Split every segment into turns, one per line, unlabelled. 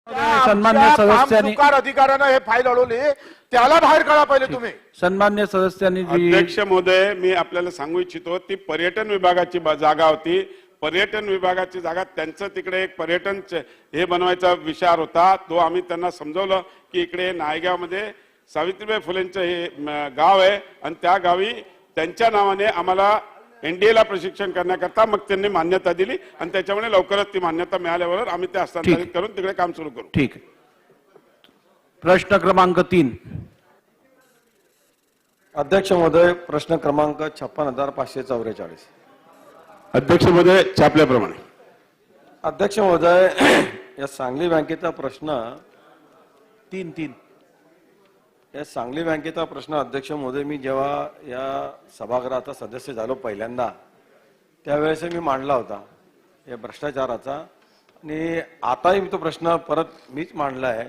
सन्मान्य सदस्यांनी
अधिकाऱ्यानं हे फाईल अडवली, त्याला बाहेर काढा पहिले तुम्ही.
सन्मान्य सदस्यांनी
अध्यक्ष महोदय, मी आपल्याला सांगू इच्छितो, ती पर्यटन विभागाची जागा होती. पर्यटन विभागाची जागा त्यांचं तिकडे एक पर्यटन हे बनवायचा विचार होता. तो आम्ही त्यांना समजवलं की इकडे नायगावमध्ये सावित्रीबाई फुलेंचं हे गाव आहे आणि त्या गावी त्यांच्या नावाने आम्हाला एनडीएला प्रशिक्षण करण्याकरता मग त्यांनी मान्यता दिली आणि त्याच्यामुळे लवकरच ती मान्यता मिळाल्यावर आम्ही ते हस्तांतरित करून तिकडे काम सुरू करू.
ठीक आहे. प्रश्न क्रमांक 3.
अध्यक्ष महोदय, प्रश्न क्रमांक 56,544.
अध्यक्ष महोदय, छापल्याप्रमाणे.
अध्यक्ष महोदय, या सांगली बँकेचा प्रश्न
3
या सांगली बँकेचा प्रश्न अध्यक्ष महोदय, मी जेव्हा या सभागृहाचा सदस्य झालो पहिल्यांदा त्यावेळेस मी मांडला होता या भ्रष्टाचाराचा, आणि आताही तो प्रश्न परत मीच मांडला आहे.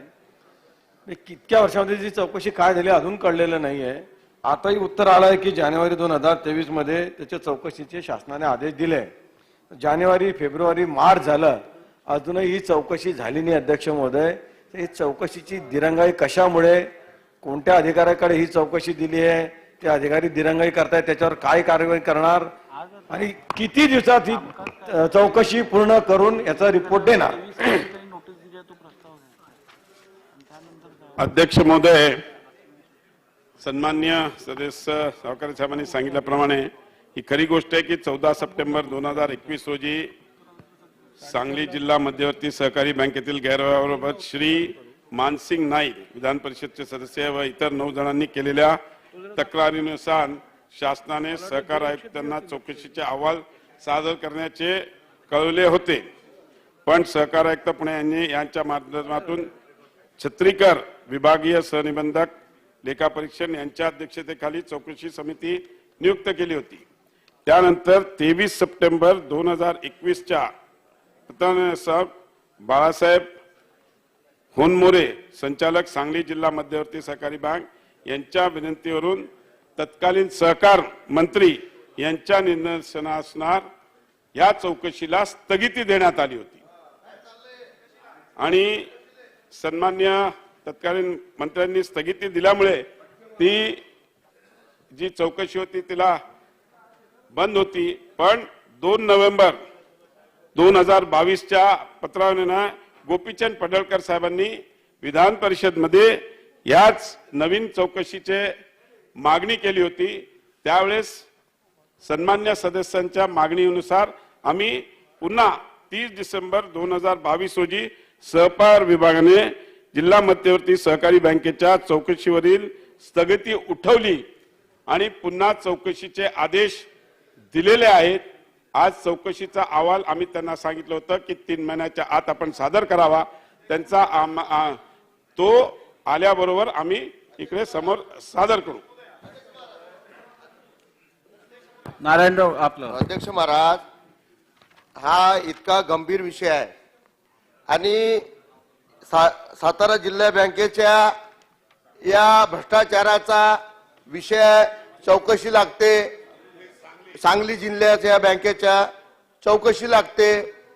कितक्या वर्षामध्ये जी चौकशी काय झाली अजून कळलेलं नाहीये. आताही उत्तर आलंय की जानेवारी 2023 मध्ये त्याच्या चौकशीचे शासनाने आदेश दिले. जानेवारी, फेब्रुवारी, मार्च झालं, अजूनही ही चौकशी झाली नाही. अध्यक्ष महोदय, ही चौकशीची दिरंगाई कशामुळे, कोणत्या अधिकाऱ्याकडे ही चौकशी दिली आहे, ते अधिकारी दिरंगाई करतायत, त्याच्यावर काय कारवाई करणार आणि किती दिवसात ही चौकशी पूर्ण करून याचा रिपोर्ट देणार.
अध्यक्ष महोदय, सन्मान्य सदस्य सावकार साहेबांनी सांगितल्याप्रमाणे ही खरी गोष्ट आहे की 14 सप्टेंबर 2021 रोजी सांगली जिल्हा मध्यवर्ती सहकारी बँकेतील गैरव्यवहाराबाबत श्री मानसिंग नाईक विधान परिषदचे सदस्य व इतर 9 जणांनी केलेल्या तक्रारीनुसार शासनाने सहकार आयुक्तांना चौकशीचे अहवाल सादर करण्याचे कळवले होते. पण सहकार आयुक्त पुणे यांच्या माध्यमातून छत्रीकर विभागीय सहनिबंधक लेखापरीक्षण यांच्या अध्यक्षतेखाली चौकशी समिती नियुक्त केली होती. त्यानंतर 23 सप्टेंबर 2021च्या पत्रानुसार बाळासाहेब होनमोरे संचालक सांगली जिल्हा मध्यवर्ती सहकारी बँक यांच्या विनंतीवरून तत्कालीन सहकार मंत्री यांच्या निर्देशनानुसार या चौकशीला स्थगिती देण्यात आली होती आणि सन्मान्य तत्कालीन मंत्र्यांनी स्थगिती दिल्यामुळे ती जी चौकशी होती तिला बंद होती. पण 2 नोव्हेंबर 2022च्या पत्रावलीने गोपीचंद पडळकर साहेबांनी विधान परिषद मध्ये याच नवीन चौकशीचे मागणी केली होती. त्यावेळेस सन्मान्य सदस्यांच्या मागणीनुसार आम्ही पुन्हा 30 डिसेंबर 2022 रोजी सहकार विभागाने जिल्हा मध्यवर्ती सहकारी बँकेच्या चौकशीवरील स्थगिती उठवली आणि पुन्हा चौकशीचे आदेश दिलेले आहेत. आज चौकशीचा अहवाल आम्ही त्यांना सांगितलं होतं की 3 महिन्याच्या आत आपण सादर करावा. त्यांचा तो आल्याबरोबर आम्ही इकडे समोर सादर करू.
नारायणराव आपलं.
अध्यक्ष महाराज, हा इतका गंभीर विषय आहे आणि सातारा जिल्हा बँकेच्या या भ्रष्टाचाराचा विषय चौकशी लागते. सांगली जिल्ह्याच्या बँकेच्या चौकशी लागते,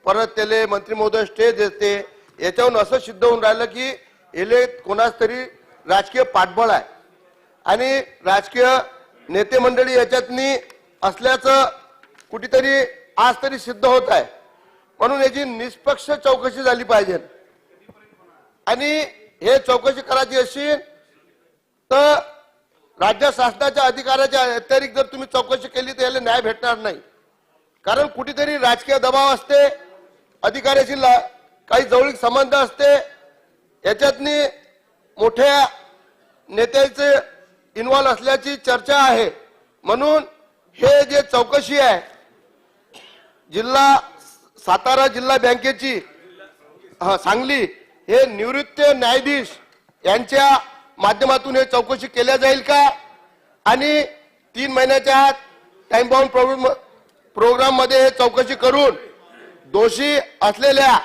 परत त्याला मंत्री महोदय स्टे देते. याच्यावरून असं सिद्ध होऊन राहिलं की याले कोणाच तरी राजकीय पाठबळ आहे आणि राजकीय नेते मंडळी याच्यातनी असल्याचं कुठेतरी आज तरी सिद्ध होत आहे. म्हणून याची निष्पक्ष चौकशी झाली पाहिजे आणि हे चौकशी करायची असेल तर राज्य शासनाच्या अधिकाऱ्याच्या अतिरिक्त जर तुम्ही चौकशी केली तर याला न्याय भेटणार नाही. कारण कुठेतरी राजकीय दबाव असते, अधिकाऱ्याशी काही जवळीक संबंध असते, याच्यातनी मोठ्या नेत्याचे इन्व्हॉल्व असल्याची चर्चा आहे. म्हणून हे जे चौकशी आहे सातारा जिल्हा बँकेची सांगली, हे निवृत्त न्यायाधीश यांच्या माध्यमातून हे चौकशी केल्या जाईल का आणि 3 महिन्याच्या आत टाइम बाउंड प्रोग्राम मध्ये हे चौकशी करून दोषी असलेल्या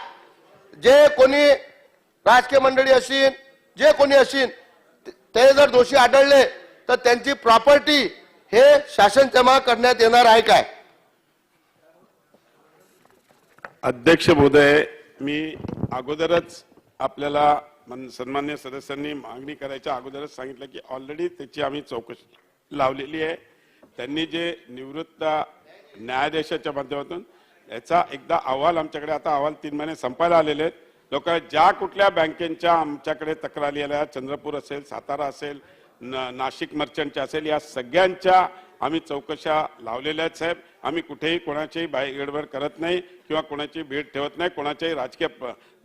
जे कोणी राजकीय मंडळी असतील, जे कोणी असतील, ते जर दोषी आढळले तर त्यांची प्रॉपर्टी हे शासन जमा करण्यात येणार आहे काय.
अध्यक्ष महोदय, मी अगोदरच आपल्याला सन्मान्य सदस्यांनी मागणी करायच्या अगोदरच सांगितलं की ऑलरेडी त्याची आम्ही चौकशी लावलेली आहे. त्यांनी जे निवृत्त न्यायाधीशाच्या माध्यमातून याचा एकदा अहवाल आमच्याकडे, आता अहवाल 3 महिने संपायला आलेले आहेत. लोक ज्या कुठल्या बँकेच्या आमच्याकडे तक्रारी आल्या, चंद्रपूर असेल, सातारा असेल, नाशिक मर्चंटच्या असेल, या सगळ्यांच्या आम्ही चौकशा लावलेल्या आहेत साहेब. आम्ही कुठेही कोणाच्याही गडबड करत नाही किंवा कोणाची भीड ठेवत नाही, कोणाच्याही राजकीय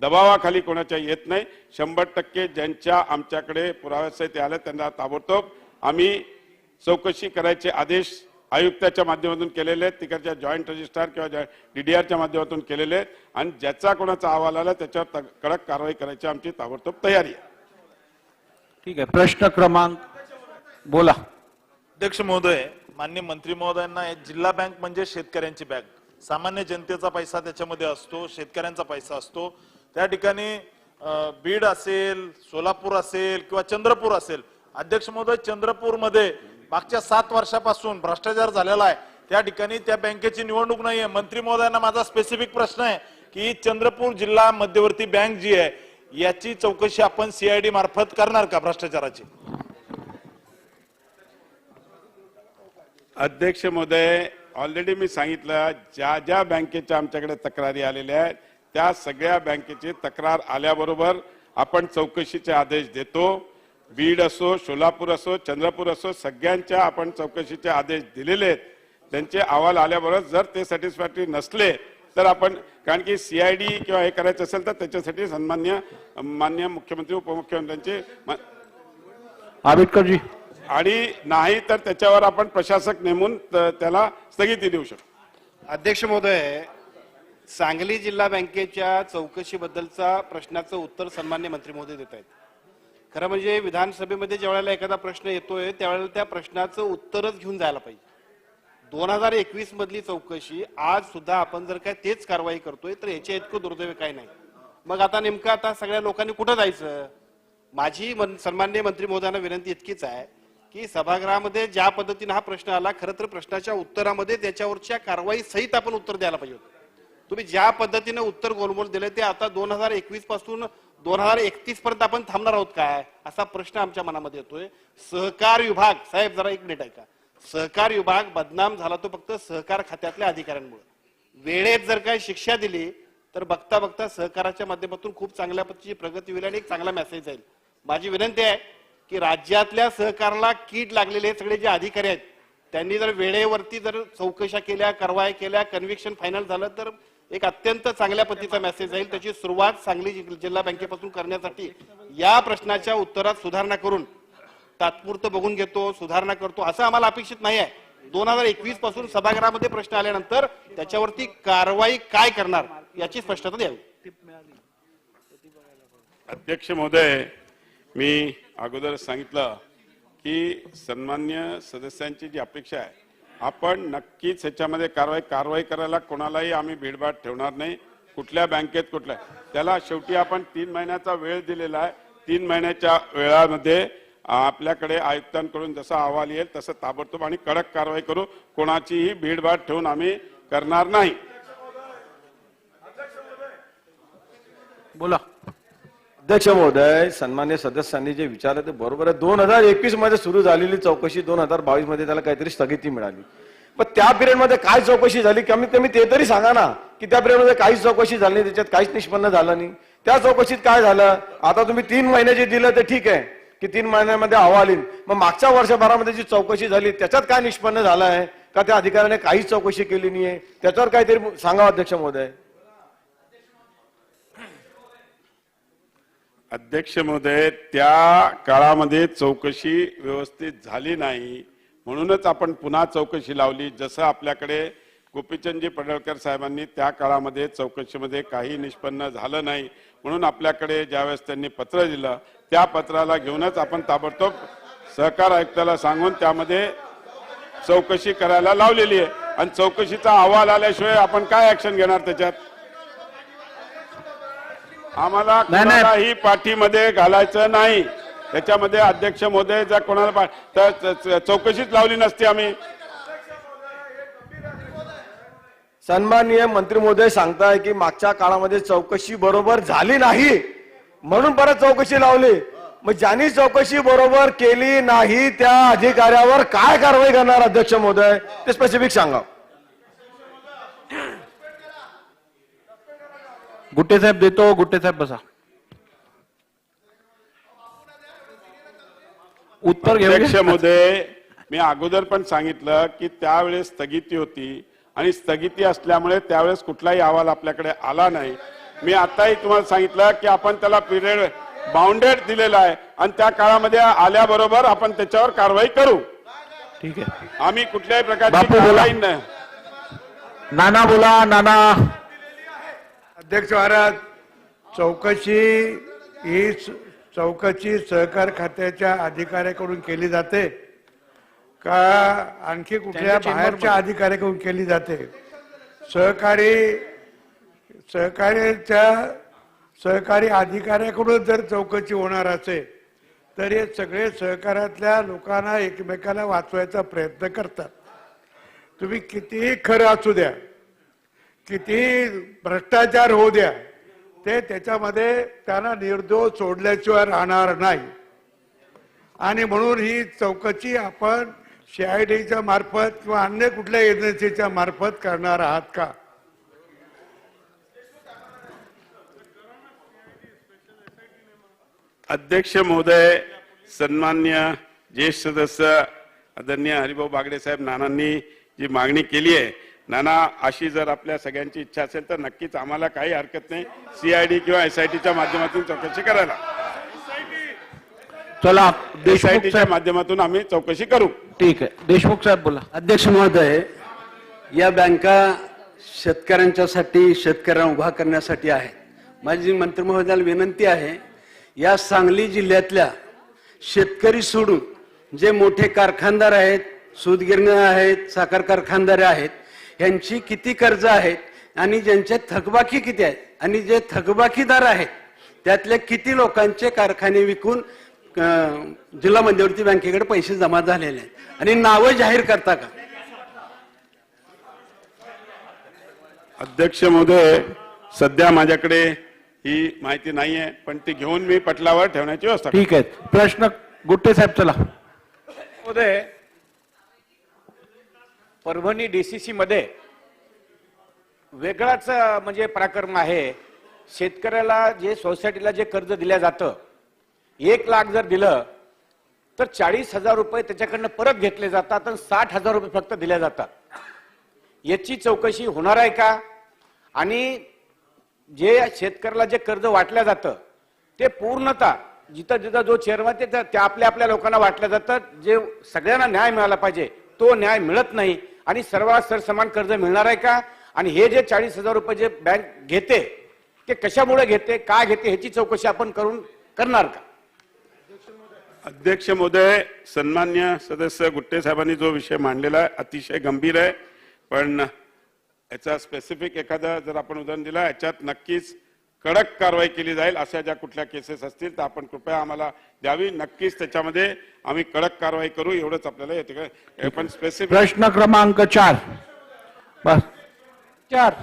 दबावाखाली कोणाच्या येत नाही. 100% ज्यांच्या आमच्याकडे पुराव्यासहित आले त्यांना ताबडतोब आम्ही चौकशी करायचे आदेश आयुक्ताच्या माध्यमातून केलेले आहेत, तिकडच्या जॉईंट रजिस्ट्रार किंवा DDRच्या माध्यमातून केलेले आहेत. आणि ज्याचा कोणाचा अहवाल आला त्याच्यावर कडक कारवाई करायची आमची ताबडतोब तयारी आहे.
ठीक आहे. प्रश्न क्रमांक बोला.
अध्यक्ष महोदय, माननीय मंत्री महोदयांना, जिल्हा बँक म्हणजे शेतकऱ्यांची बँक. सामान्य जनतेचा पैसा त्याच्यामध्ये असतो, शेतकऱ्यांचा पैसा असतो. त्या ठिकाणी बीड असेल, सोलापूर असेल किंवा चंद्रपूर असेल. अध्यक्ष महोदय, चंद्रपूरमध्ये मागच्या 7 वर्षापासून भ्रष्टाचार झालेला आहे. त्या ठिकाणी त्या बँकेची निवडणूक नाहीये. मंत्री महोदयांना माझा स्पेसिफिक प्रश्न आहे की चंद्रपूर जिल्हा मध्यवर्ती बँक जी आहे याची चौकशी आपण CID मार्फत करणार का भ्रष्टाचाराची?
अध्यक्ष महोदय, ऑलरेडी मी सांगितलं, ज्या ज्या बँकेच्या आमच्याकडे तक्रारी आलेल्या आहेत त्या सगळ्या बँकेची तक्रार आल्याबरोबर आपण चौकशीचे आदेश देतो. बीड असो, सोलापूर असो, चंद्रपूर असो, सगळ्यांच्या आपण चौकशीचे आदेश दिलेले आहेत. त्यांचे अहवाल आल्याबरोबर जर ते सॅटिस्फॅक्टरी नसले तर आपण, कारण की CID किंवा हे करायचं असेल तर त्याच्यासाठी मान्य मुख्यमंत्री उपमुख्यमंत्र्यांचे
आंबेडकरजी.
आणि नाही तर त्याच्यावर आपण प्रशासक नेमून त्याला स्थगिती देऊ शकतो.
अध्यक्ष महोदय, सांगली जिल्हा बँकेच्या चौकशीबद्दलचा प्रश्नाचं उत्तर सन्मान्य मंत्री महोदय देत आहेत. खरं म्हणजे विधानसभेमध्ये ज्यावेळेला एखादा प्रश्न येतोय त्यावेळेला त्या प्रश्नाचं उत्तरच घेऊन जायला पाहिजे. 2021 मधली चौकशी आज सुद्धा आपण जर काय तेच कारवाई करतोय तर याच्या इतकं दुर्दैव काय नाही. मग आता नेमकं आता सगळ्या लोकांनी कुठं जायचं? माझी सन्मान्य मंत्री महोदयांना विनंती इतकीच आहे की सभागृहामध्ये ज्या पद्धतीने हा प्रश्न आला, खरं तर प्रश्नाच्या उत्तरामध्ये त्याच्यावरच्या कारवाई सहित आपण उत्तर द्यायला पाहिजे होतं. तुम्ही ज्या पद्धतीने उत्तर गोलमोल दिले ते आता 2021 पासून 2031 पर्यंत आपण थांबणार आहोत काय, असा प्रश्न आमच्या मनामध्ये येतोय. सहकार विभाग, साहेब जरा एक मिनिट ऐका, सहकार विभाग बदनाम झाला तो फक्त सहकार खात्यातल्या अधिकाऱ्यांमुळे. वेळेत जर काही शिक्षा दिली तर बघता बघता सहकाराच्या माध्यमातून खूप चांगल्या पद्धतीची प्रगती होईल आणि एक चांगला मेसेज जाईल. माझी विनंती आहे की राज्यातल्या सहकाराला कीड लागलेले सगळे जे अधिकारी आहेत त्यांनी जर वेळेवरती जर चौकशा केल्या, कारवाई केल्या, कन्व्हिक्शन फायनल झालं तर एक अत्यंत चांगल्या पद्धतीचा मेसेज जाईल. त्याची सुरुवात सांगली जिल्हा बँकेपासून करण्यासाठी या प्रश्नाच्या उत्तरात सुधारणा करून तात्पुरतं बघून घेतो, सुधारणा करतो असं आम्हाला अपेक्षित नाही आहे. 2021 पासून सभागृहामध्ये प्रश्न आल्यानंतर त्याच्यावरती कारवाई काय करणार याची स्पष्टता द्यावी.
अध्यक्ष महोदय, मी अगोदर सांगितलं की सन्मान्य सदस्यांची जी अपेक्षा आहे, आपण नक्कीच ह्याच्यामध्ये कारवाई करायला कोणालाही आम्ही भीडभाड ठेवणार नाही. कुठल्या बँकेत कुठल्या, त्याला शेवटी आपण 3 महिन्याचा वेळ दिलेला आहे. 3 महिन्याच्या वेळामध्ये आपल्याकडे आयुक्तांकडून जसा अहवाल येईल तसं ताबडतोब आणि कडक कारवाई करू. कोणाचीही भीडभाड ठेवून आम्ही करणार नाही.
बोला.
अध्यक्ष महोदय, सन्मान्य सदस्यांनी जे विचारलं ते बरोबर आहे. 2021 मध्ये सुरू झालेली चौकशी 2022 मध्ये त्याला काहीतरी स्थगिती मिळाली. पण त्या पिरियडमध्ये काय चौकशी झाली, कमीत कमी ते तरी सांगा ना की त्या पिरियडमध्ये काहीच चौकशी झाली नाही, त्याच्यात काहीच निष्पन्न झालं नाही. त्या चौकशीत काय झालं? आता तुम्ही 3 महिने जे दिलं ते ठीक आहे की 3 महिन्यामध्ये अहवाल येईल, मग मागच्या वर्षभरामध्ये जी चौकशी झाली त्याच्यात काय निष्पन्न झालं आहे का? त्या अधिकाऱ्याने काहीच चौकशी केली नाहीये, त्याच्यावर काहीतरी सांगा अध्यक्ष महोदय.
अध्यक्ष महोदय, त्या काळामध्ये चौकशी व्यवस्थित झाली नाही म्हणूनच आपण पुन्हा चौकशी लावली. जसं आपल्याकडे गोपीचंदजी पडळकर साहेबांनी त्या काळामध्ये चौकशीमध्ये काही निष्पन्न झालं नाही म्हणून आपल्याकडे ज्यावेळेस त्यांनी पत्र दिलं त्या पत्राला घेऊनच आपण ताबडतोब सहकार आयुक्ताला सांगून त्यामध्ये चौकशी करायला लावलेली आहे. आणि चौकशीचा अहवाल आल्याशिवाय आपण काय ऍक्शन घेणार त्याच्यात? आम्हाला कोणालाही पाठीमध्ये घालायचं नाही. त्याच्यामध्ये अध्यक्ष महोदय जर कोणाला तर चौकशीच लावली नसती आम्ही.
सन्माननीय मंत्री महोदय सांगताय की मागच्या काळामध्ये चौकशी बरोबर झाली नाही म्हणून परत चौकशी लावली. मग ज्यांनी चौकशी बरोबर केली नाही त्या अधिकाऱ्यावर काय कारवाई करणार अध्यक्ष महोदय ते स्पेसिफिक सांगा.
गुट्टे साहेब देतो. गुट्टे साहेब बसा. उत्तर घेऊ
अध्यक्ष महोदय, मी अगोदर पण सांगितलं की त्यावेळेस स्थगिती होती आणि स्थगिती असल्यामुळे त्यावेळेस कुठलाही अहवाल आपल्याकडे आला नाही. मी आताही तुम्हाला सांगितलं की आपण त्याला पिरियड बाउंडेड दिलेला आहे आणि त्या काळामध्ये आल्याबरोबर आपण त्याच्यावर कारवाई करू.
ठीक आहे.
आम्ही कुठल्याही प्रकारची
बापू बोला.
कारवाई नाही.
नाना बोला. नाना.
अध्यक्ष महाराज, चौकशी सहकार खात्याच्या अधिकाऱ्याकडून केली जाते का आणखी कुठल्या बाहेरच्या अधिकाऱ्याकडून केली जाते? सहकारी अधिकाऱ्याकडून जर चौकशी होणार असेल तर हे सगळे सहकारातल्या लोकांना एकमेकाला वाचवायचा प्रयत्न करतात. तुम्ही कितीही खरं असू द्या, किती भ्रष्टाचार होऊ द्या, ते त्याच्यामध्ये त्यांना निर्दोष सोडल्याशिवाय राहणार नाही. आणि म्हणून ही चौकशी आपण CIDच्या मार्फत किंवा अन्य कुठल्या एजन्सीच्या मार्फत करणार आहात का?
अध्यक्ष महोदय, सन्मान्य ज्येष्ठ सदस्य आदरणीय हरिभाऊ बागडे साहेब, नानांनी जी मागणी केली आहे, नाना अशी जर आपल्या सगळ्यांची इच्छा असेल तर नक्कीच आम्हाला काही हरकत नाही CID किंवा SITच्या माध्यमातून चौकशी करायला.
चला देशमुख
SITच्या
साहेब.
माध्यमातून आम्ही चौकशी करू.
ठीक आहे. देशमुख साहेब बोला.
अध्यक्ष महोदय, या बँका शेतकऱ्यांच्यासाठी, शेतकऱ्यांना उभा करण्यासाठी आहेत. माझी मंत्री महोदयाला विनंती आहे, या सांगली जिल्ह्यातल्या शेतकरी सोडून जे मोठे कारखानदार आहेत, सूतगिरणी आहेत, साखर कारखानदार आहेत, यांची किती कर्ज आहेत आणि ज्यांचे थकबाकी किती आहेत आणि जे थकबाकीदार आहेत त्यातले किती लोकांचे कारखाने विकून जिल्हा मध्यवर्ती बँकेकडे पैसे जमा झालेले आहेत आणि नावं जाहीर करता का?
अध्यक्ष महोदय, सध्या माझ्याकडे ही माहिती नाहीये, पण ती घेऊन मी पटलावर ठेवण्याची व्यवस्था करतो.
ठीक आहे. प्रश्न गुट्टे साहेब चला.
महोदय, परभणी DCC मध्ये वेगळाच म्हणजे पराक्रम आहे. शेतकऱ्याला जे सोसायटीला जे कर्ज दिलं जातं, 1 लाख जर दिलं तर 40,000 रुपये त्याच्याकडनं परत घेतले जातात आणि 60,000 रुपये फक्त दिले जातात. याची चौकशी होणार आहे का? आणि जे शेतकऱ्याला जे कर्ज वाटलं जातं ते पूर्णतः जिथं जिथं जो चेअरमन त्या आपल्या लोकांना वाटलं जातं, जे सगळ्यांना न्याय मिळाला पाहिजे तो न्याय मिळत नाही आणि सर्वात सरसमान कर्ज मिळणार आहे का? आणि हे जे 40,000 रुपये जे बँक घेते ते कशामुळे घेते, काय घेते, ह्याची चौकशी आपण करणार का?
अध्यक्ष महोदय, सन्मान्य सदस्य गुट्टे साहेबांनी जो विषय मांडलेला आहे अतिशय गंभीर आहे, पण याचा स्पेसिफिक एखादा जर आपण उदाहरण दिलं, याच्यात नक्कीच कडक कारवाई केली जाईल. अशा ज्या कुठल्या केसेस असतील तर आपण कृपया आम्हाला द्यावी. नक्कीच त्याच्यामध्ये आम्ही कडक कारवाई करू, एवढंच आपल्याला येते का? पण स्पेसिफिक
प्रश्न क्रमांक 4. बस 4.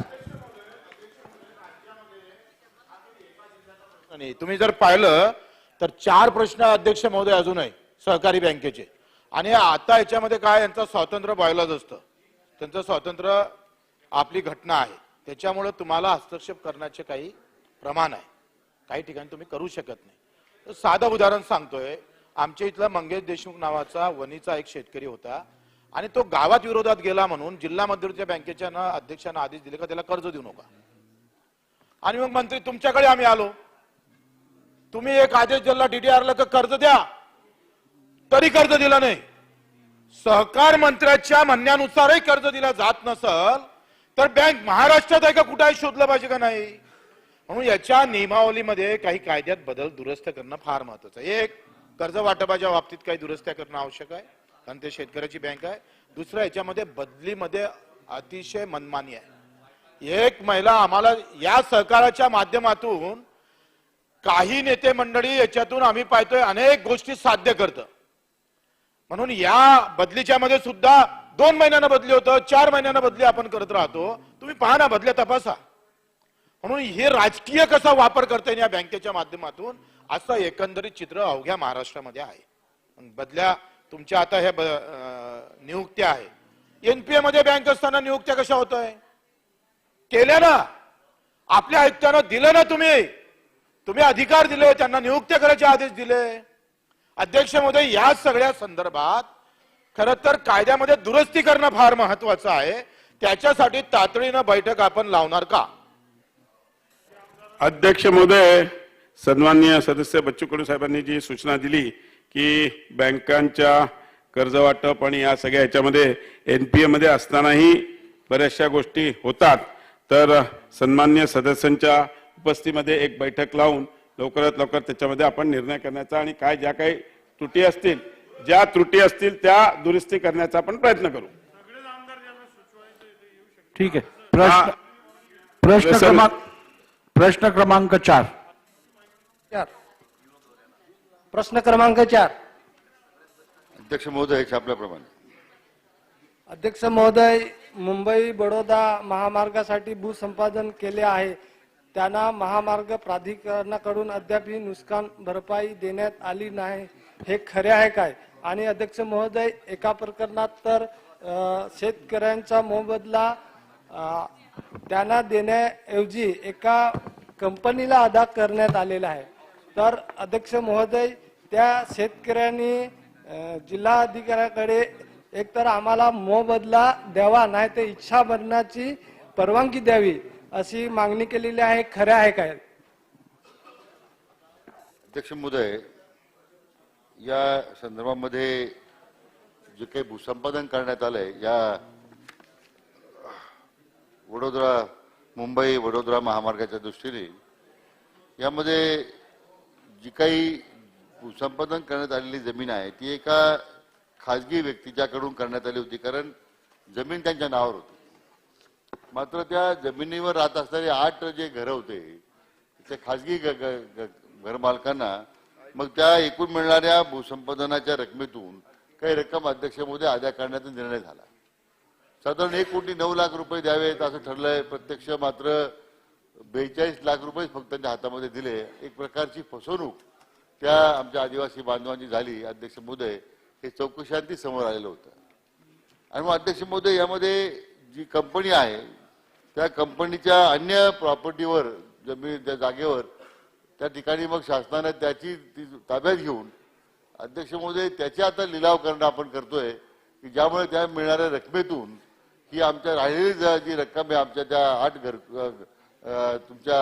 आणि तुम्ही जर पाहिलं तर 4 प्रश्न अध्यक्ष महोदय अजून आहे सहकारी बँकेचे. आणि आता याच्यामध्ये काय, यांचं स्वातंत्र्य बायलॉज असतं, त्यांचं स्वातंत्र्य आपली घटना आहे, त्याच्यामुळे तुम्हाला हस्तक्षेप करण्याचे काही प्रमाण आहे. काही ठिकाणी तुम्ही करू शकत नाही. तर साधं उदाहरण सांगतोय. आमच्या इथला मंगेश देशमुख नावाचा वणीचा एक शेतकरी होता आणि तो गावात विरोधात गेला म्हणून जिल्हा मध्यवर्ती बँकेच्या अध्यक्षांना आदेश दिले का त्याला कर्ज देऊ नका. आणि मग मंत्री तुमच्याकडे आम्ही आलो, तुम्ही एक आदेश दिला DDRला का कर्ज द्या, तरी कर्ज दिला नाही. सहकार मंत्र्याच्या म्हणण्यानुसारही कर्ज दिला जात नसल तर बँक महाराष्ट्रात आहे का कुठे आहे शोधलं पाहिजे का नाही? म्हणून याच्या नियमावलीमध्ये काही कायद्यात बदल दुरुस्त करणं फार महत्वाचं आहे. एक, कर्ज वाटपाच्या बाबतीत काही दुरुस्त्या करणं आवश्यक आहे कारण ते शेतकऱ्याची बँक आहे. दुसरं, याच्यामध्ये बदलीमध्ये अतिशय मनमानी आहे. एक महिला आम्हाला या सहकाराच्या माध्यमातून काही नेते मंडळी याच्यातून आम्ही पाहतोय अनेक गोष्टी साध्य करतं. म्हणून या बदलीच्या मध्ये सुद्धा 2 महिन्यांना बदली होतं, 4 महिन्यांना बदली आपण करत राहतो. तुम्ही पहा ना, बदल्या तपासा. म्हणून हे राजकीय कसा वापर करता येईल या बँकेच्या माध्यमातून असं एकंदरीत चित्र अवघ्या महाराष्ट्रामध्ये आहे. बदल्या तुमच्या आता ह्या नियुक्त्या आहे, एनपीए मध्ये बँक असताना नियुक्त्या कशा होत आहे? केल्या ना, आपल्या आयुक्तांना दिलं ना, तुम्ही अधिकार दिले, त्यांना नियुक्त्या करायचे आदेश दिले. अध्यक्ष महोदय, या सगळ्या संदर्भात खरं तर कायद्यामध्ये दुरुस्ती करणं फार महत्वाचं आहे. त्याच्यासाठी तातडीनं बैठक आपण लावणार का?
अध्यक्ष महोदय, सन्माननीय सदस्य बच्चू कडू साहेबांनी जी सूचना दिली की बँकांच्या कर्ज वाटप आणि या सगळ्या ह्याच्यामध्ये एनपीए मध्ये असतानाही बऱ्याचशा गोष्टी होतात, तर सन्माननीय सदस्यांच्या उपस्थितीमध्ये एक बैठक लावून लवकरात लवकर त्याच्यामध्ये आपण निर्णय करण्याचा आणि काय ज्या काही त्रुटी असतील त्या दुरुस्ती करण्याचा आपण प्रयत्न करू.
ठीक आहे. प्रश्न क्रमांक 4.
प्रश्न क्रमांक 4.
अध्यक्ष महोदय, छापल्याप्रमाणे.
अध्यक्ष महोदय, मुंबई बडोदा महामार्गासाठी भूसंपादन केले आहे, त्यांना महामार्ग प्राधिकरणाकडून अद्यापही नुकसान भरपाई देण्यात आली नाही, हे खरे आहे काय? आणि अध्यक्ष महोदय, एका प्रकरणात तर शेतकऱ्यांचा मोबदला त्यांना देण्याऐवजी एका कंपनीला अदा करण्यात आलेला आहे. तर अध्यक्ष महोदय, त्या शेतकऱ्यांनी जिल्हाधिकाऱ्याकडे एकतर आम्हाला मोबदला द्यावा, नाही तर इच्छा मरणाची परवानगी द्यावी अशी मागणी केलेली आहे, खरे आहे काय?
अध्यक्ष महोदय, या संदर्भामध्ये जे काही भूसंपादन करण्यात आलंय या मुंबई वडोदरा महामार्गाच्या दृष्टीने, यामध्ये जी काही भूसंपादन करण्यात आलेली जमीन आहे ती एका खाजगी व्यक्तीच्याकडून करण्यात आली होती, कारण जमीन त्यांच्या नावावर होती. मात्र त्या जमिनीवर राहत असणारे 8 जे घरं होते त्या खाजगी घरमालकांना मग त्या एकूण मिळणाऱ्या भूसंपादनाच्या रकमेतून काही रक्कम अध्यक्ष महोदय अदा करण्याचा निर्णय झाला. साधारण 1,09,00,000 रुपये द्यावेत असं ठरलंय. प्रत्यक्ष मात्र 42 लाख रुपये फक्त त्यांच्या हातामध्ये दिले. एक प्रकारची फसवणूक त्या आमच्या आदिवासी बांधवांची झाली. अध्यक्ष महोदय, हे चौकशांती समोर आलेलं होतं. आणि मग अध्यक्ष महोदय, यामध्ये जी कंपनी आहे त्या कंपनीच्या अन्य प्रॉपर्टीवर, जमीन त्या जागेवर, त्या ठिकाणी मग शासनाने त्याची ताब्यात घेऊन अध्यक्ष महोदय त्याचे आता लिलाव करणं आपण करतोय की ज्यामुळे त्या मिळणाऱ्या रकमेतून ही आमच्या राहिलेली जी रक्कम आहे आमच्या त्या 8 तुमच्या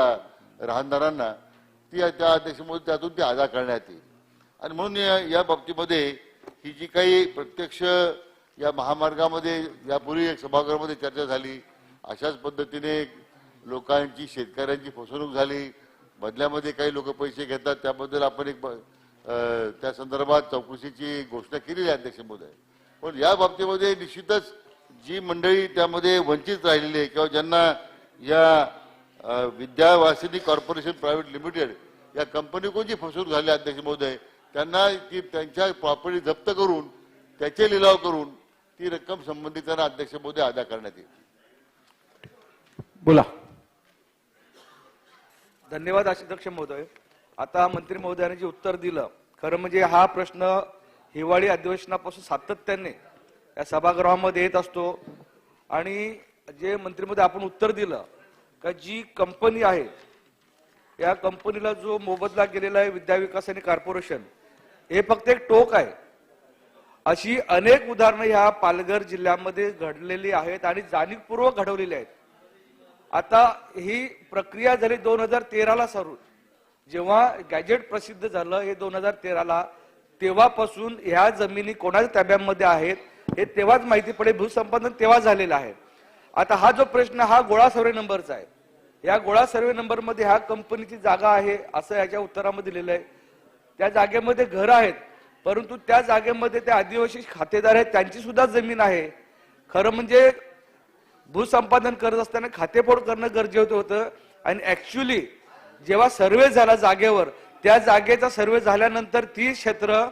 राहणदारांना ती त्या अध्यक्ष महोदय त्यातून ती अदा करण्यात येईल. आणि म्हणून या बाबतीमध्ये ही जी काही प्रत्यक्ष या महामार्गामध्ये यापूर्वी एक सभागृहामध्ये चर्चा झाली, अशाच पद्धतीने लोकांची, शेतकऱ्यांची फसवणूक झाली, बदल्यामध्ये काही लोक पैसे घेतात, त्याबद्दल आपण एक त्या संदर्भात चौकशीची घोषणा केलेली आहे अध्यक्ष महोदय. पण या बाबतीमध्ये निश्चितच जी मंडळी त्यामध्ये वंचित राहिलेली आहे किंवा ज्यांना या विद्यावासिनी कॉर्पोरेशन प्रायव्हेट लिमिटेड या कंपनीकडून जी फसवणूक झाली अध्यक्ष महोदय, त्यांना ती त्यांच्या प्रॉपर्टी जप्त करून त्याचे लिलाव करून ती रक्कम संबंधितांना अध्यक्ष महोदय अदा करण्यात येईल.
बोला.
धन्यवाद अध्यक्ष महोदय. आता मंत्री महोदयाने जे उत्तर दिलं, खरं म्हणजे हा प्रश्न हिवाळी अधिवेशनापासून सातत्याने या सभागृहामध्ये येत असतो. आणि जे मंत्री महोदय आपण उत्तर दिलं का जी कंपनी आहे या कंपनीला जो मोबदला गेलेला आहे विद्या विकास आणि कॉर्पोरेशन, हे फक्त एक टोक आहे. अशी अनेक उदाहरणं ह्या पालघर जिल्ह्यामध्ये घडलेली आहेत आणि जाणीवपूर्वक घडवलेली आहेत. आता ही प्रक्रिया झाली 2013ला सुरू, जेव्हा गॅजेट प्रसिद्ध झालं हे 2013ला, तेव्हापासून ह्या जमिनी कोणाच्या ताब्यामध्ये आहेत हे तेव्हाच माहिती पडेल, भूसंपादन तेव्हा झालेलं आहे. आता हा जो प्रश्न हा गोळा सर्वे नंबरचा आहे, या गोळा सर्वे नंबर मध्ये ह्या कंपनीची जागा आहे असं याच्या उत्तरामध्ये दिलेलं आहे. त्या जागेमध्ये घर आहेत, परंतु त्या जागेमध्ये त्या आदिवासी खातेदार आहेत त्यांची सुद्धा जमीन आहे. खरं म्हणजे भूसंपादन करत असताना खातेफोड करणं गरजेचं होतं. आणि ऍक्च्युली जेव्हा सर्वे झाला जागेवर, त्या जागेचा सर्वे झाल्यानंतर ती क्षेत्र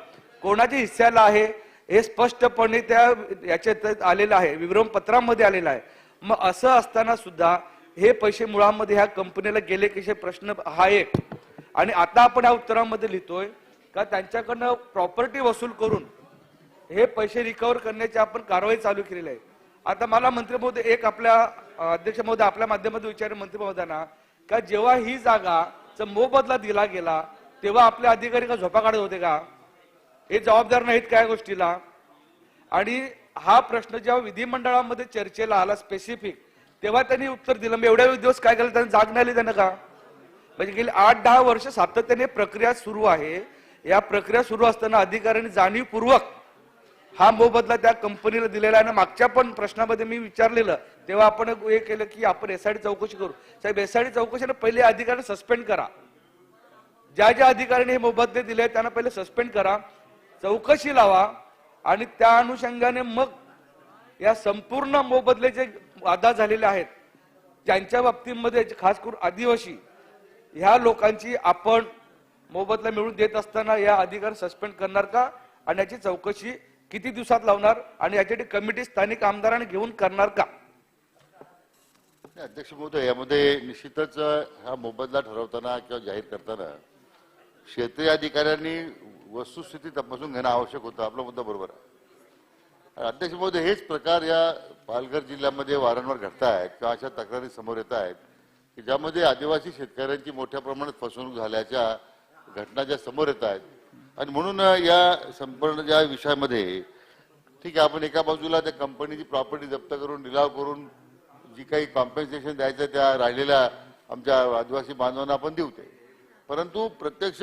कोणाच्या हिस्स्याला आहे हे स्पष्टपणे त्या याच्यात आलेलं आहे, विवरण पत्रामध्ये आलेलं आहे. मग असं असताना सुद्धा हे पैसे मुळामध्ये ह्या कंपनीला गेले कसे प्रश्न हा एक. आणि आता आपण या उत्तरामध्ये लिहितोय का त्यांच्याकडनं प्रॉपर्टी वसूल करून हे पैसे रिकव्हर करण्याची आपण कारवाई चालू केलेली आहे. आता मला मंत्री महोदय एक आपल्या अध्यक्ष महोदय आपल्या माध्यमातून विचार मंत्री महोदयांना का जेव्हा ही जागाचा मोबदला दिला गेला तेव्हा आपले अधिकारी का झोपा काढत होते का? हे जबाबदार नाहीत काय गोष्टीला? आणि हा प्रश्न जेव्हा विधिमंडळामध्ये चर्चेला आला स्पेसिफिक तेव्हा त्यांनी उत्तर दिलं. मग एवढ्या दिवस काय केलं त्यांनी? जाग नाही आली त्यांना का? म्हणजे गेली 8-10 वर्ष सातत्याने प्रक्रिया सुरू आहे. या प्रक्रिया सुरू असताना अधिकाऱ्यांनी जाणीवपूर्वक हा मोबदला त्या कंपनीला दिलेला आहे. आणि मागच्या पण प्रश्नामध्ये मी विचारलेलं तेव्हा आपण हे केलं की आपण एसआयटी चौकशी करू. साहेब एसआयटी चौकशीने पहिले अधिकाऱ्यांना सस्पेंड करा. ज्या ज्या अधिकाऱ्यांनी हे मोबदले दिले त्यांना पहिले सस्पेंड करा, चौकशी लावा आणि त्या अनुषंगाने मग या संपूर्ण मोबदले जे अदा झालेले आहेत ज्यांच्या बाबतीमध्ये खास करून आदिवासी ह्या लोकांची आपण मोबदला मिळवून देत असताना या अधिकारी सस्पेंड करणार का आणि याची चौकशी किती दिवसात लावणार आणि यासाठी कमिटी स्थानिक आमदारांनी घेऊन करणार का?
अध्यक्ष महोदय, यामध्ये निश्चितच हा मोबदला ठरवताना किंवा जाहीर करताना क्षेत्रीय अधिकाऱ्यांनी वस्तुस्थिती तपासून घेणं आवश्यक होतं. आपला मुद्दा बरोबर आहे. अध्यक्ष महोदय, हेच प्रकार या पालघर जिल्ह्यामध्ये वारंवार घडत आहेत किंवा अशा तक्रारी समोर येत आहेत की ज्यामध्ये आदिवासी शेतकऱ्यांची मोठ्या प्रमाणात फसवणूक झाल्याच्या घटना ज्या समोर येत आहेत. आणि म्हणून या संपूर्ण ज्या विषयामध्ये ठीक आहे, आपण एका बाजूला त्या कंपनीची प्रॉपर्टी जप्त करून लिलाव करून जी काही कॉम्पेन्सेशन द्यायचं त्या राहिलेल्या आमच्या आदिवासी बांधवांना आपण देऊ ते, परंतु प्रत्यक्ष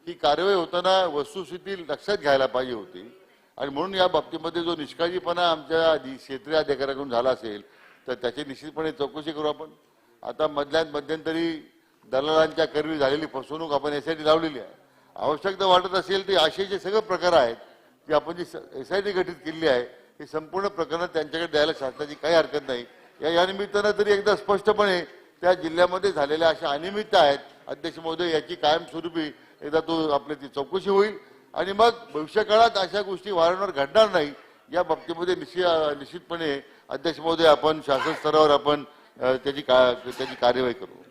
ही कारवाई होताना वस्तुस्थिती लक्षात घ्यायला पाहिजे होती. आणि म्हणून या बाबतीमध्ये जो निष्काळजीपणा आमच्या क्षेत्रीय अधिकाऱ्याकडून झाला असेल तर त्याची निश्चितपणे चौकशी करू आपण. आता मध्यंतरी दलालांच्या करवी झालेली फसवणूक आपण एसआयटी लावलेली आहे. आवश्यकता वाटत असेल तर असे जे सगळे प्रकार आहेत की आपण जी एसआयटी गठीत केली आहे ही संपूर्ण प्रकरण त्यांच्याकडे द्यायला शासनाची काही हरकत नाही. या निमित्तानं तरी एकदा स्पष्टपणे त्या जिल्ह्यामध्ये झालेल्या अशा अनियमितता आहेत अध्यक्ष महोदय, याची कायमस्वरूपी एकदा तो आपली ती चौकशी होईल आणि मग भविष्यकाळात अशा गोष्टी वारंवार घडणार नाही या बाबतीमध्ये निश्चितपणे अध्यक्ष महोदय आपण शासन स्तरावर आपण त्याची कार्यवाही करू.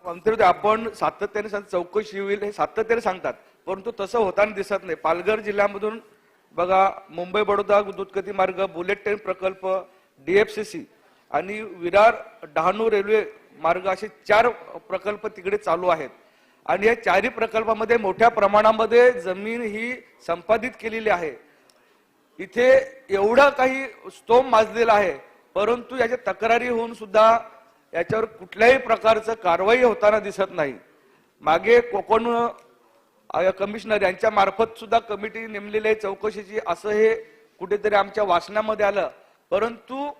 मंत्री आपण सातत्याने चौकशी होईल हे सातत्याने सांगतात, परंतु तसं होताना दिसत नाही. पालघर जिल्ह्यामधून बघा मुंबई बडोदा दुधगती मार्ग, बुलेट ट्रेन प्रकल्प, डीएफसीसी आणि विरार डहाणू रेल्वे मार्ग असे 4 प्रकल्प तिकडे चालू आहेत. आणि या 4ही प्रकल्पामध्ये मोठ्या प्रमाणामध्ये जमीन ही संपादित केलेली आहे. इथे एवढा काही स्तोम माजलेला आहे, परंतु याच्या तक्रारी होऊन सुद्धा याच्यावर कुठल्याही प्रकारचं कारवाई होताना दिसत नाही. मागे कोकण कमिशनर यांच्या मार्फत सुद्धा कमिटी नेमलेली आहे चौकशीची, असं हे कुठेतरी आमच्या वाचनामध्ये आलं. परंतु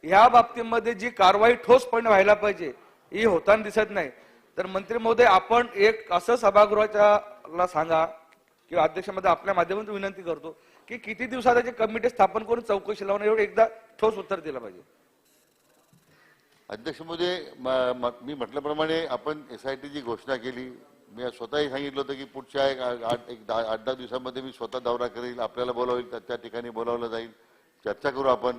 ह्या बाबतीमध्ये जी कारवाई ठोसपणे व्हायला पाहिजे ही होताना दिसत नाही. तर मंत्री महोदय आपण एक असं सभागृहाला सांगा किंवा अध्यक्षामध्ये आपल्या माध्यमातून विनंती करतो की किती दिवसात त्याची कमिटी स्थापन करून चौकशी लावणं एवढं एकदा ठोस उत्तर दिलं पाहिजे.
अध्यक्ष महोदय, मी म्हटल्याप्रमाणे आपण एसआयटीची घोषणा केली. मी स्वतःही सांगितलं होतं की पुढच्या 8-10 दिवसांमध्ये मी स्वतः दौरा करेल, आपल्याला बोलावेल त्या ठिकाणी बोलावलं जाईल, चर्चा करू आपण.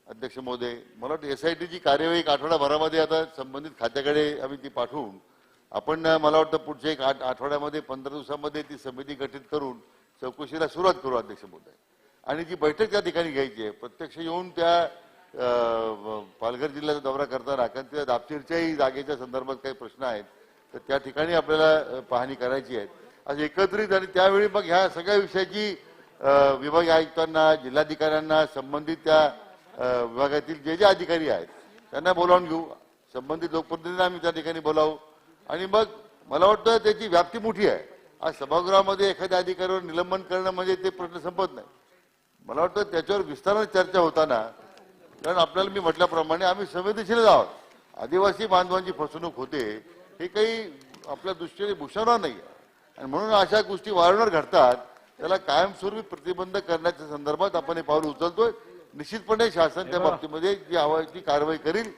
अध्यक्ष महोदय, मला वाटतं एसआयटीची कार्यवाही 1 आठवडाभरामध्ये आता संबंधित खात्याकडे आम्ही ती पाठवून आपण मला वाटतं पुढच्या 1 आठवड्यामध्ये 15 दिवसामध्ये ती समिती गठीत करून चौकशीला सुरुवात करू अध्यक्ष महोदय. आणि जी बैठक त्या ठिकाणी घ्यायची आहे प्रत्यक्ष येऊन त्या पालघर जिल्ह्याचा दौरा करताना, कारण त्या दापचीरच्याही जागेच्या संदर्भात काही प्रश्न आहेत तर त्या ठिकाणी आपल्याला पाहणी करायची आहे. आज एकत्रित आणि त्यावेळी मग ह्या सगळ्या विषयाची विभागीय आयुक्तांना, जिल्हाधिकाऱ्यांना, संबंधित त्या विभागातील जे अधिकारी आहेत त्यांना बोलावून घेऊ, संबंधित लोकप्रतिनिधींना आम्ही त्या ठिकाणी बोलावू. आणि मग मला वाटतं त्याची व्याप्ती मोठी आहे. आज सभागृहामध्ये एखाद्या अधिकाऱ्यावर निलंबन करणं म्हणजे ते प्रश्न संपत नाही. मला वाटतं त्याच्यावर विस्ताराने चर्चा होताना, कारण आपल्याला मी म्हटल्याप्रमाणे आम्ही संवेदनशील आहोत. आदिवासी बांधवांची फसवणूक होते हे काही आपल्या दृष्टीने भूषवणार नाही आणि म्हणून अशा गोष्टी वारंवार घडतात. त्याला कायमस्वरूपी प्रतिबंध करण्याच्या संदर्भात आपण हे पाऊल उचलतोय. निश्चितपणे शासन त्या बाबतीमध्ये जी हवी ती कारवाई करील.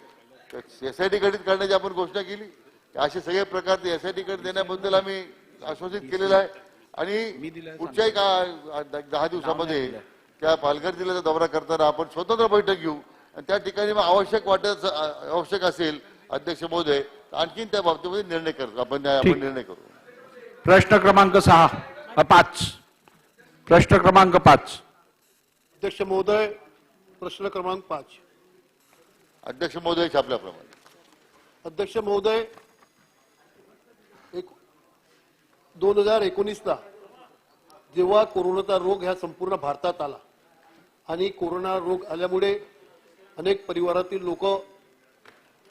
एसआयटी गठीत करण्याची आपण घोषणा केली. असे सगळे प्रकार ते एसआयटी कडे देण्याबद्दल आम्ही आश्वासित केलेलं आहे आणि पुढच्याही 10 दिवसामध्ये त्या पालघर जिल्ह्याचा दौरा करताना आपण स्वतंत्र बैठक घेऊ आणि त्या ठिकाणी मग आवश्यक असेल अध्यक्ष महोदय तर आणखीन त्या बाबतीमध्ये निर्णय करतो आपण निर्णय करू.
प्रश्न क्रमांक 5. प्रश्न क्रमांक 5.
अध्यक्ष महोदय, प्रश्न क्रमांक 5.
अध्यक्ष महोदय छापल्याप्रमाणे.
अध्यक्ष महोदय, 2019ला जेव्हा कोरोनाचा रोग ह्या संपूर्ण भारतात आला आणि कोरोना रोग आल्यामुळे अनेक परिवारातील लोक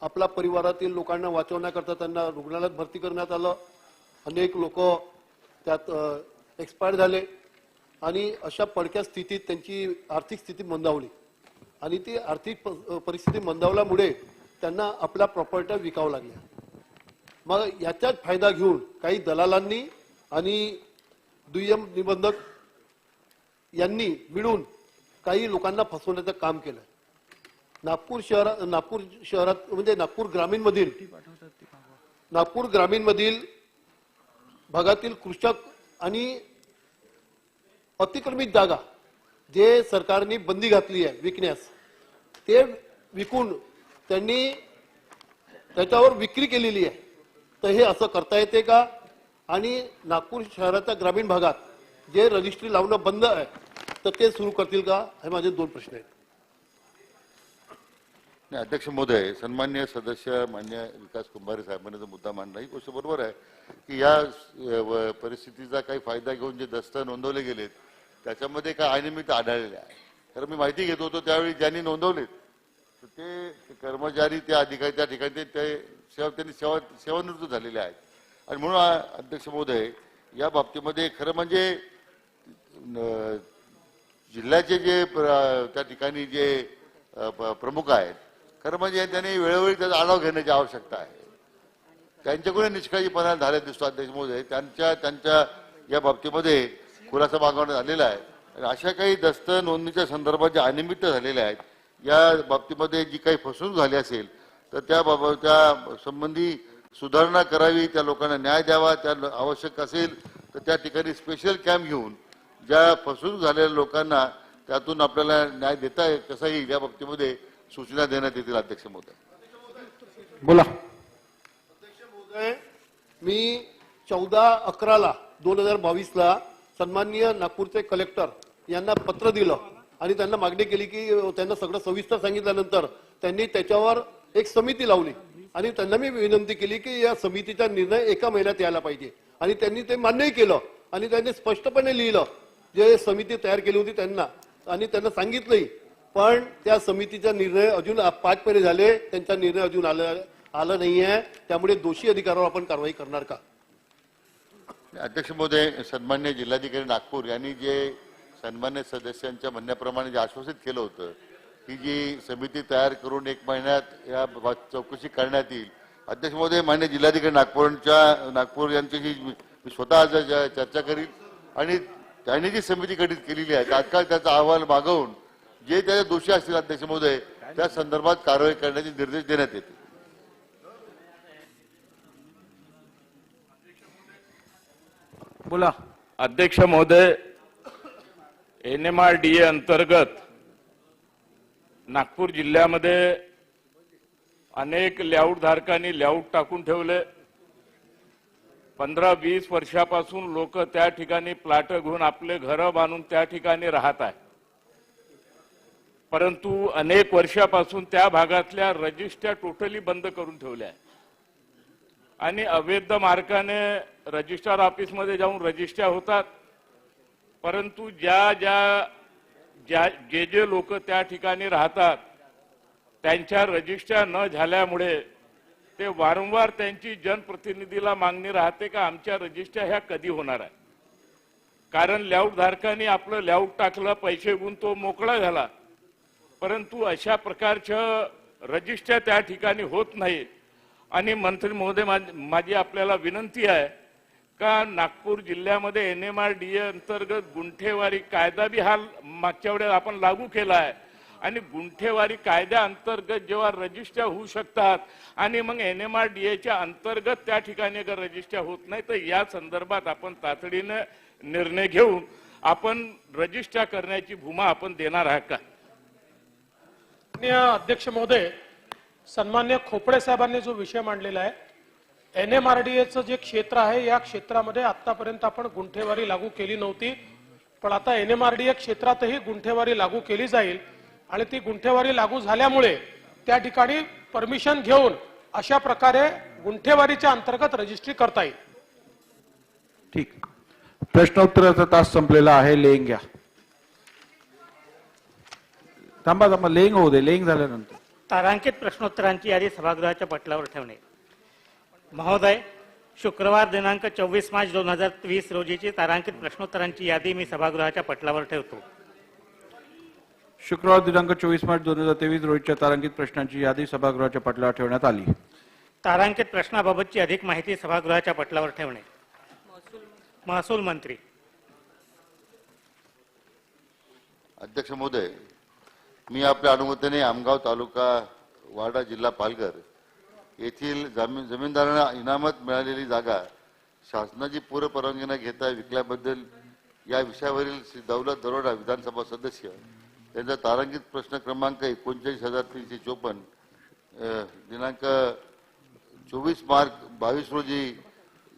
आपल्या परिवारातील लोकांना वाचवण्याकरता त्यांना रुग्णालयात भरती करण्यात आलं. अनेक लोक त्यात एक्सपायर झाले आणि अशा पडक्या स्थितीत त्यांची आर्थिक स्थिती मंदावली आणि ती आर्थिक परिस्थिती मंदावल्यामुळे त्यांना आपल्या प्रॉपर्ट्या विकाव्या लागल्या. मग याचाच फायदा घेऊन काही दलालांनी आणि दुय्यम निबंधक यांनी मिळून काही लोकांना फसवण्याचं काम केलं. नागपूर शहरात म्हणजे नागपूर ग्रामीणमधील भागातील कृषक आणि अतिक्रमित जागा जे सरकारने बंदी घातली आहे विकण्यास, ते विकून त्यांनी त्याच्यावर विक्री केलेली आहे. तर हे असं करता येते का? आणि नागपूर शहराच्या ग्रामीण भागात जे रजिस्ट्री लावणं बंद आहे तर ते सुरू करतील का? हे माझे 2 प्रश्न आहेत.
अध्यक्ष महोदय, सन्मान्य सदस्य मान्य विकास कुंभारे साहेबांनी जो मुद्दा मांडला ही गोष्ट बरोबर आहे की या परिस्थितीचा काही फायदा घेऊन जे दस्त नोंदवले गेलेत त्याच्यामध्ये काय अनियमित आढळले आहे. तर मी माहिती घेत होतो त्यावेळी ज्यांनी नोंदवलेत तर ते कर्मचारी त्या अधिकारी त्या ठिकाणी त्यांनी सेवानिवृत्त झालेले आहेत. आणि म्हणून अध्यक्ष महोदय या बाबतीमध्ये खरं म्हणजे जिल्ह्याचे जे त्या ठिकाणी जे प्रमुख आहेत खरं म्हणजे त्यांनी वेळोवेळी त्याचा आढावा घेण्याची आवश्यकता आहे. त्यांच्याकडून निष्काळजीपणा झाला दिसतो अध्यक्ष महोदय. त्यांच्या या बाबतीमध्ये खुलासा मागवण्यात आलेला आहे. आणि अशा काही दस्त नोंदणीच्या संदर्भात ज्या अनियमित झालेल्या आहेत या बाबतीमध्ये जी काही फसवणूक झाली असेल तर त्याबाबत त्या संबंधी सुधारणा करावी, त्या लोकांना न्याय द्यावा. त्या आवश्यक असेल तर त्या ठिकाणी स्पेशल कॅम्प घेऊन ज्या फसवणूक झालेल्या लोकांना त्यातून आपल्याला न्याय देता कसा येईल या बाबतीमध्ये सूचना देण्यात येतील. अध्यक्ष महोदय
बोला.
अध्यक्ष महोदय, मी 14/11/2022 सन्माननीय नागपूरचे कलेक्टर यांना पत्र दिलं आणि त्यांना मागणी केली की त्यांना सगळं सविस्तर सांगितल्यानंतर त्यांनी त्याच्यावर एक समिती लावली आणि त्यांना मी विनंती केली की या समितीचा निर्णय 1 महिन्यात यायला पाहिजे आणि त्यांनी ते मान्यही केलं आणि त्यांनी स्पष्टपणे लिहिलं जे समिती तयार केली होती त्यांना आणि त्यांना सांगितलंही. पण त्या समितीचा निर्णय अजून 5 महिने झाले, त्यांचा निर्णय अजून आला नाही आहे. त्यामुळे दोषी अधिकाऱ्यावर आपण कारवाई करणार का?
अध्यक्ष महोदय, सन्मान्य जिल्हाधिकारी नागपूर यांनी जे सन्मान्य सदस्यांच्या म्हणण्याप्रमाणे जे आश्वासित केलं होतं की जी समिती तयार करून 1 महिन्यात या चौकशी करण्यात येईल. अध्यक्ष महोदय, मान्य जिल्हाधिकारी नागपूर यांच्याशी मी स्वतः आज चर्चा करील आणि त्यांनी जी समिती गठीत केलेली आहे तात्काळ त्याचा अहवाल मागवून जे त्याचे दोषी असतील अध्यक्ष महोदय त्या संदर्भात कारवाई करण्याचे निर्देश देण्यात येतील.
बोला.
अध्यक्ष महोदय, NMRDA अंतर्गत नागपूर जिल्ह्यामध्ये अनेक लेआउट धारकांनी लेआउट टाकून ठेवले. 15-20 वर्षापासून लोक त्या ठिकाणी प्लॉट घेऊन आपले घर बांधून त्या ठिकाणी राहत आहे. परंतु अनेक वर्षापासून त्या भागातल्या रजिस्ट्र्या टोटली बंद करून ठेवल्या आहे आणि अवैध मार्गाने रजिस्ट्रार ऑफिसमध्ये जाऊन रजिस्ट्र्या होतात. परंतु जे लोक त्या ठिकाणी राहतात त्यांच्या रजिस्ट्र्या न झाल्यामुळे ते वारंवार त्यांची जनप्रतिनिधीला मागणी राहते का आमच्या रजिस्ट्र्या ह्या कधी होणार आहे. कारण लेआउट धारकांनी आपलं लेआउट टाकलं, पैसे घेऊन तो मोकळा झाला, परंतु अशा प्रकारच्या रजिस्ट्र्या त्या ठिकाणी होत नाही. आणि मंत्री महोदय, माझी आपल्याला विनंती आहे का नागपूर जिल्ह्यामध्ये NMRDA अंतर्गत गुंठेवारी कायदा बी हा मागच्या वेळेस आपण लागू केला आहे आणि गुंठेवारी कायद्या अंतर्गत जेव्हा रजिस्ट्र्या होऊ शकतात आणि मग NMRDAच्या अंतर्गत त्या ठिकाणी अगर रजिस्ट्र्या होत नाही तर या संदर्भात आपण तातडीने निर्णय घेऊन
आपण रजिस्टर करण्याची भूमा आपण देणार आहात का?
माननीय अध्यक्ष महोदय, सन्मान्य खोपडे साहेबांनी जो विषय मांडलेला आहे, NMRDAचं जे क्षेत्र आहे या क्षेत्रामध्ये आतापर्यंत आपण गुंठेवारी लागू केली नव्हती, पण आता NMRDA क्षेत्रातही गुंठेवारी लागू केली जाईल आणि ती गुंठेवारी लागू झाल्यामुळे त्या ठिकाणी परमिशन घेऊन अशा प्रकारे गुंठेवारीच्या अंतर्गत रजिस्ट्री करता येईल.
ठीक. प्रश्नोत्तराचा तास संपलेला आहे. लेंग घ्या. थांबा लेंग होऊ दे. लेंग झाल्यानंतर
तारांकित प्रश्नोत्तरांची यादी सभागृहाच्या पटलावर ठेवणे. महोदय, शुक्रवार दिनांक 24 मार्च 2020 रोजीची तारांकित प्रश्नोत्तरांची यादी मी सभागृहाच्या पटलावर ठेवतो.
शुक्रवार दिनांक 24 मार्च 2023 रोजीच्या तारांकित प्रश्नांची यादी सभागृहाच्या पटलावर ठेवण्यात आली.
तारांकित प्रश्नाबाबतची अधिक माहिती सभागृहाच्या पटलावर ठेवणे. महसूल मंत्री.
अध्यक्ष महोदय, मी आपल्या अनुमतीने आमगाव तालुका वाडा जिल्हा पालघर येथील जमीनदारांना इनामात मिळालेली जागा शासनाची पूर्व परवानगी न घेता विकल्याबद्दल या विषयावरील श्री दौलत दरोडा विधानसभा सदस्य यांचा तारांकित प्रश्न क्रमांक 39,354 दिनांक 24 मार्च 22 रोजी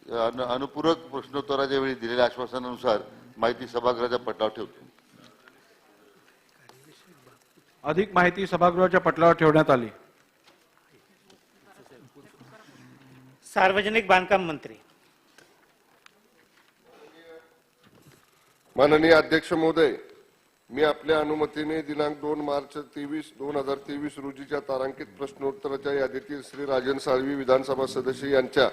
अनुपूरक प्रश्नोत्तराच्या वेळी दिलेल्या आश्वासनानुसार माहिती सभागृहाच्या पटलावर ठेवतो.
अधिक माहिती सभागृहाच्या पटलावर ठेवण्यात आली.
सार्वजनिक बांधकाम मंत्री.
माननीय अध्यक्ष महोदय, मी आपल्या अनुमतीने दिनांक 2 मार्च 2023 रोजीच्या तारांकित प्रश्नोत्तराच्या यादीतील श्री राजन साळवी विधानसभा सदस्य यांच्या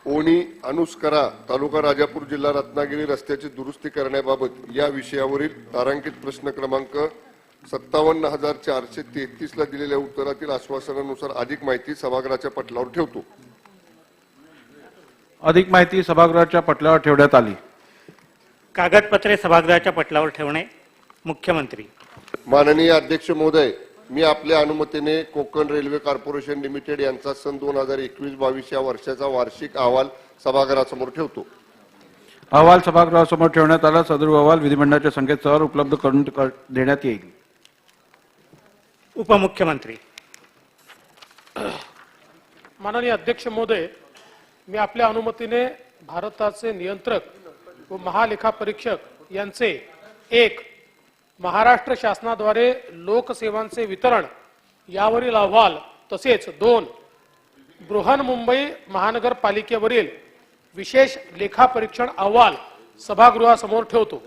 ओणी अनुस्करा तालुका राजापूर जिल्हा रत्नागिरी रस्त्याची दुरुस्ती करण्याबाबत या विषयावरील तारांकित प्रश्न क्रमांक 57,433 ला दिलेल्या उत्तरातील आश्वासनानुसार अधिक माहिती सभागृहाच्या पटलावर ठेवतो.
अधिक माहिती सभागृहाच्या पटलावर ठेवण्यात आली.
कागदपत्रे सभागृहाच्या पटलावर ठेवणे. मुख्यमंत्री.
माननीय अध्यक्ष महोदय, मी आपल्या अनुमतीने कोकण रेल्वे कॉर्पोरेशन लिमिटेड यांचा सन 2021-22 या वर्षाचा वार्षिक अहवाल सभागृहासमोर ठेवतो.
अहवाल सभागृहासमोर ठेवण्यात आला. सदर अहवाल विधिमंडळाच्या संकेतस्थळावर उपलब्ध करून देण्यात येईल.
उपमुख्यमंत्री.
माननीय अध्यक्ष महोदय, मी आपल्या अनुमतीने भारताचे नियंत्रक व महालेखापरीक्षक यांचे 1. महाराष्ट्र शासनाद्वारे लोकसेवांचे वितरण यावरील अहवाल तसेच 2. बृहन्मुंबई महानगरपालिकेवरील विशेष लेखापरीक्षण अहवाल सभागृहासमोर ठेवतो.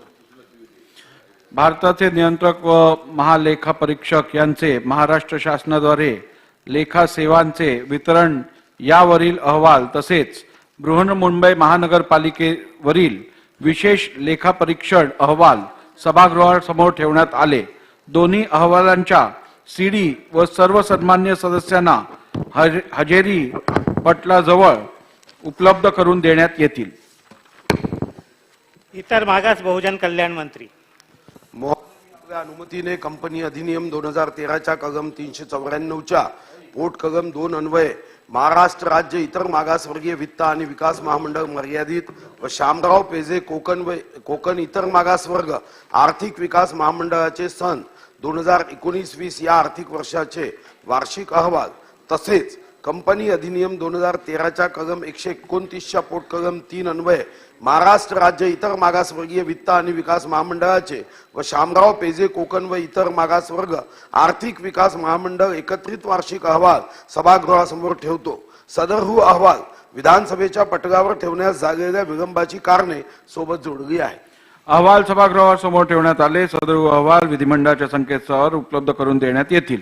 भारताचे नियंत्रक व महालेखापरीक्षक यांचे महाराष्ट्र शासनाद्वारे लेखा सेवांचे वितरण यावरील अहवाल तसेच बृहन्मुंबई महानगरपालिकेवरील विशेष लेखापरीक्षण अहवाल सभागृहासमोर ठेवण्यात आले. दोन्ही अहवालांच्या CD व सर्व सन्मान्य सदस्यांना हजेरी पटलाजवळ उपलब्ध करून देण्यात येतील.
इतर मागास बहुजन कल्याण मंत्री.
आपल्या अनुमतीने कंपनी अधिनियम 2013च्या कलम 394च्या पोट कलम 2 अन्वये महाराष्ट्र राज्य इतर मागासवर्गीय वित्त आणि विकास महामंडळ मर्यादित व शामराव पेजे कोकण इतर मागासवर्ग आर्थिक विकास महामंडळाचे सन 2019-20 या आर्थिक वर्षाचे वार्षिक अहवाल तसेच कंपनी अधिनियम 2013च्या कलम 129च्या पोट कलम 3 अन्वये महाराष्ट्र राज्य इतर मागासवर्गीय वित्त आणि विकास महामंडळाचे व शामराव पेजे कोकण व इतर मागासवर्ग आर्थिक विकास महामंडळ एकत्रित वार्षिक अहवाल सभागृहासमोर ठेवतो. सदर अहवाल विधानसभेच्या पटलावर ठेवण्यास झालेल्या विलंबाची कारणे सोबत जोडली आहे.
अहवाल सभागृहासमोर ठेवण्यात आले. सदर अहवाल विधिमंडळाच्या संकेतस्थळावर उपलब्ध करून देण्यात येतील.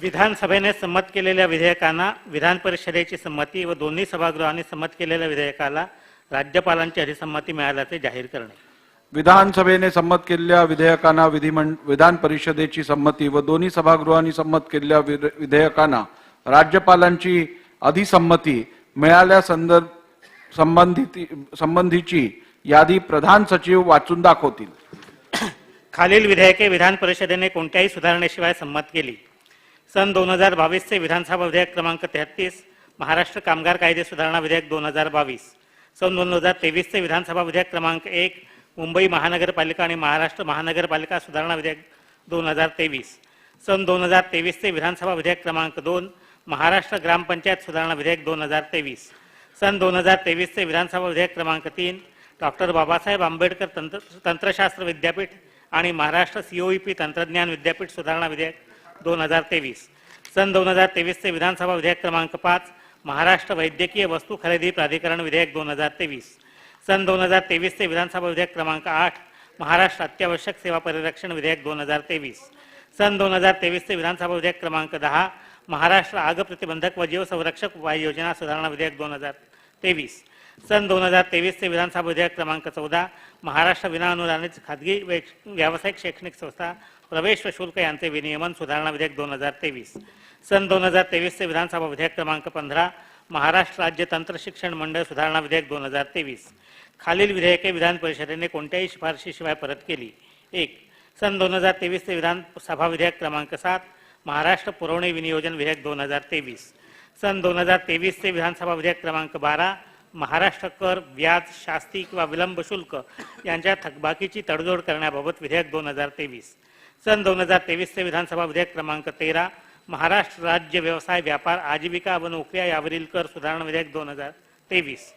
विधानसभेने संमत केलेल्या विधेयकांना विधान परिषदेची संमती व दोन्ही सभागृहांनी संमत केलेल्या विधेयकाला राज्यपालांची अधिसंमती मिळाल्याचे जाहीर करणे.
विधानसभेने संमत केलेल्या विधेयकांना विधान परिषदेची संमती व दोन्ही सभागृहांनी संमत केलेल्या विधेयकांना राज्यपालांची अधिसंमती मिळाल्या संबंधीची यादी प्रधान सचिव वाचून दाखवतील.
खालील विधेयके विधान परिषदेने कोणत्याही सुधारणेशिवाय संमत केली. सन 2022 चे विधानसभा विधेयक क्रमांक 33 महाराष्ट्र कामगार कायदे सुधारणा विधेयक 2022. सन 2023 चे विधानसभा विधेयक क्रमांक 1 मुंबई महानगरपालिका आणि महाराष्ट्र महानगरपालिका सुधारणा विधेयक 2023, सन 2023 चे विधानसभा विधेयक क्रमांक 2 महाराष्ट्र ग्रामपंचायत सुधारणा विधेयक 2023, सन 2023 चे विधानसभा विधेयक क्रमांक 3 डॉक्टर बाबासाहेब आंबेडकर तंत्रशास्त्र विद्यापीठ आणि महाराष्ट्र COEP तंत्रज्ञान विद्यापीठ सुधारणा विधेयक 2023, सन 2023 चे विधानसभा विधेयक क्रमांक 5 महाराष्ट्र वैद्यकीय वस्तू खरेदी प्राधिकरण विधेयक 2023, सन 2023 चे विधानसभा विधेयक क्रमांक 8 महाराष्ट्र अत्यावश्यक सेवा परिरक्षण विधेयक 2023, सन 2023 चे विधानसभा विधेयक क्रमांक 10 महाराष्ट्र आग प्रतिबंधक व जीव संरक्षक उपाय योजना सुधारणा विधेयक 2023, सन 2023 चे विधानसभा विधेयक क्रमांक 14 महाराष्ट्र विनाअनुदानित खाजगी व्यावसायिक शैक्षणिक संस्था प्रवेश व शुल्क यांचे विनियमन सुधारणा विधेयक 2023, सन 2023 चे विधानसभा विधेयक क्रमांक 15 महाराष्ट्र राज्य तंत्र शिक्षण मंडळ सुधारणा विधेयक 2023. खालील विधेयके विधान परिषदेने कोणत्याही शिफारशीशिवाय परत केली. 1. सन 2023 चे विधानसभा विधेयक क्रमांक 7 महाराष्ट्र पुरवणी विनियोजन विधेयक 2023, सन 2023 चे विधानसभा विधेयक क्रमांक 12 महाराष्ट्र कर व्याज शास्ती किंवा विलंब शुल्क यांच्या थकबाकीची तडजोड करण्याबाबत विधेयक 2023, सन 2023 चे विधानसभा विधेयक क्रमांक 13 महाराष्ट्र राज्य व्यवसाय व्यापार आजीविका व नोकऱ्या यावरील कर सुधारणा विधेयक 2023,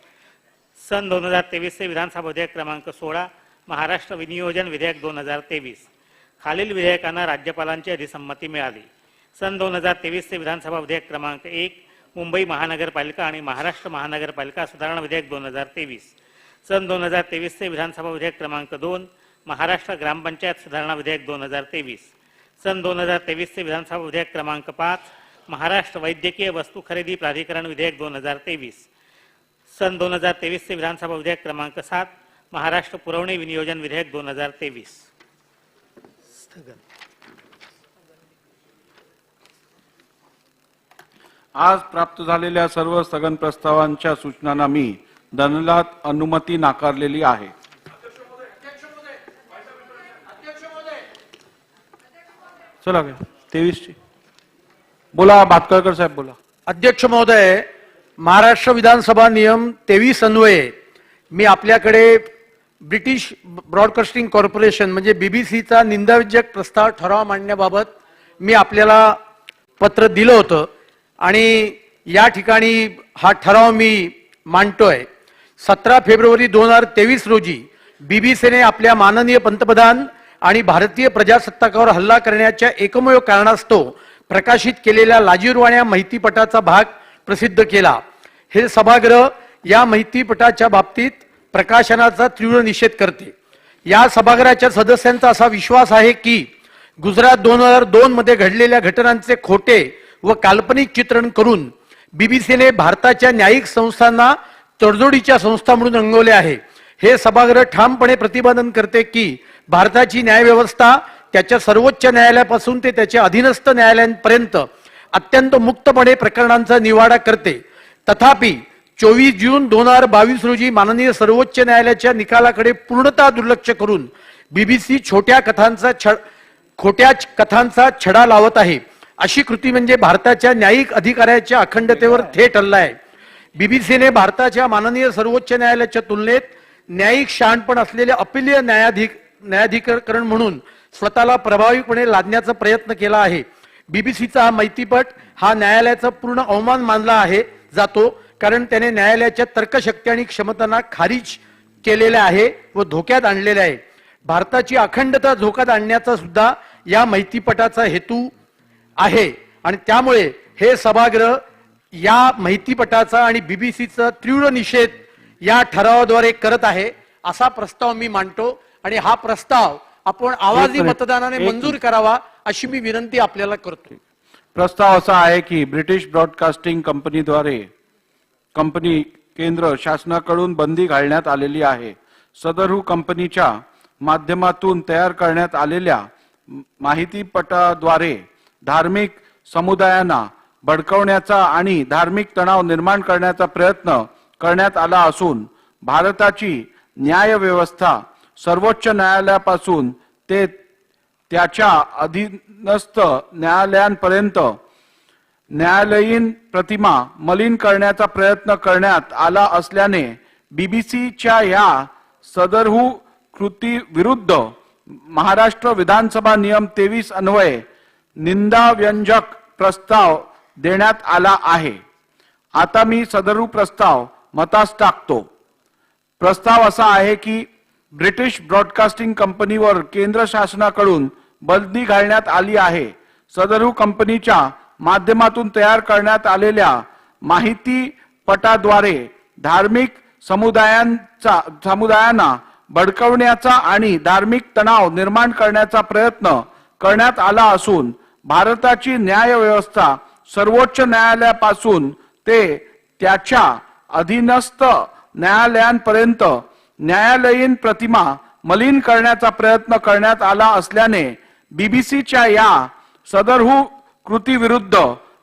सन 2023 चे विधानसभा विधेयक क्रमांक 16 महाराष्ट्र विनियोजन विधेयक 2023. खालील विधेयकांना राज्यपालांची अधिसंमती मिळाली. सन 2023 चे विधानसभा विधेयक क्रमांक 1 मुंबई महानगरपालिका आणि महाराष्ट्र महानगरपालिका सुधारणा विधेयक 2023, सन 2023 चे विधानसभा विधेयक क्रमांक 2 महाराष्ट्र ग्रामपंचायत सुधारणा विधेयक 2023, सन 2023 चे विधानसभा विधेयक क्रमांक 5 महाराष्ट्र वैद्यकीय वस्तू खरेदी प्राधिकरण विधेयक 2023, सन 2023 चे विधानसभा विधेयक क्रमांक 7 महाराष्ट्र पुरवणी विनियोजन विधेयक 2023.
आज प्राप्त झालेल्या सर्व स्थगन प्रस्तावांच्या सूचनांना मी दंडनात अनुमती नाकारलेली आहे. चला 23 ची बोला. भातखळकर साहेब बोला.
अध्यक्ष महोदय, महाराष्ट्र विधानसभा नियम 23 अन्वये मी आपल्याकडे ब्रिटिश ब्रॉडकास्टिंग कॉर्पोरेशन म्हणजे BBCचा निंदाविषयक प्रस्ताव ठराव मांडण्याबाबत मी आपल्याला पत्र दिलं होतं आणि या ठिकाणी हा ठराव मी मांडतोय. 17 फेब्रुवारी 2023 रोजी BBCने आपल्या माननीय पंतप्रधान आणि भारतीय प्रजासत्ताकावर हल्ला करण्याच्या एकमेव कारणास्तव प्रकाशित केलेल्या लाजिरवाण्या माहितीपटाचा भाग प्रसिद्ध केला. हे सभागृह या माहितीपटाच्या बाबतीत प्रकाशनाचा तीव्र निषेध करते. या सभागृहाच्या सदस्यांचा असा विश्वास आहे की गुजरात 2002 मध्ये घडलेल्या घटनांचे खोटे व काल्पनिक चित्रण करून BBCने भारताच्या न्यायिक संस्थांना तडजोडीच्या संस्था म्हणून रंगवले आहे. हे सभागृह ठामपणे प्रतिपादन करते की भारताची न्यायव्यवस्था त्याच्या सर्वोच्च न्यायालयापासून ते त्याच्या अधीनस्थ न्यायालयांपर्यंत अत्यंत मुक्तपणे प्रकरणांचा निवाडा करते. तथापि 24 जून 2022 रोजी माननीय सर्वोच्च न्यायालयाच्या निकालाकडे पूर्णतः दुर्लक्ष करून BBC खोट्या कथांचा छडा लावत आहे. अशी कृती म्हणजे भारताच्या न्यायिक अधिकाऱ्याच्या अखंडतेवर थेट हल्ला आहे. BBCने भारताच्या माननीय सर्वोच्च न्यायालयाच्या तुलनेत न्यायिक शहाणपण असलेले अपीलीय न्यायाधिकरण म्हणून स्वतःला प्रभावीपणे लादण्याचा प्रयत्न केला आहे. BBCचा हा माहितीपट हा न्यायालयाचा पूर्ण अवमान मानला जातो कारण त्याने न्यायालयाच्या तर्कशक्ती आणि क्षमतांना खारिज केलेले आहे व धोक्यात आणलेले आहे. भारताची अखंडता धोक्यात आणण्याचा सुद्धा या माहितीपटाचा हेतू आहे आणि त्यामुळे हे सभागृह या माहितीपटाचा आणि BBCचा तीव्र निषेध या ठरावाद्वारे करत आहे. असा प्रस्ताव मी मांडतो आणि हा प्रस्ताव आपण आवाजी मतदानाने मंजूर करावा अशी मी विनंती आपल्याला करतो.
प्रस्ताव असा आहे की ब्रिटिश ब्रॉडकास्टिंग कंपनी केंद्र शासनाकडून बंदी घालण्यात आलेली आहे. सदरहू कंपनीच्या माध्यमातून तयार करण्यात आलेल्या माहितीपटाद्वारे धार्मिक समुदायांना भडकवण्याचा आणि धार्मिक तणाव निर्माण करण्याचा प्रयत्न करण्यात आला असून भारताची न्याय व्यवस्था सर्वोच्च न्यायालयापासून ते त्याच्या अधीनस्थ न्यायालयांपर्यंत न्यायालयीन प्रतिमा मलिन करण्याचा प्रयत्न करण्यात आला असल्याने BBCच्या या सदरहू कृती विरुद्ध महाराष्ट्र विधानसभा नियम 23 अन्वये निंदाव्यंजक प्रस्ताव देण्यात आला आहे. आता मी सदरू प्रस्ताव मतास टाकतो. प्रस्ताव असा आहे की ब्रिटिश ब्रॉडकास्टिंग कंपनीवर केंद्र शासनाकडून बंदी घालण्यात आली आहे. सदरू कंपनीच्या माध्यमातून तयार करण्यात आलेल्या माहिती पटाद्वारे धार्मिक समुदायांना भडकवण्याचा आणि धार्मिक तणाव निर्माण करण्याचा प्रयत्न करण्यात आला असून भारताची न्याय व्यवस्था सर्वोच्च न्यायालयापासून ते त्याच्या अधीनस्थ न्यायालयांपर्यंत न्यायालयीन प्रतिमा मलिन करण्याचा प्रयत्न करण्यात आला असल्याने बीबीसीच्या या सदरहू कृतीविरुद्ध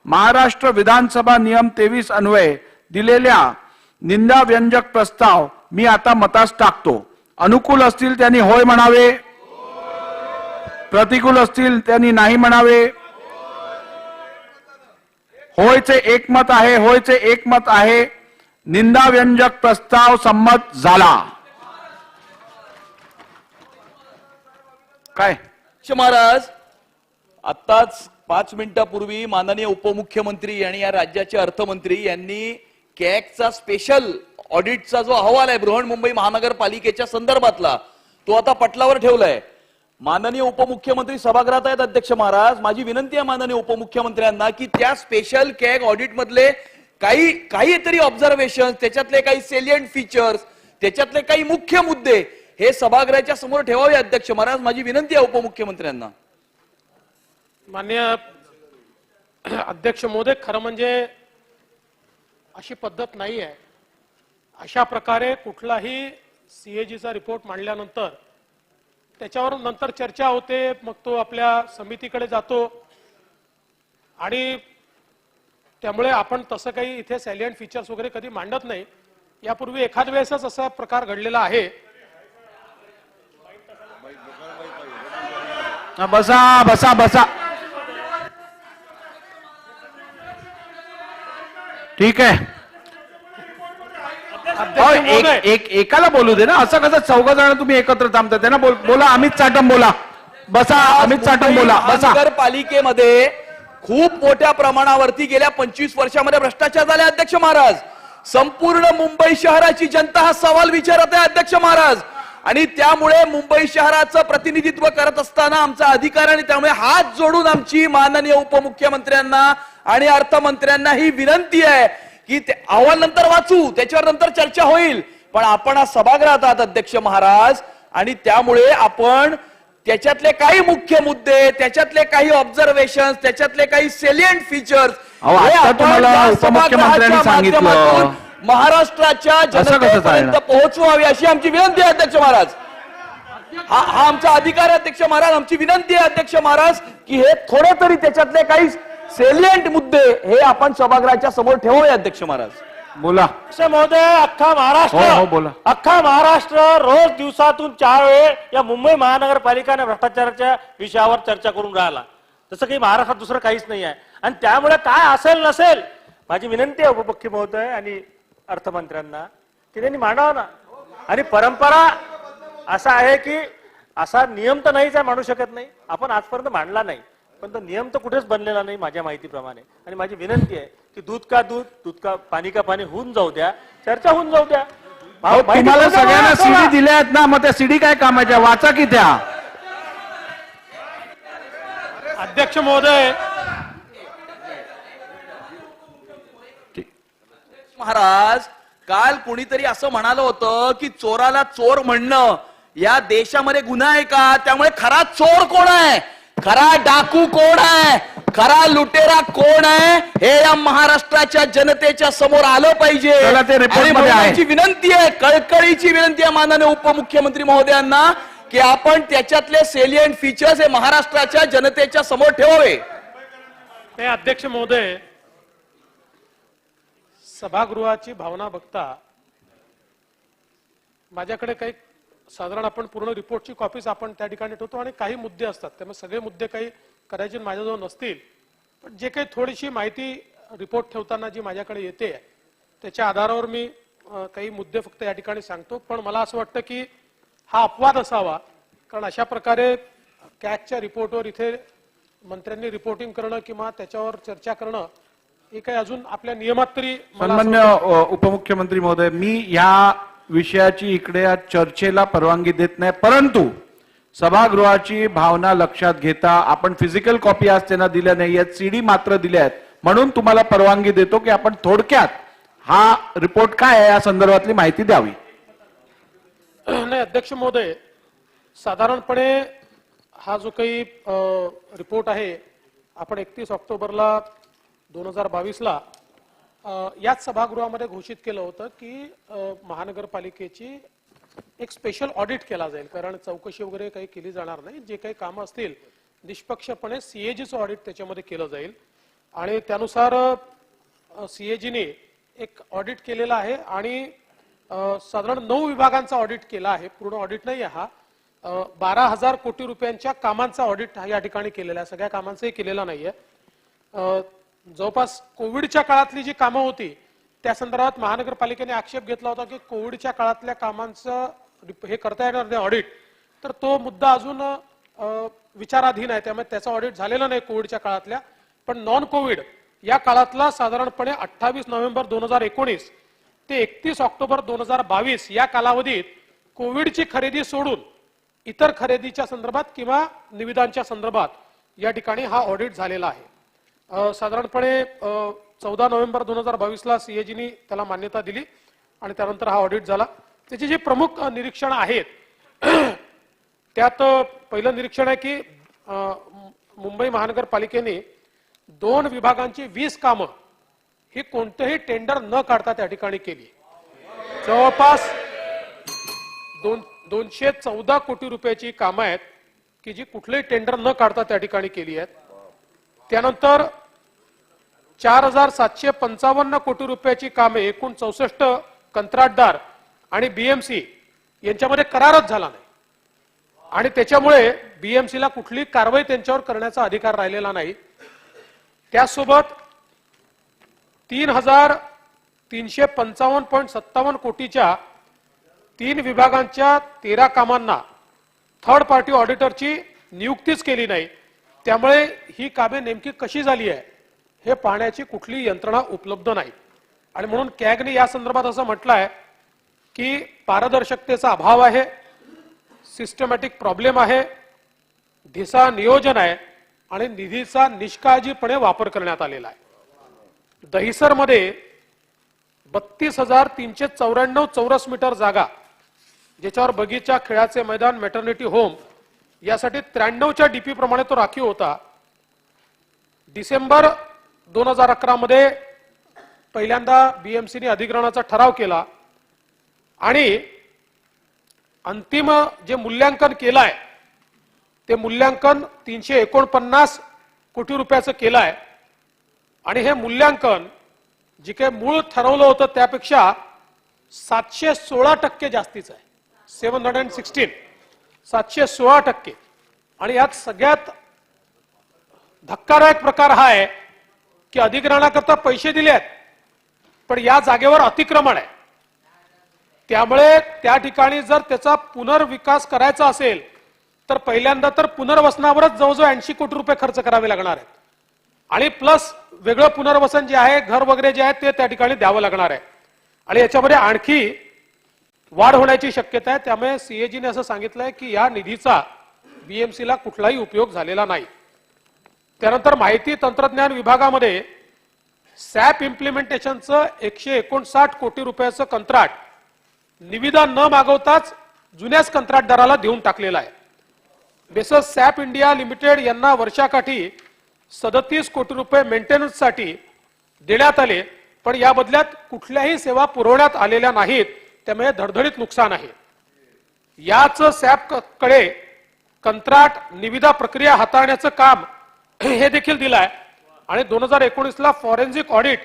महाराष्ट्र विधानसभा नियम 23 अन्वये दिलेल्या निंदाव्यंजक प्रस्ताव मी आता मतास टाकतो. अनुकूल असतील त्यांनी होय म्हणावे, प्रतिकूल असतील त्यांनी नाही म्हणावे. होयचे एकमत आहे, होयचे एकमत आहे. निंदाव्यंजक प्रस्ताव संमत झाला. काय
महाराज, आताच 5 मिनिटापूर्वी माननीय उपमुख्यमंत्री आणि या राज्याचे अर्थमंत्री यांनी कॅगचा स्पेशल ऑडिटचा जो अहवाल आहे बृहन्मुंबई महानगरपालिकेच्या संदर्भातला तो आता पटलावर ठेवलाय. माननीय उपमुख्यमंत्री सभागृहात आहेत अध्यक्ष महाराज. माझी विनंती आहे माननीय उपमुख्यमंत्र्यांना की त्या स्पेशल कॅग ऑडिट मधले काहीतरी ऑब्झर्वेशन, त्याच्यातले काही सेलियंट फीचर्स, त्याच्यातले काही मुख्य मुद्दे हे सभागृहाच्या समोर ठेवावे अध्यक्ष महाराज. माझी विनंती आहे उपमुख्यमंत्र्यांना.
माननीय अध्यक्ष महोदय, खरं म्हणजे अशी पद्धत नाही आहे. अशा प्रकारे कुठलाही सीएजीचा रिपोर्ट मांडल्यानंतर त्याच्यावर नंतर चर्चा होते, मग तो आपल्या समितीकडे जातो आणि त्यामुळे आपण तसं काही इथे सॅलियंट फीचर्स वगैरे कधी मांडत नाही. यापूर्वी एखाद वेळेसच असा प्रकार घडलेला आहे.
बसा बसा बसा. ठीक आहे. एकाला बोलू दे ना. असं कसं 4 जण तुम्ही एकत्र थांबता त्यांना बोला. अमित चाटम बोला. बसा. अमित चाटम बोला. बसा.
महानगरपालिकेमध्ये खूप मोठ्या प्रमाणावरती गेल्या 25 वर्षामध्ये भ्रष्टाचार झाले अध्यक्ष महाराज. संपूर्ण मुंबई शहराची जनता हा सवाल विचारत आहे अध्यक्ष महाराज. आणि त्यामुळे मुंबई शहराचं प्रतिनिधित्व करत असताना आमचा अधिकार आणि त्यामुळे हात जोडून आमची माननीय उपमुख्यमंत्र्यांना आणि अर्थमंत्र्यांना ही विनंती आहे की अहवाल नंतर वाचू, त्याच्यावर नंतर चर्चा होईल, पण आपण आज सभागृहात आहात अध्यक्ष महाराज आणि त्यामुळे आपण त्याच्यातले काही मुख्य मुद्दे, त्याच्यातले काही ऑब्झर्वेशन, त्याच्यातले काही सेलियंट फीचर्स
उपमुख्यमंत्र्यांनी सांगितलं
महाराष्ट्राच्या जनतेपर्यंत पोहोचवावी अशी आमची विनंती आहे अध्यक्ष महाराज. हा आमचा अधिकार आहे अध्यक्ष महाराज. आमची विनंती आहे अध्यक्ष महाराज की हे थोडे तरी त्याच्यातले काही सेलियंट मुद्दे हे आपण सभागृहाच्या समोर ठेवूया अध्यक्ष महाराज.
बोला.
महोदय, अख्खा महाराष्ट्र
बोला.
अख्खा महाराष्ट्र रोज दिवसातून 4 वेळ या मुंबई महानगरपालिकेने भ्रष्टाचाराच्या विषयावर चर्चा करून राहिला. तसं काही महाराष्ट्रात दुसरं काहीच नाही आहे आणि त्यामुळे काय असेल नसेल माझी विनंती आहे उपमुख्य महोदय आणि अर्थमंत्र्यांना की त्यांनी मांडावं ना. आणि परंपरा असा आहे की असा नियम तर नाहीच आहे, मांडू शकत नाही आपण, आजपर्यंत मांडला नाही, पण तो नियम तर कुठेच बनलेला नाही माझ्या माहितीप्रमाणे. आणि माझी विनंती आहे की दूध का दूध, दूध का पाणी होऊन जाऊ द्या, चर्चा होऊन जाऊ द्या.
तुम्हाला सगळ्यांना सीडी दिल्या आहेत ना, मग त्या सीडी काय कामाच्या, वाचा की त्या.
अध्यक्ष महोदय,
महाराज काल कुणीतरी असं म्हणालं होतं की चोराला चोर म्हणणं या देशामध्ये गुन्हा आहे का? त्यामुळे खरा चोर कोण आहे, खरा डाकू कोण आहे, खरा लुटेरा कोण आहे हे या महाराष्ट्राच्या जनतेच्या समोर आलं पाहिजे. आणि विनंती आहे, कळकळीची विनंती आहे माननीय उपमुख्यमंत्री महोदयांना की आपण त्याच्यातले सेलियंट फीचर्स हे महाराष्ट्राच्या जनतेच्या समोर ठेवावे.
अध्यक्ष महोदय, सभागृहाची भावना बघता माझ्याकडे काही साधारण आपण पूर्ण रिपोर्टची कॉपीज आपण त्या ठिकाणी ठेवतो आणि काही मुद्दे असतात, त्यामुळे सगळे मुद्दे काही करायचे माझ्याजवळ नसतील, पण जे काही थोडीशी माहिती रिपोर्ट ठेवताना जी माझ्याकडे येते त्याच्या आधारावर मी काही मुद्दे फक्त या ठिकाणी सांगतो. पण मला असं वाटतं की हा अपवाद असावा, कारण अशा प्रकारे कॅगच्या रिपोर्टवर इथे मंत्र्यांनी रिपोर्टिंग करणं किंवा त्याच्यावर चर्चा करणं हे काही अजून आपल्या नियमात तरी मला असं
सन्मान्य उपमुख्यमंत्री महोदय, मी या विषयाची इकडे आज चर्चेला परवानगी देत नाही, परंतु सभागृहाची भावना लक्षात घेता आपण फिजिकल कॉपी आज त्यांना दिल्या नाही आहेत, सीडी मात्र दिल्या आहेत, म्हणून तुम्हाला परवानगी देतो की आपण थोडक्यात हा रिपोर्ट काय आहे या संदर्भातली माहिती द्यावी.
नाही अध्यक्ष महोदय, साधारणपणे हा जो काही रिपोर्ट आहे आपण 31 ऑक्टोबरला 2022ला याच सभागृहामध्ये घोषित केलं होतं की महानगरपालिकेची एक स्पेशल ऑडिट केला जाईल, कारण चौकशी वगैरे काही केली जाणार नाही, जे काही कामं असतील निष्पक्षपणे सीएजीचं ऑडिट त्याच्यामध्ये केलं जाईल आणि त्यानुसार सीएजीने एक ऑडिट केलेला आहे आणि साधारण 9 विभागांचा ऑडिट केला आहे. पूर्ण ऑडिट नाही आहे हा. 12,000 कोटी रुपयांच्या कामांचा ऑडिट या ठिकाणी केलेला आहे, सगळ्या कामांचंही केलेला नाहीये. जवळपास कोविडच्या काळातली जी कामं होती त्या संदर्भात महानगरपालिकेने आक्षेप घेतला होता की कोविडच्या काळातल्या कामांचं हे करता येणार नाही ऑडिट, तर तो मुद्दा अजून विचाराधीन आहे, त्यामुळे त्याचा ऑडिट झालेला नाही कोविडच्या काळातल्या. पण नॉन कोविड या काळातला साधारणपणे 28 नोव्हेंबर 2019 ते 31 ऑक्टोबर 2022 या कालावधीत कोविडची खरेदी सोडून इतर खरेदीच्या संदर्भात किंवा निविदांच्या संदर्भात या ठिकाणी हा ऑडिट झालेला आहे. साधारणपणे 14 नोव्हेंबर 2022ला सीएजीनी त्याला मान्यता दिली आणि त्यानंतर हा ऑडिट झाला. त्याची जी प्रमुख निरीक्षण आहेत त्यात पहिलं निरीक्षण आहे की मुंबई महानगरपालिकेने 2 विभागांची 20 कामं ही कोणतेही टेंडर न काढता त्या ठिकाणी केली. जवळपास 214 कोटी रुपयाची कामं आहेत की जी कुठलेही टेंडर न काढता त्या ठिकाणी केली आहेत. त्यानंतर 4,755 कोटी रुपयाची कामे एकूण 64 कंत्राटदार आणि बीएमसी यांच्यामध्ये करारच झाला नाही आणि त्याच्यामुळे बीएमसीला कुठली कारवाई त्यांच्यावर करण्याचा अधिकार राहिलेला नाही. त्यासोबत 3,355.57 कोटीच्या 3 विभागांच्या 13 कामांना थर्ड पार्टी ऑडिटरची नियुक्तीच केली नाही. त्यामुळे ही कामे नेमकी कशी झाली आहे हे पाहण्याची कुठली यंत्रणा उपलब्ध नाही आणि म्हणून कॅगने या संदर्भात असं म्हटलं आहे की पारदर्शकतेचा अभाव आहे, सिस्टमॅटिक प्रॉब्लेम आहे, ढिसा नियोजन आहे आणि निधीचा निष्काळजीपणे वापर करण्यात आलेला आहे. दहिसरमध्ये 32,394 चौरस मीटर जागा, ज्याच्यावर बगीचा, खेळाचे मैदान, मॅटर्निटी होम यासाठी 93च्या डीपी प्रमाणे तो राखीव होता. डिसेंबर 2011 मध्ये पहिल्यांदा बीएमसीने अधिग्रहणाचा ठराव केला आणि अंतिम जे मूल्यांकन केलंय ते मूल्यांकन 349 कोटी रुपयाचं केलंय आणि हे मूल्यांकन जे काही मूळ ठरवलं होतं त्यापेक्षा 716% जास्तीचं आहे. 716% आणि यात सगळ्यात धक्कादायक प्रकार हा आहे की अधिग्रहणाकरता पैसे दिले आहेत पण या जागेवर अतिक्रमण आहे. त्यामुळे त्या ठिकाणी जर त्याचा पुनर्विकास करायचा असेल तर पहिल्यांदा तर पुनर्वसनावरच जवळजवळ 80 कोटी रुपये खर्च करावे लागणार आहेत आणि प्लस वेगळं पुनर्वसन जे आहे, घर वगैरे जे आहे ते त्या ठिकाणी द्यावं लागणार आहे आणि याच्यामध्ये आणखी वाढ होण्याची शक्यता आहे. त्यामुळे सीएजीने असं सांगितलंय की या निधीचा बीएमसीला कुठलाही उपयोग झालेला नाही. त्यानंतर माहिती तंत्रज्ञान विभागामध्ये सॅप इम्प्लिमेंटेशनचं 159 कोटी रुपयाचं कंत्राट निविदा न मागवताच जुन्याच कंत्राटदाराला देऊन टाकलेलं आहे. बेसस सॅप इंडिया लिमिटेड यांना वर्षाकाठी 37 कोटी रुपये मेंटेनन्ससाठी देण्यात आले पण या बदल्यात कुठल्याही सेवा पुरवण्यात आलेल्या नाहीत. त्यामुळे धडधडीत नुकसान आहे. याच सॅप कडे कंत्राट निविदा प्रक्रिया हाताळण्याचं काम हे देखील दिलंय आणि 2019ला फॉरेन्सिक ऑडिट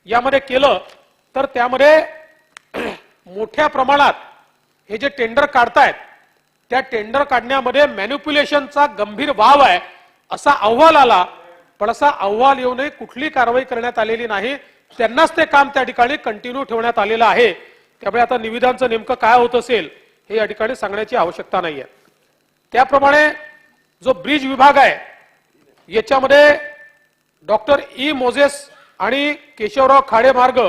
यामध्ये केलं तर त्यामध्ये मोठ्या प्रमाणात हे जे टेंडर काढतायत त्या टेंडर काढण्यामध्ये मॅनिप्युलेशनचा गंभीर वाव आहे असा अहवाल आला पण असा अहवाल येऊनही कुठली कारवाई करण्यात आलेली नाही. त्यांनाच ते काम त्या ठिकाणी कंटिन्यू ठेवण्यात आलेलं आहे. त्यामुळे आता निविदांचं नेमकं काय होत असेल हे या ठिकाणी सांगण्याची आवश्यकता नाही आहे. त्याप्रमाणे जो ब्रिज विभाग आहे याच्यामध्ये डॉक्टर ई मोझेस आणि केशवराव खाडे मार्ग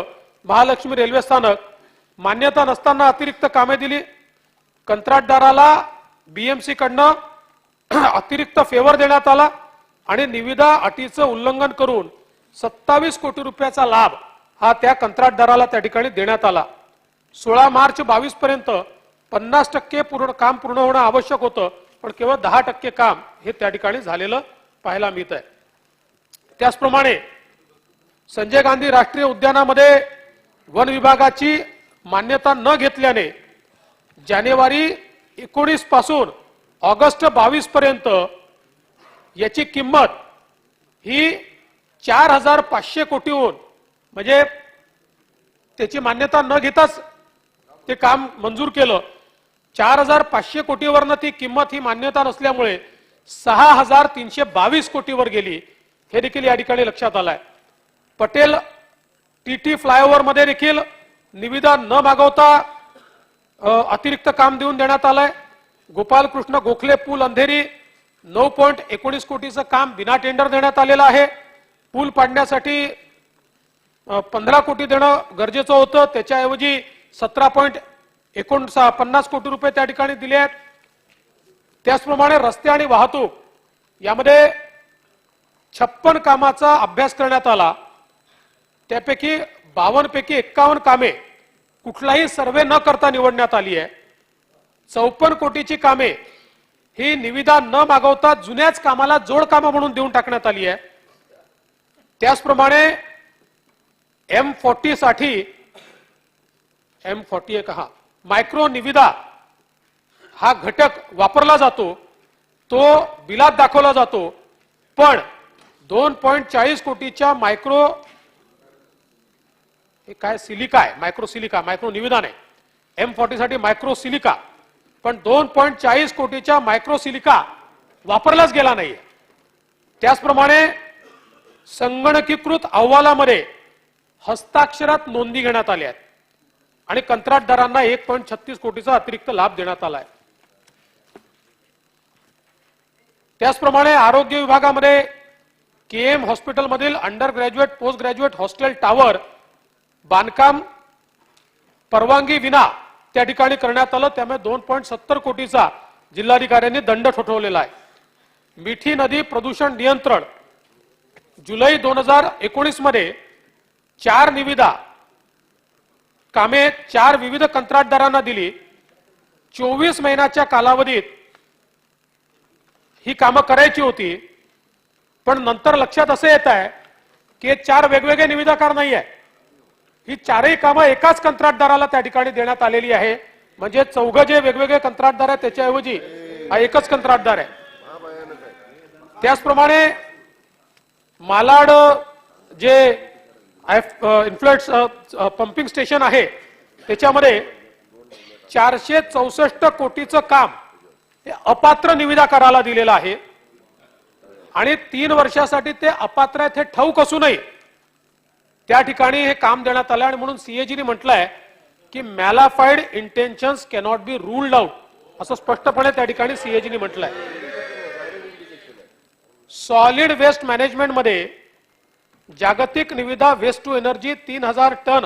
महालक्ष्मी रेल्वे स्थानक मान्यता नसताना अतिरिक्त कामे दिली. कंत्राटदाराला बीएमसी कडनं अतिरिक्त फेवर देण्यात आला आणि निविदा अटीचं उल्लंघन करून 27 कोटी रुपयाचा लाभ हा त्या कंत्राटदाराला त्या ठिकाणी देण्यात आला. 16 मार्च 22 पर्यंत 50% काम पूर्ण होणं आवश्यक होतं, पण केवळ 10% काम हे त्या ठिकाणी झालेलं पाहायला मिळत आहे. त्याचप्रमाणे संजय गांधी राष्ट्रीय उद्यानामध्ये वन विभागाची मान्यता न घेतल्याने जानेवारी 19 पासून ऑगस्ट 22 पर्यंत याची किंमत ही 4500 कोटीहून, म्हणजे त्याची मान्यता न घेताच ते काम मंजूर केलं. 4500 कोटीवरनं ती किंमत ही मान्यता नसल्यामुळे 6322 कोटीवर गेली, हे देखील या ठिकाणी लक्षात आलंय. पटेल टीटी फ्लायओव्हर मध्ये देखील निविदा न मागवता अतिरिक्त काम देण्यात आलंय. गोपालकृष्ण गोखले पूल अंधेरी 9.19 कोटीचं काम बिना टेंडर देण्यात आलेलं आहे. पूल पाडण्यासाठी 15 कोटी देणं गरजेचं होतं, त्याच्याऐवजी 17.49 कोटी रुपये त्या ठिकाणी दिले आहेत. त्याचप्रमाणे रस्ते आणि वाहतूक यामध्ये 56 कामाचा अभ्यास करण्यात आला. त्यापैकी 52 पैकी 51 कामे कुठलाही सर्वे न करता निवडण्यात आली आहे. 54 कोटीची कामे ही निविदा न मागवता जुन्याच कामाला जोड कामं म्हणून देऊन टाकण्यात आली आहे. त्याचप्रमाणे M40 साठी M40 हा मायक्रो निविदा हा घटक वापरला जातो, तो बिलात दाखवला जातो, पण 2.40 कोटीच्या मायक्रो हे काय सिलिका आहे, मायक्रो सिलिका, मायक्रो निविदा नाही, M40 साठी मायक्रो सिलिका, पण 2.40 कोटीच्या मायक्रो सिलिका वापरलाच गेला नाही. त्याचप्रमाणे संगणकीकृत अहवालामध्ये हस्ताक्षरात नोंदी घेण्यात आल्या आहेत आणि कंत्राटदारांना 1.36 कोटीचा अतिरिक्त लाभ देण्यात आलाय. त्याचप्रमाणे आरोग्य विभागामध्ये केएम हॉस्पिटलमधील under graduate post graduate hostel tower बांधकाम परवानगी विना त्या ठिकाणी करण्यात आलं, त्यामुळे 2.70 कोटीचा जिल्हाधिकाऱ्यांनी दंड ठोठावलेला आहे. मिठी नदी प्रदूषण नियंत्रण जुलै 2019 मध्ये 4 निविदा कामे 4 विविध कंत्राटदारांना दिली. 24 महिन्याच्या कालावधीत ही कामं करायची होती, पण नंतर लक्षात असं येत आहे की 4 वेगवेगळे निविदाकार नाही आहे. ही 4ही कामं एकाच कंत्राटदाराला त्या ठिकाणी देण्यात आलेली आहे. म्हणजे 4 जे वेगवेगळे कंत्राटदार आहेत त्याच्याऐवजी हा एकच कंत्राटदार आहे. त्याचप्रमाणे मालाड जे इन्फ्लुएन्स पंपिंग स्टेशन आहे त्याच्यामध्ये 464 कोटीचं काम हे अपात्र निविदाकाराला दिलेलं आहे आणि 3 वर्षासाठी ते अपात्र आहेत हे ठाऊक असूनही त्या ठिकाणी हे काम देण्यात आलं. आणि म्हणून सीएजीने म्हटलंय की mala fide intentions cannot be ruled out, असं स्पष्टपणे त्या ठिकाणी सीएजीने म्हटलंय. सॉलिड वेस्ट मॅनेजमेंट मध्ये जागतिक निविदा वेस्ट टू एनर्जी 3000 टन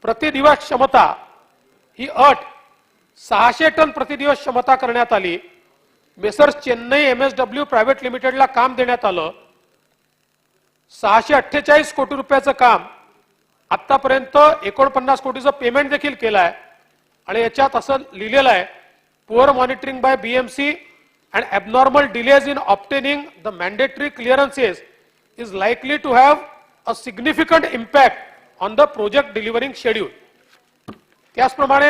प्रतिदिवस क्षमता ही अट 600 टन प्रतिदिवस क्षमता करण्यात आली. मेसर्स चेन्नई MSW प्रायव्हेट लिमिटेडला काम देण्यात आलं. 648 कोटी रुपयाचं काम आतापर्यंत 49 कोटीचं पेमेंट देखील केलं आहे. आणि याच्यात असं लिहिलेलं आहे, poor monitoring by BMC and abnormal delays in obtaining the mandatory clearances is likely to have a significant impact on the project delivering schedule. त्याचप्रमाणे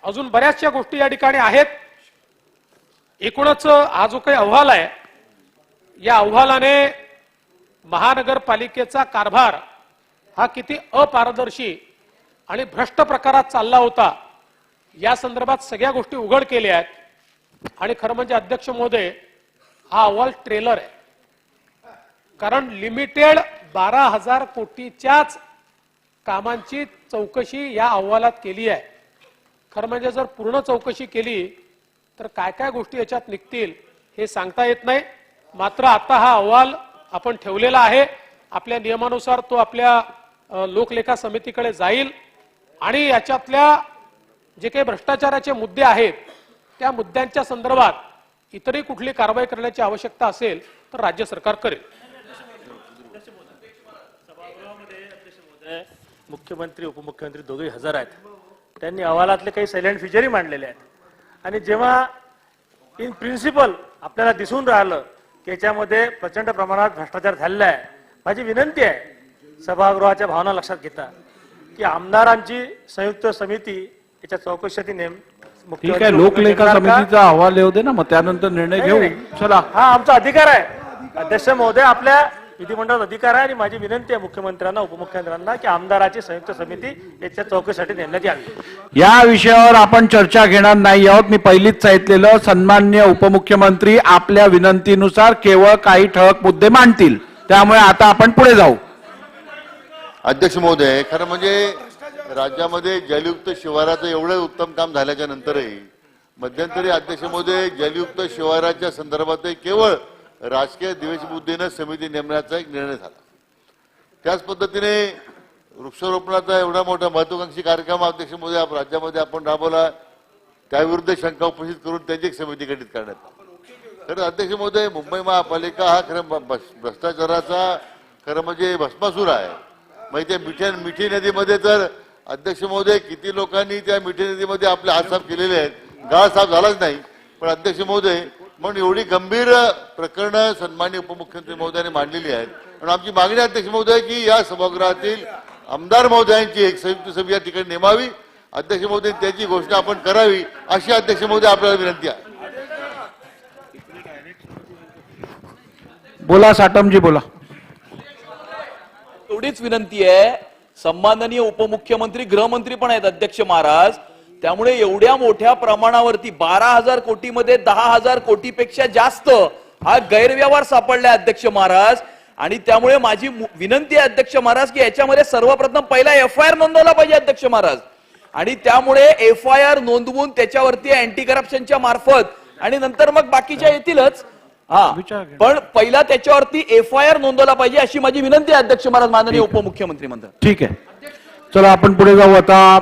अजून बऱ्याचशा गोष्टी या ठिकाणी आहेत. एकूणच हा जो काही अहवाल आहे, या अहवालाने महानगरपालिकेचा कारभार हा किती अपारदर्शी आणि भ्रष्ट प्रकारात चालला होता या संदर्भात सगळ्या गोष्टी उघड केल्या आहेत. आणि खरं म्हणजे अध्यक्ष महोदय, हा अहवाल ट्रेलर आहे, कारण लिमिटेड 12,000 कोटीच्याच कामांची चौकशी या अहवालात केली आहे. खरं म्हणजे जर पूर्ण चौकशी केली तर काय काय गोष्टी याच्यात निघतील हे सांगता येत नाही. मात्र आता हा अहवाल आपण ठेवलेला आहे. आपल्या नियमानुसार तो आपल्या लोकलेखा समितीकडे जाईल आणि याच्यातल्या जे काही भ्रष्टाचाराचे मुद्दे आहेत त्या मुद्द्यांच्या संदर्भात इतरही कुठली कारवाई करण्याची आवश्यकता असेल तर राज्य सरकार करेल.
मुख्यमंत्री उपमुख्यमंत्री दोघेही हजर आहेत. त्यांनी अहवालातले काही सायलेंट फीचरही मांडलेले आहेत आणि जेव्हा इन प्रिन्सिपल आपल्याला दिसून राहिलं की याच्यामध्ये प्रचंड प्रमाणात भ्रष्टाचार झालेला आहे, माझी विनंती आहे सभागृहाच्या भावना लक्षात घेता की आमदारांची संयुक्त समिती याच्या चौकशीसाठी
ठीक आहे, लोकलेखा समितीचा अहवाल येऊ दे ना, मग त्यानंतर निर्णय घेऊ. चला,
हा आमचा अधिकार आहे. अध्यक्ष महोदय, आपल्या विधिमंडळात अधिकार आहे आणि माझी विनंती आहे मुख्यमंत्र्यांना उपमुख्यमंत्र्यांना की आमदाराची संयुक्त समिती याच्या चौकशीसाठी नेमण्यात यावी.
या विषयावर आपण चर्चा घेणार नाही आहोत. मी पहिलीच सांगितलेलं, सन्माननीय उपमुख्यमंत्री आपल्या विनंतीनुसार केवळ काही ठळक मुद्दे मांडतील. त्यामुळे आता आपण पुढे जाऊ.
अध्यक्ष महोदय, खरं म्हणजे राज्यामध्ये जलयुक्त शिवाराचं एवढं उत्तम काम झाल्याच्या नंतरही मध्यंतरी अध्यक्ष महोदय जलयुक्त शिवाराच्या संदर्भात केवळ राजकीय द्वेषबुद्धीनं समिती नेमण्याचा एक निर्णय झाला. त्याच पद्धतीने वृक्षारोपणाचा एवढा मोठा महत्वाकांक्षी कार्यक्रम अध्यक्ष महोदय राज्यामध्ये आपण राबवला, त्याविरुद्ध शंका उपस्थित करून त्याची एक समिती गठीत करण्यात आली. खरं अध्यक्ष महोदय, मुंबई महापालिका हा खरं भ्रष्टाचाराचा खरं म्हणजे भस्मासूर आहे. मग त्या मिठी नदीमध्ये तर अध्यक्ष महोदय किती लोकांनी त्या मिठी नदीमध्ये आपले हात साफ केलेले आहेत, गाळ साफ झालाच नाही. पण अध्यक्ष महोदय, म्हणून एवढी गंभीर प्रकरणं सन्माननीय उपमुख्यमंत्री महोदयांनी मांडलेली आहेत. म्हणून आमची मागणी अध्यक्ष महोदय की या सभागृहातील आमदार महोदयांची एक संयुक्त समिती या ठिकाणी नेमावी. अध्यक्ष महोदय त्याची घोषणा आपण करावी अशी अध्यक्ष महोदय आपल्याला विनंती आहे.
बोला साटमजी, बोला.
एवढीच विनंती आहे. सन्माननीय उपमुख्यमंत्री गृहमंत्री पण आहेत अध्यक्ष महाराज. त्यामुळे एवढ्या मोठ्या प्रमाणावरती 12,000 कोटीमध्ये 10,000 कोटीपेक्षा जास्त हा गैरव्यवहार सापडला अध्यक्ष महाराज. आणि त्यामुळे माझी विनंती आहे अध्यक्ष महाराज की याच्यामध्ये सर्वप्रथम पहिला FIR नोंदवला पाहिजे अध्यक्ष महाराज. आणि त्यामुळे FIR नोंदवून त्याच्यावरती अँटी करप्शनच्या मार्फत आणि नंतर मग बाकीच्या येतीलच. पण पहिला त्याच्यावरती FIR नोंदवला पाहिजे अशी माझी विनंती आहे अध्यक्ष महाराज माननीय उपमुख्यमंत्री म्हणतात.
ठीक आहे, चला आपण पुढे जाऊ. आता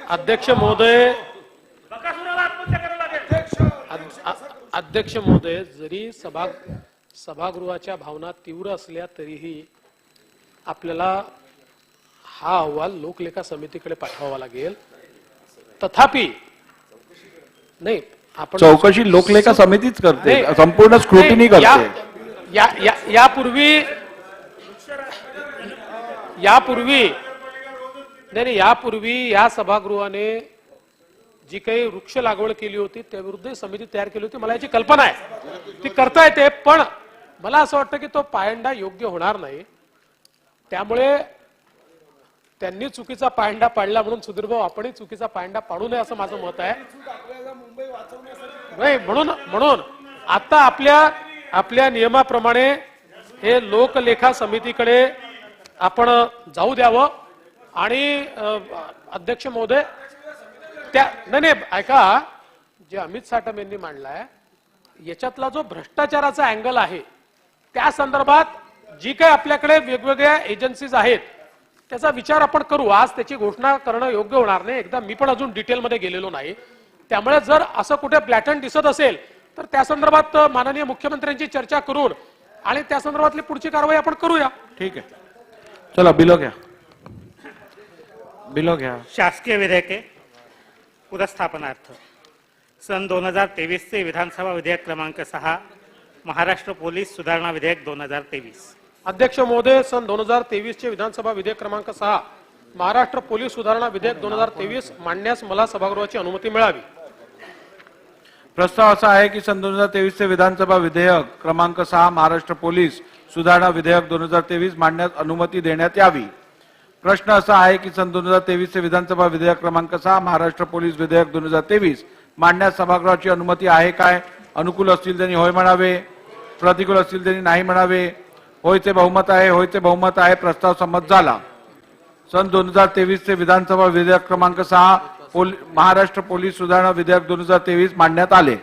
अध्यक्ष महोदय, अध्यक्ष महोदय, जरी सभागृहाच्या भावना तीव्र असल्या तरीही आपल्याला हा अहवाल लोकलेखा समितीकडे पाठवावा लागेल. तथापि नाही, आपण
चौकशी लोकलेखा समितीच करते, संपूर्ण स्क्रुटिनी करते.
यापूर्वी या सभागृहाने जी काही वृक्ष लागवड केली होती त्याविरुद्ध समिती तयार केली होती. मला याची कल्पना आहे, ती करता येते. पण मला असं वाटतं की तो पायंडा योग्य होणार नाही. त्यामुळे त्यांनी चुकीचा पायंडा पाडला म्हणून सुधीर भाऊ आपणही चुकीचा पायंडा पाडू नये असं माझं मत आहे. नाही, म्हणून आता आपल्या नियमाप्रमाणे हे लोकलेखा समितीकडे आपण जाऊ द्यावं. आणि अध्यक्ष महोदय, नाही ऐका, जे अमित साटम यांनी मांडलाय याच्यातला जो भ्रष्टाचाराचा अँगल आहे त्या संदर्भात जी काही आपल्याकडे वेगवेगळ्या एजन्सीज आहेत त्याचा विचार आपण करू. आज त्याची घोषणा करणं योग्य होणार नाही. एकदा मी पण अजून डिटेलमध्ये गेलेलो नाही. त्यामुळे जर असं कुठे ब्लॅटंट दिसत असेल तर त्या संदर्भात माननीय मुख्यमंत्र्यांची चर्चा करून आणि त्या संदर्भातली पुढची कारवाई आपण करूया.
ठीक आहे, चला बिलो घ्या.
शासकीय विधेयके पुरस्थापनार्थ सन 2023 चे विधानसभा विधेयक क्रमांक 6 महाराष्ट्र पोलीस सुधारणा विधेयक 2023.
अध्यक्ष महोदय, सन 2023 चे विधानसभा विधेयक क्रमांक 6 महाराष्ट्र पोलीस सुधारणा विधेयक 2023 मांडण्यास मला सभागृहाची अनुमती मिळावी.
प्रस्ताव असा आहे की सन 2023 चे विधानसभा विधेयक क्रमांक 6 महाराष्ट्र पोलीस सुधारणा विधेयक 2023 मांडण्यास अनुमती देण्यात यावी. प्रश्न असा आहे की सन 2023 चे विधानसभा विधेयक क्रमांक 6 महाराष्ट्र पोलीस विधेयक 2023 मांडण्यास सभागृहाची अनुमती आहे काय? अनुकूल असतील त्यांनी होय म्हणावे, प्रतिकूल असतील त्यांनी नाही म्हणावे. होयचे बहुमत आहे, होयचे बहुमत आहे. प्रस्ताव संमत झाला. सन 2023 चे विधानसभा विधेयक क्रमांक 6 महाराष्ट्र पोलीस सुधारणा विधेयक 2023 मांडण्यात आले.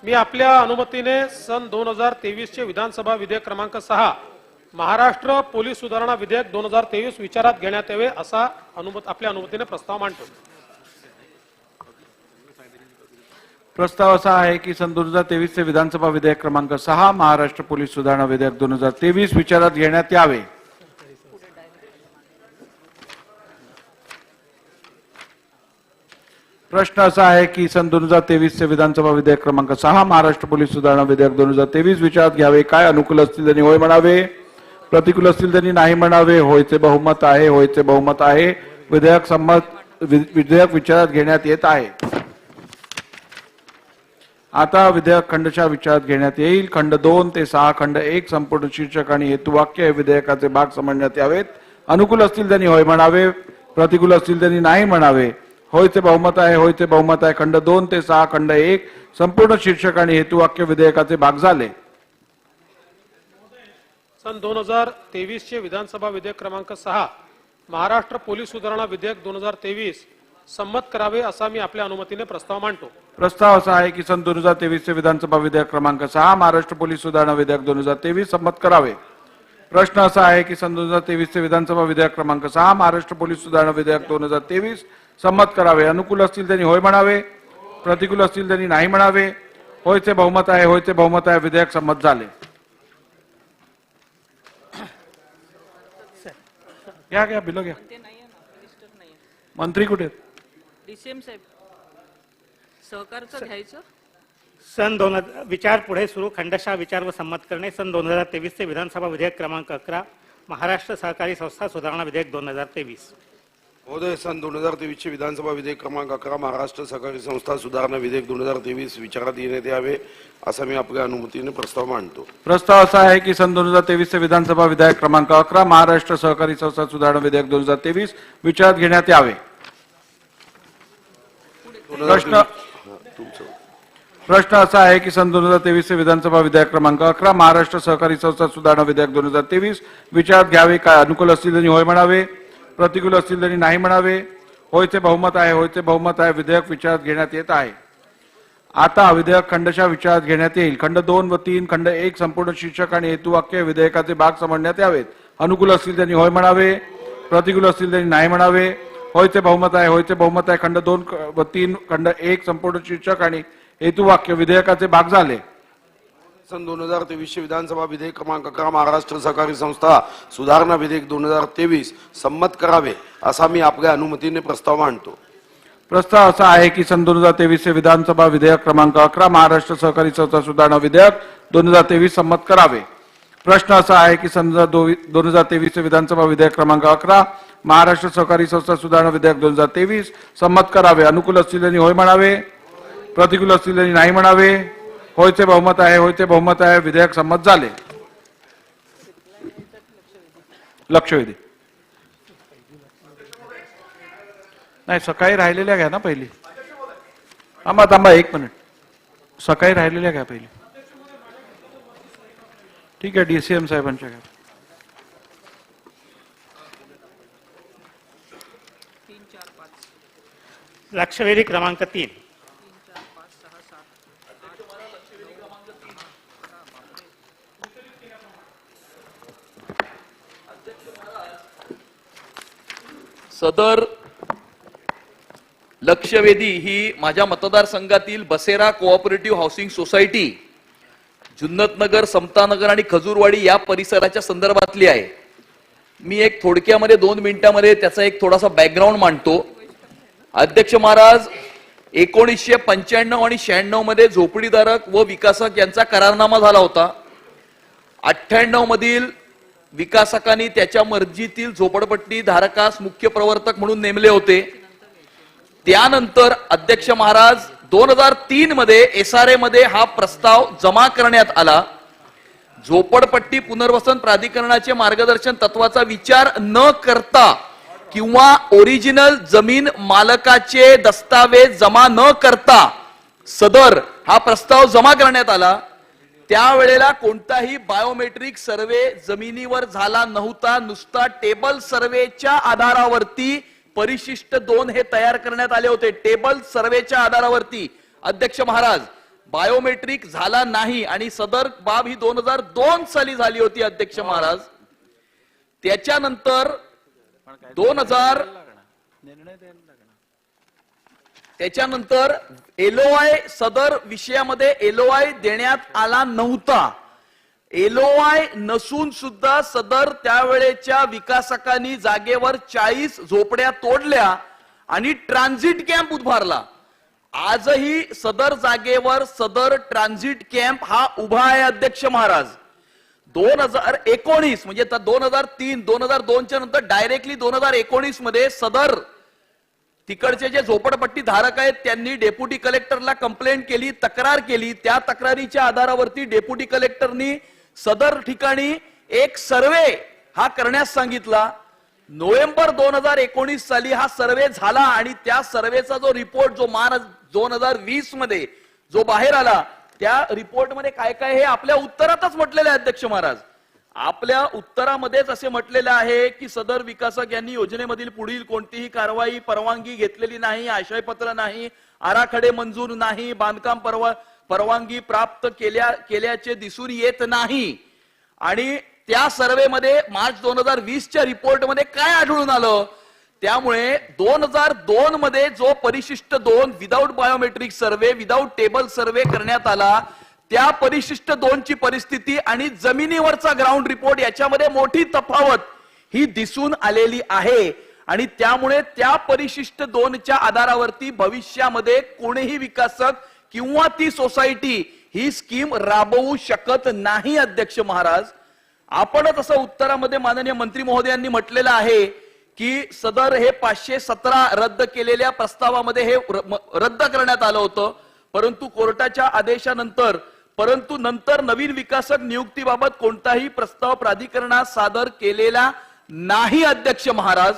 मी आपल्या अनुमतीने सन 2023 चे विधानसभा विधेयक क्रमांक 6 महाराष्ट्र पोलीस सुधारणा विधेयक 2023 विचारात घेण्यात यावे असा आपल्या अनुमतीने प्रस्ताव मांडतो.
प्रस्ताव असा आहे की सन 2023 चे विधानसभा विधेयक क्रमांक 6 महाराष्ट्र पोलीस सुधारणा विधेयक 2023 विचारात घेण्यात यावे. प्रश्न असा आहे की सन 2023 चे विधानसभा विधेयक क्रमांक 6 महाराष्ट्र पोलीस सुधारणा विधेयक 2023 विचारात घ्यावे. काय अनुकूल असतील त्यांनी होय म्हणावे, प्रतिकूल असतील त्यांनी नाही म्हणावे. होयचे बहुमत आहे, होयचे बहुमत आहे. विधेयक संमत विधेयक विचारात घेण्यात येत आहे. आता विधेयक खंडशः विचारात घेण्यात येईल. खंड 2 ते 6 खंड 1 संपूर्ण शीर्षक आणि हेतुवाक्य हे विधेयकाचे भाग समजण्यात यावेत. अनुकूल असतील त्यांनी होय म्हणावे, प्रतिकूल असतील त्यांनी नाही म्हणावे. होयचे बहुमत आहे, होयचे बहुमत आहे. खंड 2 ते 6 खंड 1 संपूर्ण शीर्षक आणि हेतुवाक्य विधेयकाचे भाग झाले.
सन 2023 चे विधानसभा विधेयक क्रमांक 6 महाराष्ट्र पोलीस सुधारणा विधेयक 2023 संमत करावे असा मी आपल्या अनुमतीने प्रस्ताव मांडतो.
प्रस्ताव असा आहे की सन 2023 चे विधानसभा विधेयक क्रमांक 6 महाराष्ट्र पोलीस सुधारणा विधेयक 2023 संमत करावे. प्रश्न असा आहे की सन 2023 चे विधानसभा विधेयक क्रमांक 6 महाराष्ट्र पोलीस सुधारणा विधेयक 2023 संमत करावे. अनुकूल असतील त्यांनी होय म्हणावे, प्रतिकूल असतील त्यांनी नाही म्हणावे. होयचे बहुमत आहे, होयचे बहुमत आहे. विधेयक संमत झाले. घ्या घ्या बिल घ्या. मंत्री कुठे आहेत?
डीसीएम साहेब सहकारचं घ्यायचं.
सन 2000 विचार पुढे सुरू. खंडशः विचार व संमत करणे. सन 2023 चे विधानसभा विधेयक क्रमांक 11 महाराष्ट्र सहकारी संस्था सुधारणा विधेयक 2023.
महोदय, सन 2023 चे विधानसभा विधेयक क्रमांक 11 महाराष्ट्र सहकारी संस्था सुधारणा विधेयक 2023 विचारात घेण्यात यावे असा मी आपल्या अनुमतीने प्रस्ताव मांडतो.
प्रस्ताव असा आहे की सन 2023 चे विधानसभा विधेयक क्रमांक 11 महाराष्ट्र सहकारी संस्था सुधारणा विधेयक 2023 विचारात घेण्यात यावे. प्रश्न असा आहे की सन 2023 चे विधानसभा विधेयक क्रमांक 11 महाराष्ट्र सहकारी संस्था सुधारणा विधेयक 2023 विचारात घ्यावे. काय अनुकूल असतील त्यांनी होय म्हणावे, प्रतिकूल असतील त्यांनी नाही म्हणावे. होयचे बहुमत आहे, होयचे बहुमत आहे. विधेयक विचारात घेण्यात येत आहे. आता विधेयक खंडशः विचारात घेण्यात येईल. खंड 2 व 3 खंड 1 संपूर्ण शीर्षक आणि हेतुवाक्य विधेयकाचे भाग समजण्यात यावेत. अनुकूल असतील त्यांनी होय म्हणावे, प्रतिकूल असतील त्यांनी नाही म्हणावे. होयचे बहुमत आहे, होयचे बहुमत आहे. खंड 2 व 3 खंड 1 संपूर्ण शीर्षक आणि हेतुवाक्य विधेयकाचे भाग झाले.
सन 2023 चे विधानसभा विधेयक क्रमांक 11 महाराष्ट्र सहकारी संस्था सुधारणा विधेयक 2023 संमत करावे असा मी आपल्या अनुमतीने प्रस्ताव मांडतो.
प्रस्ताव असा आहे की सन 2023 चे विधानसभा विधेयक क्रमांक 11 महाराष्ट्र सहकारी संस्था सुधारणा विधेयक 2023 संमत करावे. प्रश्न असा आहे की सन 2023 चे विधानसभा विधेयक क्रमांक 11 महाराष्ट्र सहकारी संस्था सुधारणा विधेयक 2023 संमत करावे. अनुकूल असतील त्यांनी होय म्हणावे, प्रतिकूल असतील त्यांनी नाही म्हणावे. होयचे बहुमत आहे, होयचे बहुमत आहे. विधेयक संमत झाले. लक्षवेधी नाही, सकाळी राहिलेल्या घ्या ना पहिली. थांबा थांबा 1 मिनिट. सकाळी राहिलेल्या घ्या पहिली. ठीक आहे, डीसीएम साहेबांच्या घ्या.
लक्षवेधी क्रमांक 3.
सदर लक्षवेधी ही माझ्या मतदारसंघातील बसेरा कोऑपरेटिव्ह हाऊसिंग सोसायटी, जुन्नतनगर, समतानगर आणि खजूरवाडी या परिसराच्या संदर्भातली आहे. मी एक थोडक्यामध्ये 2 मिनिटांमध्ये त्याचा एक थोडासा बॅकग्राऊंड मांडतो. अध्यक्ष महाराज, 1995 आणि 96 मध्ये झोपडीधारक व विकासक यांचा करारनामा झाला होता. 98 मधील विकासकांनी त्याच्या मर्जीतील झोपडपट्टी धारकास मुख्य प्रवर्तक म्हणून नेमले होते. त्यानंतर अध्यक्ष महाराज 2003 मध्ये SRA मध्ये हा प्रस्ताव जमा करण्यात आला. झोपडपट्टी पुनर्वसन प्राधिकरणाचे मार्गदर्शन तत्वाचा विचार न करता किंवा ओरिजिनल जमीन मालकाचे दस्तावेज जमा न करता सदर हा प्रस्ताव जमा करण्यात आला. त्यावेळेला कोणताही बायोमेट्रिक सर्वे जमिनीवर झाला नव्हता. नुसता टेबल सर्वेच्या आधारावरती परिशिष्ट 2 हे तयार करण्यात आले होते. टेबल सर्वेच्या आधारावरती अध्यक्ष महाराज बायोमेट्रिक झाला नाही आणि सदर बाब ही 2002 साली झाली होती अध्यक्ष महाराज. त्याच्यानंतर 2000 त्याच्यानंतर एलओआय सदर विषयामध्ये एलओआय देण्यात आला नव्हता. एलओआय नसून सुद्धा सदर त्यावेळेच्या विकासकांनी जागेवर 40 झोपड्या तोडल्या आणि ट्रान्झिट कॅम्प उभारला. आजही सदर जागेवर सदर ट्रान्झिट कॅम्प हा उभा आहे अध्यक्ष महाराज. 2019 म्हणजे 2003 2002च्या नंतर डायरेक्टली 2019 मध्ये सदर तिकडचे जे झोपडपट्टी धारक आहेत त्यांनी डेप्युटी कलेक्टरला कंप्लेंट केली, तक्रार केली. त्या तक्रारीच्या आधारावरती डेप्युटी कलेक्टरनी सदर ठिकाणी एक सर्वे हा करण्यास सांगितला. नोव्हेंबर 2019 साली हा सर्वे झाला आणि त्या सर्वेचा जो रिपोर्ट जो मार्च 2020 मध्ये जो बाहेर आला त्या रिपोर्टमध्ये काय काय हे आपल्या उत्तरातच म्हटलेलं आहे अध्यक्ष महाराज. आपल्या उत्तरामध्येच असे म्हटलेलं आहे की सदर विकासक यांनी योजनेमधील पुढील कोणतीही कारवाई परवानगी घेतलेली नाही, आशयपत्र नाही, आराखडे मंजूर नाही, बांधकाम परवानगी प्राप्त केल्याचे दिसून येत नाही. आणि त्या सर्वेमध्ये मार्च 2020च्या रिपोर्टमध्ये काय आढळून आलं, त्यामुळे 2002 मध्ये जो परिशिष्ट 2 विदाऊट बायोमेट्रिक सर्वे विदाऊट टेबल सर्वे करण्यात आला त्या परिशिष्ट 2 ची परिस्थिती आणि जमिनीवरचा ग्राउंड रिपोर्ट याच्यामध्ये मोठी तफावत ही दिसून आलेली आहे. आणि त्यामुळे त्या परिशिष्ट 2च्या आधारावरती भविष्यामध्ये कोणीही विकासक किंवा ती सोसायटी ही स्कीम राबवू शकत नाही अध्यक्ष महाराज. आपणच असं उत्तरामध्ये माननीय मंत्री महोदयांनी म्हटलेलं आहे की सदर हे 517 रद्द केलेल्या प्रस्तावामध्ये हे रद्द करण्यात आलं होतं, परंतु कोर्टाच्या आदेशानंतर नंतर नवीन विकासक नियुक्तीबाबत कोणताही प्रस्ताव प्राधिकरणात सादर केलेला नाही अध्यक्ष महाराज.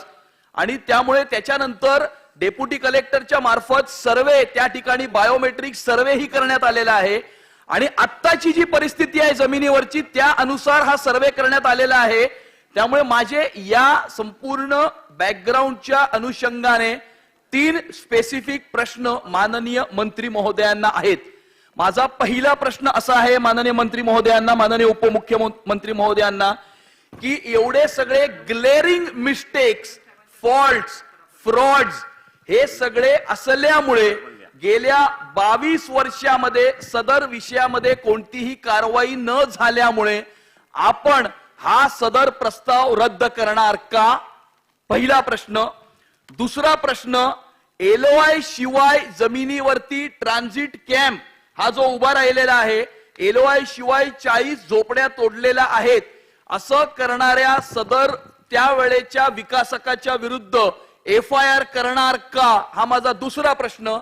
आणि त्यामुळे त्याच्यानंतर डेप्युटी कलेक्टरच्या मार्फत सर्वे त्या ठिकाणी बायोमेट्रिक सर्वे ही करण्यात आलेला आहे आणि आत्ताची जी परिस्थिती आहे जमिनीवरची त्या अनुसार हा सर्वे करण्यात आलेला आहे. त्यामुळे माझे या संपूर्ण बॅकग्राऊंडच्या अनुषंगाने 3 स्पेसिफिक प्रश्न माननीय मंत्री महोदयांना आहेत. माझा पहिला प्रश्न असा आहे माननीय मंत्री महोदयांना, माननीय उपमुख्यमंत्री महोदयांना, की एवढे सगळे ग्लेरिंग मिस्टेक्स, फॉल्ट्स, फ्रॉड्स हे सगळे असल्यामुळे गेल्या 22 वर्षामध्ये सदर विषयामध्ये कोणतीही कारवाई न झाल्यामुळे आपण हा सदर प्रस्ताव रद्द करणार का? पहिला प्रश्न. दुसरा प्रश्न, एलओआय शिवाय जमिनीवरती ट्रान्झिट कॅम्प हा जो उभा राहिलेला आहे, एलओआय शिवाय 40 झोपड्या तोडलेल्या आहेत असं करणाऱ्या सदर त्यावेळेच्या विकासकाच्या विरुद्ध FIR करणार का? हा माझा दुसरा प्रश्न.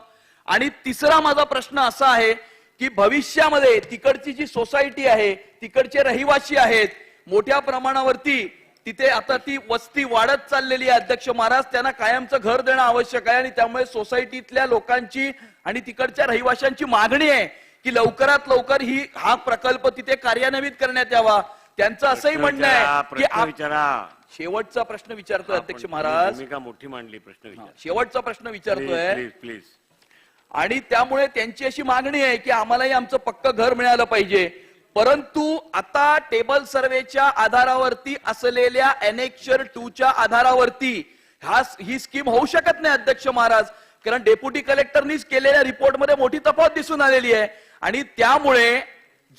आणि तिसरा माझा प्रश्न असा आहे की भविष्यामध्ये तिकडची जी सोसायटी आहे, तिकडचे रहिवासी आहेत, मोठ्या प्रमाणावरती तिथे आता ती वस्ती वाढत चाललेली आहे अध्यक्ष महाराज. त्यांना कायमचं घर देणं आवश्यक आहे आणि त्यामुळे सोसायटीतल्या लोकांची आणि तिकडच्या रहिवाशांची मागणी आहे की लवकरात लवकर हा प्रकल्प तिथे कार्यान्वित करण्यात यावा. त्यांचं असंही म्हणणं आहे की शेवटचा प्रश्न विचारतोय अध्यक्ष महाराज,
मोठी मांडली प्रश्न
शेवटचा प्रश्न विचारतोय
प्लीज.
आणि त्यामुळे त्यांची अशी मागणी आहे की आम्हालाही आमचं पक्क घर मिळालं पाहिजे. परंतु आता टेबल सर्वेच्या आधारावरती असलेल्या एनेक्चर 2च्या आधारावरती ही स्कीम होऊ शकत नाही अध्यक्ष महाराज, कारण डेप्युटी कलेक्टरनीच केलेल्या रिपोर्टमध्ये मोठी तफावत दिसून आलेली आहे. आणि त्यामुळे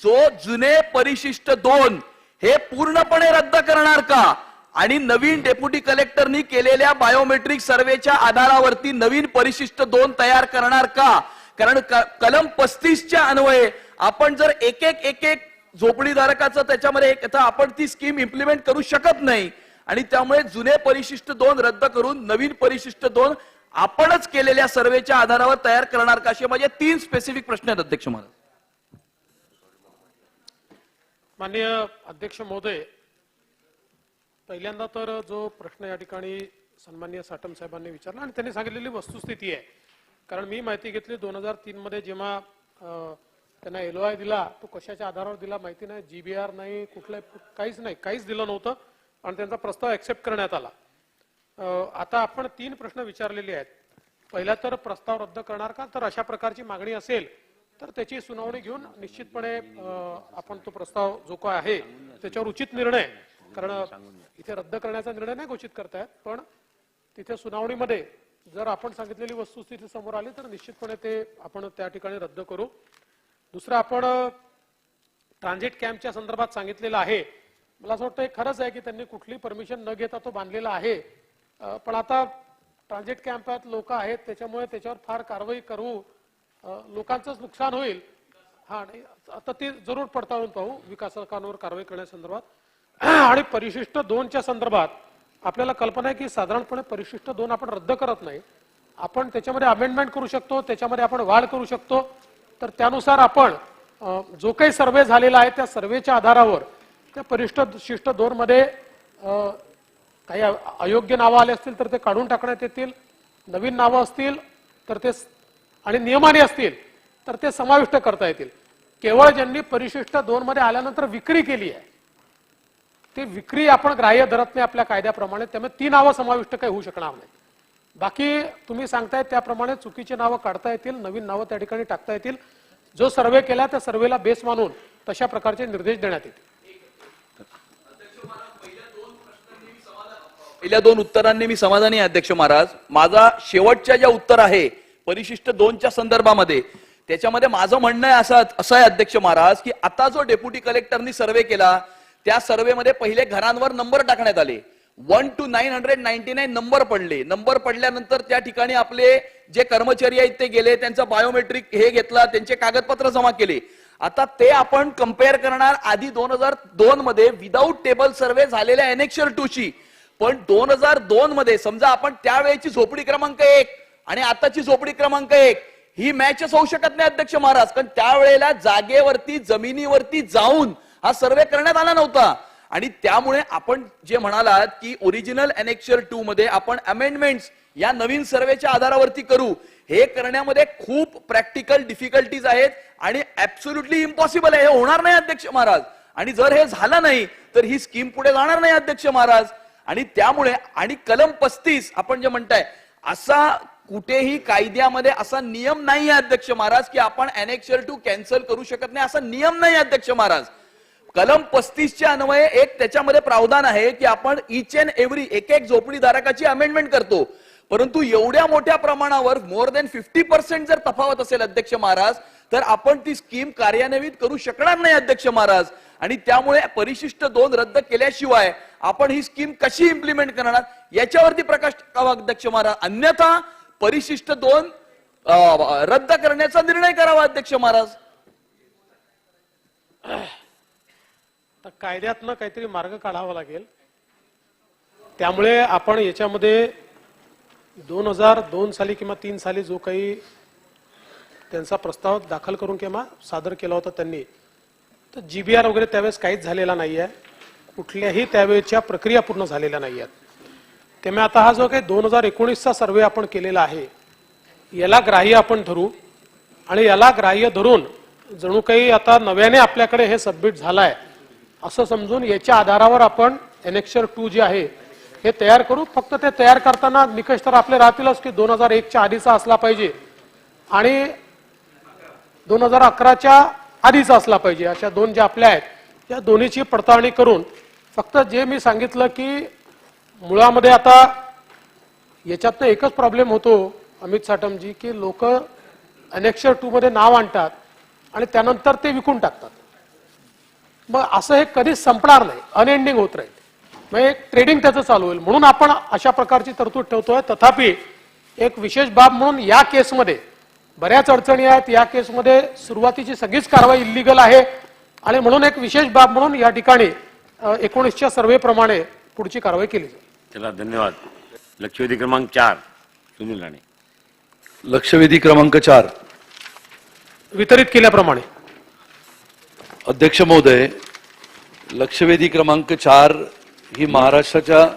जो जुने परिशिष्ट 2 हे पूर्णपणे रद्द करणार का आणि नवीन डेप्युटी कलेक्टरनी केलेल्या बायोमेट्रिक सर्वेच्या आधारावरती नवीन परिशिष्ट 2 तयार करणार का? कारण कलम 35च्या अन्वये आपण जर एक एक झोपडीधारकाचं त्याच्यामध्ये आपण ती स्कीम इम्प्लिमेंट करू शकत नाही आणि त्यामुळे जुने परिशिष्ट 2 रद्द करून नवीन परिशिष्ट 2 आपणच केलेल्या सर्वेच्या आधारावर तयार करणार का? असे माझे 3 स्पेसिफिक प्रश्न आहेत अध्यक्ष महाराज.
माननीय अध्यक्ष महोदय, पहिल्यांदा तर जो प्रश्न या ठिकाणी सन्माननीय साटम साहेबांनी विचारला आणि त्यांनी सांगितलेली वस्तुस्थिती आहे, कारण मी माहिती घेतली 2003 मध्ये जेव्हा त्यांना LOI दिला, तो कशाच्या आधारावर दिला माहिती नाही, GBR नाही, काहीच नाही, काहीच दिलं नव्हतं आणि त्यांचा प्रस्ताव ऍक्सेप्ट करण्यात आला. आता आपण 3 प्रश्न विचारलेले आहेत. पहिला तर प्रस्ताव रद्द करणार का, तर अशा प्रकारची मागणी असेल तर त्याची सुनावणी घेऊन निश्चितपणे आपण तो प्रस्ताव जो काय आहे त्याच्यावर उचित निर्णय, कारण इथे रद्द करण्याचा निर्णय नाही घोषित करतायत, पण तिथे सुनावणीमध्ये जर आपण सांगितलेली वस्तुस्थिती समोर आली तर निश्चितपणे ते आपण त्या ठिकाणी रद्द करू. दुसरं, आपण ट्रान्झिट कॅम्पच्या संदर्भात सांगितलेलं आहे. मला असं वाटतं खरंच आहे की त्यांनी कुठली परमिशन न घेता तो बांधलेला आहे, पण आता ट्रान्झिट कॅम्पात लोक आहेत त्याच्यामुळे त्याच्यावर फार कारवाई करू, लोकांचंच नुकसान होईल. हा नाही, आता ते जरूर पडताळून पाहू विकासकांवर कारवाई करण्यासंदर्भात. आणि परिशिष्ट 2च्या संदर्भात आपल्याला कल्पना आहे की साधारणपणे परिशिष्ट 2 आपण रद्द करत नाही, आपण त्याच्यामध्ये अमेंडमेंट करू शकतो, त्याच्यामध्ये आपण वाढ करू शकतो. तर त्यानुसार आपण जो काही सर्वे झालेला आहे त्या सर्वेच्या आधारावर त्या परिशिष्ट 2 मध्ये काही अयोग्य नावं आले असतील तर ते काढून टाकण्यात येतील, नवीन नावं असतील तर ते आणि नियमाने असतील तर ते समाविष्ट करता येतील. केवळ ज्यांनी परिशिष्ट 2 मध्ये आल्यानंतर विक्री केली आहे ते विक्री आपण ग्राह्य धरत नाही आपल्या कायद्याप्रमाणे, त्यामुळे ती नावं समाविष्ट काही होऊ शकणार नाही. बाकी तुम्ही सांगताय त्याप्रमाणे चुकीची नावं काढता येतील, नवीन नावं त्या ठिकाणी टाकता येतील. जो सर्वे केला त्या सर्वेला बेस मानून तशा प्रकारचे निर्देश देण्यात येतील.
पहिल्या 2 उत्तरांनी मी समाधानी आहे अध्यक्ष महाराज. माझा शेवटच्या ज्या उत्तर आहे परिशिष्ट 2च्या संदर्भामध्ये त्याच्यामध्ये माझं म्हणणं आहे असं आहे अध्यक्ष महाराज की आता जो डेप्युटी कलेक्टरनी सर्वे केला त्या सर्वेमध्ये पहिले घरांवर नंबर टाकण्यात आले, 1 to 999 नंबर पडले. नंबर पडल्यानंतर त्या ठिकाणी आपले जे कर्मचारी आहेत ते गेले, त्यांचा बायोमेट्रिक हे घेतला, त्यांचे कागदपत्र जमा केले. आता ते आपण कम्पेअर करणार आधी 2002 मध्ये विदाऊट टेबल सर्वे झालेल्या एनेक्शर 2 ची. पण 2002 मध्ये समजा आपण त्यावेळेची झोपडी क्रमांक 1 आणि आताची झोपडी क्रमांक 1 ही मॅचच होऊ शकत नाही अध्यक्ष महाराज, कारण त्यावेळेला जागेवरती जमिनीवरती जाऊन हा सर्वे करण्यात आला नव्हता. आणि त्यामुळे आपण जे म्हणालात की ओरिजिनल एनेक्शर 2 मध्ये आपण अमेंडमेंट्स या नवीन सर्वेच्या आधारावरती करू, हे करण्यामध्ये खूप प्रॅक्टिकल डिफिकल्टीज आहेत आणि ऍब्सोल्युटली इम्पॉसिबल आहे, हे होणार नाही अध्यक्ष महाराज. आणि जर हे झालं नाही तर ही स्कीम पुढे जाणार नाही अध्यक्ष महाराज. आणि त्यामुळे आणि कलम 35 आपण जे म्हणताय असा कुठेही कायद्यामध्ये असा नियम नाही आहे अध्यक्ष महाराज की आपण एनेक्शर 2 कॅन्सल करू शकत नाही, असा नियम नाही अध्यक्ष महाराज. कलम 35च्या अन्वये एक त्याच्यामध्ये प्रावधान आहे की आपण इच अँड एव्हरी एक झोपडीधारकाची अमेंडमेंट करतो, परंतु एवढ्या मोठ्या प्रमाणावर मोर दॅन 50% जर तफावत असेल अध्यक्ष महाराज तर आपण ती स्कीम कार्यान्वित करू शकणार नाही अध्यक्ष महाराज. आणि त्यामुळे परिशिष्ट 2 रद्द केल्याशिवाय आपण ही स्कीम कशी इम्प्लिमेंट करणार याच्यावरती प्रकाश टाकावा अध्यक्ष महाराज. अन्यथा परिशिष्ट 2 रद्द करण्याचा निर्णय करावा अध्यक्ष महाराज.
तर कायद्यातनं काहीतरी मार्ग काढावा लागेल. त्यामुळे आपण याच्यामध्ये 2002 साली किंवा 3 साली जो काही त्यांचा प्रस्ताव दाखल करून किंवा सादर केला होता त्यांनी, तर GBR वगैरे त्यावेळेस काहीच झालेला नाहीये, कुठल्याही त्यावेळेच्या प्रक्रिया पूर्ण झालेल्या नाहीयेत. त्यामुळे आता हा जो काही 2019चा सर्वे आपण केलेला आहे याला ग्राह्य आपण धरू आणि याला ग्राह्य धरून जणू काही आता नव्याने आपल्याकडे हे सबमिट झालाय असं समजून याच्या आधारावर आपण एनेक्शर 2 जे आहे हे तयार करू. फक्त ते तयार करताना निकष तर आपले राहतीलच की 2001च्या आधीचा असला पाहिजे आणि 2011च्या आधीचा असला पाहिजे. अशा 2 ज्या आपल्या आहेत या दोन्हीची पडताळणी करून फक्त जे मी सांगितलं की मुळामध्ये आता याच्यातनं एकच प्रॉब्लेम होतो अमित साटमजी की लोक एनेक्शर 2 मध्ये नाव आणतात आणि त्यानंतर ते विकून टाकतात. मग असं हे कधीच संपणार नाही, अनएंडिंग होत राहील, मग एक ट्रेडिंग त्याचं चालू होईल. म्हणून आपण अशा प्रकारची तरतूद ठेवतोय. तथापि एक विशेष बाब म्हणून या केसमध्ये बऱ्याच अडचणी आहेत. या केसमध्ये सुरुवातीची सगळीच कारवाई इल्लीगल आहे आणि म्हणून एक विशेष बाब म्हणून या ठिकाणी 19च्या सर्वेप्रमाणे पुढची कारवाई केली जाईल.
चला धन्यवाद. लक्षवेधी क्रमांक 4 सुनील राणे.
लक्षवेधी क्रमांक 4
वितरित केल्याप्रमाणे
अध्यक्ष महोदय, लक्षवेधी क्रमांक 4 ही महाराष्ट्राच्या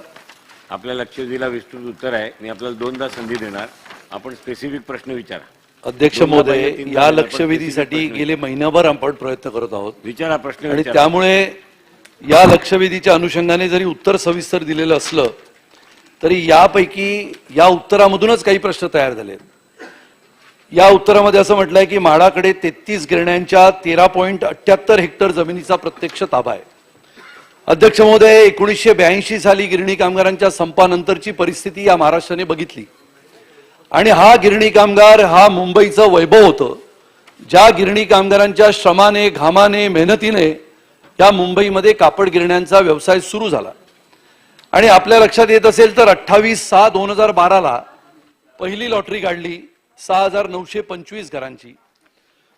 आपल्या लक्षवेधीला विस्तृत उत्तर आहे. मी आपल्याला 2दा संधी देणार, आपण स्पेसिफिक प्रश्न विचारा.
अध्यक्ष महोदय, या लक्षवेधीसाठी गेले महिनाभर आपण प्रयत्न करत आहोत.
विचारा प्रश्न
आणि
विचारा.
त्यामुळे या लक्षवेधीच्या अनुषंगाने जरी उत्तर सविस्तर दिलेलं असलं तरी यापैकी या उत्तरामधूनच काही प्रश्न तयार झाले. या उत्तरामध्ये असं म्हटलंय की म्हाडाकडे 33 गिरण्यांच्या 13.78 हेक्टर जमिनीचा प्रत्यक्ष ताबा आहे. अध्यक्ष महोदय, 1982 साली गिरणी कामगारांच्या संपानंतरची परिस्थिती या महाराष्ट्राने बघितली आणि हा गिरणी कामगार हा मुंबईचं वैभव होतं. ज्या गिरणी कामगारांच्या श्रमाने, घामाने, मेहनतीने या मुंबईमध्ये कापड गिरण्यांचा व्यवसाय सुरू झाला. आणि आपल्या लक्षात येत असेल तर 28/6/2012 पहिली लॉटरी काढली 6,925 घरांची.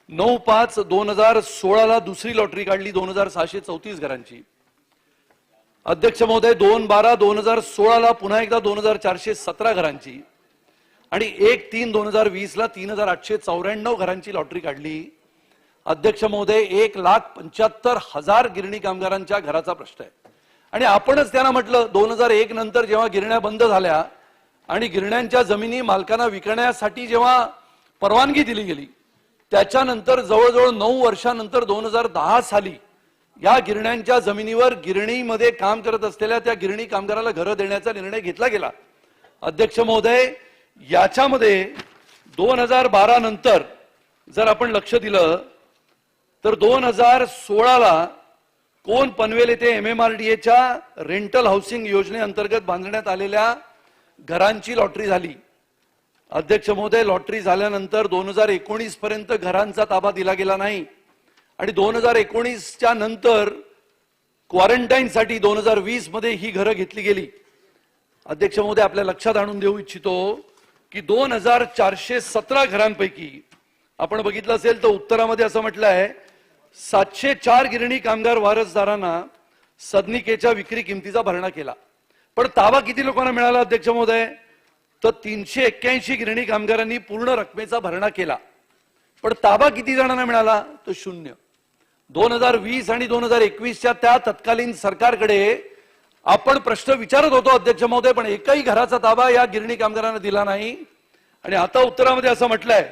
9/5/2016 दुसरी लॉटरी काढली 2,634 घरांची. अध्यक्ष महोदय, 2/12/2016 पुन्हा एकदा 2,417 घरांची आणि 1/3/2020 3,894 घरांची लॉटरी काढली. अध्यक्ष महोदय, 1,75,000 गिरणी कामगारांच्या घराचा प्रश्न आहे. आणि आपणच त्यांना म्हटलं 2001 नंतर जेव्हा गिरण्या बंद झाल्या आणि गिरण्यांच्या जमिनी मालकांना विकण्यासाठी जेव्हा परवानगी दिली गेली त्याच्यानंतर जवळजवळ 9 वर्षानंतर 2010 साली या गिरण्यांच्या जमिनीवर गिरणीमध्ये काम करत असलेल्या त्या गिरणी कामगाराला घरं देण्याचा निर्णय घेतला गेला. अध्यक्ष महोदय, याच्यामध्ये 2012 नंतर जर आपण लक्ष दिलं तर 2016ला कोण पनवेल येथे MMRDAच्या रेंटल हाऊसिंग योजनेअंतर्गत बांधण्यात आलेल्या घरांची लॉटरी झाली. अध्यक्ष महोदय, लॉटरी झाल्यानंतर 2019 पर्यंत घरांचा ताबा दिला गेला नाही आणि 2019च्या नंतर क्वारंटाईनसाठी 2020 मध्ये ही घरं घेतली गेली. अध्यक्ष महोदय, आपल्या लक्षात आणून देऊ इच्छितो की 2,417 घरांपैकी आपण बघितलं असेल तर उत्तरामध्ये असं म्हटलं आहे 704 गिरणी कामगार वारसदारांना सदनिकेच्या विक्री किमतीचा भरणा केला. पण ताबा किती लोकांना मिळाला अध्यक्ष महोदय? तर 381 गिरणी कामगारांनी पूर्ण रकमेचा भरणा केला. पण ताबा किती जणांना मिळाला? तो 0. 2020 आणि 2021च्या त्या तत्कालीन सरकारकडे आपण प्रश्न विचारत होतो अध्यक्ष महोदय, पण एकही घराचा ताबा या गिरणी कामगारांना दिला नाही. आणि आता उत्तरामध्ये असं म्हटलंय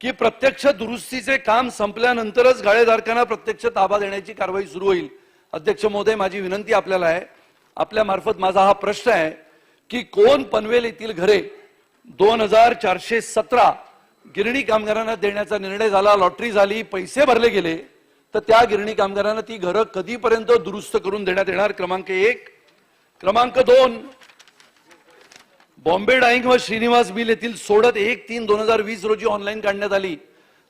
की प्रत्यक्ष दुरुस्तीचे काम संपल्यानंतरच गाळेधारकांना प्रत्यक्ष ताबा देण्याची कारवाई सुरू होईल. अध्यक्ष महोदय, माझी विनंती आपल्याला आहे, आपल्या मार्फत माझा हा प्रश्न आहे की कोण पनवेल येथील घरे 2,417 गिरणी कामगारांना देण्याचा निर्णय झाला, लॉटरी झाली, पैसे भरले गेले, तर त्या गिरणी कामगारांना ती घरं कधीपर्यंत दुरुस्त करून देण्यात येणार? क्रमांक 1. क्रमांक 2, बॉम्बे डाईंग व श्रीनिवास मिल येथील सोडत 1/3/2020 रोजी ऑनलाईन काढण्यात आली.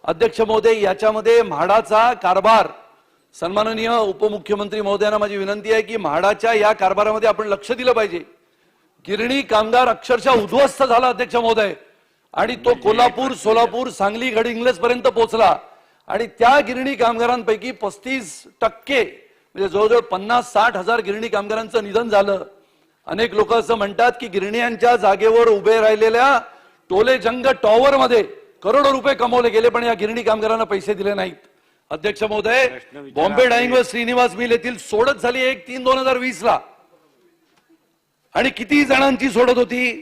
अध्यक्ष महोदय, याच्यामध्ये म्हाडाचा कारभार, सन्माननीय उपमुख्यमंत्री महोदयांना माझी विनंती आहे की म्हाडाच्या या कारभारामध्ये आपण लक्ष दिलं पाहिजे. गिरणी कामगार अक्षरशः उद्ध्वस्त झाला अध्यक्ष महोदय आणि तो कोल्हापूर, सोलापूर, सांगली, गडहिंग्लज पर्यंत पोहोचला आणि त्या गिरणी कामगारांपैकी 35% म्हणजे जवळजवळ 50-60 हजार गिरणी कामगारांचं निधन झालं. अनेक लोक असं म्हणतात की गिरणीयांच्या जागेवर उभे राहिलेल्या टोले जंग टॉवर मध्ये करोडो रुपये कमवले गेले, पण या गिरणी कामगारांना पैसे दिले नाहीत. अध्यक्ष महोदय, बॉम्बे डाईंग व श्रीनिवास मिल येथील सोडत झाली 1/3/2020 आणि किती जणांची सोडत होती?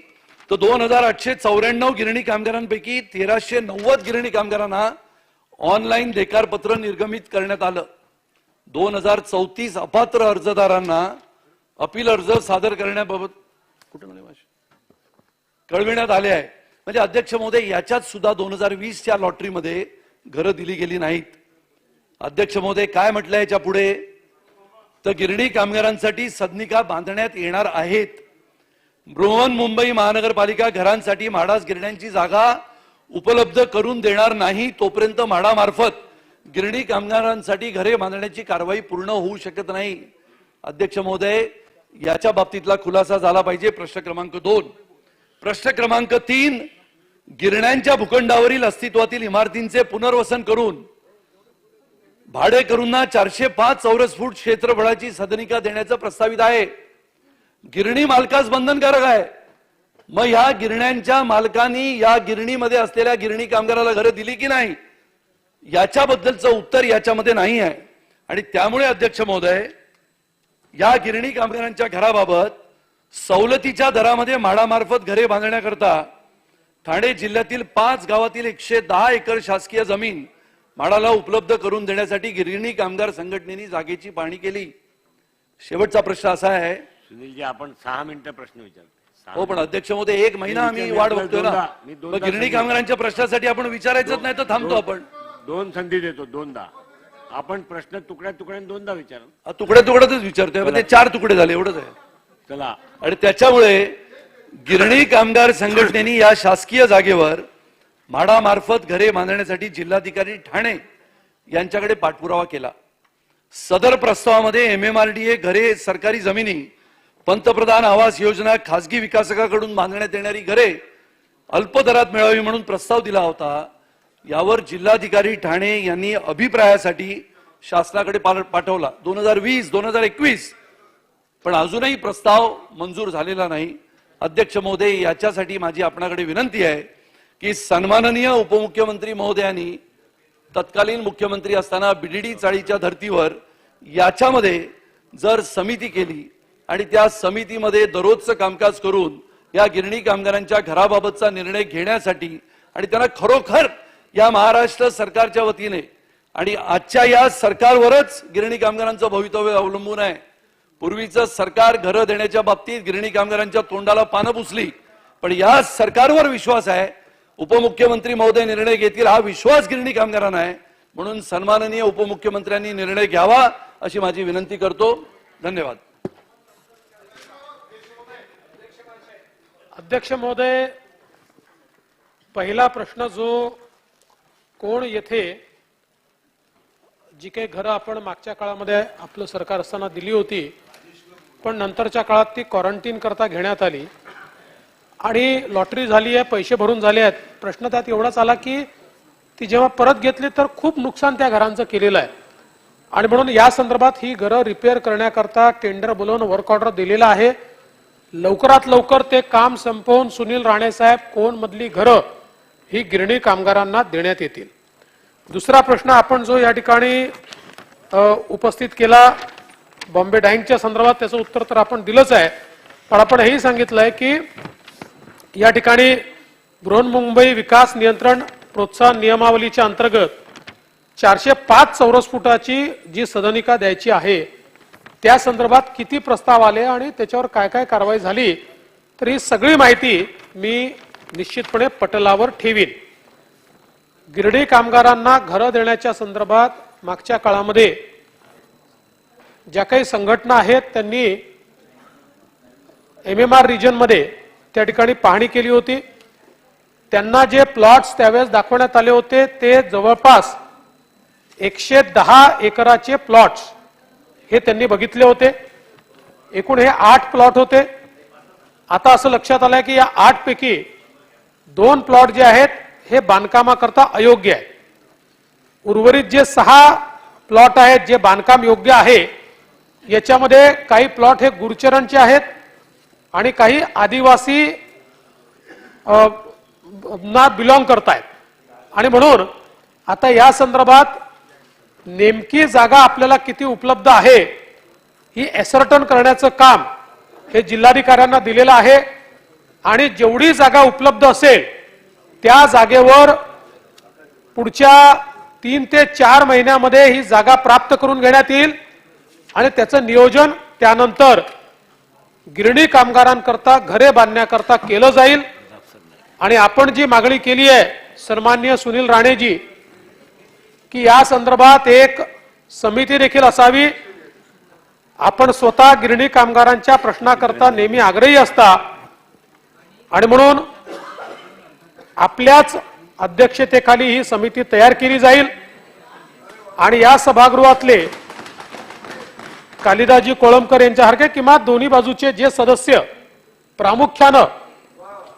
तर 2,894 गिरणी कामगारांपैकी 1,390 गिरणी कामगारांना ऑनलाईन देकारपत्र निर्गमित करण्यात आलं. 2,034 अपात्र अर्जदारांना अपील अर्ज सादर करण्याबाबत कळविण्यात आले आहे. म्हणजे अध्यक्ष महोदय, याच्यात सुद्धा 2020च्या लॉटरीमध्ये घरं दिली गेली नाहीत. अध्यक्ष महोदय, काय म्हटलंय याच्या पुढे? तर गिरणी कामगारांसाठी सदनिका बांधण्यात येणार आहेत. बृहन्मुंबई महानगरपालिका घरांसाठी म्हाडास गिरण्यांची जागा उपलब्ध करून देणार नाही तोपर्यंत म्हाडामार्फत गिरणी कामगारांसाठी घरे बांधण्याची कारवाई पूर्ण होऊ शकत नाही. अध्यक्ष महोदय, याच्या बाबतीतला खुलासा झाला पाहिजे. प्रश्न क्रमांक 2. प्रश्न क्रमांक 3, गिरण्यांच्या भूखंडावरील अस्तित्वातील इमारतींचे पुनर्वसन करून भाडेकरूंना 405 चौरस फूट क्षेत्रफळाची सदनिका देण्याचं प्रस्तावित आहे. गिरणी मालकास बंधनकारक आहे. मग ह्या गिरण्यांच्या मालकांनी या गिरणीमध्ये असलेल्या गिरणी कामगाराला घरं दिली की नाही याच्याबद्दलचं उत्तर याच्यामध्ये नाही आहे. आणि त्यामुळे अध्यक्ष महोदय, या गिरणी कामगारांच्या घराबाबत सवलतीच्या दरामध्ये म्हाडामार्फत घरे बांधण्याकरता ठाणे जिल्ह्यातील 5 गावातील 110 एकर शासकीय जमीन म्हाडाला उपलब्ध करून देण्यासाठी गिरणी कामगार संघटनेने जागेची पाहणी केली. शेवटचा प्रश्न असा आहे,
सुनीलजी आपण 6 मिनिटं प्रश्न विचारतो.
हो पण अध्यक्ष महोदय 1 महिना आम्ही वाट बघतोय ना. मग गिरणी कामगारांच्या प्रश्नासाठी आपण विचारायचंच नाही तर थांबतो आपण.
2 संधी देतो, 2दा आपण प्रश्न तुकड्या तुकड्याने 2दा विचारा.
तुकड्या तुकड्यातच विचारतोय, पण ते 4 तुकडे झाले एवढंच आहे.
चला,
आणि त्याच्यामुळे गिरणी कामगार संघटनेने या शासकीय जागेवर म्हाडामार्फत घरे बांधण्यासाठी जिल्हाधिकारी ठाणे यांच्याकडे पाठपुरावा केला. सदर प्रस्तावामध्ये MMRDA घरे, सरकारी जमिनी, पंतप्रधान आवास योजना, खासगी विकासकाकडून बांधण्यात येणारी घरे अल्प दरात मिळावी म्हणून प्रस्ताव दिला होता. यावर जिल्हाधिकारी ठाणे यांनी अभिप्रायासाठी शासनाकडे पाठवला 2020-2021, पण अजूनही प्रस्ताव मंजूर झालेला नाही. अध्यक्ष महोदय, याच्यासाठी माझी आपणाकडे विनंती आहे की सन्माननीय उपमुख्यमंत्री महोदयांनी तत्कालीन मुख्यमंत्री असताना BDD चाळीच्या धर्तीवर याच्यामध्ये जर समिती केली आणि त्या समितीमध्ये दररोजचं कामकाज करून या गिरणी कामगारांच्या घराबाबतचा निर्णय घेण्यासाठी आणि त्यांना खरोखर या महाराष्ट्र सरकारच्या वतीने आणि आजच्या या सरकारवरच गिरणी कामगारांचं भवितव्य अवलंबून आहे. पूर्वीचं सरकार घरं देण्याच्या बाबतीत गिरणी कामगारांच्या तोंडाला पानं पुसली, पण या सरकारवर विश्वास आहे. उपमुख्यमंत्री महोदय निर्णय घेतील हा विश्वास गिरणी कामगारांना आहे. म्हणून सन्माननीय उपमुख्यमंत्र्यांनी निर्णय घ्यावा अशी माझी विनंती करतो. धन्यवाद.
अध्यक्ष महोदय, पहिला प्रश्न जो कोण येथे जी काही घरं आपण मागच्या काळामध्ये आपलं सरकार असताना दिली होती, पण नंतरच्या काळात ती क्वारंटीन करता घेण्यात आली आणि लॉटरी झाली आहे, पैसे भरून झाले आहेत. प्रश्न त्यात एवढाच आला की ती जेव्हा परत घेतली तर खूप नुकसान त्या घरांचं केलेलं आहे आणि म्हणून या संदर्भात ही घरं रिपेअर करण्याकरता टेंडर बोलवून वर्क ऑर्डर दिलेला आहे. लवकरात लवकर ते काम संपवून सुनील राणे साहेब कोण मधली घरं ही गिरणी कामगारांना देण्यात येतील. दुसरा प्रश्न आपण जो या ठिकाणी उपस्थित केला बॉम्बे डाईंगच्या संदर्भात, त्याचं उत्तर तर आपण दिलंच आहे, पण आपण हेही सांगितलंय की या ठिकाणी बृहन्मुंबई विकास नियंत्रण प्रोत्साहन नियमावलीच्या अंतर्गत 405 चौरस फुटाची जी सदनिका द्यायची आहे त्या संदर्भात किती प्रस्ताव आले आणि त्याच्यावर काय काय कारवाई झाली, तर ही सगळी माहिती मी निश्चितपणे पटलावर ठेवीन. गिरणी कामगारांना घरं देण्याच्या संदर्भात मागच्या काळामध्ये ज्या काही संघटना आहेत त्यांनी MMR रिजनमध्ये त्या ठिकाणी पाहणी केली होती. त्यांना जे प्लॉट्स त्यावेळेस दाखवण्यात आले होते ते जवळपास 110 एकराचे प्लॉट्स हे त्यांनी बघितले होते. एकूण हे 8 प्लॉट होते. आता असं लक्षात आलंय की या 8 पैकी 2 प्लॉट जे आहेत हे बांधकामाकरता अयोग्य आहे. उर्वरित जे 6 प्लॉट आहेत जे बांधकाम योग्य आहे, याच्यामध्ये काही प्लॉट हे गुरचरणचे आहेत आणि काही आदिवासी ना बिलॉंग करतायत आणि म्हणून आता या संदर्भात नेमकी जागा आपल्याला किती उपलब्ध आहे ही एसर्टन करण्याचं काम हे जिल्हाधिकाऱ्यांना दिलेलं आहे आणि जेवढी जागा उपलब्ध असेल त्या जागेवर पुढच्या 3 ते 4 महिन्यामध्ये ही जागा प्राप्त करून घेण्यात येईल आणि त्याचं नियोजन त्यानंतर गिरणी कामगारांकरता घरे बांधण्याकरता केलं जाईल. आणि आपण जी मागणी केली आहे सन्माननीय सुनील राणेजी की या संदर्भात एक समिती देखील असावी. आपण स्वतः गिरणी कामगारांच्या प्रश्नाकरता नेहमी आग्रही असता आणि म्हणून आपल्याच अध्यक्षतेखाली ही समिती तयार केली जाईल आणि या सभागृहातले कालिदाजी कोळंबकर यांच्यासारखे किंवा दोन्ही बाजूचे जे सदस्य प्रामुख्यानं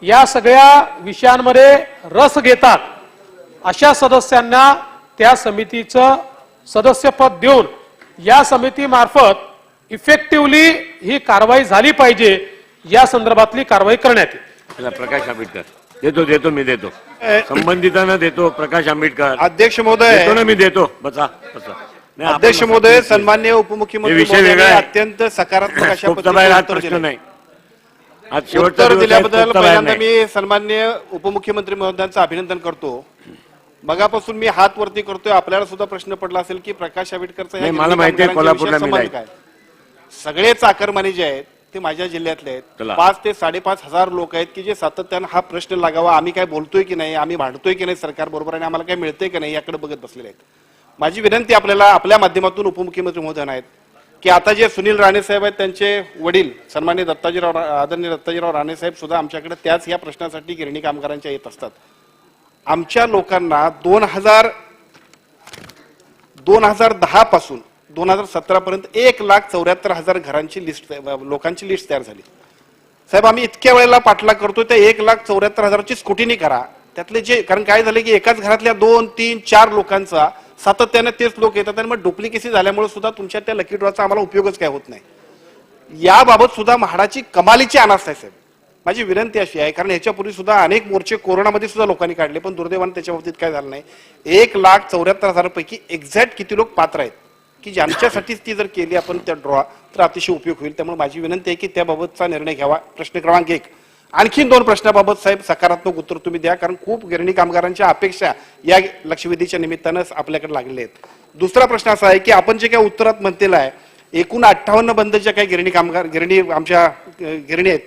या सगळ्या विषयांमध्ये रस घेतात अशा सदस्यांना त्या समितीचं सदस्यपद देऊन या समितीमार्फत इफेक्टिव्हली ही कारवाई झाली पाहिजे या संदर्भातली कारवाई करण्यात येईल.
प्रकाश आंबेडकर देतो मी देतो संबंधितांना देतो. प्रकाश आंबेडकर
अध्यक्ष महोदय
देतो ना मी देतो. बसा बसा. नाही,
अध्यक्ष
आपण
महोदय
बसा.
सन्माननीय उपमुख्यमंत्री
विषय
महोदयाने
वेगळा आहे.
अत्यंत सकारात्मक अशा
खूप सभागृहात
पद्धतीने उत्तर
प्रश्न
दिलं.
नाही. आज शेवटचा
उत्तर
दिवस आहे,
दिल्याबद्दल
तुमचा बाहेर
पहिल्यांदा
नाही.
मी सन्माननीय उपमुख्यमंत्री महोदयांचं अभिनंदन करतो. मगापासून मी हात वरती करतोय. आपल्याला सुद्धा प्रश्न पडला असेल की प्रकाश आंबेडकरचा
नाही, मला माहिती आहे कोल्हापूरला मी नाही.
काय सगळे चाकरमानी जे आहेत ते माझ्या जिल्ह्यातले आहेत.
चला.
5 ते 5.5 हजार लोक आहेत की जे सातत्यानं हा प्रश्न लागावा, आम्ही काय बोलतोय की नाही, आम्ही भांडतोय की नाही सरकार बरोबर आणि आम्हाला काय मिळतंय की नाही याकडे बघत बसलेले आहेत. माझी विनंती आपल्याला आपल्या माध्यमातून उपमुख्यमंत्री महोदयांना आहेत की आता जे सुनील राणे साहेब आहेत त्यांचे वडील सन्माननीय आदरणीय दत्ताजीराव राणे साहेब सुद्धा आमच्याकडे त्याच या प्रश्नासाठी गिरणी कामगारांच्या येत असतात. आमच्या लोकांना 2010 पासून 2017 पर्यंत 1,74,000 घरांची लिस्ट लोकांची लिस्ट तयार झाली. साहेब आम्ही इतक्या वेळेला पाठलाग करतोय त्या 1,74,000ची स्कुटीनी करा. त्यातले जे कारण काय झालं की एकाच घरातल्या 2, 3, 4 लोकांचा सातत्याने तेच लोक येतात आणि मग डुप्लिकेसी झाल्यामुळे सुद्धा तुमच्या त्या लकी ड्रॉचा आम्हाला उपयोगच काय होत नाही. याबाबत सुद्धा म्हाडाची कमालीची अनास्था आहे साहेब. माझी विनंती अशी आहे कारण ह्याच्यापूर्वी सुद्धा अनेक मोर्चे कोरोनामध्ये सुद्धा लोकांनी काढले पण दुर्दैवाने त्याच्या बाबतीत काय झालं नाही. 1,74,000 पैकी एक्झॅक्ट किती लोक पात्र आहेत की ज्यांच्यासाठीच ती जर केली आपण त्या ड्रॉ तर अतिशय उपयोग होईल. त्यामुळे माझी विनंती आहे की त्याबाबतचा निर्णय घ्यावा. प्रश्न क्रमांक 1. आणखीन 2 प्रश्नाबाबत साहेब सकारात्मक उत्तर तुम्ही द्या कारण खूप गिरणी कामगारांच्या अपेक्षा या लक्षवेधीच्या निमित्तानं आपल्याकडे लागलेल्या आहेत. दुसरा प्रश्न असा आहे की आपण जे काही उत्तरात म्हणतेलं आहे एकूण 58 बंदच्या काही गिरणी आमच्या गिरणी आहेत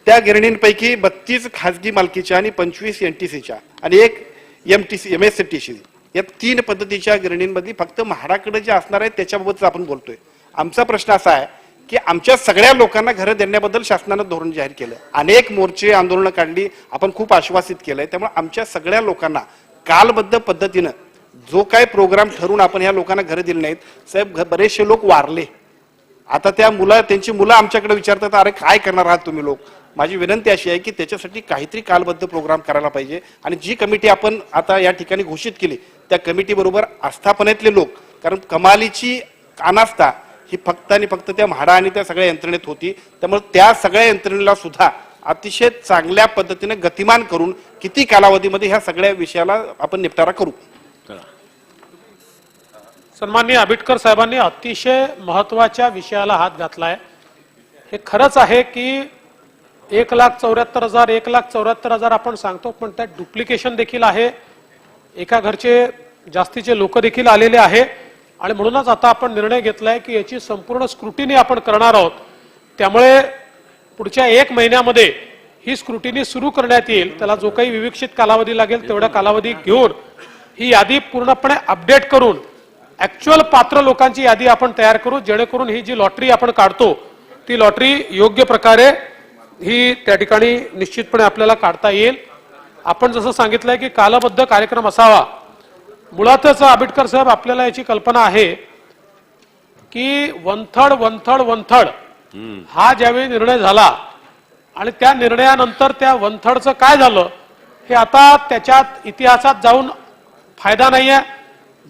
त्या गिरणींपैकी 32 खासगी मालकीच्या आणि 25 NTCच्या आणि 1 MSTC या 3 पद्धतीच्या गिरणींमधली फक्त म्हाडाकडे जे असणार आहे त्याच्याबाबत आपण बोलतोय. आमचा प्रश्न असा आहे की आमच्या सगळ्या लोकांना घरं देण्याबद्दल शासनानं धोरण जाहीर केलं. अनेक मोर्चे आंदोलनं काढली आपण खूप आश्वासित केलंय. त्यामुळे आमच्या सगळ्या लोकांना कालबद्ध पद्धतीनं जो काय प्रोग्राम ठरवून आपण ह्या लोकांना घरं दिली नाहीत साहेब बरेचसे लोक वारले. आता त्यांची मुलं आमच्याकडे विचारतात अरे काय करणार आहात तुम्ही लोक. माझी विनंती अशी आहे की त्याच्यासाठी काहीतरी कालबद्ध प्रोग्राम करायला पाहिजे आणि जी कमिटी आपण आता या ठिकाणी घोषित केली त्या कमिटी बरोबर आस्थापनेतले लोक कारण कमालीची अनास्था ही फक्त आणि फक्त त्या म्हाडा आणि त्या सगळ्या यंत्रणेत होती. त्यामुळे त्या सगळ्या यंत्रणेला सुद्धा अतिशय चांगल्या पद्धतीने गतिमान करून किती कालावधीमध्ये ह्या सगळ्या विषयाला आपण निपटारा करू.
सन्माननीय आंबेडकर साहेबांनी अतिशय महत्वाच्या विषयाला हात घातलाय. हे खरंच आहे की 1,74,000 1,74,000 आपण सांगतो पण त्यात डुप्लिकेशन देखील आहे. एका घरचे जास्तीचे लोक देखील आलेले आहे आणि म्हणूनच आता आपण निर्णय घेतलाय की याची संपूर्ण स्क्रुटिनी आपण करणार आहोत. त्यामुळे पुढच्या 1 महिन्यामध्ये ही स्क्रुटिनी सुरू करण्यात येईल. त्याला जो काही विवेक्षित कालावधी लागेल तेवढा कालावधी घेऊन ही यादी पूर्णपणे अपडेट करून ऍक्च्युअल पात्र लोकांची यादी आपण तयार करू जेणेकरून ही जी लॉटरी आपण काढतो ती लॉटरी योग्य प्रकारे ही त्या ठिकाणी निश्चितपणे आपल्याला काढता येईल. आपण जसं सांगितलंय की कालबद्ध कार्यक्रम असावा. मुळातच आंबेडकर साहेब आपल्याला याची कल्पना आहे की वन थर्ड हा ज्यावेळी निर्णय झाला आणि त्या निर्णयानंतर त्या 1/3चं काय झालं हे आता त्याच्यात इतिहासात जाऊन फायदा नाहीये.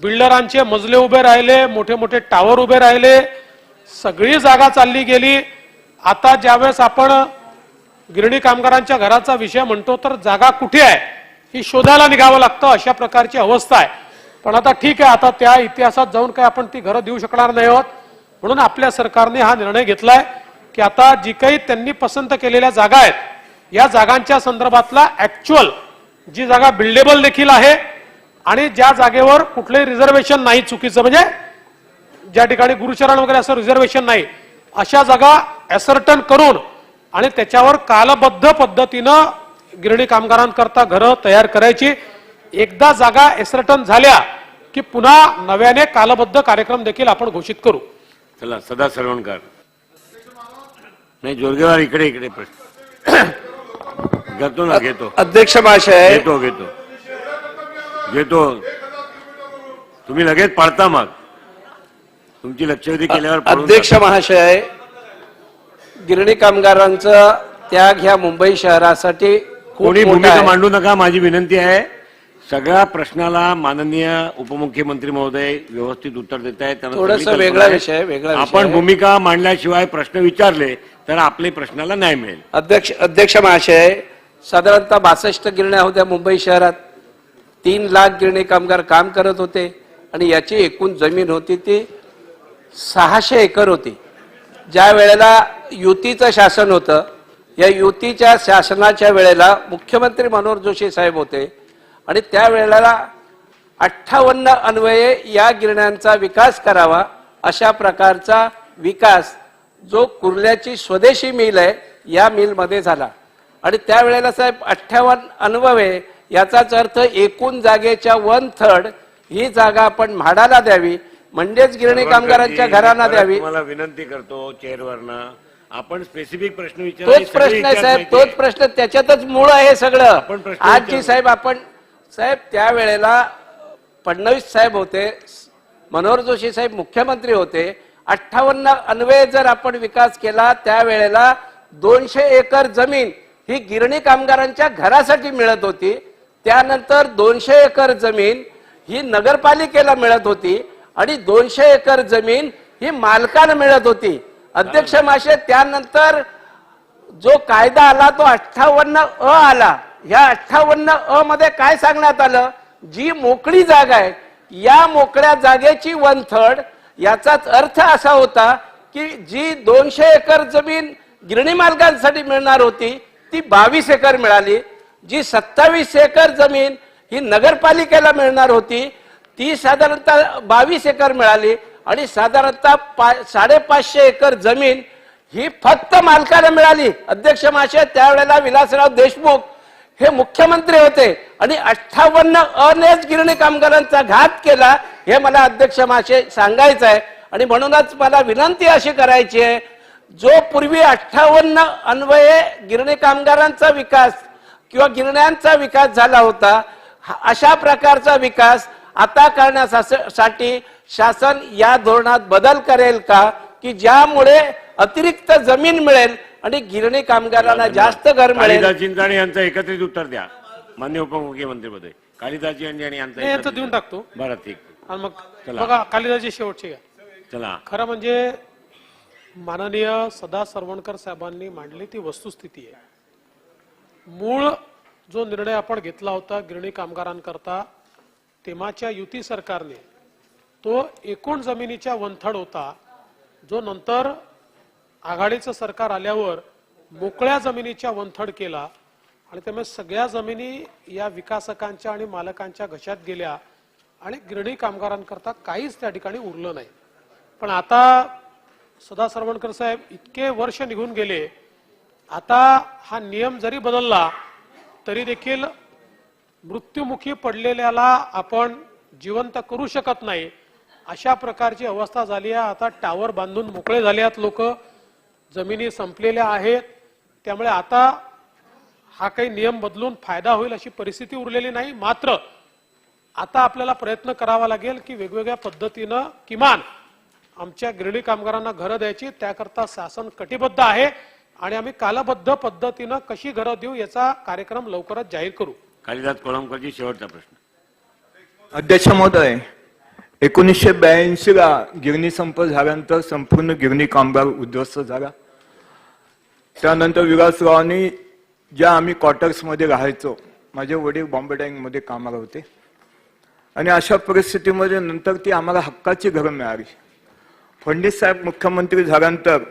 बिल्डरांचे मजले उभे राहिले, मोठे मोठे टावर उभे राहिले, सगळी जागा चालली गेली. आता ज्यावेळेस आपण गिरणी कामगारांच्या घराचा विषय म्हणतो तर जागा कुठे आहे ही शोधायला निघावं लागतं. अशा प्रकारची अवस्था आहे. पण आता ठीक आहे आता त्या इतिहासात जाऊन काय आपण ती घरं देऊ शकणार नाही आहोत. म्हणून आपल्या सरकारने हा निर्णय घेतलाय की आता जी काही त्यांनी पसंत केलेल्या जागा आहेत या जागांच्या संदर्भातला ऍक्च्युअल जी जागा बिल्डेबल देखील आहे आणि ज्या जागेवर कुठलंही रिझर्वेशन नाही चुकीचं म्हणजे ज्या ठिकाणी गुरुचरण वगैरे असं रिझर्वेशन नाही अशा जागा ऍसर्टन करून आणि त्याच्यावर कालबद्ध पद्धतीनं गिरणी कामगारांकरता घरं तयार करायची. एकदा जागा ऍसर्टन झाल्या की पुन्हा नव्याने कालबद्ध कार्यक्रम देखील आपण घोषित करू.
चला सदा सरवणकर नाही जोरगेवार इकडे प्रश्न घेतो ना घेतो
अध्यक्ष महाशय
घेतो तुम्ही लगेच पाळता मग तुमची लक्षवेधी केल्यावर
अध्यक्ष महाशय गिरणी कामगारांचा त्याग ह्या मुंबई शहरासाठी
कोणी भूमिका मांडू नका. माझी विनंती आहे सगळ्या प्रश्नाला माननीय उपमुख्यमंत्री महोदय व्यवस्थित उत्तर देत आहेत.
थोडासा वेगळा विषय
आपण भूमिका मांडल्याशिवाय प्रश्न विचारले तर आपल्या प्रश्नाला न्याय मिळेल.
अध्यक्ष महाशय साधारणतः 62 गिरण्या होत्या मुंबई शहरात. 3 लाख गिरणी कामगार काम करत होते आणि याची एकूण जमीन होती ती 600 एकर होती. ज्या वेळेला युतीचं शासन होतं
या युतीच्या शासनाच्या वेळेला मुख्यमंत्री मनोहर जोशी साहेब होते आणि त्यावेळेला 58 अन्वये या गिरण्यांचा विकास करावा अशा प्रकारचा विकास जो कुर्ल्याची स्वदेशी मिल आहे या मिलमध्ये झाला आणि त्यावेळेला साहेब 58 अन्वये याचाच अर्थ एकूण जागेच्या 1/3 ही जागा आपण म्हाडाला द्यावी म्हणजेच गिरणी कामगारांच्या घरांना द्यावी.
मला विनंती करतो चेअरवरनं आपण स्पेसिफिक प्रश्न विचारा.
तोच प्रश्न आहे साहेब, तोच प्रश्न, त्याच्यातच मूळ आहे सगळं. आज जी साहेब आपण साहेब त्यावेळेला फडणवीस साहेब होते, मनोहर जोशी साहेब मुख्यमंत्री होते. 58 अन्वये जर आपण विकास केला त्यावेळेला 200 एकर जमीन ही गिरणी कामगारांच्या घरासाठी मिळत होती. त्यानंतर 200 एकर जमीन ही नगरपालिकेला मिळत होती आणि 200 एकर जमीन ही मालकाला मिळत होती. अध्यक्ष महाशय, त्यानंतर जो कायदा आला तो 58 आला. ह्या 58 मध्ये काय सांगण्यात आलं, जी मोकळी जागा आहे या मोकळ्या जागेची 1/3 याचाच अर्थ असा होता की जी 200 एकर जमीन गिरणी मालकांसाठी मिळणार होती ती 22 एकर मिळाली. जी 27 एकर जमीन ही नगरपालिकेला मिळणार होती ती साधारणतः 22 एकर मिळाली आणि साधारणतः 550 एकर जमीन ही फक्त मालकाला मिळाली. अध्यक्ष महाशय, त्यावेळेला विलासराव देशमुख हे मुख्यमंत्री होते आणि 58 नेच गिरणी कामगारांचा घात केला हे मला अध्यक्ष महाशय सांगायचं आहे. आणि म्हणूनच मला विनंती अशी करायची आहे, जो पूर्वी 58 अन्वये गिरणी कामगारांचा विकास किंवा गिरण्यांचा विकास झाला होता अशा प्रकारचा विकास आता करण्यासाठी शासन या धोरणात बदल करेल का की ज्यामुळे अतिरिक्त जमीन मिळेल आणि गिरणी कामगारांना जास्त घर मिळेल.
कालिदास चिंताणे यांचं एकत्रित उत्तर द्या माननीय उपमुख्यमंत्री मध्ये. कालिदास आणि यांचं
यांचं देऊन टाकतो.
बरं ठीक.
आणि मग बघा कालिदासची शेवटची
चला.
खरं म्हणजे माननीय सदा सरवणकर साहेबांनी मांडली ती वस्तुस्थिती आहे. मूळ जो निर्णय आपण घेतला होता गिरणी कामगारांकरता तेव्हाच्या युती सरकारने तो एकूण जमिनीच्या 1/3 होता, जो नंतर आघाडीचं सरकार आल्यावर मोकळ्या जमिनीच्या 1/3 केला आणि त्यामुळे सगळ्या जमिनी या विकासकांच्या आणि मालकांच्या घशात गेल्या आणि गिरणी कामगारांकरता काहीच त्या ठिकाणी उरलं नाही. पण आता सदा सरवणकर साहेब इतके वर्ष निघून गेले, आता हा नियम जरी बदलला तरी देखील मृत्युमुखी पडलेल्याला आपण जिवंत करू शकत नाही अशा प्रकारची अवस्था झाली आहे. आता टावर बांधून मोकळे झाले आहेत लोक, जमिनी संपलेल्या आहेत. त्यामुळे आता हा काही नियम बदलून फायदा होईल अशी परिस्थिती उरलेली नाही. मात्र आता आपल्याला प्रयत्न करावा लागेल की वेगवेगळ्या पद्धतीनं किमान आमच्या गिरणी कामगारांना घरं द्यायची, त्याकरता शासन कटिबद्ध आहे आणि आम्ही कालबद्ध पद्धतीनं कशी घरं देऊ याचा कार्यक्रम लवकरच जाहीर करू.
कालिदास कोळंबकरजी शेवटचा प्रश्न.
अध्यक्ष महोदय, 1982 गिरणी संप झाल्यानंतर संपूर्ण गिरणी कामगार उद्ध्वस्त झाला. त्यानंतर विलासरावांनी ज्या आम्ही क्वार्टर्समध्ये राहायचो, माझे वडील बॉम्बे टँकमध्ये कामाला होते आणि अशा परिस्थितीमध्ये नंतर ती आम्हाला हक्काची घरं मिळाली. फडणवीस साहेब मुख्यमंत्री झाल्यानंतर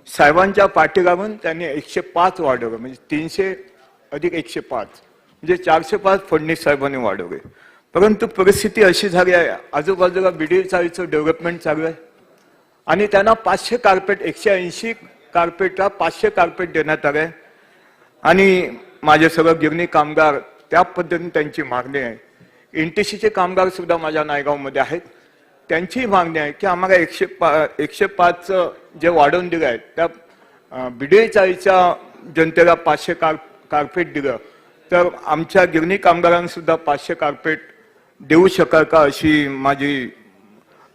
साहेबांच्या पाठीलागून त्यांनी 105 वाढवलं, म्हणजे 300 अधिक 105 म्हणजे 405 फडणवीस साहेबांनी वाढवले. परंतु परिस्थिती अशी झाली आहे, आजूबाजूला BD40चं डेव्हलपमेंट चालू आहे आणि त्यांना 500 कार्पेट 180 कार्पेटला 500 कार्पेट देण्यात आले आहे आणि माझे सगळं गिरणी कामगार त्या पद्धतीने त्यांची मागणी आहे. NTCचे कामगार सुद्धा माझ्या नायगावमध्ये आहेत, त्यांची मागणी आहे की आम्हाला 105 जे वाढवून दिलं आहे त्या BD40च्या जनतेला 500 कार्पेट दिलं तर आमच्या गिरणी कामगारांना सुद्धा 500 कार्पेट देऊ शकाल का अशी माझी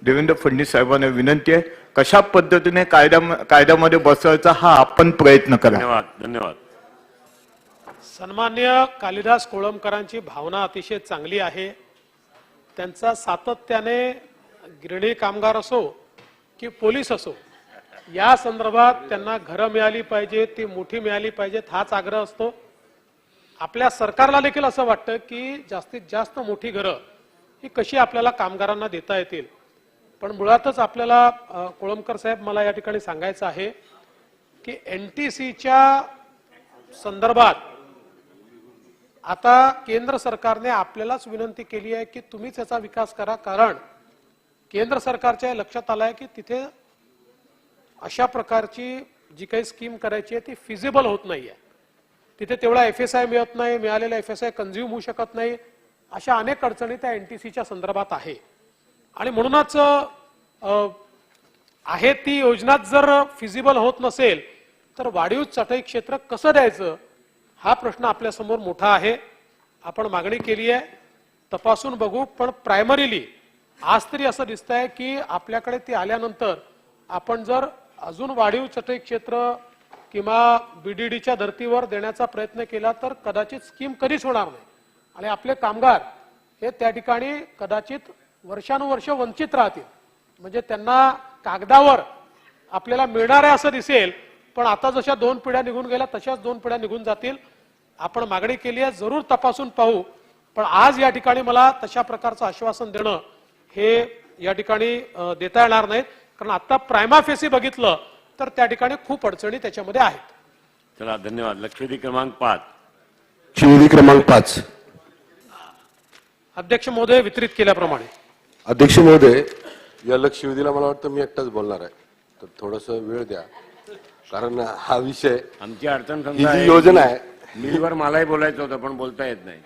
देवेंद्र फडणवीस साहेबांना विनंती आहे. कशा पद्धतीने कायद्यामध्ये बसवायचा हा आपण प्रयत्न करा.
धन्यवाद. धन्यवाद.
सन्मान्य कालिदास कोळंबकरांची भावना अतिशय चांगली आहे. त्यांचा सातत्याने गिरणी कामगार असो की पोलीस असो या संदर्भात त्यांना घरं मिळाली पाहिजे, ती मोठी मिळाली पाहिजेत हाच आग्रह असतो. आपल्या सरकारला देखील असं वाटतं की जास्तीत जास्त मोठी घरं ही कशी आपल्याला कामगारांना देता येतील. पण मुळातच आपल्याला कोळंबकर साहेब मला या ठिकाणी सांगायचं आहे की NTCच्या संदर्भात आता केंद्र सरकारने आपल्यालाच विनंती केली आहे की तुम्हीच याचा विकास करा, कारण केंद्र सरकारच्या लक्षात आलं आहे की तिथे अशा प्रकारची जी काही स्कीम करायची आहे ती फिजिबल होत नाहीये. तिथे तेवढा FSI मिळत नाही, मिळालेला FSI कन्झ्युम होऊ शकत नाही, अशा अनेक अडचणी त्या NTCच्या संदर्भात आहे. आणि म्हणूनच आहे ती योजना जर फिजिबल होत नसेल तर वाढीव चटई क्षेत्र कसं द्यायचं हा प्रश्न आपल्या समोर मोठा आहे. आपण मागणी केली आहे, तपासून बघू, पण प्रायमरीली आज तरी असं दिसतंय की आपल्याकडे ती आल्यानंतर आपण जर अजून वाढीव चटई क्षेत्र किंवा BDDच्या धर्तीवर देण्याचा प्रयत्न केला तर कदाचित स्कीम कधीच होणार नाही आणि आपले कामगार हे त्या ठिकाणी कदाचित वर्षानुवर्ष वंचित राहतील. म्हणजे त्यांना कागदावर आपल्याला मिळणार आहे असं दिसेल, पण आता जशा 2 पिढ्या निघून गेल्या तशाच 2 पिढ्या निघून जातील. आपण मागणी केली आहे, जरूर तपासून पाहू, पण आज या ठिकाणी मला तशा प्रकारचं आश्वासन देणं हे या ठिकाणी देता येणार नाहीत, कारण आता प्रायमा फेसी बघितलं तर त्या ठिकाणी खूप अडचणी त्याच्यामध्ये आहेत.
चला धन्यवाद. लक्षवेधी क्रमांक 5.
शिवदी क्रमांक 5.
अध्यक्ष महोदय, वितरित केल्याप्रमाणे.
अध्यक्ष महोदय, या लक्षवेधीला मला वाटतं मी एकटाच बोलणार आहे, तर थोडस वेळ द्या, कारण हा विषय
आमची अडचण
ही
समजा
जी योजना आहे
मिलवर मलाही बोलायचं होतं पण बोलता येत नाही.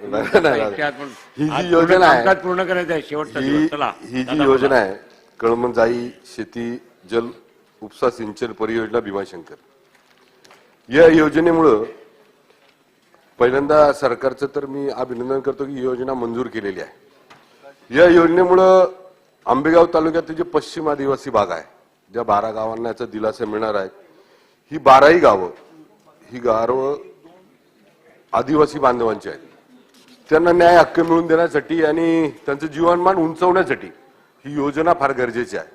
ही जी योजना आहे
कामकाज पूर्ण करायचं आहे, शेवटचा दिवस. चला
ही जी योजना आहे कळमजाई शेती जल उपसा सिंचन परियोजना भीमाशंकर, या योजनेमुळं पहिल्यांदा सरकारचं तर मी अभिनंदन करतो की ही योजना मंजूर केलेली आहे. या योजनेमुळं आंबेगाव तालुक्यात जे पश्चिम आदिवासी भाग आहे, ज्या 12 गावांना याचा दिलासा मिळणार आहे, ही 12ही गावं ही गावं आदिवासी बांधवांची आहेत. त्यांना न्याय हक्क मिळवून देण्यासाठी आणि त्यांचं जीवनमान उंचवण्यासाठी ही योजना फार गरजेची आहे.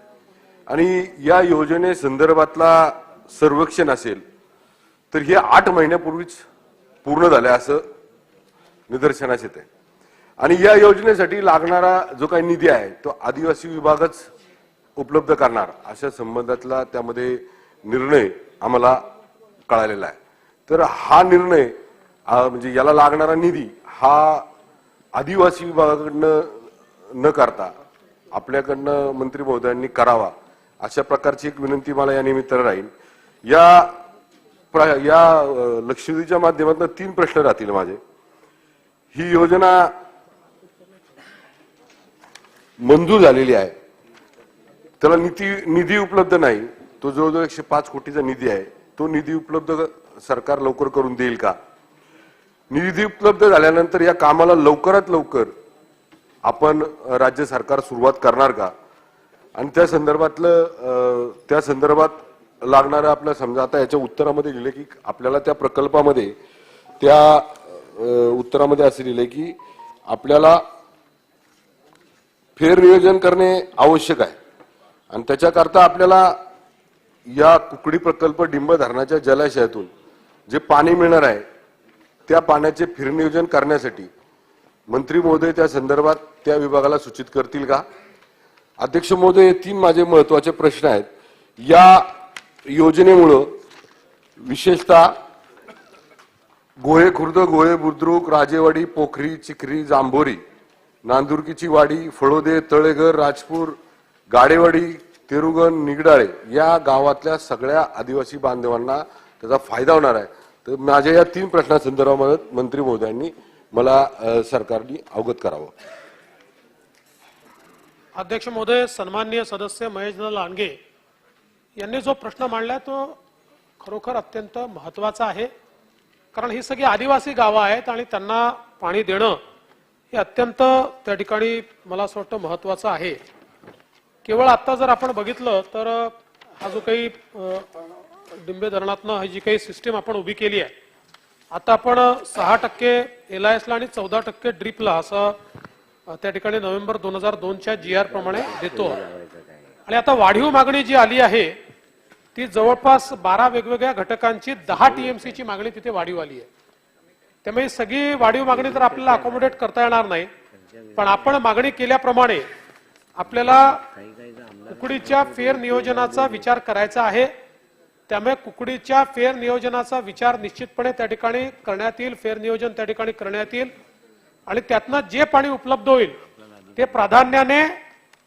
आणि या योजनेसंदर्भातला सर्वेक्षण असेल तर हे 8 महिन्यापूर्वीच पूर्ण झाले असं निदर्शनास येते. आणि या योजनेसाठी लागणारा जो काही निधी आहे तो आदिवासी विभागच उपलब्ध करणार अशा संबंधातला त्यामध्ये निर्णय आम्हाला कळालेला आहे. तर हा निर्णय म्हणजे याला लागणारा निधी हा आदिवासी विभागाकडनं न करता आपल्याकडनं मंत्री महोदयांनी करावा अशा प्रकारची एक विनंती मला या निमित्तानं राहील. या लक्षवेधीच्या माध्यमातून 3 प्रश्न राहतील माझे. ही योजना मंजूर झालेली आहे, त्याला निधी उपलब्ध नाही, तो जवळजवळ 105 कोटीचा निधी आहे, तो निधी उपलब्ध सरकार लवकर करून देईल का? निधी उपलब्ध झाल्यानंतर या कामाला लवकरात लवकर आपण राज्य सरकार सुरुवात करणार का? आणि त्या संदर्भात लागणारं आपल्या समजा आता याच्या उत्तरामध्ये लिहिले की आपल्याला त्या प्रकल्पामध्ये उत्तरामध्ये असं लिहिले की आपल्याला फेर नियोजन करणे आवश्यक आहे आणि त्याच्याकरता आपल्याला या कुकडी प्रकल्प डिंब धरणाच्या जलाशयातून जे पाणी मिळणार आहे त्या पाण्याचे फेरनियोजन करण्यासाठी मंत्री महोदय त्या संदर्भात त्या विभागाला सूचित करतील का? अध्यक्ष महोदय, 3 माझे महत्वाचे प्रश्न आहेत. या योजनेमुळं विशेषतः गोहे खुर्द, गोहे बुद्रुक, राजेवाडी, पोखरी, चिखरी, जांभोरी, नांदुरकीची वाडी, फळोदे, तळेघर, राजपूर, गाडेवाडी, तेरुगण, निगडाळे या गावातल्या सगळ्या आदिवासी बांधवांना त्याचा फायदा होणार आहे. तर माझ्या या 3 प्रश्नासंदर्भात मंत्री महोदयांनी मला सरकारने अवगत करावं.
अध्यक्ष महोदय, सन्माननीय सदस्य महेशदादा लांडगे यांनी जो प्रश्न मांडलाय तो खरोखर अत्यंत महत्वाचा आहे, कारण ही सगळी आदिवासी गावं आहेत आणि त्यांना पाणी देणं हे अत्यंत त्या ठिकाणी मला असं वाटतं महत्वाचं आहे. केवळ आता जर आपण बघितलं तर हा जो काही डिंबे धरणातनं ही जी काही सिस्टीम आपण उभी केली आहे, आता आपण 6% LISला आणि 14% ड्रीपला असं त्या ठिकाणी नोव्हेंबर 2002च्या GR प्रमाणे देतो. आणि आता वाढीव मागणी जी आली आहे ती जवळपास 12 वेगवेगळ्या घटकांची 10 TMC ची मागणी तिथे वाढीव आली आहे. त्यामुळे सगळी वाढीव मागणी तर आपल्याला अकोमोडेट करता येणार नाही, पण आपण मागणी केल्याप्रमाणे आपल्याला कुकडीच्या फेर नियोजनाचा विचार करायचा आहे. त्यामुळे कुकडीच्या फेर नियोजनाचा विचार निश्चितपणे त्या ठिकाणी करण्यात येईल, फेर नियोजन त्या ठिकाणी करण्यात येईल आणि त्यातनं जे पाणी उपलब्ध होईल ते प्राधान्याने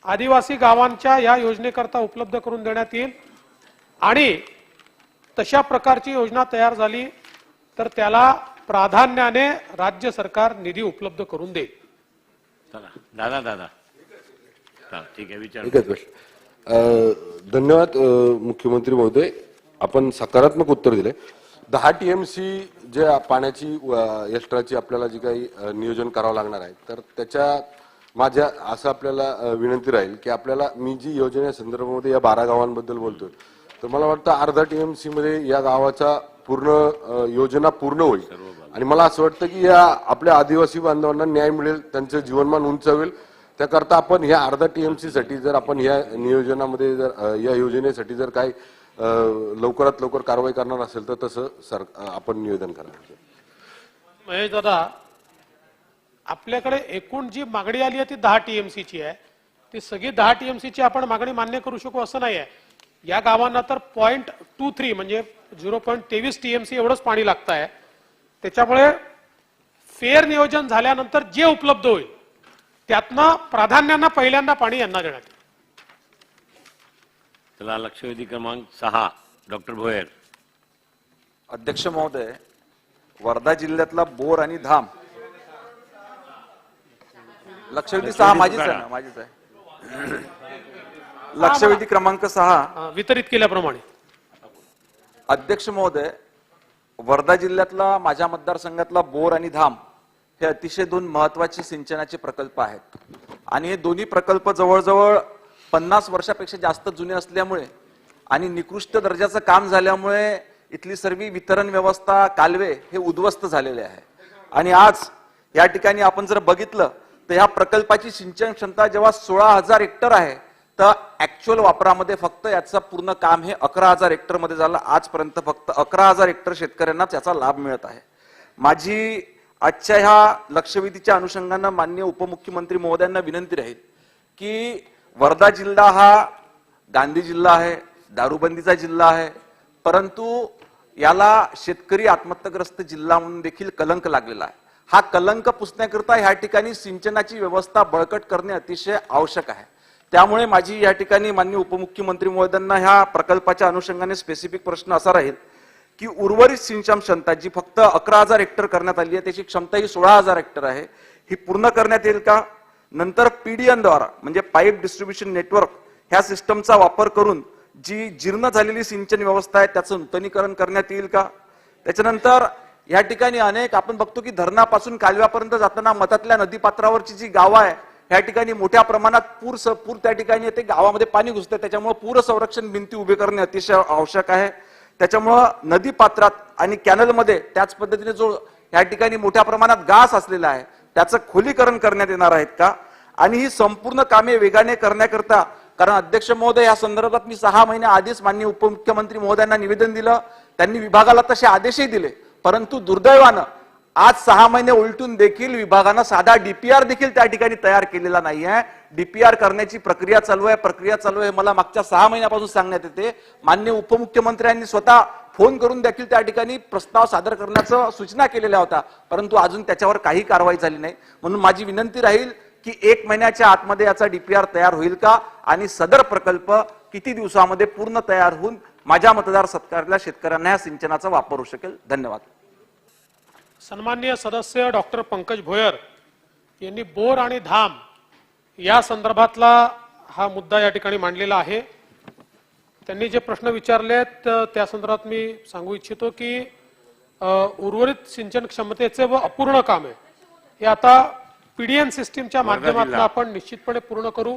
आदिवासी गावांच्या या योजनेकरता उपलब्ध करून देण्यात येईल आणि तशा प्रकारची योजना तयार झाली तर त्याला प्राधान्याने राज्य सरकार निधी उपलब्ध करून देईल.
चला दादा ठीक आहे विचार.
एकच गोष्ट. धन्यवाद मुख्यमंत्री महोदय, आपण सकारात्मक उत्तर दिले. 10 TMC जे पाण्याची एक्स्ट्राची आपल्याला जी काही नियोजन करावं लागणार आहे तर त्याच्या माझ्या असं आपल्याला विनंती राहील की आपल्याला मी जी योजने संदर्भामध्ये या 12 गावांबद्दल बोलतोय तर मला वाटतं अर्धा TMC मध्ये या गावाचा पूर्ण योजना पूर्ण होईल आणि मला असं वाटतं की या आपल्या आदिवासी बांधवांना न्याय मिळेल, त्यांचं जीवनमान उंचावेल. त्याकरता आपण ह्या अर्धा TMC साठी जर आपण ह्या नियोजनामध्ये जर या योजनेसाठी जर काही लवकरात लवकर कारवाई करणार असेल तर तसं आपण निवेदन करा.
महेश दादा, आपल्याकडे एकूण जी मागणी आली आहे ती 10 TMC ची आहे. ती सगळी 10 TMC ची आपण मागणी मान्य करू शकू असं नाही आहे. या गावांना तर 0.23 म्हणजे 0.23 TMC एवढंच पाणी लागतं आहे. त्याच्यामुळे फेर नियोजन झाल्यानंतर जे उपलब्ध होईल त्यातनं प्राधान्यांना पहिल्यांदा पाणी यांना देण्यात येईल.
चला लक्षवेधी क्रमांक 6 डॉक्टर भोयर.
अध्यक्ष महोदय, वर्धा जिल्ह्यातला बोर आणि धाम लक्षवेधी 6 माझीच आहे. लक्षवेधी क्रमांक 6
वितरित केल्याप्रमाणे.
अध्यक्ष महोदय, वर्धा जिल्ह्यातला माझ्या मतदारसंघातला बोर आणि धाम हे अतिशय 2 महत्वाचे सिंचनाचे प्रकल्प आहेत आणि हे दोन्ही प्रकल्प जवळजवळ 50 वर्षापेक्षा जास्त जुने असल्यामुळे आणि निकृष्ट दर्जाचं काम झाल्यामुळे इथली सर्व वितरण व्यवस्था, कालवे हे उद्ध्वस्त झालेले आहे. आणि आज या ठिकाणी आपण जर बघितलं तर ह्या प्रकल्पाची सिंचन क्षमता जेव्हा 16,000 हेक्टर आहे तर ऍक्च्युअल वापरामध्ये फक्त याचं पूर्ण काम हे 11,000 हेक्टर मध्ये झालं. आजपर्यंत फक्त 11,000 हेक्टर शेतकऱ्यांनाच याचा लाभ मिळत आहे. माझी आजच्या ह्या लक्षवेधीच्या अनुषंगानं माननीय उपमुख्यमंत्री महोदयांना विनंती राहील की वर्धा जिल्हा हा गांधी जिल्हा आहे, दारूबंदीचा जिल्हा आहे, परंतु याला शेतकरी आत्महत्याग्रस्त जिल्हा म्हणून देखील कलंक लागलेला आहे. हा कलंक पुसण्याकरता ह्या ठिकाणी सिंचनाची व्यवस्था बळकट करणे अतिशय आवश्यक आहे. त्यामुळे माझी या ठिकाणी माननीय उपमुख्यमंत्री महोदयांना ह्या प्रकल्पाच्या अनुषंगाने स्पेसिफिक प्रश्न असा राहील की उर्वरित सिंचन क्षमता जी फक्त 11,000 हेक्टर करण्यात आली आहे त्याची क्षमता ही 16,000 हेक्टर आहे, ही पूर्ण करण्यात येईल का? नंतर PDN द्वारा म्हणजे पाईप डिस्ट्रीब्युशन नेटवर्क ह्या सिस्टमचा वापर करून जी जीर्ण झालेली सिंचन व्यवस्था आहे त्याचं नूतनीकरण करण्यात येईल का? त्याच्यानंतर या ठिकाणी अनेक आपण बघतो की धरणापासून कालव्यापर्यंत जाताना मठातल्या नदीपात्रावरची जी गावं आहे या ठिकाणी मोठ्या प्रमाणात पूर त्या ठिकाणी येते, गावामध्ये पाणी घुसते, त्याच्यामुळे पूर संरक्षण भिंती उभे करणे अतिशय आवश्यक आहे. त्याच्यामुळं नदी पात्रात आणि कॅनलमध्ये त्याच पद्धतीने जो या ठिकाणी मोठ्या प्रमाणात घास असलेला आहे त्याचं खोलीकरण करण्यात येणार आहेत का? आणि ही संपूर्ण कामे वेगाने करण्याकरता, कारण अध्यक्ष महोदय या संदर्भात मी 6 महिने आधीच माननीय उपमुख्यमंत्री महोदयांना निवेदन दिलं, त्यांनी विभागाला तसे आदेशही दिले, परंतु दुर्दैवानं आज 6 महिने उलटून देखील विभागानं साधा DPR देखील त्या ठिकाणी तयार केलेला नाही आहे. DPR करण्याची प्रक्रिया चालू आहे, मला मागच्या 6 महिन्यापासून सांगण्यात येते. माननीय उपमुख्यमंत्र्यांनी स्वतः फोन करून देखील त्या ठिकाणी प्रस्ताव सादर करण्याचं सूचना केलेल्या होत्या, परंतु अजून त्याच्यावर काही कारवाई झाली नाही. म्हणून माझी विनंती राहील की 1 महिन्याच्या आतमध्ये याचा DPR तयार होईल का आणि सदर प्रकल्प किती दिवसामध्ये पूर्ण तयार होऊन माझ्या मतदारसंघातल्या शेतकऱ्यांना या सिंचनाचा वापर होऊ शकेल? धन्यवाद.
सन्माननीय सदस्य डॉक्टर पंकज भोयर यांनी बोर आणि धाम या संदर्भातला हा मुद्दा या ठिकाणी मांडलेला आहे. त्यांनी जे प्रश्न विचारलेत त्या संदर्भात मी सांगू इच्छितो की उर्वरित सिंचन क्षमतेचे व अपूर्ण काम आहे हे आता PDN सिस्टीमच्या माध्यमातून आपण निश्चितपणे पूर्ण करू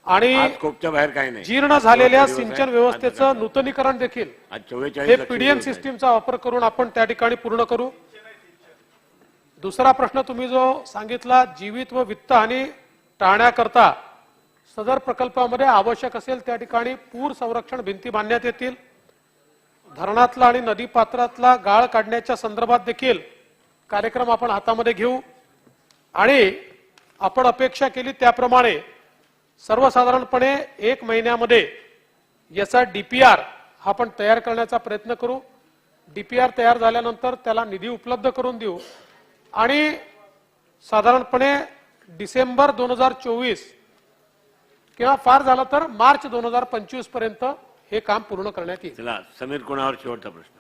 आणि
बाहेर काही नाही.
जीर्ण झालेल्या सिंचन व्यवस्थेचं नूतनीकरण देखील हे PDN सिस्टीमचा वापर करून आपण त्या ठिकाणी पूर्ण करू. दुसरा प्रश्न तुम्ही जो सांगितला, जीवित व वित्त हानी टाळण्याकरता सदर प्रकल्पामध्ये आवश्यक असेल त्या ठिकाणी पूर संरक्षण भिंती बांधण्यात येतील. धरणातला आणि नदी पात्रातला गाळ काढण्याच्या संदर्भात देखील कार्यक्रम आपण हातामध्ये घेऊ आणि आपण अपेक्षा केली त्याप्रमाणे सर्वसाधारणपणे 1 महिन्यामध्ये याचा DPR हा पण तयार करण्याचा प्रयत्न करू. डीपीआर तयार झाल्यानंतर त्याला निधी उपलब्ध करून देऊ आणि साधारणपणे डिसेंबर 2024 किंवा फार झालं तर मार्च 2025 पर्यंत हे काम पूर्ण करण्यात येईल.
चला समीर कोणावर शेवटचा प्रश्न.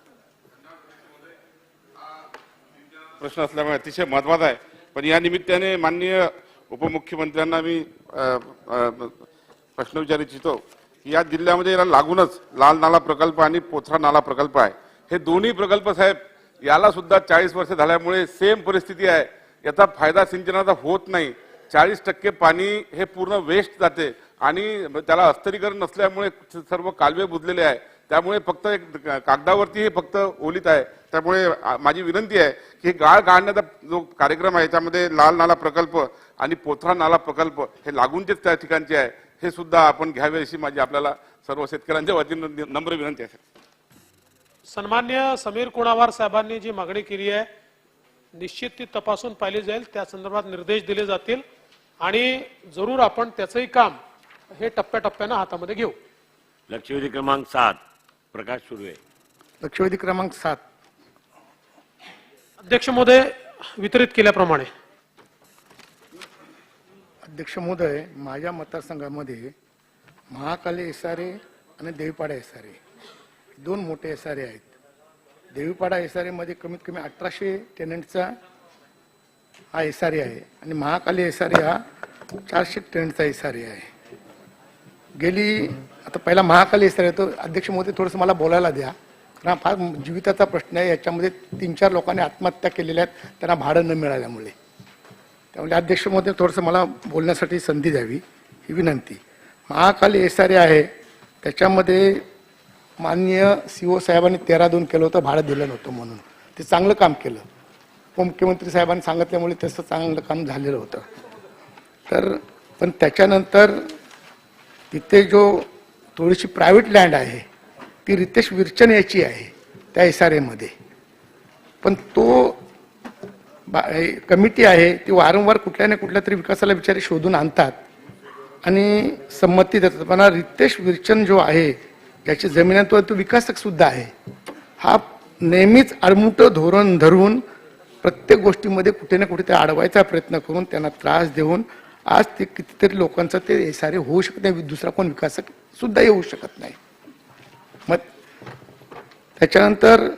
प्रश्न असल्यामुळे अतिशय महत्वाचा आहे. पण या निमित्ताने माननीय उपमुख्यमंत्र्यांना मी प्रश्न विचारू इच्छितो की या जिल्ह्यामध्ये याला लागूनच लाल नाला प्रकल्प आणि पोथरा नाला प्रकल्प आहे. हे दोन्ही प्रकल्प साहेब याला सुद्धा 40 वर्ष झाल्यामुळे सेम परिस्थिती आहे. याचा फायदा सिंचनाचा होत नाही. 40% पाणी हे पूर्ण वेस्ट जाते आणि त्याला अस्तरीकरण नसल्यामुळे सर्व कालवे बुजलेले आहे. त्यामुळे फक्त एक कागदावरती हे फक्त ओलीत आहे. त्यामुळे माझी विनंती आहे की गाळ काढण्याचा जो कार्यक्रम आहे त्यामध्ये लाल नाला प्रकल्प आणि पोथरा नाला प्रकल्प हे लागूनचेच त्या ठिकाणचे आहे. हे सुद्धा आपण घ्यावे अशी माझी आपल्याला सर्व शेतकऱ्यांच्या वतीने नम्र विनंती आहे.
सन्मान्य समीर कुणावार साहेबांनी जी मागणी केली आहे निश्चित ती तपासून पाहिली जाईल. त्या संदर्भात निर्देश दिले जातील आणि जरूर आपण त्याचंही काम हे टप्प्याटप्प्यानं हातामध्ये घेऊ.
लक्षवेधी क्रमांक 7 प्रकाश सुर्वे.
लक्षवेधी क्रमांक 7.
अध्यक्ष महोदय वितरित केल्याप्रमाणे
अध्यक्ष महोदय, माझ्या मतदारसंघामध्ये महाकाली एसआरए आणि देवीपाडा एसआरए दोन मोठे एसआरए आहेत. देवीपाडा एसआरए मध्ये कमीत कमी 1800 टेनंटचा हा एसआरए आहे आणि महाकाली एसआरए हा 400 टेनंटचा एसआरए आहे. गेली आता पहिला महाकाली एसआरए तो अध्यक्ष महोदय थोडंसं मला बोलायला द्या, कारण हा फार जीविताचा प्रश्न आहे. याच्यामध्ये 3-4 लोकांनी आत्महत्या केलेल्या आहेत त्यांना भाडं न मिळाल्यामुळे. त्यामुळे अध्यक्ष महोदय थोडंसं मला बोलण्यासाठी संधी द्यावी ही विनंती. महाकाली एसआरए आहे त्याच्यामध्ये माननीय CO साहेबांनी 13-2 केलं होतं, भाडं दिलं नव्हतं म्हणून. ते चांगलं काम केलं. उपमुख्यमंत्री साहेबांनी सांगितल्यामुळे तसं चांगलं काम झालेलं होतं. तर पण त्याच्यानंतर तिथे जो थोडीशी प्रायव्हेट लँड आहे ती रितेश विरचन याची आहे त्या एसआरए मध्ये. पण तो कमिटी आहे ती वारंवार कुठल्या ना कुठल्या तरी विकासाला बिचारे शोधून आणतात आणि संमती देतात. पण रितेश विरचन जो आहे ज्याची जमीन आहे तो विकासक सुद्धा आहे. हा नेहमीच आडमुठं धोरण धरून प्रत्येक गोष्टीमध्ये कुठे ना कुठे ते अडवायचा प्रयत्न करून त्यांना त्रास देऊन आज ते कितीतरी लोकांचं ते एसआरए होऊ शकत नाही. दुसरा कोण विकासक सुद्धा येऊ शकत नाही. मग त्याच्यानंतर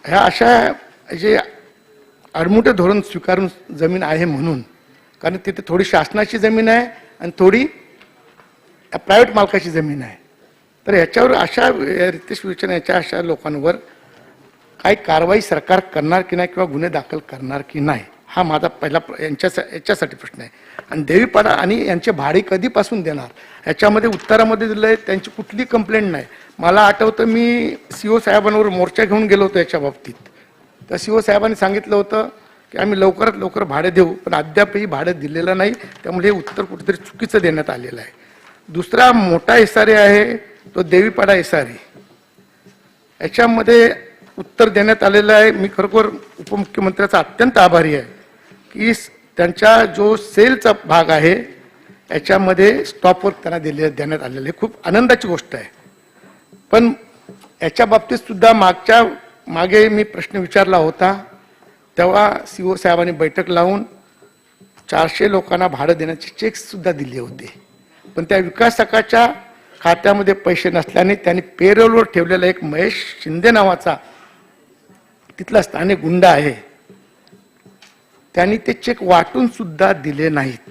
ह्या अशा जे आडमुठे धोरण स्वीकारून जमीन आहे म्हणून, कारण तिथे थोडी शासनाची जमीन आहे आणि थोडी प्रायव्हेट मालकाची जमीन आहे. तर याच्यावर अशा रितेश विरचन याच्या अशा लोकांवर काही कारवाई सरकार करणार की नाही किंवा गुन्हे दाखल करणार की नाही हा माझा पहिला याच्यासाठी प्रश्न आहे. आणि देवीपाडा आणि यांचे भाडे कधीपासून देणार याच्यामध्ये उत्तरामध्ये दिलं आहे त्यांची कुठली कंप्लेंट नाही. मला आठवतं मी CO साहेबांवर मोर्चा घेऊन गेलो होतो याच्या बाबतीत. तर CO साहेबांनी सांगितलं होतं की आम्ही लवकरात लवकर भाडे देऊ, पण अद्यापही भाडं दिलेलं नाही. त्यामुळे हे उत्तर कुठेतरी चुकीचं देण्यात आलेलं आहे. दुसरा मोठा एसआरए आहे तो देवीपाडा एसआरए. याच्यामध्ये उत्तर देण्यात आलेलं आहे. मी खरोखर उपमुख्यमंत्र्याचा अत्यंत आभारी आहे की त्यांच्या जो सेलचा भाग आहे याच्यामध्ये स्टॉप वर्क त्यांना देण्यात आलेलं आहे. खूप आनंदाची गोष्ट आहे. पण याच्या बाबतीत सुद्धा मागे मी प्रश्न विचारला होता तेव्हा CO साहेबांनी बैठक लावून 400 लोकांना भाडं देण्याचे चेक्स सुद्धा दिले होते. पण त्या विकासकाच्या खात्यामध्ये पैसे नसल्याने त्यांनी पेरोलवर ठेवलेला एक महेश शिंदे नावाचा तिथला स्थानिक गुंड आहे त्यांनी ते चेक वाटून सुद्धा दिले नाहीत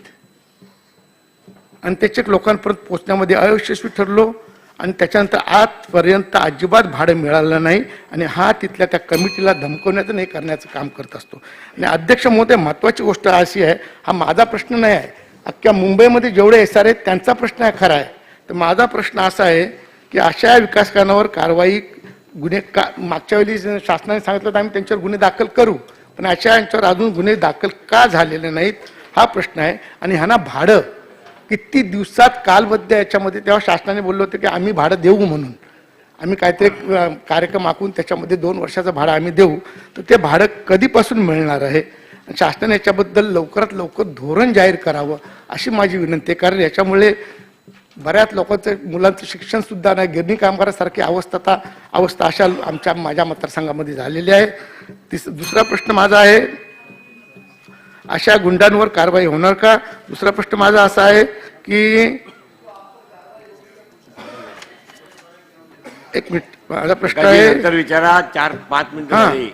आणि ते चेक लोकांपर्यंत पोहोचण्यामध्ये अयशस्वी ठरलो आणि त्याच्यानंतर आजपर्यंत अजिबात भाडं मिळालं नाही. आणि हा तिथल्या त्या कमिटीला धमकवण्याचं नाही करण्याचं काम करत असतो. आणि अध्यक्ष महोदय महत्वाची गोष्ट अशी आहे, हा माझा प्रश्न नाही आहे, अख्ख्या मुंबईमध्ये जेवढे एसआर आहेत त्यांचा प्रश्न आहे खरा आहे. तर माझा प्रश्न असा आहे की अशा विकासकांवर कारवाई गुन्हे मागच्या वेळी शासनाने सांगितलं तर आम्ही त्यांच्यावर गुन्हे दाखल करू, पण अशा यांच्यावर अजून गुन्हे दाखल का झालेले नाहीत हा प्रश्न आहे. आणि ह्यांना भाडं किती दिवसात कालबद्ध याच्यामध्ये तेव्हा शासनाने बोललं होतं की आम्ही भाडं देऊ म्हणून, आम्ही काहीतरी कार्यक्रम आखून त्याच्यामध्ये 2 वर्षाचं भाडं आम्ही देऊ. तर ते भाडं कधीपासून मिळणार आहे शासनाने याच्याबद्दल लवकरात लवकर धोरण जाहीर करावं अशी माझी विनंती आहे. कारण याच्यामुळे बऱ्याच लोकांचं मुलांचं शिक्षण सुद्धा नाही, गिरणी कामगारासारखी अवस्था अशा माझ्या मतदारसंघामध्ये झालेली आहे. दुसरा प्रश्न माझा आहे, अशा गुंडांवर कारवाई होणार का? दुसरा प्रश्न माझा असा आहे की, एक मिनिट, माझा प्रश्न आहे,
नंतर विचारा, 4-5 मिनिटं.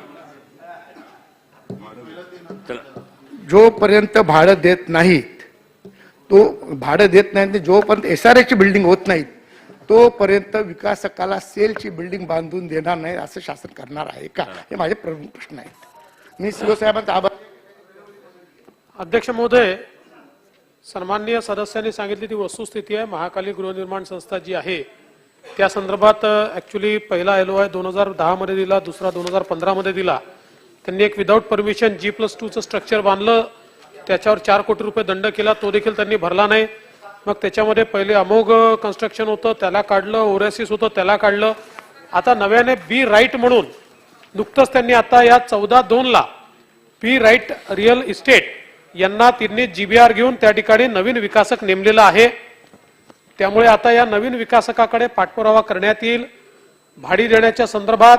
जोपर्यंत भाडं देत नाहीत, जोपर्यंत SRA ची बिल्डिंग होत नाहीत, तोपर्यंत विकासकाला सेलची बिल्डिंग बांधून देणार नाही असं शासन करणार आहे का? हे माझे प्रमुख प्रश्न आहेत. मी सीओ साहेबांचा आभार.
अध्यक्ष महोदय, सन्माननीय सदस्यांनी सांगितली ती वस्तुस्थिती आहे. महाकाली गृहनिर्माण संस्था जी आहे त्या संदर्भात ऍक्च्युली पहिला LOI 2010 मध्ये दिला, दुसरा 2015 मध्ये दिला. त्यांनी एक विदाऊट परमिशन G+2 स्ट्रक्चर बांधलं, त्याच्यावर 4 कोटी रुपये दंड केला, तो देखील त्यांनी भरला नाही. मग त्याच्यामध्ये पहिले अमोघ कन्स्ट्रक्शन होतं त्याला काढलं, ओरेसिस होतं त्याला काढलं. आता नव्याने बी राईट म्हणून नुकतंच त्यांनी आता या 14/2 बी राईट रिअल इस्टेट यांना त्यांनी GBR घेऊन त्या ठिकाणी नवीन विकासक नेमलेला आहे. त्यामुळे आता या नवीन विकासकाकडे पाठपुरावा करण्यात येईल, भाडी देण्याच्या संदर्भात,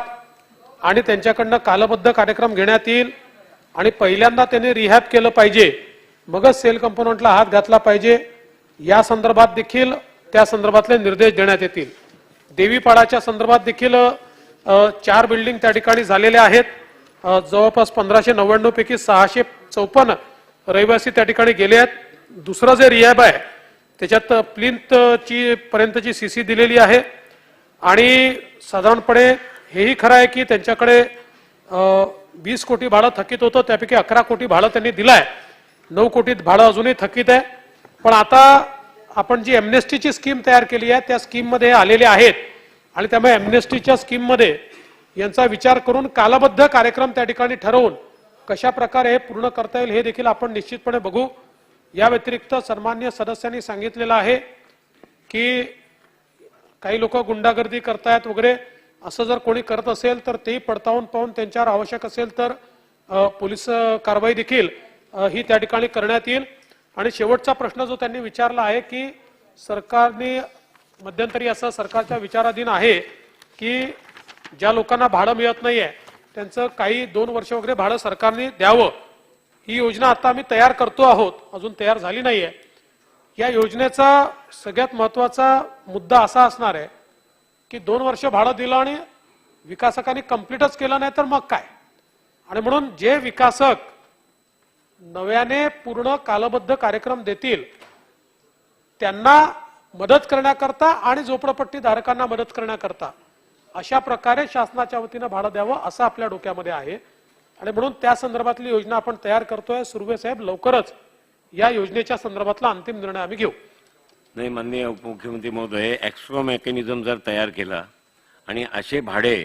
आणि त्यांच्याकडनं कालबद्ध कार्यक्रम घेण्यात येईल. आणि पहिल्यांदा त्यांनी रिहॅब केलं पाहिजे, मगच सेल कंपोनंटला हात घातला पाहिजे. या संदर्भात देखील त्या संदर्भातले निर्देश देण्यात येतील. देवीपाडाच्या संदर्भात देखील 4 बिल्डिंग त्या ठिकाणी झालेल्या आहेत. जवळपास 1599 पैकी 654 रहिवासी त्या ठिकाणी गेले आहेत. दुसरं जे रिहॅब आहे त्याच्यात प्लिंथची पर्यंतची CC दिलेली आहे. आणि साधारणपणे हेही खरं आहे की त्यांच्याकडे 20 कोटी भाडं थकीत होतं, त्यापैकी 11 कोटी भाडं त्यांनी दिलंय, 9 कोटी भाडं अजूनही थकीत आहे. पण आता आपण जी एमनेस्टीची स्कीम तयार केली आहे त्या स्कीम मध्ये आलेले आहेत, आणि त्यामुळे एमनेस्टीच्या स्कीम मध्ये यांचा विचार करून कालबद्ध कार्यक्रम त्या ठिकाणी ठरवून कशा प्रकारे हे पूर्ण करता येईल हे देखील आपण निश्चितपणे बघू. या व्यतिरिक्त सन्माननीय सदस्यांनी सांगितलेलं आहे की काही लोक गुंडागर्दी करतायत वगैरे, असं जर कोणी करत असेल तर तेही पडताळून पाहून त्यांच्यावर आवश्यक असेल तर पोलीस कारवाई देखील ही त्या ठिकाणी करण्यात येईल. आणि शेवटचा प्रश्न जो त्यांनी विचारला आहे की सरकारने मध्यंतरी असं सरकारच्या विचाराधीन आहे की ज्या लोकांना भाडं मिळत नाहीये त्यांचं काही 2 वर्ष वगैरे भाडं सरकारने द्यावं. ही योजना आता आम्ही तयार करतो आहोत, अजून तयार झाली नाहीये. या योजनेचा सगळ्यात महत्वाचा मुद्दा असा असणार आहे की 2 वर्ष भाडं दिलं आणि विकासकांनी कंप्लीटच केलं नाही तर मग काय. आणि म्हणून जे विकासक नव्याने पूर्ण कालबद्ध कार्यक्रम देतील त्यांना मदत करण्याकरता आणि झोपडपट्टी धारकांना मदत करण्याकरता अशा प्रकारे शासनाच्या वतीनं भाडं द्यावं असं आपल्या डोक्यामध्ये आहे. आणि म्हणून त्या संदर्भातली योजना आपण तयार करतोय. सुर्वे साहेब, लवकरच या योजनेच्या संदर्भातला अंतिम निर्णय आम्ही घेऊ.
नाही, माननीय उपमुख्यमंत्री महोदय, एक्स्ट्रा मेकॅनिझम जर तयार केला आणि असे भाडे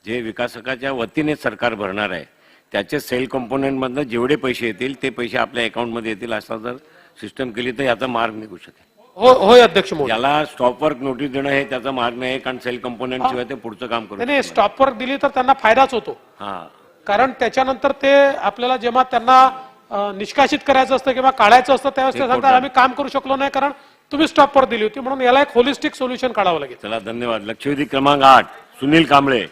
जे विकासकाच्या वतीने सरकार भरणार आहे त्याचे सेल कंपोनेंटमधनं जेवढे पैसे येतील ते पैसे आपल्या अकाउंटमध्ये येतील असं जर सिस्टम केली तर याचा मार्ग निघू शकेल.
होय अध्यक्ष महोदय.
याला स्टॉप वर्क नोटीस देणं हे त्याचा मार्ग नाही, कारण सेल कंपोनेंट शिवाय ते पुढचं काम करू
नाही, स्टॉप वर्क दिली तर त्यांना फायदाच होतो. कारण त्याच्यानंतर ते आपल्याला जेव्हा त्यांना निष्कासित करायचं असतं किंवा काढायचं असतं त्यावेळेस ते सांगतात आम्ही काम करू शकलो नाही कारण तुम्ही स्टॉप वर्क दिली होती. म्हणून याला एक होलिस्टिक सोल्युशन काढावं लागेल.
चला, धन्यवाद. लक्षवेधी क्रमांक 8 सुनील कांबळे.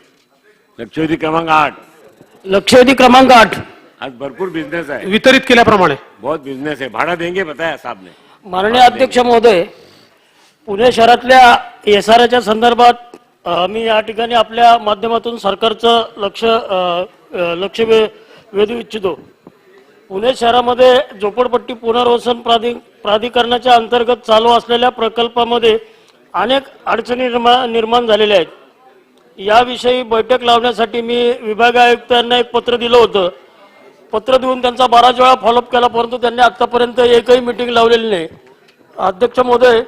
लक्षवेधी क्रमांक 8.
लक्षवेधी क्रमांक 8
आज भरपूर बिझनेस है,
वितरित केल्याप्रमाणे
बहुत बिझनेस है. भाड़ा देंगे बताया साहब ने.
माननीय अध्यक्ष महोदय, पुणे शहरातल्या SRAच्या संदर्भात मी या ठिकाणी आपल्या माध्यमातून सरकारचं लक्ष वेधू इच्छितो. पुणे शहरामध्ये झोपडपट्टी पुनर्वसन प्राधिकरणाच्या अंतर्गत चालू असलेल्या प्रकल्पामध्ये अनेक अडचणी निर्माण झालेल्या आहेत. याविषयी बैठक लावण्यासाठी मी विभाग आयुक्तांना एक पत्र दिलं होतं. पत्र देऊन त्यांचा 12 वेळा फॉलोअप केला, परंतु त्यांनी आतापर्यंत एकही मीटिंग लावलेली नाही. अध्यक्ष महोदय,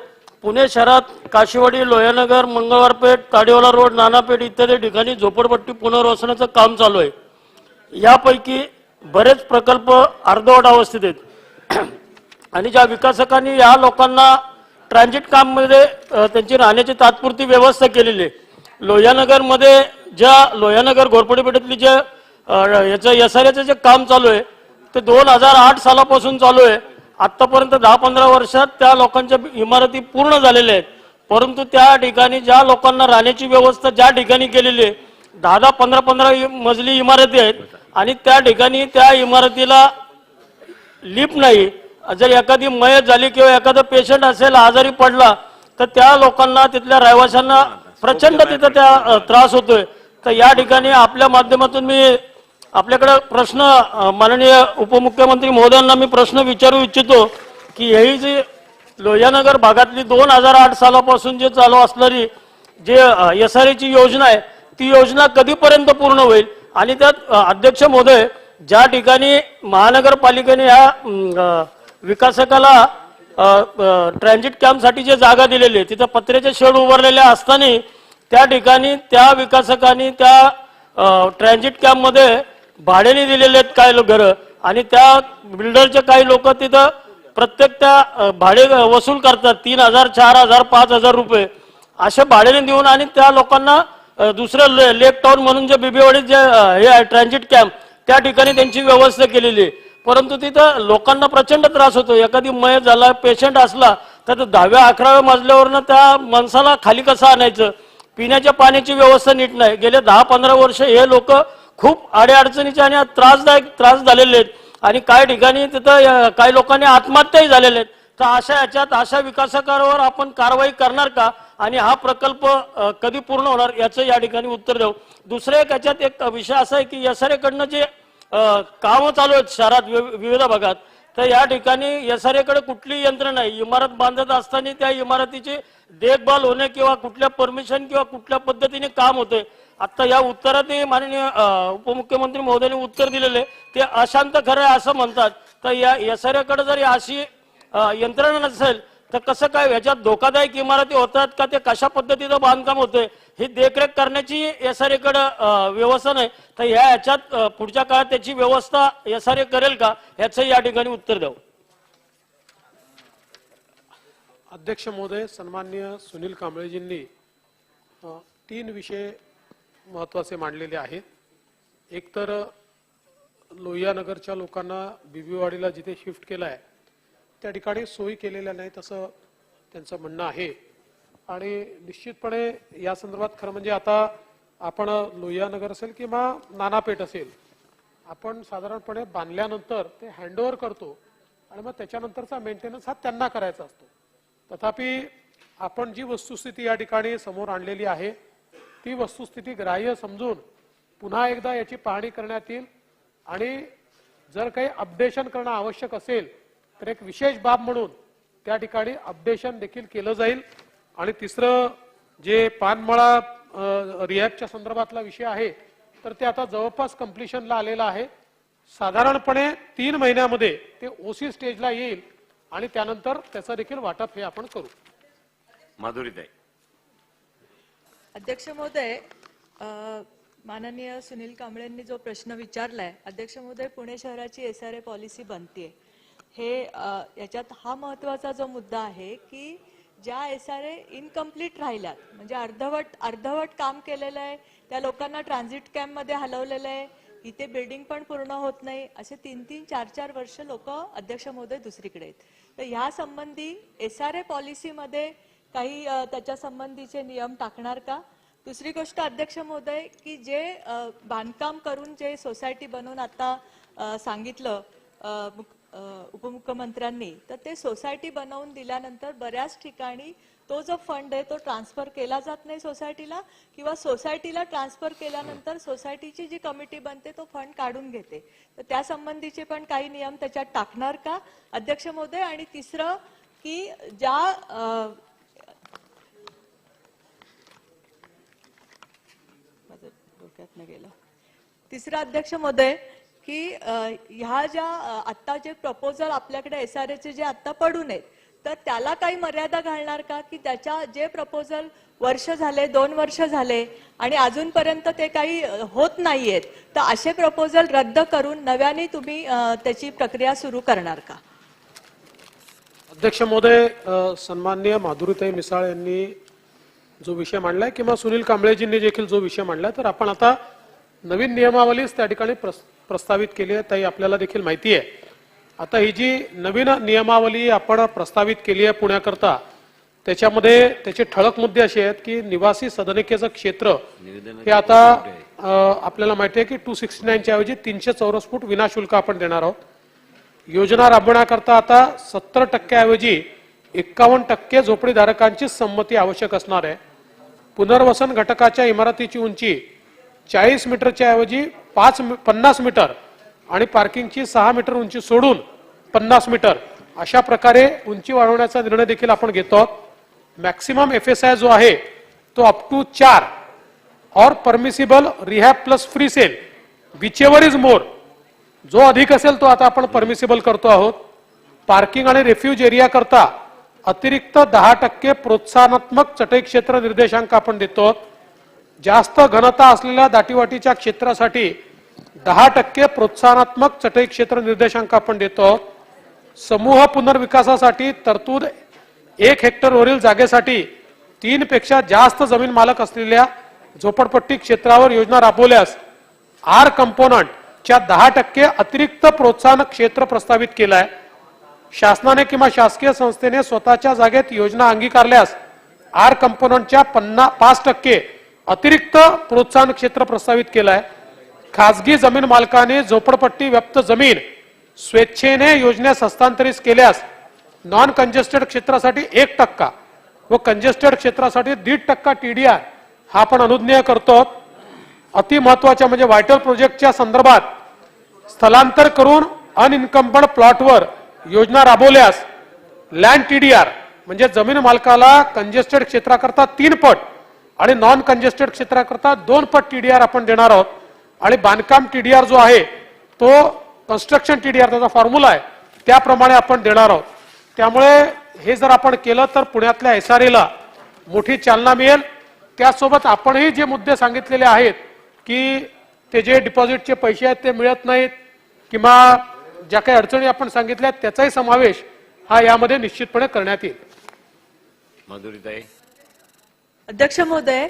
पुणे शहरात काशीवाडी, लोहानगर, मंगळवारपेठ, ताडेवाला रोड, नानापेठ इत्यादी ठिकाणी झोपडपट्टी पुनर्वसनाचं काम चालू आहे. यापैकी बरेच प्रकल्प अर्धवट अवस्थेत आहेत आणि ज्या विकासकांनी या लोकांना ट्रान्झिट काम मध्ये त्यांची राहण्याची तात्पुरती व्यवस्था केलेली आहे. लोहानगरमध्ये ज्या लोहानगर घोरपडीपेठेतली जे याचं SRAचं जे काम चालू आहे ते 2008 सालापासून चालू आहे. आतापर्यंत 10-15 वर्षात त्या लोकांच्या इमारती पूर्ण झालेल्या आहेत, परंतु त्या ठिकाणी ज्या लोकांना राहण्याची व्यवस्था ज्या ठिकाणी केलेली आहे 10-10, 15-15 मजली इमारती आहेत आणि त्या ठिकाणी त्या इमारतीला लिफ्ट नाही. जर एखादी मयत झाली किंवा एखादा पेशंट असेल आजारी पडला तर त्या लोकांना तिथल्या रहिवाशांना प्रचंड तिथं त्या त्रास होतोय. तर या ठिकाणी आपल्या माध्यमातून मी आपल्याकडे प्रश्न माननीय उपमुख्यमंत्री महोदयांना मी प्रश्न विचारू इच्छितो की ही जी लोहियानगर भागातली 2008 सालापासून जे चालू असणारी जे SRA योजना आहे ती योजना कधीपर्यंत पूर्ण होईल आणि त्यात अध्यक्ष महोदय ज्या ठिकाणी महानगरपालिकेने या विकासकाला ट्रान्झिट कॅम्पसाठी जे जागा दिलेली आहे तिथं पत्र्याचे शेड उभारलेले असताना त्या ठिकाणी त्या विकासकांनी त्या ट्रान्झिट कॅम्पमध्ये भाड्याने दिलेले आहेत काही घरं आणि त्या बिल्डरचे काही लोक तिथं प्रत्येक त्या भाडे वसूल करतात 3,000, 4,000, 5,000 रुपये असे भाड्याने देऊन आणि त्या लोकांना दुसरं लेक टाउन म्हणून जे बिबेवाडीत जे हे आहे ट्रान्झिट कॅम्प त्या ठिकाणी त्यांची व्यवस्था केलेली आहे. परंतु तिथं लोकांना प्रचंड त्रास होतो. एखादी मयत झाला पेशंट असला तर 10व्या 11व्या मजल्यावरनं त्या माणसाला खाली कसं आणायचं, पिण्याच्या पाण्याची व्यवस्था नीट नाही. गेले 10-15 वर्ष हे लोक खूप अडीअडचणीचे आणि त्रास झालेले आहेत आणि काही ठिकाणी तिथं काही लोकांनी आत्महत्याही झालेल्या आहेत. तर अशा विकासकांवर आपण कारवाई करणार का आणि हा प्रकल्प कधी पूर्ण होणार याचं या ठिकाणी उत्तर देऊ. दुसरं एक याच्यात एक विषय असा आहे की SRA कडनं जे कामं चालू आहेत शहरात विविध भागात तर या ठिकाणी SRA कडे कुठली यंत्रणा नाही. इमारत बांधत असताना त्या इमारतीची देखभाल होणे किंवा कुठल्या परमिशन किंवा कुठल्या पद्धतीने काम होते. आता या उत्तरात माननीय उपमुख्यमंत्री महोदयांनी उत्तर दिलेले ते अशांत खरं आहे असं म्हणतात. तर या SRA कडे जर अशी यंत्रणा नसेल तर कसं काय ह्याच्यात धोकादायक इमारती होतात का ते कशा पद्धतीचं बांधकाम होते ही देखरेख करण्याची SRA कडे व्यवस्था नाही. तर ह्याच्यात पुढच्या काळात त्याची व्यवस्था SRA करेल का ह्याचं या ठिकाणी उत्तर द्यावं.
अध्यक्ष महोदय सन्माननीय सुनील कांबळेजींनी 3 विषय महत्वाचे मांडलेले आहेत. एक तर लोहियानगरच्या लोकांना बिबीवाडीला जिथे शिफ्ट केलं आहे त्या ठिकाणी सोयी केलेल्या नाहीत असं त्यांचं म्हणणं आहे आणि निश्चितपणे या संदर्भात खरं म्हणजे आता आपण लोहियानगर असेल किंवा नानापेठ असेल आपण साधारणपणे बांधल्यानंतर ते हँडओव्हर करतो आणि मग त्याच्यानंतरचा मेंटेनन्स हा त्यांना करायचा असतो. तथापि आपण जी वस्तुस्थिती या ठिकाणी समोर आणलेली आहे ती वस्तुस्थिती ग्राह्य समजून पुन्हा एकदा याची पाहणी करण्यात येईल आणि जर काही अपडेशन करणं आवश्यक असेल तर एक विशेष बाब म्हणून त्या ठिकाणी अपडेशन देखील केलं जाईल. आणि तिसरं जे पानमळा रिहॅबच्या संदर्भातला विषय आहे तर ते आता जवळपास कंप्लिशनला आलेलं आहे. साधारणपणे 3 महिन्यामध्ये ते OC स्टेजला येईल आणि त्यानंतर त्याचं देखील वाटप हे आपण करू.
माधुरीताई.
अध्यक्ष महोदय माननीय सुनील कांबळेंनी जो प्रश्न विचारलाय अध्यक्ष महोदय पुणे शहराची SRA पॉलिसी बनते हे याच्यात हा महत्वाचा जो मुद्दा आहे की ज्या SRA इनकम्प्लीट राहिल्यात म्हणजे अर्धवट काम केलेलं आहे त्या लोकांना ट्रान्झिट कॅम्प मध्ये हलवलेलं आहे इथे बिल्डिंग पण पूर्ण होत नाही असे 3-3, 4-4 वर्ष लोक अध्यक्ष महोदय दुसरीकडे आहेत. तर ह्या संबंधी SRA पॉलिसीमध्ये काही त्याच्या संबंधीचे नियम टाकणार का. दुसरी गोष्ट अध्यक्ष महोदय की जे बांधकाम करून जे सोसायटी बनवून आता सांगितलं उपमुख्यमंत्र्यांनी तर ते सोसायटी बनवून दिल्यानंतर बऱ्याच ठिकाणी तो जो फंड आहे तो ट्रान्सफर केला जात नाही सोसायटीला किंवा सोसायटीला ट्रान्सफर केल्यानंतर सोसायटीची जी कमिटी बनते तो फंड काढून घेते. तर त्या संबंधीचे पण काही नियम त्याच्यात टाकणार का अध्यक्ष महोदय. आणि तिसरं की ज्या तिसरं अध्यक्ष महोदय की ह्या ज्या आता जे प्रपोजल आपल्याकडे SRAचे जे आता पडून आहेत तर त्याला काही मर्यादा घालणार का की त्याच्या जे प्रपोजल वर्ष झाले 2 वर्ष झाले आणि अजूनपर्यंत ते काही होत नाहीयेत तर असे प्रपोजल रद्द करून नव्याने तुम्ही त्याची प्रक्रिया सुरू करणार का.
अध्यक्ष महोदय सन्माननीय माधुरीताई मिसाळ यांनी जो विषय मांडलाय किंवा सुनील कांबळेजींनी देखील जो विषय मांडलाय तर आपण आता नवीन नियमावलीच त्या ठिकाणी प्रस्तावित केली आहे ताई आपल्याला देखील माहिती आहे आता ही जी नवीन नियमावली आपण प्रस्तावित केली आहे पुण्याकरता, त्याच्यामध्ये त्याचे ठळक मुद्दे असे आहेत की निवासी सदनिकेचं क्षेत्र हे आता आपल्याला माहिती आहे की 269च्या ऐवजी 300 चौरस फूट विनाशुल्क आपण देणार आहोत. योजना राबवण्याकरता आता 70% ऐवजी 51% झोपडीधारकांची संमती आवश्यक असणार आहे. पुनर्वसन घटकाच्या इमारतीची उंची 40 मीटरच्या ऐवजी 50 मीटर आणि पार्किंगची 6 मीटर उंची सोडून 50 मीटर अशा प्रकारे उंची वाढवण्याचा निर्णय देखील आपण घेतो आहोत. मॅक्सिमम FSI जो आहे तो अप टू 4 और permissible rehab plus free cell which ever is more, जो अधिक असेल तो आता आपण परमिसिबल करतो आहोत. पार्किंग आणि रेफ्यूज एरिया करता अतिरिक्त 10% प्रोत्साहनात्मक चटई क्षेत्र निर्देशांक आपण देतो आहोत. जास्त घनता असलेल्या दाटीवाटीच्या क्षेत्रासाठी 10% प्रोत्साहनात्मक चटई क्षेत्र निर्देशांक आपण देतो आहोत. समूह पुनर्विकासासाठी तरतूद 1 हेक्टरवरील जागेसाठी 3 पेक्षा जास्त जमीन मालक असलेल्या झोपडपट्टी क्षेत्रावर योजना राबवल्यास आर कंपोनंटच्या 10% अतिरिक्त प्रोत्साहन क्षेत्र प्रस्तावित केलं आहे. शासनाने किंवा शासकीय संस्थेने स्वतःच्या जागेत योजना अंगीकारल्यास आर कंपोनंटच्या 5% अतिरिक्त प्रोत्साहन क्षेत्र प्रस्तावित केलं आहे. खासगी जमीन मालकाने झोपडपट्टी व्याप्त जमीन स्वेच्छेने योजनेस हस्तांतरित केल्यास नॉन कंजेस्टेड क्षेत्रासाठी 1% व कंजेस्टेड क्षेत्रासाठी 1.5% TDR हा आपण अनुज्ञेय करतो. अति महत्वाच्या म्हणजे व्हायटल प्रोजेक्टच्या संदर्भात स्थलांतर करून अनइन्कम्बड प्लॉटवर योजना राबवल्यास लँड TDR म्हणजे जमीन मालकाला कंजेस्टेड क्षेत्राकरता 3 पट आणि नॉन कंजेस्टेड क्षेत्राकरता 2 पट TDR आपण देणार आहोत. आणि बांधकाम TDR जो आहे तो कन्स्ट्रक्शन TDR त्याचा फॉर्म्युला आहे त्याप्रमाणे आपण देणार आहोत. त्यामुळे हे जर आपण केलं तर पुण्यातल्या SRA मोठी चालना मिळेल. त्यासोबत आपणही जे मुद्दे सांगितलेले आहेत की ते जे डिपॉझिटचे पैसे आहेत ते मिळत नाहीत किंवा ज्या काही अडचणी आपण सांगितल्या त्याचाही समावेश हा यामध्ये निश्चितपणे करण्यात येईल.
माधुरीताई.
अध्यक्ष महोदय,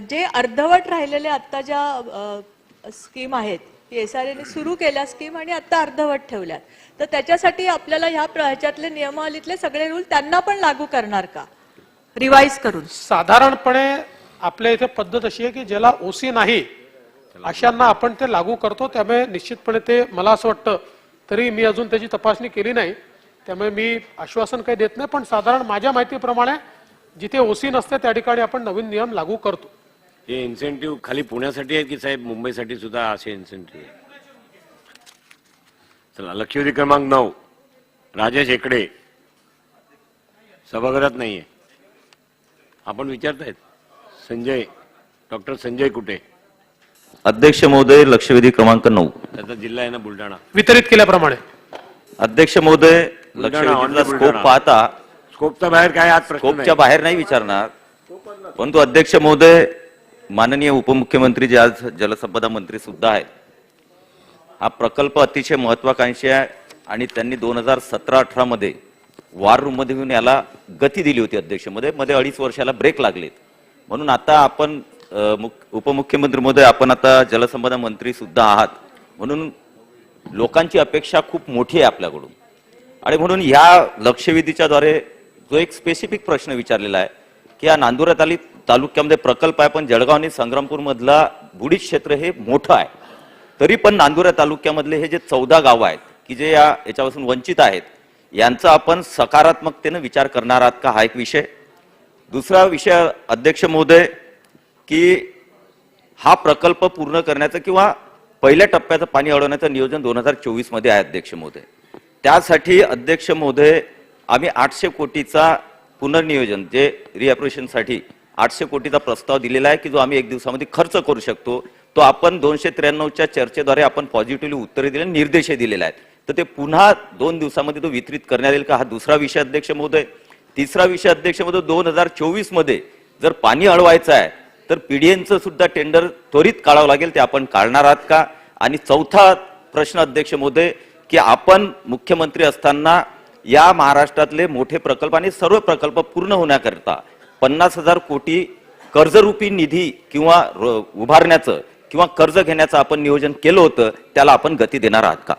जे अर्धवट राहिलेले आता ज्या स्कीम आहेत ती SRAने सुरू केल्या स्कीम आणि आता अर्धवट ठेवल्यात, तर त्याच्यासाठी आपल्याला ह्याच्यातले नियमावलीतले सगळे रूल त्यांना पण लागू करणार का रिवाइज करून?
साधारणपणे आपल्या इथे पद्धत अशी आहे की ज्याला OC नाही अशांना आपण ते लागू करतो. त्यामुळे निश्चितपणे ते मला असं वाटतं, तरी मी अजून त्याची तपासणी केली नाही त्यामुळे मी आश्वासन काही देत नाही, पण साधारण माझ्या माहितीप्रमाणे जिथे OC नसते त्या ठिकाणी आपण नवीन नियम लागू करतो.
हे इन्सेंटिव्ह खाली पुण्यासाठी आहे की साहेब मुंबईसाठी सुद्धा असे इन्सेंटिव्ह? चला, लक्षवेधी क्रमांक 9 राजेश हेकडे सभागृहात नाहीये. आपण विचारतायत डॉक्टर संजय कुटे.
अध्यक्ष महोदय, लक्षवेधी क्रमांक 9
त्याचा जिल्हा आहे ना बुलढाणा.
वितरित केल्याप्रमाणे
अध्यक्ष महोदय, लक्षवेधीचा स्कोप पाहता
स्कोपच्या बाहेर काय आज प्रश्न नाही.
स्कोपच्या बाहेर नाही विचारणार, परंतु अध्यक्ष महोदय, माननीय उपमुख्यमंत्री जे आज जलसंपदा मंत्री सुद्धा आहेत, हा प्रकल्प अतिशय महत्वाकांक्षी आहे आणि त्यांनी 2017-18 मध्ये वॉर रूम मध्ये येऊन याला गती दिली होती. अध्यक्ष महोदय, मध्ये 2.5 वर्षाला ब्रेक लागलेत. म्हणून आता आपण उपमुख्यमंत्री महोदय, आपण आता जलसंपदा मंत्री सुद्धा आहात, म्हणून लोकांची अपेक्षा खूप मोठी आहे आपल्याकडून. आणि म्हणून ह्या लक्षवेधीच्या द्वारे जो एक स्पेसिफिक प्रश्न विचारलेला आहे की या नांदुरा तालुक्यामध्ये प्रकल्प आहे, पण जळगाव आणि संग्रामपूर मधला बुडीत क्षेत्र हे मोठं आहे, तरी पण नांदुरा तालुक्यामधले हे जे 14 गावं आहेत की जे याच्यापासून वंचित आहेत, यांचा आपण सकारात्मकतेने विचार करणार आहात का, हा एक विषय. दुसरा विषय अध्यक्ष महोदय, की हा प्रकल्प पूर्ण करण्याचं किंवा पहिल्या टप्प्याचं पाणी अडवण्याचं नियोजन 2024 मध्ये आहे अध्यक्ष महोदय. त्यासाठी अध्यक्ष महोदय आम्ही 800 कोटीचा पुनर्नियोजन जे रिअप्रोप्रिएशनसाठी 800 कोटीचा प्रस्ताव दिलेला आहे की जो आम्ही 1 दिवसामध्ये खर्च करू शकतो. तो आपण 293च्या चर्चेद्वारे आपण पॉझिटिव्हली उत्तरे दिले, निर्देश दिलेले आहेत. तर ते पुन्हा 2 दिवसामध्ये तो वितरित करण्यात येईल का, हा दुसरा विषय अध्यक्ष महोदय. तिसरा विषय अध्यक्ष महोदय, 2024 मध्ये जर पाणी अडवायचं आहे तर PDNचं सुद्धा टेंडर त्वरित काढावं लागेल, ते आपण काढणार आहात का. आणि चौथा प्रश्न अध्यक्ष महोदय, की आपण मुख्यमंत्री असताना या महाराष्ट्रातले मोठे प्रकल्प आणि सर्व प्रकल्प पूर्ण होण्याकरता 50,000 कोटी कर्जरूपी निधी किंवा उभारण्याचं किंवा कर्ज घेण्याचं आपण नियोजन केलं होतं, त्याला आपण गती देणार आहात का.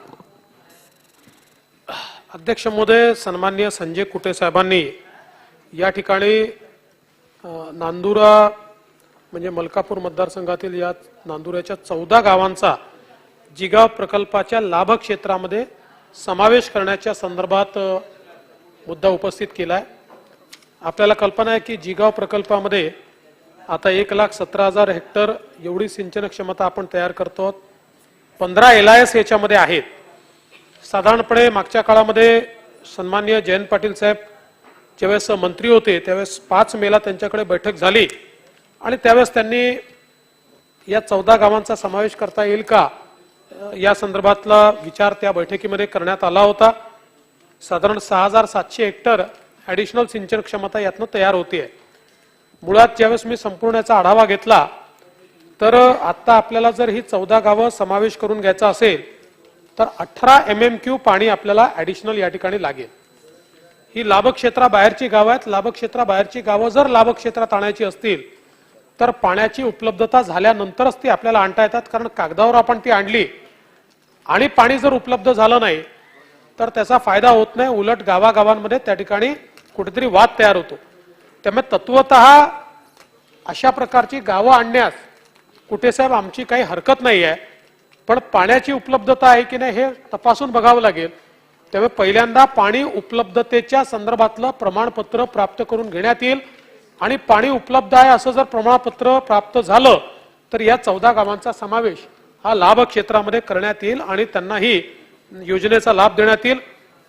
अध्यक्ष महोदय, सन्माननीय संजय कुटे साहेबांनी या ठिकाणी नांदुरा म्हणजे मलकापूर मतदारसंघातील या नांदुऱ्याच्या 14 गावांचा जिगाव प्रकल्पाच्या लाभ क्षेत्रामध्ये समावेश करण्याच्या संदर्भात मुद्दा उपस्थित केला आहे. आपल्याला कल्पना आहे की जिगाव प्रकल्पामध्ये आता 1,17,000 हेक्टर एवढी सिंचन क्षमता आपण तयार करतो. 15 LIS याच्यामध्ये आहेत. साधारणपणे मागच्या काळामध्ये सन्माननीय जयंत पाटील साहेब ज्यावेळेस मंत्री होते त्यावेळेस 5 मेला त्यांच्याकडे बैठक झाली आणि त्यावेळेस त्यांनी या 14 गावांचा समावेश करता येईल का या संदर्भातला विचार त्या बैठकीमध्ये करण्यात आला होता. साधारण 6,700 हेक्टर ॲडिशनल सिंचन क्षमता यातनं तयार होते. मुळात ज्यावेळेस मी संपूर्ण याचा आढावा घेतला तर आता आपल्याला जर ही 14 गावं समावेश करून घ्यायचा असेल तर 18 MMQ पाणी आपल्याला ॲडिशनल या ठिकाणी लागेल. ही लाभक्षेत्राबाहेरची गावं आहेत. लाभक्षेत्राबाहेरची गावं जर लाभक्षेत्रात आणायची असतील तर पाण्याची उपलब्धता झाल्यानंतरच ती आपल्याला आणता येतात. कारण कागदावर आपण ती आणली आणि पाणी जर उपलब्ध झालं नाही तर त्याचा फायदा होत नाही. उलट गावागावांमध्ये त्या ठिकाणी कुठेतरी वाद तयार होतो. त्यामुळे तत्वतः अशा प्रकारची गावं आणण्यास कुटे साहेब आमची काही हरकत नाही आहे. पण पाण्याची उपलब्धता आहे की नाही हे तपासून बघावं लागेल. त्यामुळे पहिल्यांदा पाणी उपलब्धतेच्या संदर्भातलं प्रमाणपत्र प्राप्त करून घेण्यात येईल आणि पाणी उपलब्ध आहे असं जर प्रमाणपत्र प्राप्त झालं तर या 14 गावांचा समावेश हा लाभ क्षेत्रामध्ये करण्यात येईल आणि त्यांनाही योजनेचा लाभ देण्यात येईल.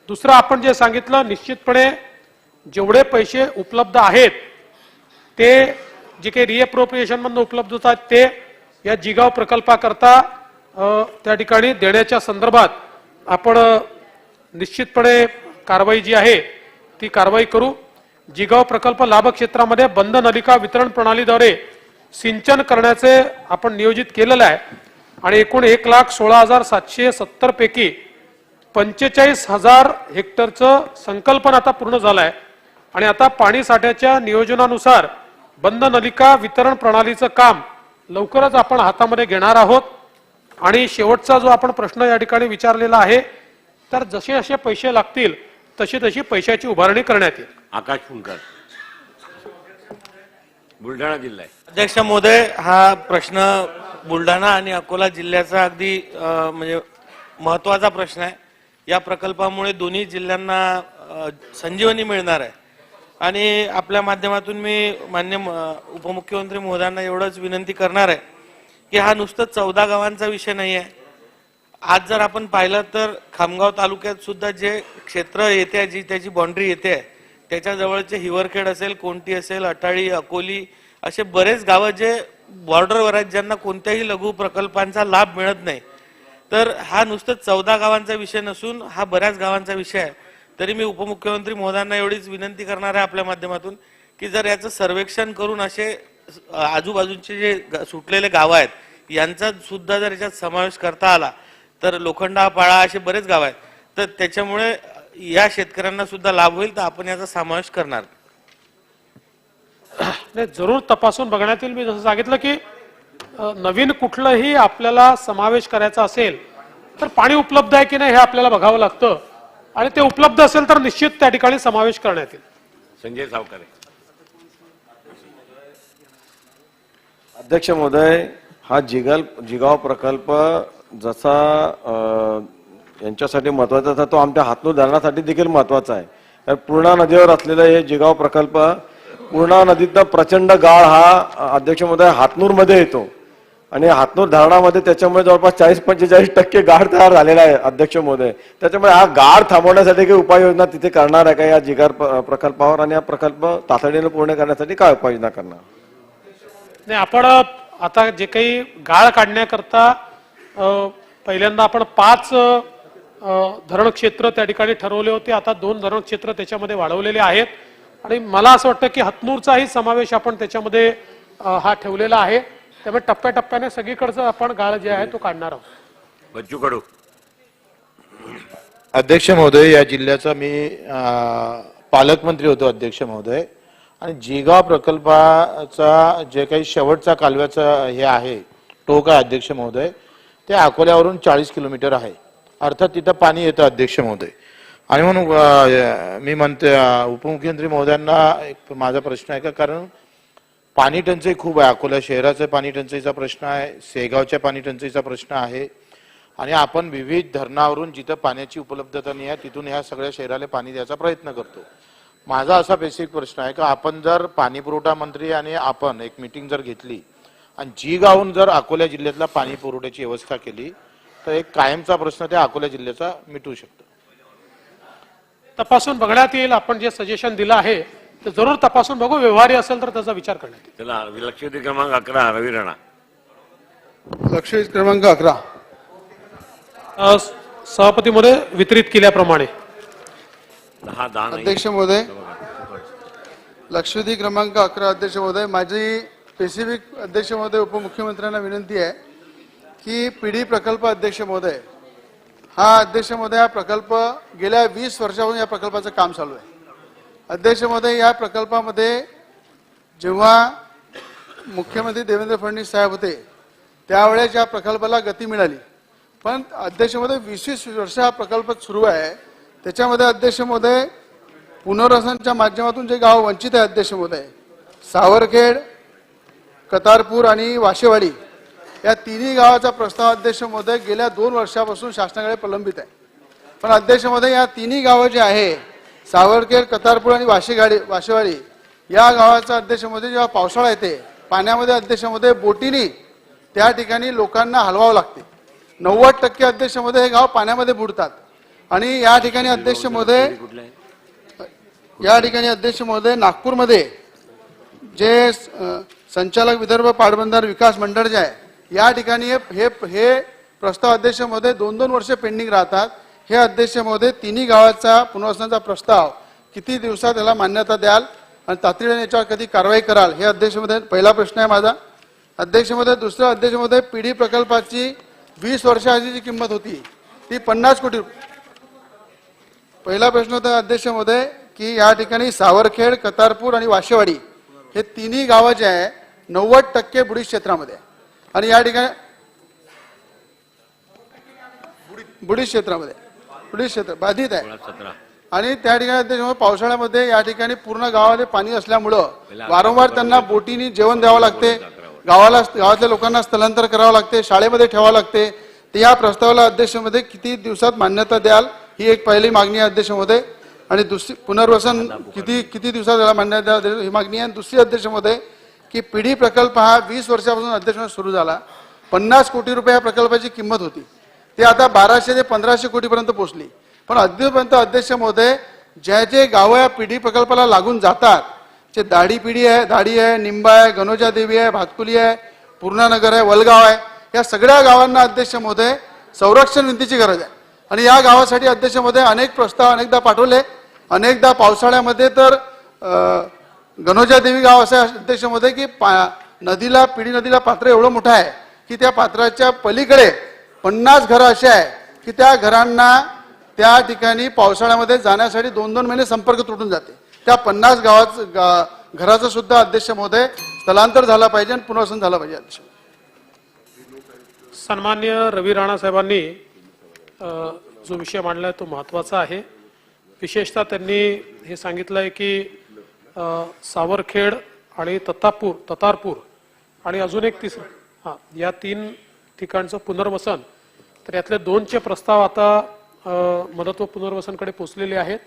दुसरं आपण जे सांगितलं निश्चितपणे जेवढे पैसे उपलब्ध आहेत ते जे काही रिएप्रोप्रिएशन मधून उपलब्ध होतात ते या जिगाव प्रकल्पाकरता त्या ठिकाणी देण्याच्या संदर्भात आपण निश्चितपणे कारवाई जी आहे ती कारवाई करू. जिगाव प्रकल्प लाभ क्षेत्रामध्ये बंद नलिका वितरण प्रणालीद्वारे सिंचन करण्याचे आपण नियोजित केलेलं आहे आणि एकूण 1,16,770 पैकी 45,000 हेक्टरचं संकल्पन आता पूर्ण झालं आहे आणि आता पाणी साठ्याच्या नियोजनानुसार बंद नलिका वितरण प्रणालीचं काम लवकरच आपण हातामध्ये घेणार आहोत. आणि शेवटचा जो आपण प्रश्न या ठिकाणी विचारलेला आहे तर जसे जसे पैसे लागतील तशी तशी पैशाची उभारणी करण्यात येईल.
आकाश फुंकर, बुलढाणा जिल्हा आहे.
अध्यक्ष महोदय, हा प्रश्न बुलढाणा आणि अकोला जिल्ह्याचा अगदी म्हणजे महत्वाचा प्रश्न आहे. या प्रकल्पामुळे दोन्ही जिल्ह्यांना संजीवनी मिळणार आहे आणि आपल्या माध्यमातून मी मान्य उपमुख्यमंत्री महोदयांना एवढंच विनंती करणार आहे की हा नुसतं 14 गावांचा विषय नाही आहे. आज जर आपण पाहिलं तर खामगाव तालुक्यात सुद्धा जे क्षेत्र येते जी त्याची बाउंड्री येते त्याच्या जवळचे हिवरखेड असेल, कोंटी असेल, अटाळी, अकोली असे बरेच गावं जे बॉर्डरवर आहेत ज्यांना कोणत्याही लघु प्रकल्पांचा लाभ मिळत नाही. तर हा नुसतं 14 गावांचा विषय नसून हा बऱ्याच गावांचा विषय आहे. तरी मी उपमुख्यमंत्री महोदयांना एवढीच विनंती करणार आहे आपल्या माध्यमातून की जर याचं सर्वेक्षण करून असे आजूबाजूचे जे सुटलेले गावं आहेत यांचा सुद्धा जर याच्यात समावेश करता आला तर लोखंडा, पाळा असे बरेच गाव आहेत तर त्याच्यामुळे या शेतकऱ्यांना सुद्धा लाभ होईल. तर आपण याचा समावेश करणार
नाही, जरूर तपासून बघण्यात येईल. मी जसं सांगितलं की नवीन कुठलंही आपल्याला समावेश करायचा असेल तर पाणी उपलब्ध आहे की नाही हे आपल्याला बघावं लागतं आणि ते उपलब्ध असेल तर निश्चित त्या ठिकाणी समावेश करण्यात येईल.
संजय सावकारे.
अध्यक्ष महोदय, हा जिगाव प्रकल्प जसा यांच्यासाठी महत्वाचा था तो आमच्या हातनूर धरणासाठी देखील महत्वाचा आहे. तर पूर्णा नदीवर असलेला हे जिगाव प्रकल्प पूर्णा नदीतनं प्रचंड गाळ हा अध्यक्ष महोदय हातनूर मध्ये येतो आणि हातनूर धरणामध्ये त्याच्यामुळे जवळपास 40-45% गाळ तयार झालेला आहे अध्यक्ष महोदय. त्याच्यामुळे हा गाळ थांबवण्यासाठी काही उपाययोजना तिथे करणार आहे का या जिगार प्रकल्पावर आणि हा प्रकल्प तातडीने पूर्ण करण्यासाठी काय उपाययोजना करणार?
नाही, आपण आता जे काही गाळ काढण्याकरता पहिल्यांदा आपण 5 धरण क्षेत्र त्या ठिकाणी ठरवले होते. आता 2 धरण क्षेत्र त्याच्यामध्ये वाढवलेले आहेत आणि मला असं वाटतं की हतनूरचाही समावेश आपण त्याच्यामध्ये हा ठेवलेला आहे. त्यामुळे टप्प्याटप्प्याने सगळीकडचं आपण गाळ जे आहे तो काढणार आहोत.
बच्चू कडू.
अध्यक्ष महोदय, या जिल्ह्याचा मी पालकमंत्री होतो अध्यक्ष महोदय आणि जिगाव प्रकल्पाचा जे काही शेवटचा कालव्याचा हे आहे टोक आहे अध्यक्ष महोदय ते अकोल्यावरून 40 किलोमीटर आहे. अर्थात तिथं पाणी येतं अध्यक्ष महोदय. आणि म्हणून मी म्हणते उपमुख्यमंत्री महोदयांना एक माझा प्रश्न आहे का, कारण पाणी टंचाई खूप आहे. अकोला शहराचा पाणी टंचाईचा प्रश्न आहे, सेगावच्या पाणी टंचाईचा प्रश्न आहे, आणि आपण विविध धरणावरून जिथं पाण्याची उपलब्धता नाही आहे तिथून ह्या सगळ्या शहराला पाणी द्यायचा प्रयत्न करतो. माझा असा बेसिक प्रश्न आहे का, आपण जर पाणी पुरवठा मंत्री आणि आपण एक मीटिंग जर घेतली आणि जी गावून जर अकोला जिल्ह्यातला पाणी पुरवठ्याची व्यवस्था केली तर एक कायमचा प्रश्न त्या अकोला जिल्ह्याचा मिटू शकतो.
तपासून बघण्यात येईल. आपण जे सजेशन दिलं आहे ते जरूर तपासून बघू. व्यवहारी असेल तर त्याचा विचार करण्यात येईल.
चला लक्षवेधी क्रमांक 11 रवी राणा.
लक्षवेधी क्रमांक 11
सभापती महोदय वितरित केल्याप्रमाणे
10
अध्यक्ष महोदय, लक्षवेधी क्रमांक 11 अध्यक्ष महोदय, माझी स्पेसिफिक अध्यक्ष महोदय उपमुख्यमंत्र्यांना विनंती आहे की पीडी प्रकल्प अध्यक्ष महोदय हा अध्यक्ष महोदय हा प्रकल्प गेल्या 20 वर्षापासून या प्रकल्पाचं काम चालू आहे. अध्यक्ष महोदय, या प्रकल्पामध्ये जेव्हा मुख्यमंत्री देवेंद्र फडणवीस साहेब होते त्यावेळेस या प्रकल्पाला गती मिळाली, पण अध्यक्ष महोदय 20 वर्ष हा प्रकल्प सुरू आहे. त्याच्यामध्ये अध्यक्ष महोदय पुनर्वसनाच्या माध्यमातून जे गाव वंचित आहे अध्यक्ष महोदय, सावरखेड, कतारपूर आणि वाशेवाडी या तिन्ही गावाचा प्रस्ताव अध्यक्ष महोदय गेल्या 2 वर्षापासून शासनाकडे प्रलंबित आहे. पण अध्यक्ष महोदय या तिन्ही गावं जे आहे सावरखेड, कतारपूर आणि वाशेवाडी या गावाचा अध्यक्ष महोदय जेव्हा पावसाळा येते पाण्यामध्ये अध्यक्ष महोदय बोटीनी त्या ठिकाणी लोकांना हलवावं लागते. 90% अध्यक्ष महोदय हे गाव पाण्यामध्ये बुडतात. आणि या ठिकाणी अध्यक्ष महोदय नागपूरमध्ये जे संचालक विदर्भ पाटबंधारे विकास मंडळ जे आहे या ठिकाणी हे प्रस्ताव अध्यक्ष महोदय 2-2 वर्ष पेंडिंग राहतात. हे अध्यक्ष महोदय तिन्ही गावाचा पुनर्वसनाचा प्रस्ताव किती दिवसात याला मान्यता द्याल आणि तातडीने याच्यावर कधी कारवाई कराल हे अध्यक्ष महोदय पहिला प्रश्न आहे माझा. अध्यक्ष महोदय, दुसरा अध्यक्ष महोदय, पीडी प्रकल्पाची 20 वर्षाआधी जी किंमत होती ती 50 कोटी रुपये. पहिला प्रश्न होता अध्यक्ष महोदय की या ठिकाणी सावरखेड, कतारपूर आणि वाशेवाडी हे तिन्ही गावं जे आहे 90% बुडीत क्षेत्रामध्ये आणि या ठिकाणी बुडीत क्षेत्र बाधित आहे. आणि त्या ठिकाणी अध्यक्ष पावसाळ्यामध्ये या ठिकाणी पूर्ण गावामध्ये पाणी असल्यामुळं वारंवार त्यांना बोटीनी जेवण द्यावं लागते, गावातल्या लोकांना स्थलांतर करावं लागते, शाळेमध्ये ठेवावं लागते. तर या प्रस्तावाला अध्यक्ष महोदय किती दिवसात मान्यता द्याल ही एक पहिली मागणी आहे अध्यक्ष महोदय. आणि दुसरी पुनर्वसन किती दिवसात याला मान्यता द्याल ही मागणी आहे. दुसरी अध्यक्ष महोदय की पीडी प्रकल्प हा 20 वर्षापासून अध्यक्ष सुरू झाला. 50 कोटी रुपये या प्रकल्पाची किंमत होती, ते आता 1200 ते 1500 कोटीपर्यंत पोहोचली. पण अद्यापर्यंत अध्यक्ष महोदय जे गावं या पीडी प्रकल्पाला लागून जातात जे दाढी आहे, निंबा आहे, गणोजा देवी आहे, भातकुली आहे, पूर्णानगर आहे, वलगाव आहे, या सगळ्या गावांना अध्यक्ष महोदय संरक्षण भिंतीची गरज आहे. आणि या गावासाठी अध्यक्ष महोदय अनेक प्रस्ताव अनेकदा पाठवले. अनेकदा पावसाळ्यामध्ये तर गणोजा देवी गाव असं अध्यक्ष महोदय की पीडी नदीला पात्र एवढं मोठं आहे की त्या पात्राच्या पलीकडे 50 घरं अशी आहे की त्या घरांना त्या ठिकाणी पावसाळ्यामध्ये जाण्यासाठी 2-2 महिने संपर्क तुटून जाते. त्या 50 घराचं सुद्धा अध्यक्ष महोदय स्थलांतर झालं पाहिजे आणि पुनर्वसन झालं पाहिजे. अध्यक्ष
सन्मान्य रवी राणा साहेबांनी जो विषय मांडलाय तो महत्त्वाचा आहे. विशेषतः त्यांनी हे सांगितलंय की सावरखेड आणि ततारपूर आणि अजून एक तिसरं या 3 ठिकाणचं पुनर्वसन, तर यातले 2चे प्रस्ताव आता मदत व पुनर्वसनकडे पोहोचलेले आहेत.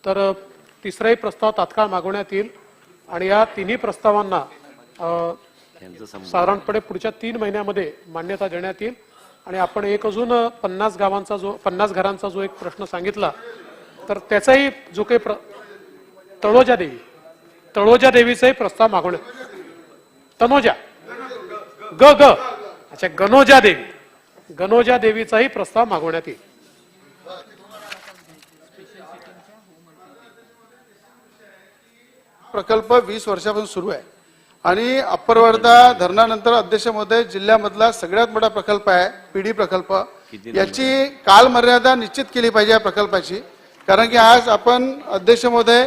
तर तिसराही प्रस्ताव तात्काळ मागवण्यात येईल आणि या तिन्ही प्रस्तावांना साधारणपणे पुढच्या 3 महिन्यामध्ये मान्यता देण्यात येईल. आणि आपण एक अजून 50 घरांचा जो एक प्रश्न सांगितला तर त्याचाही जो काही तळोजा देवीचाही प्रस्ताव मागवण्यात गणोजा देवीचाही प्रस्ताव मागवण्यात येईल.
प्रकल्प 20 वर्षापासून सुरू आहे आणि अप्पर वर्धा धरणानंतर अध्यक्ष महोदय जिल्ह्यामधला सगळ्यात मोठा प्रकल्प आहे पीडी प्रकल्प. याची कालमर्यादा निश्चित केली पाहिजे या प्रकल्पाची. कारण की आज आपण अध्यक्ष महोदय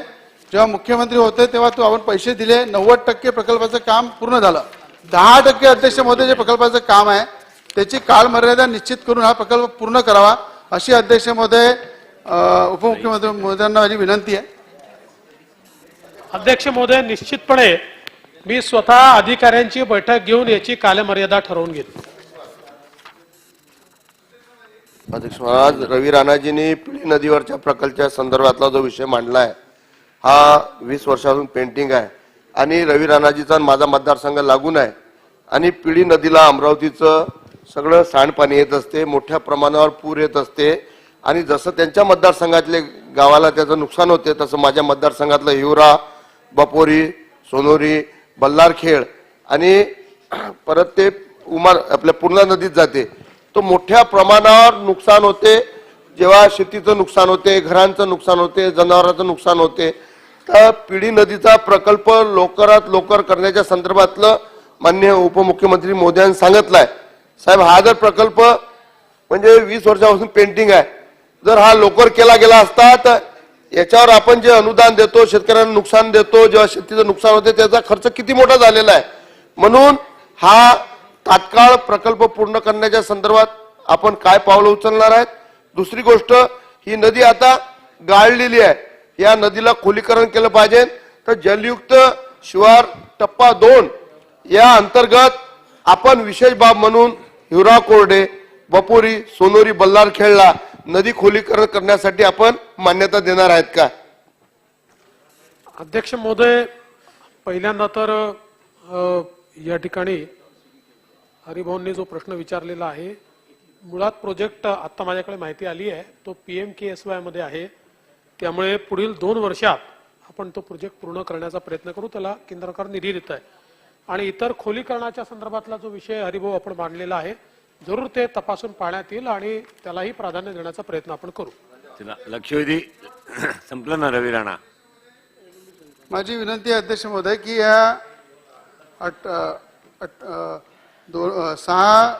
जेव्हा मुख्यमंत्री होते तेव्हा आपण पैसे दिले, 90% प्रकल्पाचं काम पूर्ण झालं. 10% अध्यक्ष महोदय जे प्रकल्पाचं काम आहे त्याची कालमर्यादा निश्चित करून हा प्रकल्प पूर्ण करावा अशी अध्यक्ष महोदय उपमुख्यमंत्री महोदयांना माझी विनंती आहे.
अध्यक्ष महोदय, निश्चितपणे मी स्वतः अधिकाऱ्यांची बैठक घेऊन याची कालमर्यादा ठरवून घेतो.
अध्यक्ष महाराज, रवी राणाजींनी पिढी नदीवरच्या प्रकल्पाच्या संदर्भातला जो विषय मांडला आहे हा 20 वर्षापासून पेंटिंग आहे आणि रवी राणाजीचा आणि माझा मतदारसंघ लागून आहे आणि पिढी नदीला अमरावतीचं सगळं सांडपाणी येत असते, मोठ्या प्रमाणावर पूर येत असते आणि जसं त्यांच्या मतदारसंघातले गावाला त्याचं नुकसान होते तसं माझ्या मतदारसंघातलं हिवरा, बपोरी, सोनोरी, बल्लारखेड आणि परत ते आपल्या पूर्णा नदीत जाते. तो मोठ्या प्रमाणावर नुकसान होते. जेव्हा शेतीचं नुकसान होते, घरांचं नुकसान होते, जनावरांचं नुकसान होते. तर पिढी नदीचा प्रकल्प लवकरात लवकर करण्याच्या संदर्भातलं माननीय उपमुख्यमंत्री महोदयांनी सांगितलंय. साहेब, हा जर प्रकल्प म्हणजे 20 वर्षापासून पेंटिंग आहे, जर हा लवकर केला गेला असता तर याच्यावर आपण जे अनुदान देतो, शेतकऱ्यांना नुकसान देतो, जेव्हा शेतीचं नुकसान होते त्याचा खर्च किती मोठा झालेला आहे. म्हणून हा तात्काळ प्रकल्प पूर्ण करण्याच्या संदर्भात आपण काय पावलं उचलणार आहेत. दुसरी गोष्ट, ही नदी आता गाळलेली आहे, या नदीला खोलीकरण केलं पाहिजे. तर जलयुक्त शिवार टप्पा 2 या अंतर्गत आपण विशेष बाब म्हणून हिवरा कोरडे, बपोरी, सोनोरी, बल्लारखेडला नदी खोलीकरण करण्यासाठी आपण मान्यता देणार आहेत का?
अध्यक्ष महोदय, पहिल्यांदा तर या ठिकाणी हरिभाऊंनी जो प्रश्न विचारलेला आहे, मुळात प्रोजेक्ट आता माझ्याकडे माहिती आली आहे तो PMKSY मध्ये आहे. त्यामुळे पुढील 2 वर्षात आपण तो प्रोजेक्ट पूर्ण करण्याचा प्रयत्न करू. त्याला केंद्र सरकार निधी देत आहे आणि इतर खोलीकरणाच्या संदर्भातला जो विषय हरिभाऊ आपण मांडलेला आहे, जरूर ते तपासून पाहण्यात येईल आणि त्यालाही प्राधान्य देण्याचा प्रयत्न आपण करू.
लक्षवेधी संपलं ना रवी राणा?
माझी विनंती आहे अध्यक्ष महोदय की या 6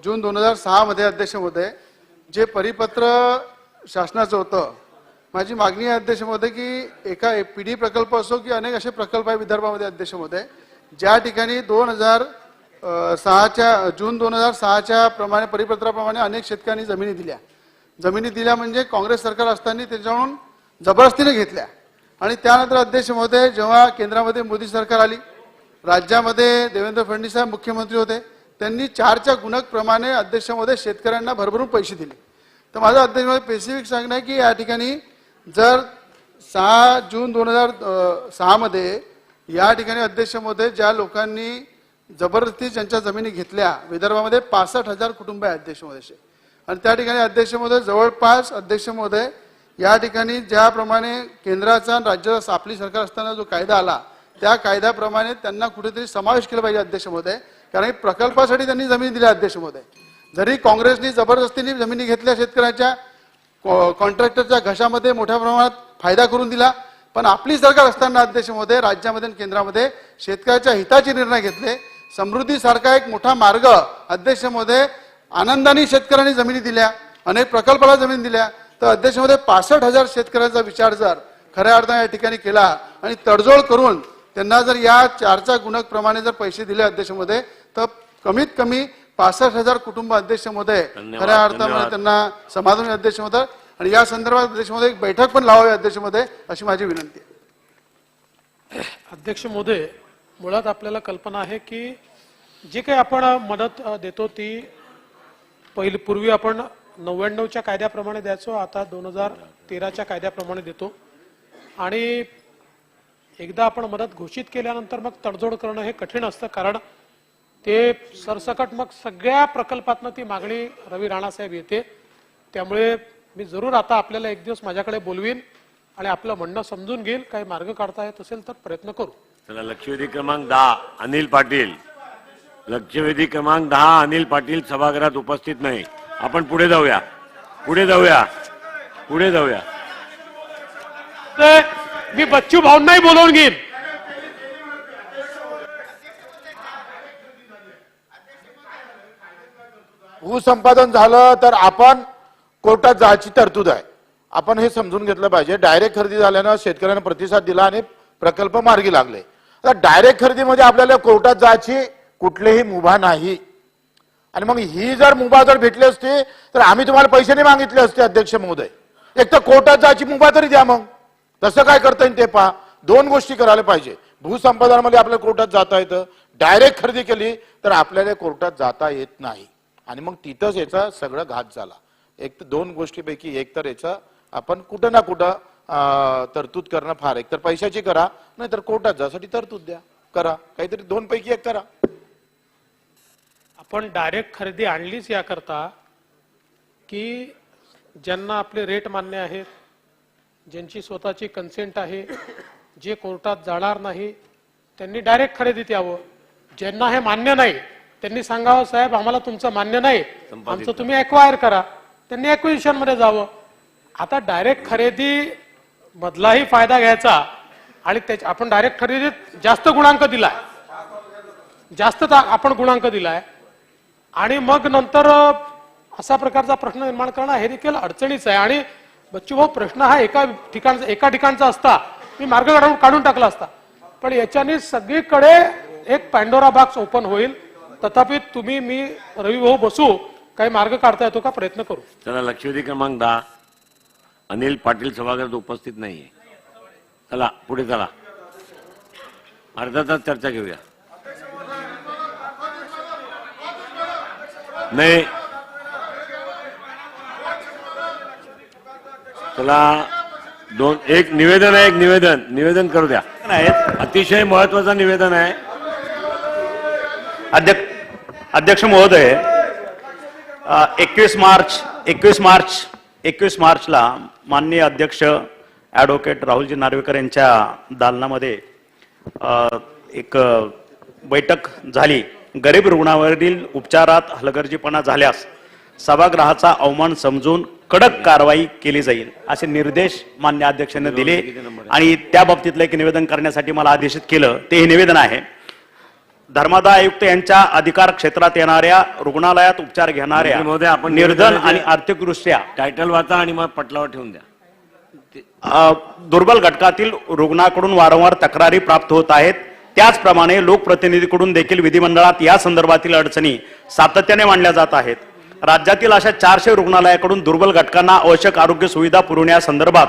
जून 2006 मध्ये अध्यक्ष महोदय जे परिपत्र शासनाचं होतं, माझी मागणी आहे अध्यक्ष महोदय की एका PD प्रकल्प असो की अनेक असे प्रकल्प आहे विदर्भामध्ये अध्यक्ष महोदय, ज्या ठिकाणी जून 2006च्या प्रमाणे परिपत्राप्रमाणे अनेक शेतकऱ्यांनी जमिनी दिल्या म्हणजे काँग्रेस सरकार असताना त्याच्यावरून जबरदस्तीने घेतल्या. आणि त्यानंतर अध्यक्ष महोदय जेव्हा केंद्रामध्ये मोदी सरकार आली, राज्यामध्ये देवेंद्र फडणवीस साहेब मुख्यमंत्री होते, त्यांनी 4च्या गुणक प्रमाणे अध्यक्ष महोदय शेतकऱ्यांना भरभरून पैसे दिले. तर माझं अध्यक्ष महोदय स्पेसिफिक सांगणं आहे की या ठिकाणी जर 6 जून 2006 मध्ये या ठिकाणी अध्यक्ष महोदय ज्या लोकांनी जबरदस्ती ज्यांच्या जमिनी घेतल्या, विदर्भामध्ये 65,000 कुटुंब आहे अध्यक्ष महोदय. आणि त्या ठिकाणी अध्यक्ष महोदय जवळपास अध्यक्ष महोदय या ठिकाणी ज्याप्रमाणे केंद्राचा आणि राज्याचा आपली सरकार असताना जो कायदा आला त्या कायद्याप्रमाणे त्यांना कुठेतरी समावेश केला पाहिजे अध्यक्ष महोदय. कारण प्रकल्पासाठी त्यांनी जमिनी दिल्या अध्यक्ष महोदय. जरी काँग्रेसनी जबरदस्तीने जमिनी घेतल्या, शेतकऱ्याच्या कॉन्ट्रॅक्टरच्या घशामध्ये मोठ्या प्रमाणात फायदा करून दिला, पण आपली सरकार असताना अध्यक्ष महोदय राज्यामध्ये आणि केंद्रामध्ये शेतकऱ्याच्या हिताचे निर्णय घेतले. समृद्धी सारखा एक मोठा मार्ग अध्यक्ष महोदय आनंदाने शेतकऱ्यांनी जमिनी दिल्या, अनेक प्रकल्पाला जमीन दिल्या. तर अध्यक्ष महोदय 65,000 शेतकऱ्यांचा विचार जर खऱ्या अर्थाने या ठिकाणी केला आणि तडजोड करून त्यांना जर या 4च्या गुणक प्रमाणे जर पैसे दिले अध्यक्ष महोदय, तर कमीत कमी 65,000 कुटुंब अध्यक्ष महोदय खऱ्या अर्थाने त्यांना समाधान होईल अध्यक्ष महोदय. आणि या संदर्भात अध्यक्ष महोदय एक बैठक पण लावावी अध्यक्ष महोदय, अशी माझी विनंती आहे.
अध्यक्ष महोदय, मुळात आपल्याला कल्पना आहे की जी काही आपण मदत देतो ती पूर्वी आपण 99च्या कायद्याप्रमाणे द्यायचो, आता 2013च्या कायद्याप्रमाणे देतो. आणि एकदा आपण मदत घोषित केल्यानंतर मग तडजोड करणं हे कठीण असतं, कारण ते सरसकट मग सगळ्या प्रकल्पातनं ती मागणी रवी राणा साहेब येते. त्यामुळे मी जरूर आता आपल्याला एक दिवस माझ्याकडे बोलवीन आणि आपलं म्हणणं समजून घेईल, काही मार्ग काढता येत असेल तर प्रयत्न करू.
चला, लक्षवेधी क्रमांक 10 अनिल पाटील. लक्षवेधी क्रमांक 10 अनिल पाटील सभागृहात उपस्थित नाही. आपण पुढे जाऊया.
मी बच्चू भाऊंनाही बोलवून घेईन.
भूसंपादन झालं तर आपण कोर्टात जायची तरतूद आहे. आपण हे समजून घेतलं पाहिजे. डायरेक्ट खरेदी झाल्यानं शेतकऱ्यांना प्रतिसाद दिला आणि प्रकल्प मार्गी लागले. आता डायरेक्ट खरेदीमध्ये आपल्याला कोर्टात जायची कुठलीही मुभा नाही. आणि मग ही जर मुभा जर भेटली असती तर आम्ही तुम्हाला पैसे नाही मागितले असते अध्यक्ष महोदय. एक तर कोर्टात जायची मुभा तरी द्या. मग तसं काय करता येईल ते पहा. दोन गोष्टी करायला पाहिजे. भूसंपादनामध्ये आपल्याला कोर्टात जाता येतं, डायरेक्ट खरेदी केली तर आपल्याला कोर्टात जाता येत नाही आणि मग तिथंच याचा सगळं घात झाला. एक तर दोन गोष्टीपैकी एक तर याचा आपण कुठं ना कुठं तरतूद करणं फार, एक तर पैशाची करा नाही तर कोर्टात जासाठी तरतूद द्या, करा काहीतरी दोन पैकी एक करा.
आपण डायरेक्ट खरेदी आणलीच याकरता की ज्यांना आपले रेट मान्य आहेत, ज्यांची स्वतःची कन्सेंट आहे, जे कोर्टात जाणार नाही त्यांनी डायरेक्ट खरेदीत यावं. ज्यांना हे मान्य नाही त्यांनी सांगावं साहेब आम्हाला तुमचं मान्य नाही, आमचं तुम्ही एक्वायर करा, त्यांनी एक्विजिशन मध्ये जावं. आता डायरेक्ट खरेदी मधलाही फायदा घ्यायचा आणि आपण डायरेक्ट खरेदीत जास्त गुणांक दिलाय, जास्त आपण गुणांक दिलाय आणि मग नंतर असा प्रकारचा प्रश्न निर्माण करणं हे देखील अडचणीच आहे. आणि बच्चूभाऊ प्रश्न हा एका ठिकाणचा असता मी मार्ग काढून टाकला असता, पण याच्याने सगळीकडे एक पॅन्डोरा बॉक्स ओपन होईल. तथापि तुम्ही मी रविभाऊ बसू काही मार्ग काढता येतो का प्रयत्न करू.
चला लक्षवेधी क्रमांक 10 अनिल पाटील सभागृहात उपस्थित नाहीये. चला पुढे चला, अर्धा तास चर्चा घेऊया. नाही चला एक निवेदन आहे, एक निवेदन करू द्या. अतिशय महत्वाचं निवेदन आहे.
अध्यक्ष महोदय 21 मार्चला माननीय अध्यक्ष ॲडव्होकेट राहुलजी नार्वेकर यांच्या दालनामध्ये एक बैठक झाली. गरीब रुग्णावरील उपचारात हलगर्जीपणा झाल्यास सभागृहाचा अवमान समजून कडक कारवाई केली जाईल असे निर्देश मान्य अध्यक्षांनी दिले आणि त्या बाबतीतलं एक निवेदन करण्यासाठी मला आदेशित केलं. ते हे निवेदन आहे. धर्मादाय आयुक्त यांच्या अधिकार क्षेत्रात येणाऱ्या रुग्णालयात उपचार घेणाऱ्या
आपण
निर्धन आणि आर्थिकदृष्ट्या
टायटल वाचा आणि मग पटलावर ठेवून द्या.
दुर्बल घटकातील रुग्णाकडून वारंवार तक्रारी प्राप्त होत आहेत. त्याचप्रमाणे लोकप्रतिनिधीकडून देखील विधिमंडळात या संदर्भातील अडचणी सातत्याने मांडल्या जात आहेत. राज्यातील अशा 400 रुग्णालयाकडून दुर्बल घटकांना आवश्यक आरोग्य सुविधा पुरवण्यासंदर्भात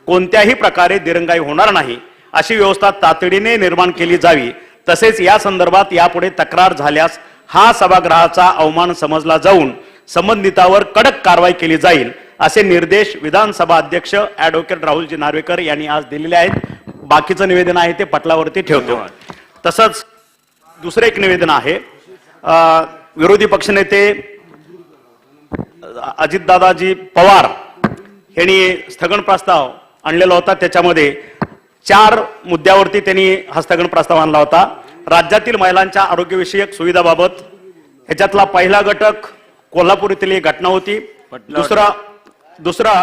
कोणत्याही प्रकारे दिरंगाई होणार नाही अशी व्यवस्था तातडीने निर्माण केली जावी. तसेच या संदर्भात यापुढे तक्रार झाल्यास हा सभागृहाचा अवमान समजला जाऊन संबंधितावर कडक कारवाई केली जाईल असे निर्देश विधानसभा अध्यक्ष ॲडव्होकेट राहुलजी नार्वेकर यांनी आज दिलेले आहेत. बाकीचं निवेदन आहे ते पटलावरती ठेवतो. तसंच दुसरं एक निवेदन आहे. विरोधी पक्षनेते अजितदादाजी पवार यांनी स्थगन प्रस्ताव आणलेला होता. त्याच्यामध्ये 4 मुद्द्यावरती त्यांनी हा स्थगन प्रस्ताव आणला होता. राज्यातील महिलांच्या आरोग्यविषयक सुविधाबाबत ह्याच्यातला पहिला घटक कोल्हापूर येथील एक घटना होती. दुसरा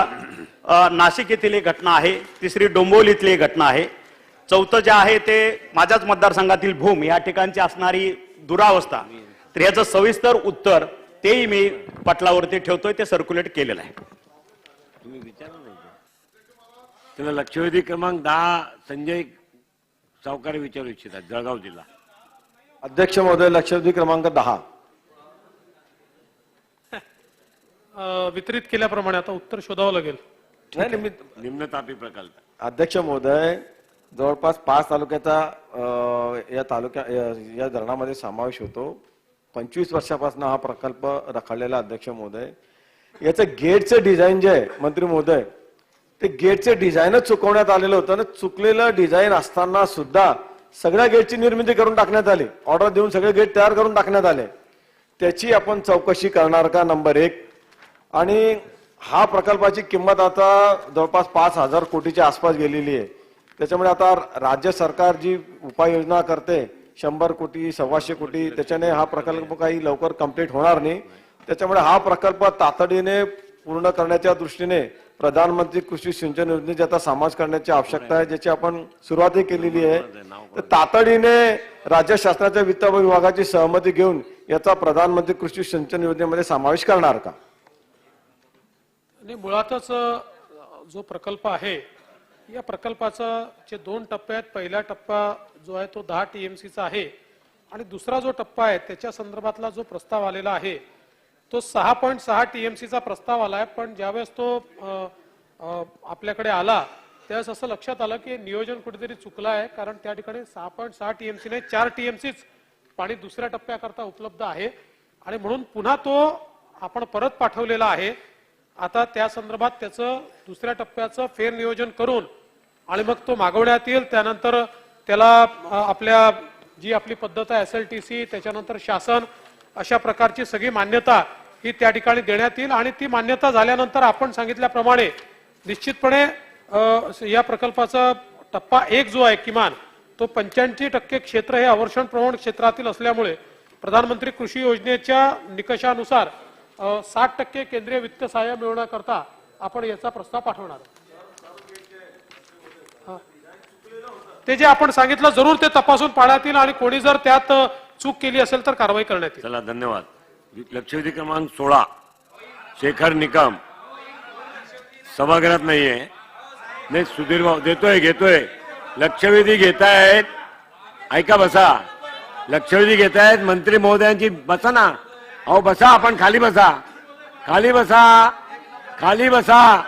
नाशिक येथील एक घटना आहे. तिसरी डोंबिवली इथली एक घटना आहे. चौथं जे आहे ते माझ्याच मतदारसंघातील भूम या ठिकाणची असणारी दुरावस्था. तर याचं सविस्तर उत्तर तेही मी पटलावरती ठेवतोय, ते सर्क्युलेट केलेलं आहे.
तुम्ही विचारा नाही. त्याला लक्षवेधी क्रमांक 10 संजय सावकार विचारू इच्छितात, जळगाव जिल्हा.
अध्यक्ष महोदय लक्षवेधी क्रमांक 10
वितरित केल्याप्रमाणे आता उत्तर शोधावं लागेल.
निम्न तापी प्रकल्प.
अध्यक्ष महोदय जवळपास 5 तालुक्याचा या धरणामध्ये समावेश होतो. 25 वर्षापासून हा प्रकल्प रखडलेला अध्यक्ष महोदय. याचं गेटचं डिझाईन जे आहे मंत्री महोदय, ते गेटचं डिझाईनच चुकवण्यात आलेलं होतं ना. चुकलेलं डिझाईन असताना सुद्धा सगळ्या गेटची निर्मिती करून टाकण्यात आली. ऑर्डर देऊन सगळे गेट तयार करून टाकण्यात आले. त्याची आपण चौकशी करणार का, नंबर 1. आणि हा प्रकल्पाची किंमत आता जवळपास 5,000 कोटीच्या आसपास गेलेली आहे. त्याच्यामुळे आता राज्य सरकार जी उपाययोजना करते 100 कोटी 125 कोटी, त्याच्याने हा प्रकल्प काही लवकर कंप्लीट होणार नाही. त्याच्यामुळे हा प्रकल्प तातडीने पूर्ण करण्याच्या दृष्टीने प्रधानमंत्री कृषी सिंचन योजनेची आता समावेश करण्याची आवश्यकता आहे, ज्याची आपण सुरुवातही केलेली आहे. तर तातडीने राज्य शासनाच्या वित्त विभागाची सहमती घेऊन याचा प्रधानमंत्री कृषी सिंचन योजनेमध्ये समावेश करणार का.
आणि मुळातच जो प्रकल्प आहे या प्रकल्पाचा जे 2 टप्पे आहेत, पहिला टप्पा जो आहे तो 10 TMCचा आहे. आणि दुसरा जो टप्पा आहे त्याच्या संदर्भातला जो प्रस्ताव आलेला आहे तो 6.6 TMCचा प्रस्ताव आलाय, पण ज्यावेळेस तो आपल्याकडे आला त्यावेळेस असं लक्षात आलं की नियोजन कुठेतरी चुकलं आहे, कारण त्या ठिकाणी 6.6 TMC नाही 4 TMCच पाणी दुसऱ्या टप्प्याकरता उपलब्ध आहे आणि म्हणून पुन्हा तो आपण परत पाठवलेला आहे. आता त्या संदर्भात त्याचं दुसऱ्या टप्प्याचं फेर नियोजन करून आणि मग तो मागवण्यात येईल. त्यानंतर त्याला आपल्या जी आपली पद्धत आहे SLTC, त्याच्यानंतर शासन, अशा प्रकारची सगळी मान्यता ही त्या ठिकाणी देण्यात येईल आणि ती मान्यता झाल्यानंतर आपण सांगितल्याप्रमाणे निश्चितपणे या प्रकल्पाचा टप्पा 1 जो आहे किमान तो 85% क्षेत्र हे अवर्षण प्रवण क्षेत्रातील असल्यामुळे प्रधानमंत्री कृषी योजनेच्या निकषानुसार 60% केंद्रीय वित्त सहाय्य मिळवण्याकरता आपण याचा प्रस्ताव पाठवणार. ते जे आपण सांगितलं जरूर ते तपासून पाहण्यात येईल आणि कोणी जर त्यात चूक केली असेल तर कारवाई करण्यात येईल.
चला धन्यवाद. लक्षवेधी क्रमांक 16 शेखर निकम सभागृहात नाहीये. नाही सुधीर भाऊ घेतोय लक्षवेधी घेतायत. ऐका बसा, लक्षवेधी घेतायत मंत्री महोदयांची. बसा ना, अहो बसा, आपण खाली बसा.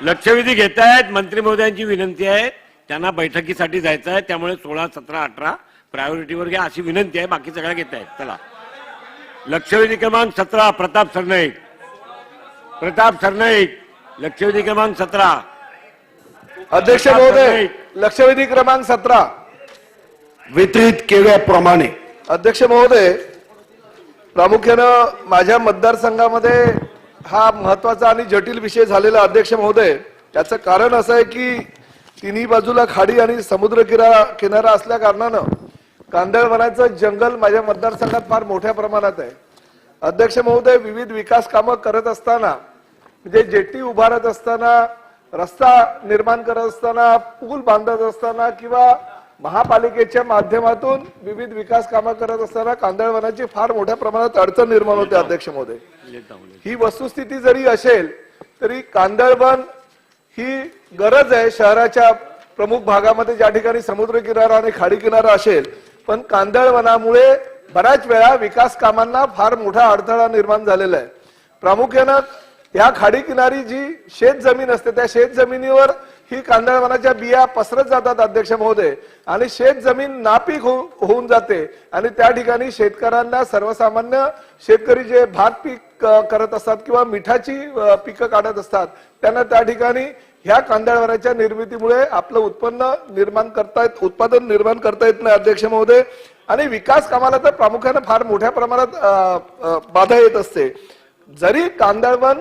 लक्षवेधी घेतायत मंत्री महोदयांची विनंती आहे, त्यांना बैठकीसाठी जायचं आहे, त्यामुळे 16, 17, 18 प्रायोरिटीवर घ्या अशी विनंती आहे. बाकी सगळ्या घेत आहेत. चला लक्षवेधी क्रमांक 17 प्रताप सरनाईक लक्षवेधी क्रमांक 17.
अध्यक्ष महोदय, लक्षवेधी क्रमांक 17 वितरित केल्याप्रमाणे. अध्यक्ष महोदय, प्रामुख्यानं माझ्या मतदारसंघामध्ये हा महत्वाचा आणि जटिल विषय झालेला. अध्यक्ष महोदय, त्याचं कारण असं आहे की तिन्ही बाजूला खाडी आणि समुद्र किनारा असल्या कारणानं कांदळवनाचं जंगल माझ्या मतदारसंघात फार मोठ्या प्रमाणात आहे. अध्यक्ष महोदय, विविध विकास कामं करत असताना, म्हणजे जेटी उभारत असताना, रस्ता निर्माण करत असताना, पूल बांधत असताना किंवा महापालिकेच्या माध्यमातून विविध विकास कामं करत असताना कांदळवनाची फार मोठ्या प्रमाणात अडचण निर्माण होते. अध्यक्ष महोदय, ही वस्तुस्थिती जरी असेल तरी कांदळवन ही गरज आहे शहराच्या प्रमुख भागामध्ये ज्या ठिकाणी समुद्र किनारा आणि खाडी किनारा असेल, पण कांदळवनामुळे बऱ्याच वेळा विकास कामांना फार मोठा अडथळा निर्माण झालेला आहे. प्रामुख्यानं या खाडी किनारी जी शेत जमीन असते त्या शेत जमिनीवर ही कांदळवनाच्या बिया पसरत जातात. अध्यक्ष महोदय, आणि शेत जमीन नापीक होऊन जाते आणि त्या ठिकाणी शेतकऱ्यांना, सर्वसामान्य शेतकरी जे भात पीक करत असतात किंवा मिठाची पिकं काढत असतात, त्यांना त्या ठिकाणी ह्या कांदळवनाच्या निर्मितीमुळे आपलं उत्पादन निर्माण करता येत नाही. अध्यक्ष महोदय, आणि विकास कामाला तर प्रामुख्याने फार मोठ्या प्रमाणात बाधा येत असते. जरी कांदळवन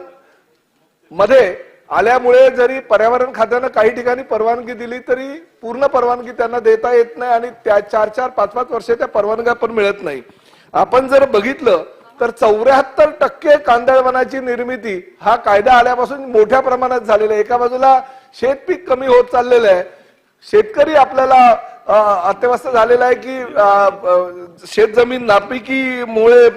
मध्ये आल्यामुळे जरी पर्यावरण खात्यानं काही ठिकाणी परवानगी दिली तरी पूर्ण परवानगी त्यांना देता येत नाही आणि त्या 4-4, 5-5 वर्ष त्या परवानग्या पण मिळत नाही. आपण जर बघितलं तर 74% कांदळवनाची निर्मिती हा कायदा आल्यापासून मोठ्या प्रमाणात झालेला आहे. एका बाजूला शेतपीक कमी होत चाललेलं आहे, शेतकरी आपल्याला अत्यवस्थ झालेला आहे की शेतजमीन नापिकीमुळे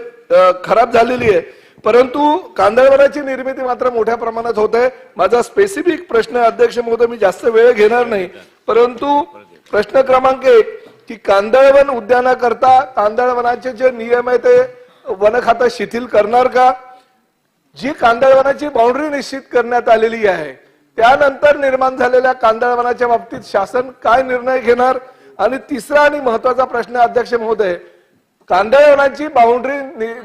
खराब झालेली आहे, परंतु कांदळवनाची निर्मिती मात्र मोठ्या प्रमाणात होत आहे. माझा स्पेसिफिक प्रश्न अध्यक्ष महोदय, मी जास्त वेळ घेणार नाही, परंतु प्रश्न क्रमांक 1 की कांदळवन उद्यानाकरता कांदळवनाचे जे नियम आहे ते वन खातं शिथिल करणार का? जी कांदळवनाची बाउंड्री निश्चित करण्यात आलेली आहे त्यानंतर निर्माण झालेल्या कांदळवनाच्या बाबतीत शासन काय निर्णय घेणार? आणि तिसरा आणि महत्वाचा प्रश्न अध्यक्ष महोदय, कांदळवनाची बाउंड्री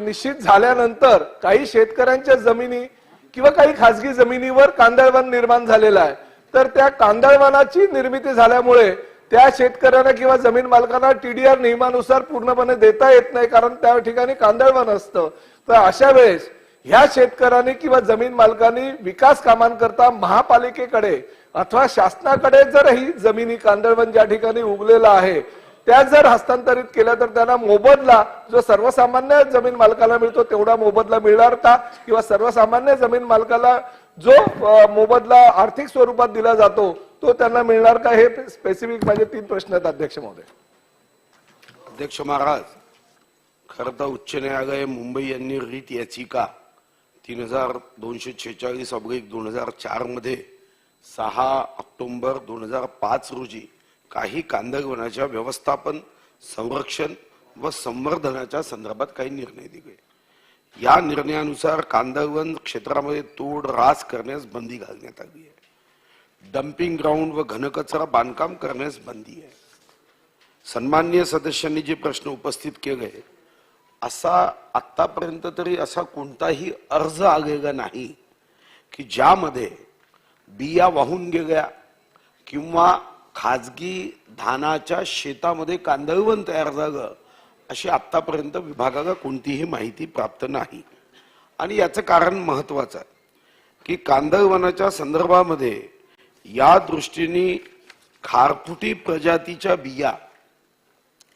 निश्चित झाल्यानंतर काही शेतकऱ्यांच्या जमिनी किंवा काही खासगी जमिनीवर कांदळवन निर्माण झालेला आहे, तर त्या कांदळवनाची निर्मिती झाल्यामुळे त्या शेतकऱ्यांना किंवा जमीन मालकांना TDR नियमानुसार पूर्णपणे देता येत नाही, कारण त्या ठिकाणी कांदळवन असतं. तर अशा वेळेस ह्या शेतकऱ्यांनी किंवा जमीन मालकांनी विकास कामांकरता महापालिकेकडे अथवा शासनाकडे जर ही जमिनी कांदळवन ज्या ठिकाणी उगलेला आहे त्या जर हस्तांतरित केल्या तर त्यांना मोबदला जो सर्वसामान्य जमीन मालकाला मिळतो तेवढा मोबदला मिळणार का? किंवा सर्वसामान्य जमीन मालकाला जो मोबदला आर्थिक स्वरूपात दिला जातो तो त्यांना मिळणार का? हे स्पेसिफिक माझे 3 प्रश्न आहेत अध्यक्ष महोदय.
अध्यक्ष महाराज, खरं तर उच्च न्यायालय मुंबई यांनी रीत याचिका 3246/2004 मध्ये 6 ऑक्टोबर 2005 रोजी काही कांदळवनाच्या व्यवस्थापन संरक्षण व संवर्धनाच्या संदर्भात काही निर्णय दिले. या निर्णयानुसार कांदळवन क्षेत्रामध्ये तोड रास करण्यास बंदी घालण्यात आली आहे. डम्पिंग ग्राउंड व घनकचरा बांधकाम करण्यास बंदी आहे. सन्माननीय सदस्यांनी जे प्रश्न उपस्थित केले असा आतापर्यंत तरी असा कोणताही अर्ज आलेला नाही की ज्यामध्ये बिया वाहून गेल्या किंवा खाजगी धानाच्या शेतामध्ये कांदळवन तयार झालं अशी आतापर्यंत विभागाला कोणतीही माहिती प्राप्त नाही. आणि याचं कारण महत्वाचं आहे की कांदळवनाच्या संदर्भामध्ये या दृष्टीने खारफुटी प्रजातीच्या बिया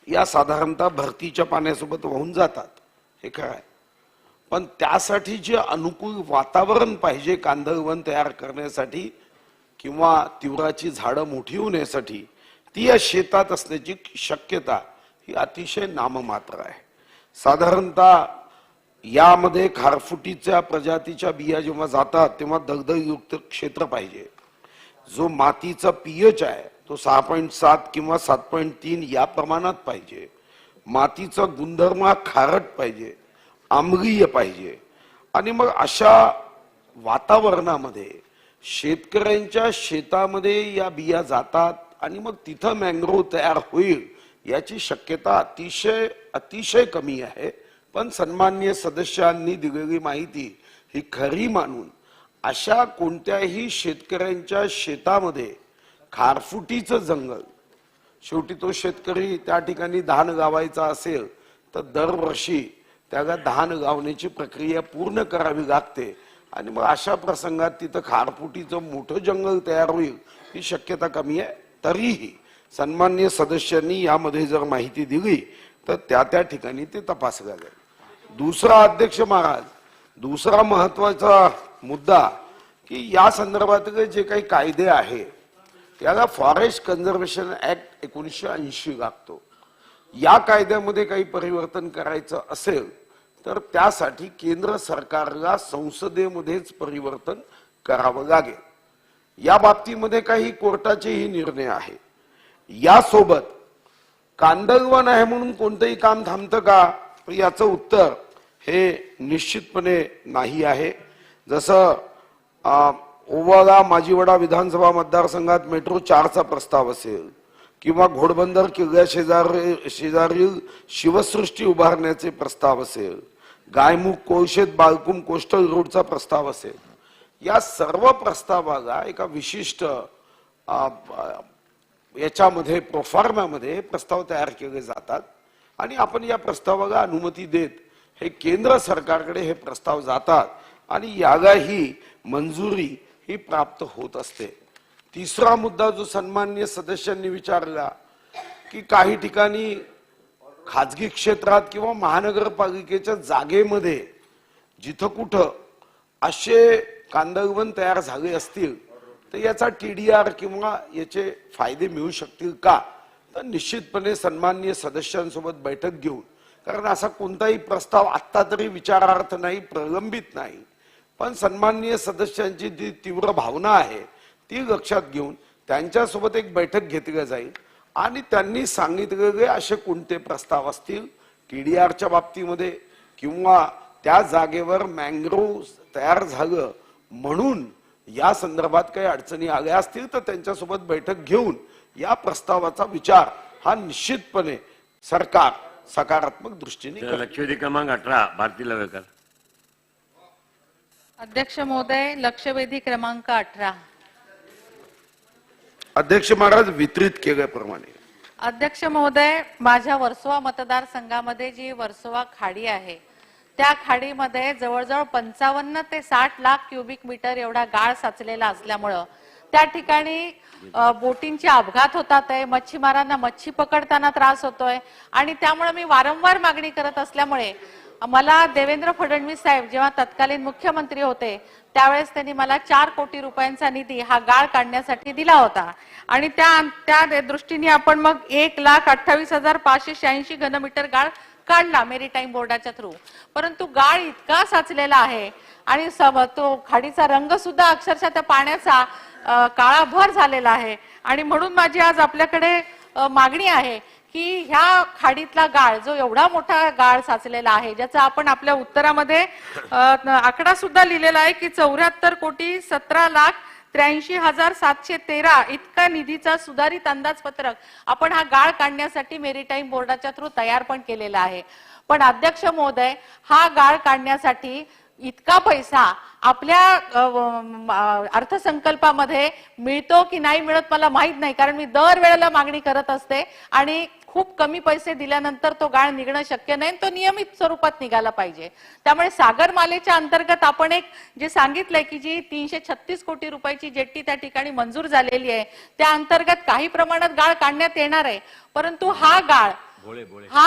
या साधारणतः भरतीच्या पाण्यासोबत वाहून जातात, हे खरं आहे. पण त्यासाठी जे अनुकूल वातावरण पाहिजे कांदळवन तयार करण्यासाठी किंवा तिवराची झाडं मोठी होण्यासाठी ती या शेतात असण्याची शक्यता ही अतिशय नाममात्र आहे. साधारणतः यामध्ये खारफुटीच्या प्रजातीच्या बिया जेव्हा जातात तेव्हा दगदगयुक्त क्षेत्र पाहिजे. जो मातीचा पीएच आहे तो 6.7 किंवा 7.3 या प्रमाणात पाहिजे. मातीचा गुणधर्म हा खारट पाहिजे, आम्लीय पाहिजे. आणि मग अशा वातावरणामध्ये शेतकऱ्यांच्या शेतामध्ये या बिया जातात आणि मग तिथं मँग्रोव्ह तयार होईल याची शक्यता अतिशय कमी आहे. पण सन्माननीय सदस्यांनी दिलेली माहिती ही खरी मानून अशा कोणत्याही शेतकऱ्यांच्या शेतामध्ये खारफुटीचं जंगल, शेवटी तो शेतकरी त्या ठिकाणी धान गावायचा असेल तर दरवर्षी त्याला धान गावण्याची प्रक्रिया पूर्ण करावी लागते. आणि मग अशा प्रसंगात तिथं खारफुटीचं मोठं जंगल तयार होईल ही शक्यता कमी आहे. तरीही सन्माननीय सदस्यांनी यामध्ये जर माहिती दिली तर त्या ठिकाणी ते तपासलं जाईल. दुसरा अध्यक्ष महाराज, दुसरा महत्वाचा मुद्दा की या संदर्भातले जे काही कायदे आहे त्याला फॉरेस्ट कन्झर्वेशन ऍक्ट 1980 लागतो. या कायद्यामध्ये काही परिवर्तन करायचं असेल तर त्यासाठी केंद्र सरकारला संसदेमध्येच परिवर्तन करावं लागेल. या बाबतीमध्ये काही कोर्टाचेही निर्णय आहे. यासोबत कांदळवन आहे म्हणून कोणतंही काम थांबतं का, याचं उत्तर हे निश्चितपणे नाही आहे. जसं ओवाळा माजीवडा विधानसभा मतदारसंघात मेट्रो 4चा प्रस्ताव असेल किंवा घोडबंदर किल्ल्या शेजारील शिवसृष्टी उभारण्याचे प्रस्ताव असेल, गायमुख कोळशेत बाळकुम कोस्टल रोडचा प्रस्ताव असेल, या सर्व प्रस्तावाला एका विशिष्ट याच्यामध्ये प्रोफार्मामध्ये प्रस्ताव तयार केले जातात आणि आपण या प्रस्तावाला अनुमती देत हे केंद्र सरकारकडे हे प्रस्ताव जातात आणि यालाही मंजुरी ही प्राप्त होत असते. तिसरा मुद्दा जो सन्माननीय सदस्यांनी विचारला की काही ठिकाणी खाजगी क्षेत्रात किंवा महानगरपालिकेच्या जागेमध्ये जिथं कुठं असे कांदळवन तयार झाले असतील तर याचा TDR किंवा याचे फायदे मिळू शकतील का, तर निश्चितपणे सन्माननीय सदस्यांसोबत बैठक घेऊन, कारण असा कोणताही प्रस्ताव आत्ता तरी विचारार्थ नाही, प्रलंबित नाही, पण सन्माननीय सदस्यांची जी तीव्र भावना आहे ती लक्षात घेऊन त्यांच्यासोबत एक बैठक घेतली जाईल आणि त्यांनी सांगितलेले असे कोणते प्रस्ताव असतील TDRच्या बाबतीमध्ये किंवा त्या जागेवर मँग्रोव्ह तयार झालं म्हणून या संदर्भात काही अडचणी आल्या असतील तर त्यांच्यासोबत बैठक घेऊन या प्रस्तावाचा विचार हा निश्चितपणे सरकार सकारात्मक दृष्टीने करेल.
लक्षवेधी क्रमांक 18 भारती लवेकर.
अध्यक्ष महोदय, लक्षवेधी क्रमांक 18.
अध्यक्ष महाराज, वितरित केल्याप्रमाणे
अध्यक्ष महोदय, माझ्या वर्सोवा मतदारसंघामध्ये जी वर्सोवा खाडी आहे त्या खाडीमध्ये जवळजवळ 55 ते 60 लाख क्युबिक मीटर एवढा गाळ साचलेला असल्यामुळं त्या ठिकाणी बोटींचे अपघात होतात आहे, मच्छीमारांना मच्छी पकडताना त्रास होतोय आणि त्यामुळे मी वारंवार मागणी करत असल्यामुळे मला देवेंद्र फडणवीस साहेब जेव्हा तत्कालीन मुख्यमंत्री होते त्यावेळेस त्यांनी मला 4 कोटी रुपयांचा निधी हा गाळ काढण्यासाठी दिला होता आणि त्या दृष्टीने आपण मग 1,28,586 घनमीटर गाळ काढला मेरीटाईम बोर्डाच्या थ्रू. परंतु गाळ इतका साचलेला आहे आणि तो खाडीचा रंग सुद्धा अक्षरशः त्या पाण्याचा काळाभर झालेला आहे आणि म्हणून माझी आज आपल्याकडे मागणी आहे की ह्या खाडीतला गाळ जो एवढा मोठा गाळ साचलेला आहे, ज्याचा आपण आपल्या उत्तरामध्ये आकडा सुद्धा लिहिलेला आहे की 74,17,83,713 इतका निधीचा सुधारित अंदाजपत्रक आपण हा गाळ काढण्यासाठी मेरीटाईम बोर्डाच्या थ्रू तयार पण केलेला आहे. पण अध्यक्ष महोदय, हा गाळ काढण्यासाठी इतका पैसा आपल्या अर्थसंकल्पामध्ये मिळतो की नाही मिळत मला माहित नाही, कारण मी दरवेळेला मागणी करत असते आणि खूप कमी पैसे दिल्यानंतर तो गाळ निघणं शक्य नाही, तो नियमित स्वरूपात निघाला पाहिजे. त्यामुळे सागरमालेच्या अंतर्गत आपण एक जे सांगितलंय की जी 336 कोटी रुपयाची जेट्टी त्या ठिकाणी मंजूर झालेली आहे, त्या अंतर्गत काही प्रमाणात गाळ काढण्यात येणार आहे. परंतु हा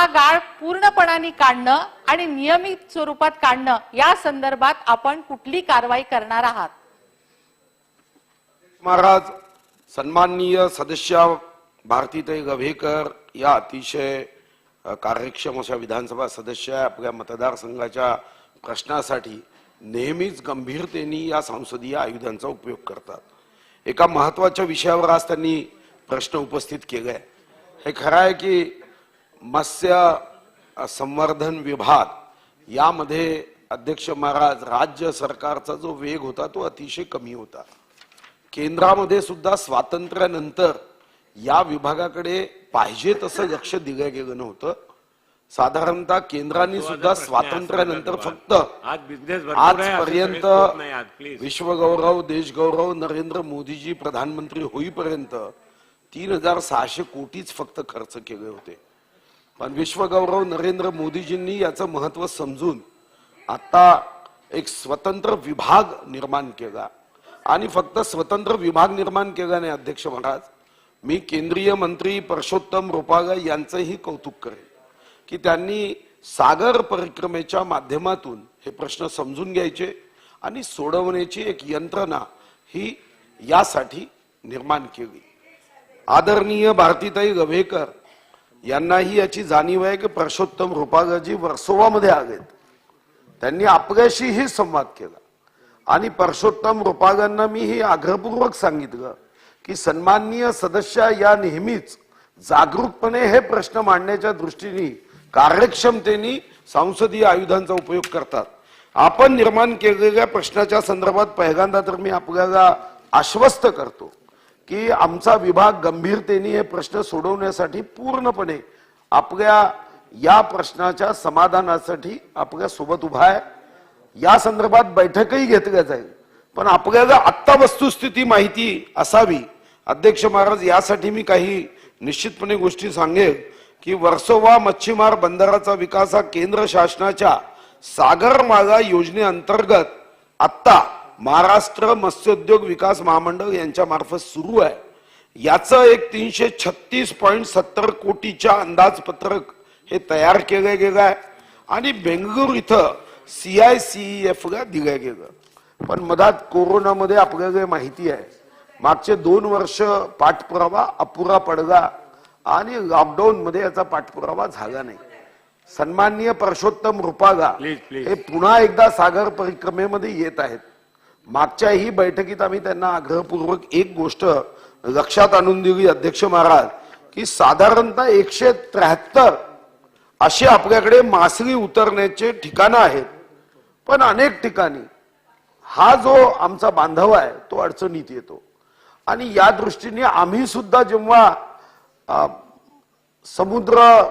गाळ पूर्णपणाने काढणं आणि नियमित स्वरूपात काढणं या संदर्भात आपण कुठली कारवाई करणार आहात?
महाराज, सन्माननीय सदस्य भारतीताई गव्हेकर या अतिशय कार्यक्षम अशा विधानसभा सदस्य आपल्या मतदारसंघाच्या प्रश्नासाठी नेहमीच गंभीरतेने या संसदीय आयुधांचा उपयोग करतात. एका महत्वाच्या विषयावर आज त्यांनी प्रश्न उपस्थित केलाय. हे खरं आहे की मत्स्य संवर्धन विभाग यामध्ये अध्यक्ष महाराज राज्य सरकारचा जो वेग होता तो अतिशय कमी होता. केंद्रामध्ये सुद्धा स्वातंत्र्यानंतर या विभागाकडे पाहिजे तसं लक्ष दिलं गेलं नव्हतं. साधारणतः केंद्राने सुद्धा स्वातंत्र्यानंतर फक्त आजपर्यंत विश्वगौरव देशगौरव नरेंद्र मोदीजी प्रधानमंत्री होईपर्यंत 3,600 कोटीच फक्त खर्च केले होते. पण विश्वगौरव नरेंद्र मोदीजींनी याचं महत्व समजून आता एक स्वतंत्र विभाग निर्माण केला आणि फक्त स्वतंत्र विभाग निर्माण केला नाही. अध्यक्ष महाराज, मी केंद्रीय मंत्री परषोत्तम रुपाला यांचंही कौतुक करेन की त्यांनी सागर परिक्रमेच्या माध्यमातून हे प्रश्न समजून घ्यायचे आणि सोडवण्याची एक यंत्रणा ही यासाठी निर्माण केली. आदरणीय भारतीताई गव्हेकर यांनाही याची जाणीव आहे की परषोत्तम रुपालाजी वर्सोवामध्ये आलेत. त्यांनी आपल्याशीही संवाद केला आणि परषोत्तम रुपालांना मी हे आग्रहपूर्वक सांगितलं की सन्माननीय सदस्य या नेहमीच जागरूकपणे हे प्रश्न मांडण्याच्या दृष्टीने कार्यक्षमतेने संसदीय आयुधांचा उपयोग करतात. आपण निर्माण केलेल्या प्रश्नाच्या संदर्भात पहिल्यांदा तर मी आपल्याला आश्वस्त करतो की आमचा विभाग गंभीरतेने हे प्रश्न सोडवण्यासाठी पूर्णपणे आपल्या या प्रश्नाच्या समाधानासाठी आपल्या सोबत उभा आहे. या संदर्भात बैठकही घेतल्या जाईल. पण आपल्याला आत्ता वस्तुस्थिती माहिती असावी. अध्यक्ष महाराज, यासाठी मी काही निश्चितपणे गोष्टी सांगेल की वर्सोवा मच्छीमार बंदराचा विकास हा केंद्र शासनाच्या सागरमाला योजनेअंतर्गत आत्ता महाराष्ट्र मत्स्योद्योग विकास महामंडळ यांच्या मार्फत सुरू आहे. याचं एक 336.70 कोटीच्या अंदाजपत्रक हे तयार केलं गेलं आहे आणि बेंगळूर इथं CICEF ला दिलं गेलं. पण मधात कोरोनामध्ये आपल्याला माहिती आहे मागचे 2 वर्ष पाठपुरावा अपुरा पडला आणि लॉकडाऊन मध्ये याचा पाठपुरावा झाला नाही. सन्माननीय परषोत्तम रुपाला हे पुन्हा एकदा सागर परिक्रमेमध्ये येत आहेत. मागच्याही बैठकीत आम्ही त्यांना आग्रहपूर्वक एक गोष्ट लक्षात आणून दिली अध्यक्ष महाराज की साधारणतः 173 असे आपल्याकडे मासळी उतरण्याचे ठिकाणं आहेत. पण अनेक ठिकाणी हा जो आमचा बांधव आहे तो अडचणीत येतो आणि या दृष्टीने आम्ही सुद्धा जेव्हा समुद्र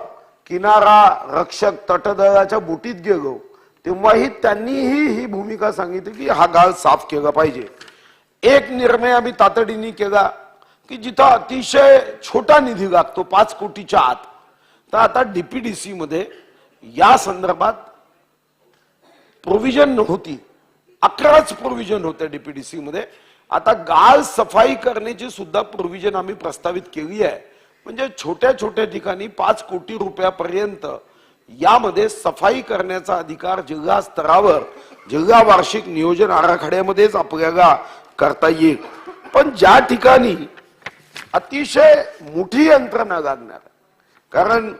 किनारा रक्षक तटदळाच्या बोटीत गेलो तेव्हाही त्यांनीही ही भूमिका सांगितली की हा गाळ साफ केला पाहिजे. एक निर्णय आम्ही तातडीने केला की जिथं अतिशय छोटा निधी लागतो 5 कोटीच्या आत, तर आता DPDC मध्ये या संदर्भात प्रोव्हिजन नव्हती. 11च प्रोव्हिजन होत्या DPDC मध्ये. आता गाळ सफाई करण्याची सुद्धा प्रोव्हिजन आम्ही प्रस्तावित केली आहे. म्हणजे छोट्या छोट्या ठिकाणी 5 कोटी रुपयापर्यंत यामध्ये सफाई करण्याचा अधिकार जिल्हा स्तरावर जिल्हा वार्षिक नियोजन आराखड्यामध्येच आपल्याला करता येईल. पण ज्या ठिकाणी अतिशय मोठी यंत्रणा लागणार, कारण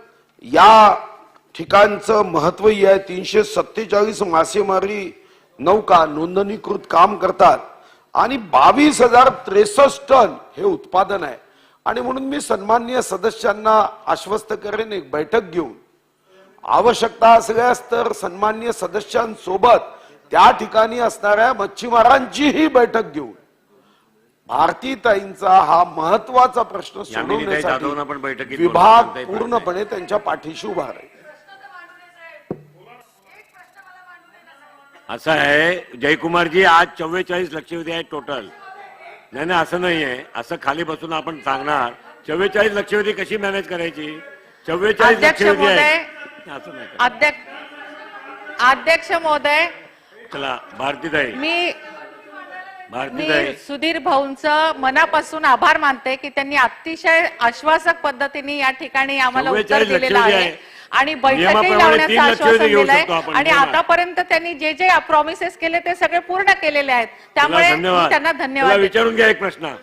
या ठिकाणचं महत्व आहे. 347 मासेमारी नौका नोंदणीकृत काम करतात आणि 22,063 टन हे उत्पादन आहे आणि म्हणून मी सन्माननीय सदस्यांना आश्वस्त करेन, एक बैठक घेऊन आवश्यकता असल्यास तर सन्माननीय सदस्यांसोबत त्या ठिकाणी असणाऱ्या मच्छीमारांचीही बैठक घेऊन भारतीताईंचा हा महत्वाचा प्रश्न
यामिनीताई जाधवना पण बैठकीत
सोडवण्यासाठी विभाग पूर्णपणे त्यांच्या पाठीशी उभा राहील.
असं आहे जयकुमारजी, आज 44 लक्षवेधी आहेत टोटल. नाही असं नाही आहे, असं खाली बसून आपण सांगणार 44 लक्षवेधी कशी मॅनेज करायची. 44
अध्यक्ष
लक्षवेधी
महोदय,
आहेत असं नाही.
अध्यक्ष महोदय,
चला भारतीताई,
मी
भारतीताई
सुधीर भाऊंचं मनापासून आभार मानते की त्यांनी अतिशय आश्वासक पद्धतीने या ठिकाणी आम्हाला उत्तर
44
दिलेलं
लक्षवेधी
आहे
आहे.
आणि बैठकही
नियमाप्रमाणे
लावण्याचं
3 लक्षवेधी
आश्वासन
घेऊ
दिलंय
शकतो आपण.
आणि
धन्यवाद.
आतापर्यंत त्यांनी जे जे प्रॉमिसेस केले ते सगळे पूर्ण केलेले आहेत. त्यामुळे मी
धन्यवाद.
त्यांना
तुला
धन्यवाद देते.
विचारून घ्या एक प्रश्न.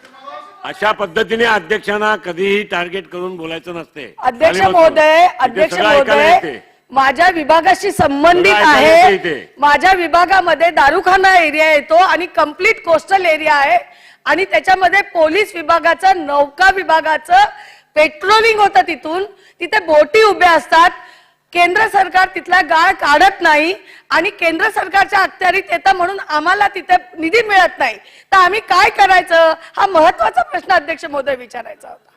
अशा पद्धतीने अध्यक्षांना कधीही टार्गेट करून बोलायचं नसते.
अध्यक्ष
खाली बसून.
महोदय,
इथे
अध्यक्ष
सगळं ऐकायला
महोदय,
येते.
माझ्या विभागाशी संबंधित
सगळं ऐकायला
आहे.
येते इथे.
माझ्या विभागामध्ये दारुखाना एरिया येतो आणि कंप्लीट कोस्टल एरिया आहे आणि त्याच्यामध्ये पोलीस विभागाचं, नौका विभागाचं पेट्रोलिंग होतं. तिथे बोटी उभ्या असतात. केंद्र सरकार तिथला गाळ काढत नाही आणि केंद्र सरकारच्या अखत्यारीत येतं म्हणून आम्हाला तिथे निधी मिळत नाही. तर आम्ही काय करायचं, हा महत्वाचा प्रश्न अध्यक्ष महोदय विचारायचा होता.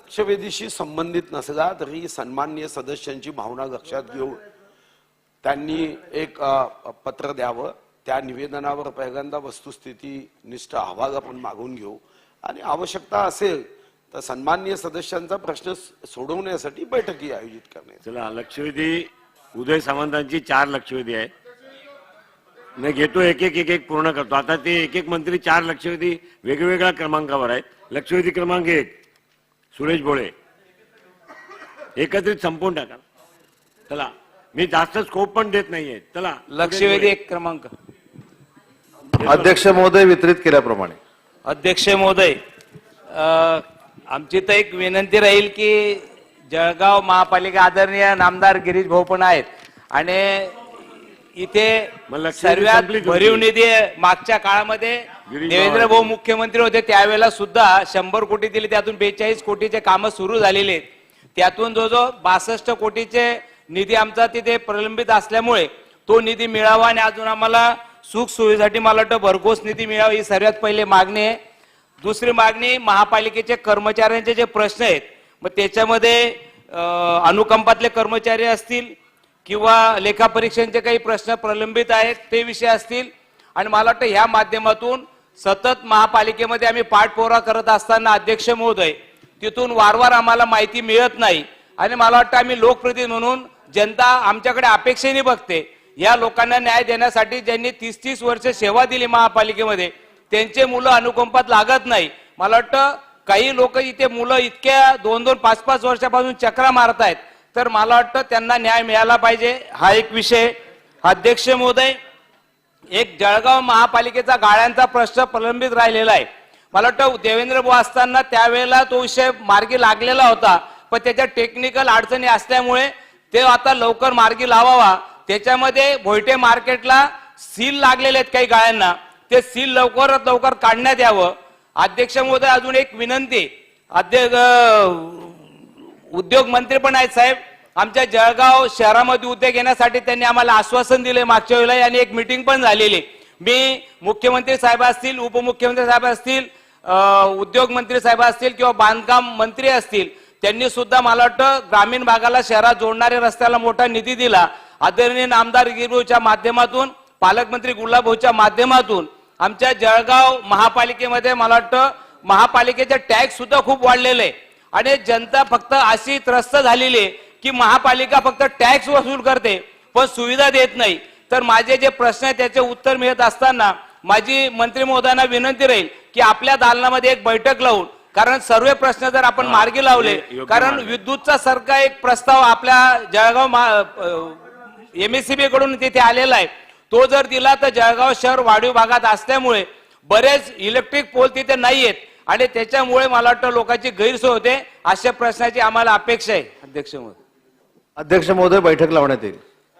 लक्षवेधीशी संबंधित नसला तरी सन्माननीय सदस्यांची भावना लक्षात घेऊन त्यांनी एक पत्र द्यावं. त्या निवेदनावर पहिल्यांदा वस्तुस्थिती निष्ठ अहवाल आपण मागून घेऊ आणि आवश्यकता असेल तर सन्माननीय सदस्यांचा प्रश्न सोडवण्यासाठी बैठकी आयोजित करण्यात.
चला लक्षवेधी उदय सामंतांची 4 लक्षवेधी आहेत. नाही घेतो एक एक पूर्ण करतो. आता ते एक मंत्री 4 लक्षवेधी वेगवेगळ्या क्रमांकावर आहेत. लक्षवेधी क्रमांक 1 सुरेश भोळे, एकत्रित संपवून टाका. चला मी जास्त स्कोप पण देत नाहीये. चला
लक्षवेधी 1 क्रमांक.
अध्यक्ष महोदय वितरित केल्याप्रमाणे.
अध्यक्ष महोदय, आमची तर एक विनंती राहील की जळगाव महापालिका आदरणीय नामदार गिरीश भाऊ पण आहेत आणि इथे सर्वात भरीव निधी मागच्या काळामध्ये देवेंद्र भाऊ मुख्यमंत्री होते त्यावेळेला सुद्धा 100 कोटी दिले. त्यातून 42 कोटीचे कामं सुरू झालेले आहेत. त्यातून जो 62 कोटीचे निधी आमचा तिथे प्रलंबित असल्यामुळे तो निधी मिळावा आणि अजून आम्हाला सुख सुविधेसाठी मला वाटतं भरघोस निधी मिळावा ही सर्वात पहिली मागणी आहे. दुसरी मागणी महापालिकेचे कर्मचाऱ्यांचे जे प्रश्न आहेत मग त्याच्यामध्ये अनुकंपातले कर्मचारी असतील किंवा लेखापरीक्षांचे काही प्रश्न प्रलंबित आहेत ते विषय असतील आणि मला वाटतं ह्या माध्यमातून सतत महापालिकेमध्ये आम्ही पाठपुरावा करत असताना अध्यक्ष महोदय तिथून वारंवार आम्हाला माहिती मिळत नाही आणि मला वाटतं आम्ही लोकप्रतिनिधी म्हणून जनता आमच्याकडे अपेक्षेने बघते. या लोकांना न्याय देण्यासाठी ज्यांनी 30-30 वर्ष सेवा दिली महापालिकेमध्ये त्यांचे मुलं अनुकंपात लागत नाही. मला वाटतं काही लोक इथे मुलं इतक्या 2-2, 5-5 वर्षापासून चक्रा मारतायत तर मला वाटतं त्यांना न्याय मिळाला पाहिजे. हा एक विषय. अध्यक्ष महोदय, एक जळगाव महापालिकेचा गाळ्यांचा प्रश्न प्रलंबित राहिलेला आहे. मला वाटतं देवेंद्र भाऊ असताना त्यावेळेला तो विषय मार्गी लागलेला होता पण त्याच्या टेक्निकल अडचणी असल्यामुळे ते आता लवकर मार्गी लावावा. त्याच्यामध्ये भोयटे मार्केटला सील लागलेले आहेत काही गाळ्यांना, ते सील लवकरात लवकर काढण्यात यावं. अध्यक्ष महोदय, अजून एक विनंती. उद्योग मंत्री पण आहेत साहेब. आमच्या जळगाव शहरामध्ये उद्योग येण्यासाठी त्यांनी आम्हाला आश्वासन दिले मागच्या वेळेला आणि एक मीटिंग पण झालेली. मी मुख्यमंत्री साहेब असतील, उपमुख्यमंत्री साहेब असतील, उद्योग मंत्री साहेब असतील किंवा बांधकाम मंत्री असतील त्यांनी सुद्धा मला वाटतं ग्रामीण भागाला शहरात जोडणाऱ्या रस्त्याला मोठा निधी दिला. आदरणीय नामदार गिरीभाऊच्या माध्यमातून, पालकमंत्री गुलाबभाऊच्या माध्यमातून आमच्या जळगाव महापालिकेमध्ये मला वाटतं महापालिकेचे टॅक्स सुद्धा खूप वाढलेले आणि जनता फक्त अशी त्रस्त झालेली आहे की महापालिका फक्त टॅक्स वसूल करते पण सुविधा देत नाही. तर माझे जे प्रश्न आहेत त्याचे उत्तर मिळत असताना माझी मंत्री महोदयांना विनंती राहील की आपल्या दालनामध्ये एक बैठक लावून, कारण सर्व प्रश्न जर आपण मार्गी लावले, कारण विद्युतचा सारखा एक प्रस्ताव आपल्या जळगाव MSCB कडून तिथे आलेला आहे, तो जर दिला तर जळगाव शहर वाढीव भागात असल्यामुळे बरेच इलेक्ट्रिक पोल तिथे नाहीयेत आणि त्याच्यामुळे मला वाटतं लोकांची गैरसोय होते. अशा प्रश्नाची आम्हाला अपेक्षा आहे. अध्यक्ष महोदय.
अध्यक्ष महोदय बैठक लावण्यात येईल.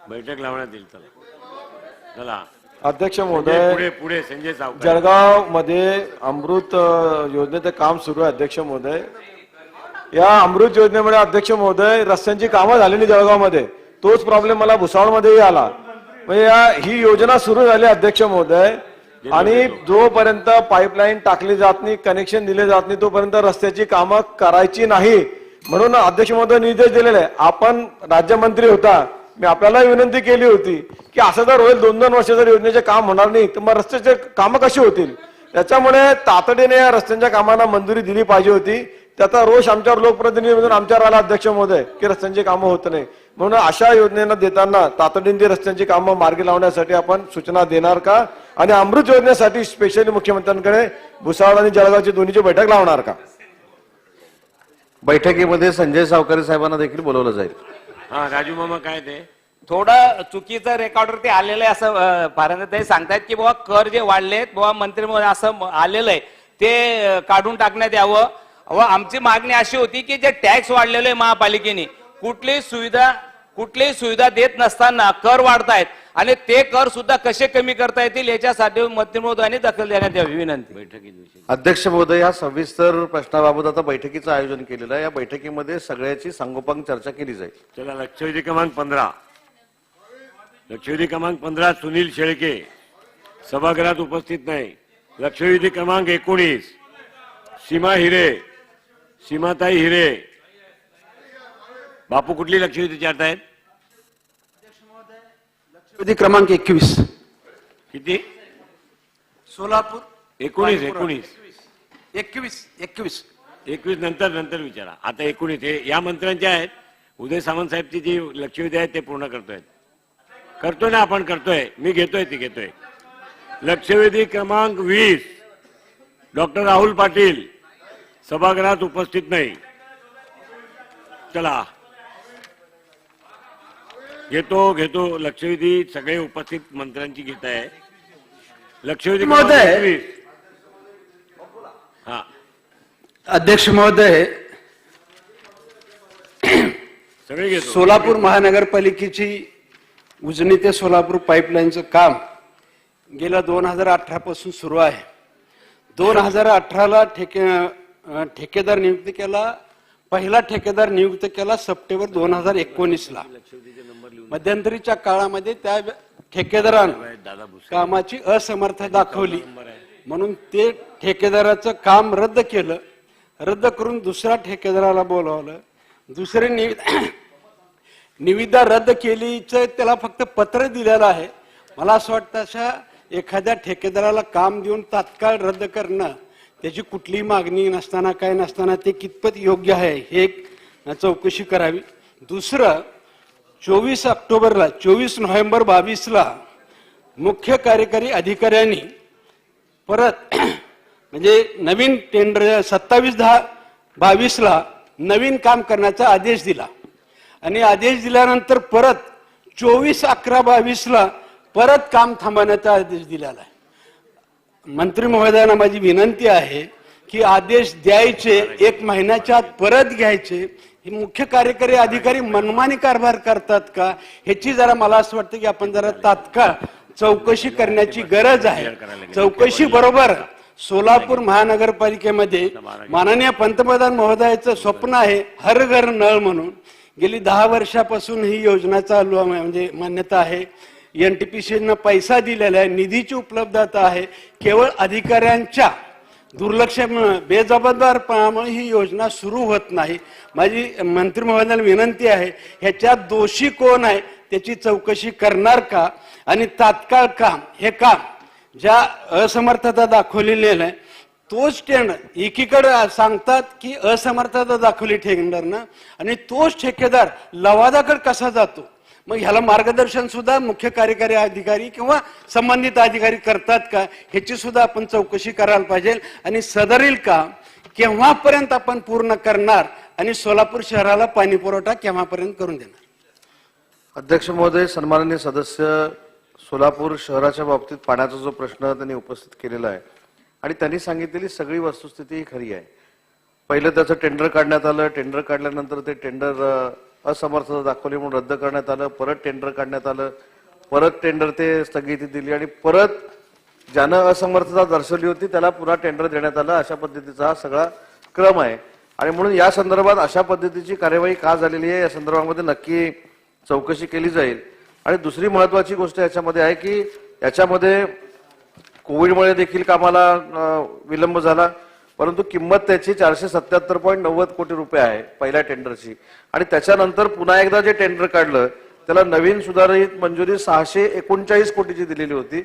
बैठक लावण्यात येईल. चला
अध्यक्ष महोदय,
पुढे पुढे संजय सावकार.
जळगाव मध्ये अमृत योजनेचं काम सुरू आहे अध्यक्ष महोदय. या अमृत योजनेमुळे अध्यक्ष महोदय रस्त्यांची कामं झाली नाही जळगावमध्ये. तोच प्रॉब्लेम मला भुसावळमध्येही आला. म्हणजे ही योजना सुरू झाली अध्यक्ष महोदय, आणि जोपर्यंत पाईपलाईन टाकली जात नाही, कनेक्शन दिले जात नाही, तोपर्यंत रस्त्याची कामं करायची नाही. म्हणून अध्यक्ष महोदय निर्देश दिलेले आहे. आपण राज्यमंत्री होता, मी आपल्याला विनंती केली होती की असं जर होईल 2-2 वर्ष जर योजनेचे काम होणार नाही तर मग रस्त्याचे कामं कशी होतील. त्याच्यामुळे तातडीने या रस्त्यांच्या कामांना मंजुरी दिली पाहिजे होती. त्याचा रोष आमच्यावर लोकप्रतिनिधी म्हणून आमच्यावर आला अध्यक्ष महोदय की रस्त्यांची कामं होत नाही. म्हणून अशा योजनेला देताना तातडीने रस्त्यांची कामं मार्गी लावण्यासाठी आपण सूचना देणार का, आणि अमृत योजनेसाठी स्पेशली मुख्यमंत्र्यांकडे भुसावळ आणि जळगावची दोन्हीची बैठक लावणार का?
बैठकीमध्ये संजय सावकारे साहेबांना देखील बोलवलं जाईल.
हा राजू मामा काय ते
थोडं चुकीचं रेकॉर्डवरती आलेलं आहे असं पारंदर सांगतायत की बाबा कर जे वाढलेत बाबा मंत्री महोदय असं आलेलं आहे ते काढून टाकण्यात यावं. व आमची मागणी अशी होती की जे टॅक्स वाढलेले आहे महापालिकेने, कुठलीही सुविधा देत नसताना कर वाढतायत आणि ते कर सुद्धा कसे कमी करता येतील याच्यासाठी मंत्री महोदयांनी दखल देण्यात यावी विनंती.
बैठकीत
अध्यक्ष महोदय, या सविस्तर प्रश्नाबाबत आता बैठकीचं आयोजन केलेलं आहे. या बैठकीमध्ये सगळ्याची संगोपन चर्चा केली जाईल.
चला लक्षवेधी क्रमांक 15 लक्षवेधी क्रमांक 15 सुनील शेळके सभागृहात उपस्थित नाही. लक्षवेधी क्रमांक 19 सीमाताई हिरे. बापू कुठली लक्षवेधी विचारतायत?
लक्षवेधी क्रमांक 21.
किती?
सोलापूर.
21 नंतर विचारा. आता 19 हे या मंत्र्यांचे आहेत. उदय सामंत साहेबची जी लक्षवेधी आहे ते पूर्ण करतोय ना आपण करतोय. मी घेतोय. लक्षवेधी क्रमांक 20 डॉक्टर राहुल पाटील सभागृहात उपस्थित नाही. चला घेतो लक्षवेधी सगळे उपस्थित मंत्र्यांची घेत आहे. लक्षवेधी क्रमांक 21. हा
अध्यक्ष महोदय,
सगळे घेतो.
सोलापूर महानगरपालिकेची उजनी ते सोलापूर पाईपलाईनचं काम गेल्या 2018 पासून सुरू आहे. 2018ला ठेकेदार नियुक्त केला. पहिला ठेकेदार नियुक्त केला सप्टेंबर 2019ला. मध्यंतरीच्या काळामध्ये त्या ठेकेदारानं कामाची असमर्थता दाखवली म्हणून ते ठेकेदाराचं काम रद्द केलं. रद्द करून दुसऱ्या ठेकेदाराला बोलावलं. दुसरे निविदा रद्द केलीचं त्याला फक्त पत्र दिलेलं आहे. मला असं वाटतं अशा एखाद्या ठेकेदाराला काम देऊन तात्काळ रद्द करणं, त्याची कुठलीही मागणी नसताना काय नसताना ते कितपत योग्य आहे हे एक चौकशी करावी. दुसरं, 24 नोव्हेंबर 22ला मुख्य कार्यकारी अधिकाऱ्यांनी परत म्हणजे नवीन टेंडर 27/10/22ला नवीन काम करण्याचा आदेश दिला आणि आदेश दिल्यानंतर परत 24/11/22ला परत काम थांबवण्याचा आदेश दिलेला आहे. मंत्री महोदयांना माझी विनंती आहे की आदेश द्यायचे 1 महिन्याच्या आत परत घ्यायचे. हे मुख्य कार्यकारी अधिकारी मनमानी कारभार करतात का ह्याची जरा मला असं वाटतं की आपण जरा तात्काळ चौकशी करण्याची गरज आहे. चौकशी बरोबर सोलापूर महानगरपालिकेमध्ये माननीय पंतप्रधान महोदयाचं स्वप्न आहे हर घर नळ म्हणून. गेली 10 वर्षापासून ही योजना चालू आहे, म्हणजे मान्यता आहे. NTPCनं पैसा दिलेला आहे, निधीची उपलब्धता आहे. केवळ अधिकाऱ्यांच्या दुर्लक्ष बेजबाबदारपणामुळे ही योजना सुरू होत नाही. माझी मंत्री महोदयांना विनंती आहे ह्याच्यात दोषी कोण आहे त्याची चौकशी करणार का, आणि तात्काळ काम हे काम ज्या असमर्थता दाखवलेली आहे तोच टेंडर एकीकडे सांगतात की असमर्थता दाखवली टेंडरनं आणि तोच ठेकेदार लवादाकडे कसा जातो. मग ह्याला मार्गदर्शन सुद्धा मुख्य कार्यकारी अधिकारी किंवा संबंधित अधिकारी करतात का ह्याची सुद्धा आपण चौकशी करायला पाहिजे. आणि सदरील काम केव्हापर्यंत आपण पूर्ण करणार आणि सोलापूर शहराला पाणी पुरवठा केव्हापर्यंत करून देणार.
अध्यक्ष महोदय, सन्माननीय सदस्य, सोलापूर शहराच्या बाबतीत पाण्याचा जो प्रश्न त्यांनी उपस्थित केलेला आहे आणि त्यांनी सांगितलेली सगळी वस्तुस्थिती ही खरी आहे. पहिलं त्याचं टेंडर काढण्यात आलं. टेंडर काढल्यानंतर ते टेंडर असमर्थता दाखवली म्हणून रद्द करण्यात आलं. परत टेंडर काढण्यात आलं.
परत टेंडर ते स्थगिती दिली आणि परत ज्यानं असमर्थता दर्शवली होती त्याला पुन्हा टेंडर देण्यात आलं. अशा पद्धतीचा हा सगळा क्रम आहे आणि म्हणून या संदर्भात अशा पद्धतीची कार्यवाही का झालेली आहे या संदर्भामध्ये नक्की चौकशी केली जाईल. आणि दुसरी महत्वाची गोष्ट याच्यामध्ये आहे की याच्यामध्ये कोविडमुळे देखील कामाला विलंब झाला, परंतु किंमत त्याची 477.90 कोटी रुपये आहे पहिल्या टेंडरची. आणि त्याच्यानंतर पुन्हा एकदा जे टेंडर काढलं त्याला नवीन सुधारित मंजुरी 639 कोटीची दिलेली होती.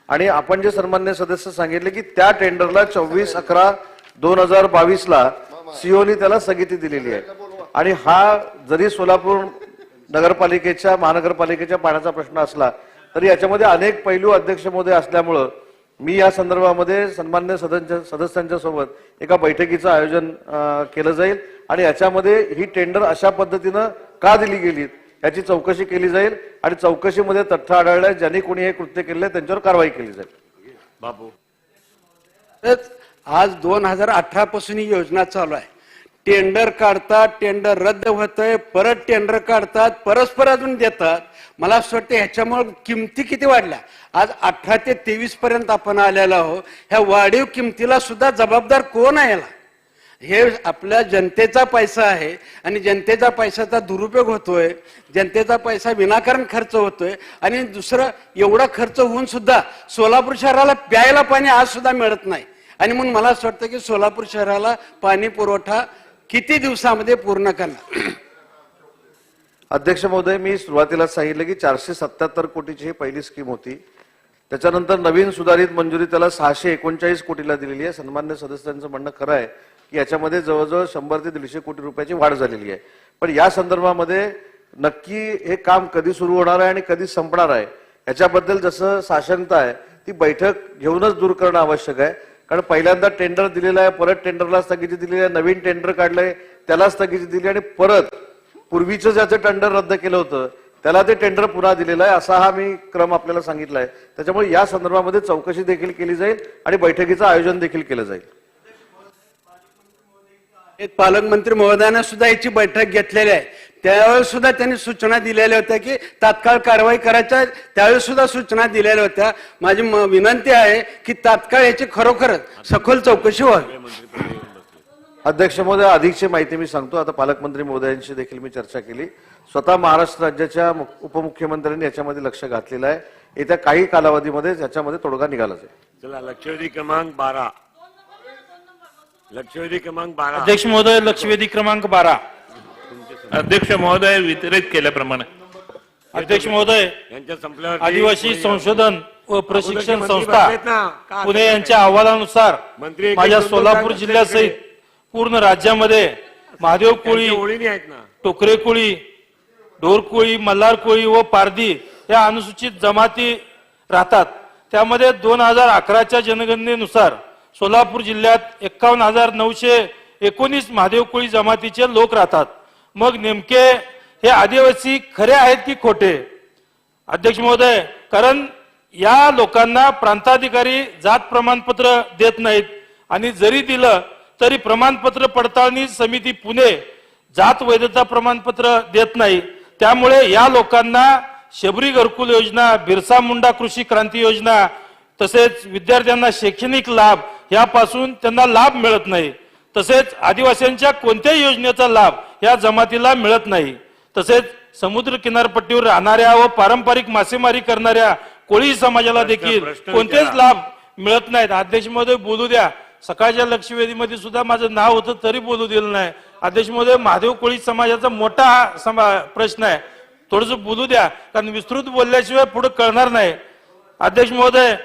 आणि आपण जे सन्मान्य सदस्य सांगितले की त्या टेंडरला 24/11/2022 सीओनी त्याला स्थगिती दिलेली आहे. आणि हा जरी सोलापूर नगरपालिकेच्या महानगरपालिकेच्या पाण्याचा प्रश्न असला तरी याच्यामध्ये अनेक पैलू अध्यक्ष महोदय असल्यामुळं मी या संदर्भामध्ये सन्मान्य सदस्यांच्या सोबत एका बैठकीचं आयोजन केलं जाईल आणि याच्यामध्ये ही टेंडर अशा पद्धतीनं का दिली गेली याची चौकशी केली जाईल आणि चौकशीमध्ये तथ्य आढळल्यास ज्यांनी कोणी हे कृत्य केले त्यांच्यावर कारवाई केली जाईल.
बाबू,
आज 2018 पासून ही योजना चालू आहे. टेंडर काढतात, टेंडर रद्द होतंय, परत टेंडर काढतात, परस्पर अजून देतात. मला असं वाटतं ह्याच्यामुळे किमती किती वाढल्या. आज 18 ते 23 पर्यंत आपण आलेलो आहोत. ह्या वाढीव किमतीला सुद्धा जबाबदार कोण आहे याला? हे आपल्या जनतेचा पैसा आहे आणि जनतेचा पैशाचा दुरुपयोग होतोय, जनतेचा पैसा विनाकारण खर्च होतोय. आणि दुसरं एवढा खर्च होऊन सुद्धा सोलापूर शहराला प्यायला पाणी आज सुद्धा मिळत नाही. आणि म्हणून मला असं वाटतं की सोलापूर शहराला पाणी पुरवठा किती दिवसामध्ये पूर्ण करणार.
अध्यक्ष महोदय, मी सुरुवातीला सांगितलं की 477 कोटीची ही पहिली स्कीम होती. त्याच्यानंतर नवीन सुधारित मंजुरी त्याला 639 कोटीला दिलेली आहे. सन्मान्य सदस्यांचं म्हणणं खरं आहे की याच्यामध्ये जवळजवळ 100 ते 150 कोटी रुपयाची वाढ झालेली आहे. पण या संदर्भामध्ये नक्की हे काम कधी सुरू होणार आहे आणि कधी संपणार आहे याच्याबद्दल जसं साशंकता आहे ती बैठक घेऊनच दूर करणं आवश्यक आहे. कारण पहिल्यांदा टेंडर दिलेलं आहे, परत टेंडरला स्थगिती दिलेली आहे, नवीन टेंडर काढलंय त्याला स्थगिती दिली आणि परत पूर्वीचं ज्याचं टेंडर रद्द केलं होतं त्याला ते टेंडर पुन्हा दिलेलं आहे. असा हा मी क्रम आपल्याला सांगितलाय. त्याच्यामुळे या संदर्भामध्ये चौकशी देखील केली जाईल आणि बैठकीचं आयोजन देखील केलं जाईल.
पालकमंत्री महोदयाने सुद्धा याची बैठक घेतलेली आहे. त्यावेळेस सुद्धा त्यांनी सूचना दिलेल्या होत्या की तात्काळ कारवाई करायच्या. त्यावेळेस सुद्धा सूचना दिलेल्या होत्या. माझी विनंती आहे की तात्काळ याची खरोखरच सखोल चौकशी व्हावी.
अध्यक्ष महोदय, अधिकची माहिती मी सांगतो. आता पालकमंत्री महोदयांशी देखील मी चर्चा केली. स्वतः महाराष्ट्र राज्याच्या उपमुख्यमंत्र्यांनी याच्यामध्ये लक्ष घातलेलं आहे. येत्या काही कालावधीमध्ये याच्यामध्ये तोडगा निघाला जाईल.
चला लक्षवेधी क्रमांक 12. लक्षवेधी क्रमांक 12.
अध्यक्ष महोदय, लक्षवेधी क्रमांक 12. अध्यक्ष महोदय, वितरित केल्याप्रमाणे अध्यक्ष महोदय,
यांच्या संपल्यावर
आदिवासी संशोधन व प्रशिक्षण संस्था पुणे यांच्या अहवालानुसार माझ्या सोलापूर जिल्ह्यासहित पूर्ण राज्यामध्ये महादेव कोळी,
ओळीने आहेत ना,
टोकरे कोळी, ढोर कोळी, मल्हार कोळी व पारधी या अनुसूचित जमाती राहतात. त्यामध्ये 2011च्या जनगणनेनुसार सोलापूर जिल्ह्यात 51,919 महादेव कोळी जमातीचे लोक राहतात. मग नेमके हे आदिवासी खरे आहेत की खोटे? अध्यक्ष महोदय, कारण या लोकांना प्रांताधिकारी जात प्रमाणपत्र देत नाहीत आणि जरी दिलं तरी प्रमाणपत्र पडताळणी समिती पुणे जात वैधता प्रमाणपत्र देत नाही. त्यामुळे या लोकांना शबरी घरकुल योजना, बिरसा मुंडा कृषी क्रांती योजना तसेच विद्यार्थ्यांना शैक्षणिक लाभ यापासून त्यांना लाभ मिळत नाही. तसेच आदिवासींच्या कोणत्याही योजनेचा लाभ या जमातीला मिळत नाही. तसेच समुद्र किनारपट्टीवर राहणाऱ्या व पारंपरिक मासेमारी करणाऱ्या कोळी समाजाला देखील कोणतेच लाभ मिळत नाहीत. अध्यक्ष महोदय, बोलू द्या. सकाळच्या लक्षवेधीमध्ये सुद्धा माझं नाव होतं तरी बोलू दिलं नाही. अध्यक्ष महोदय, महादेव कोळी समाजाचा मोठा हा प्रश्न आहे. थोडस बोलू द्या, कारण विस्तृत बोलल्याशिवाय पुढे कळणार नाही. अध्यक्ष महोदय,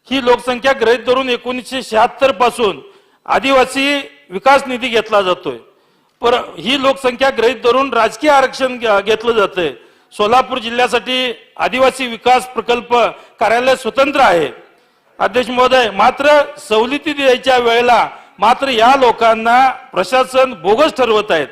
ही लोकसंख्या गृहीत धरून 1976 पासून आदिवासी विकास निधी घेतला जातोय. पर ही लोकसंख्या गृहीत धरून राजकीय आरक्षण घेतलं जातंय. सोलापूर जिल्ह्यासाठी आदिवासी विकास प्रकल्प कार्यालय स्वतंत्र आहे. अध्यक्ष महोदय, मात्र सवलती द्यायच्या वेळेला मात्र या लोकांना प्रशासन बोगस ठरवत आहेत.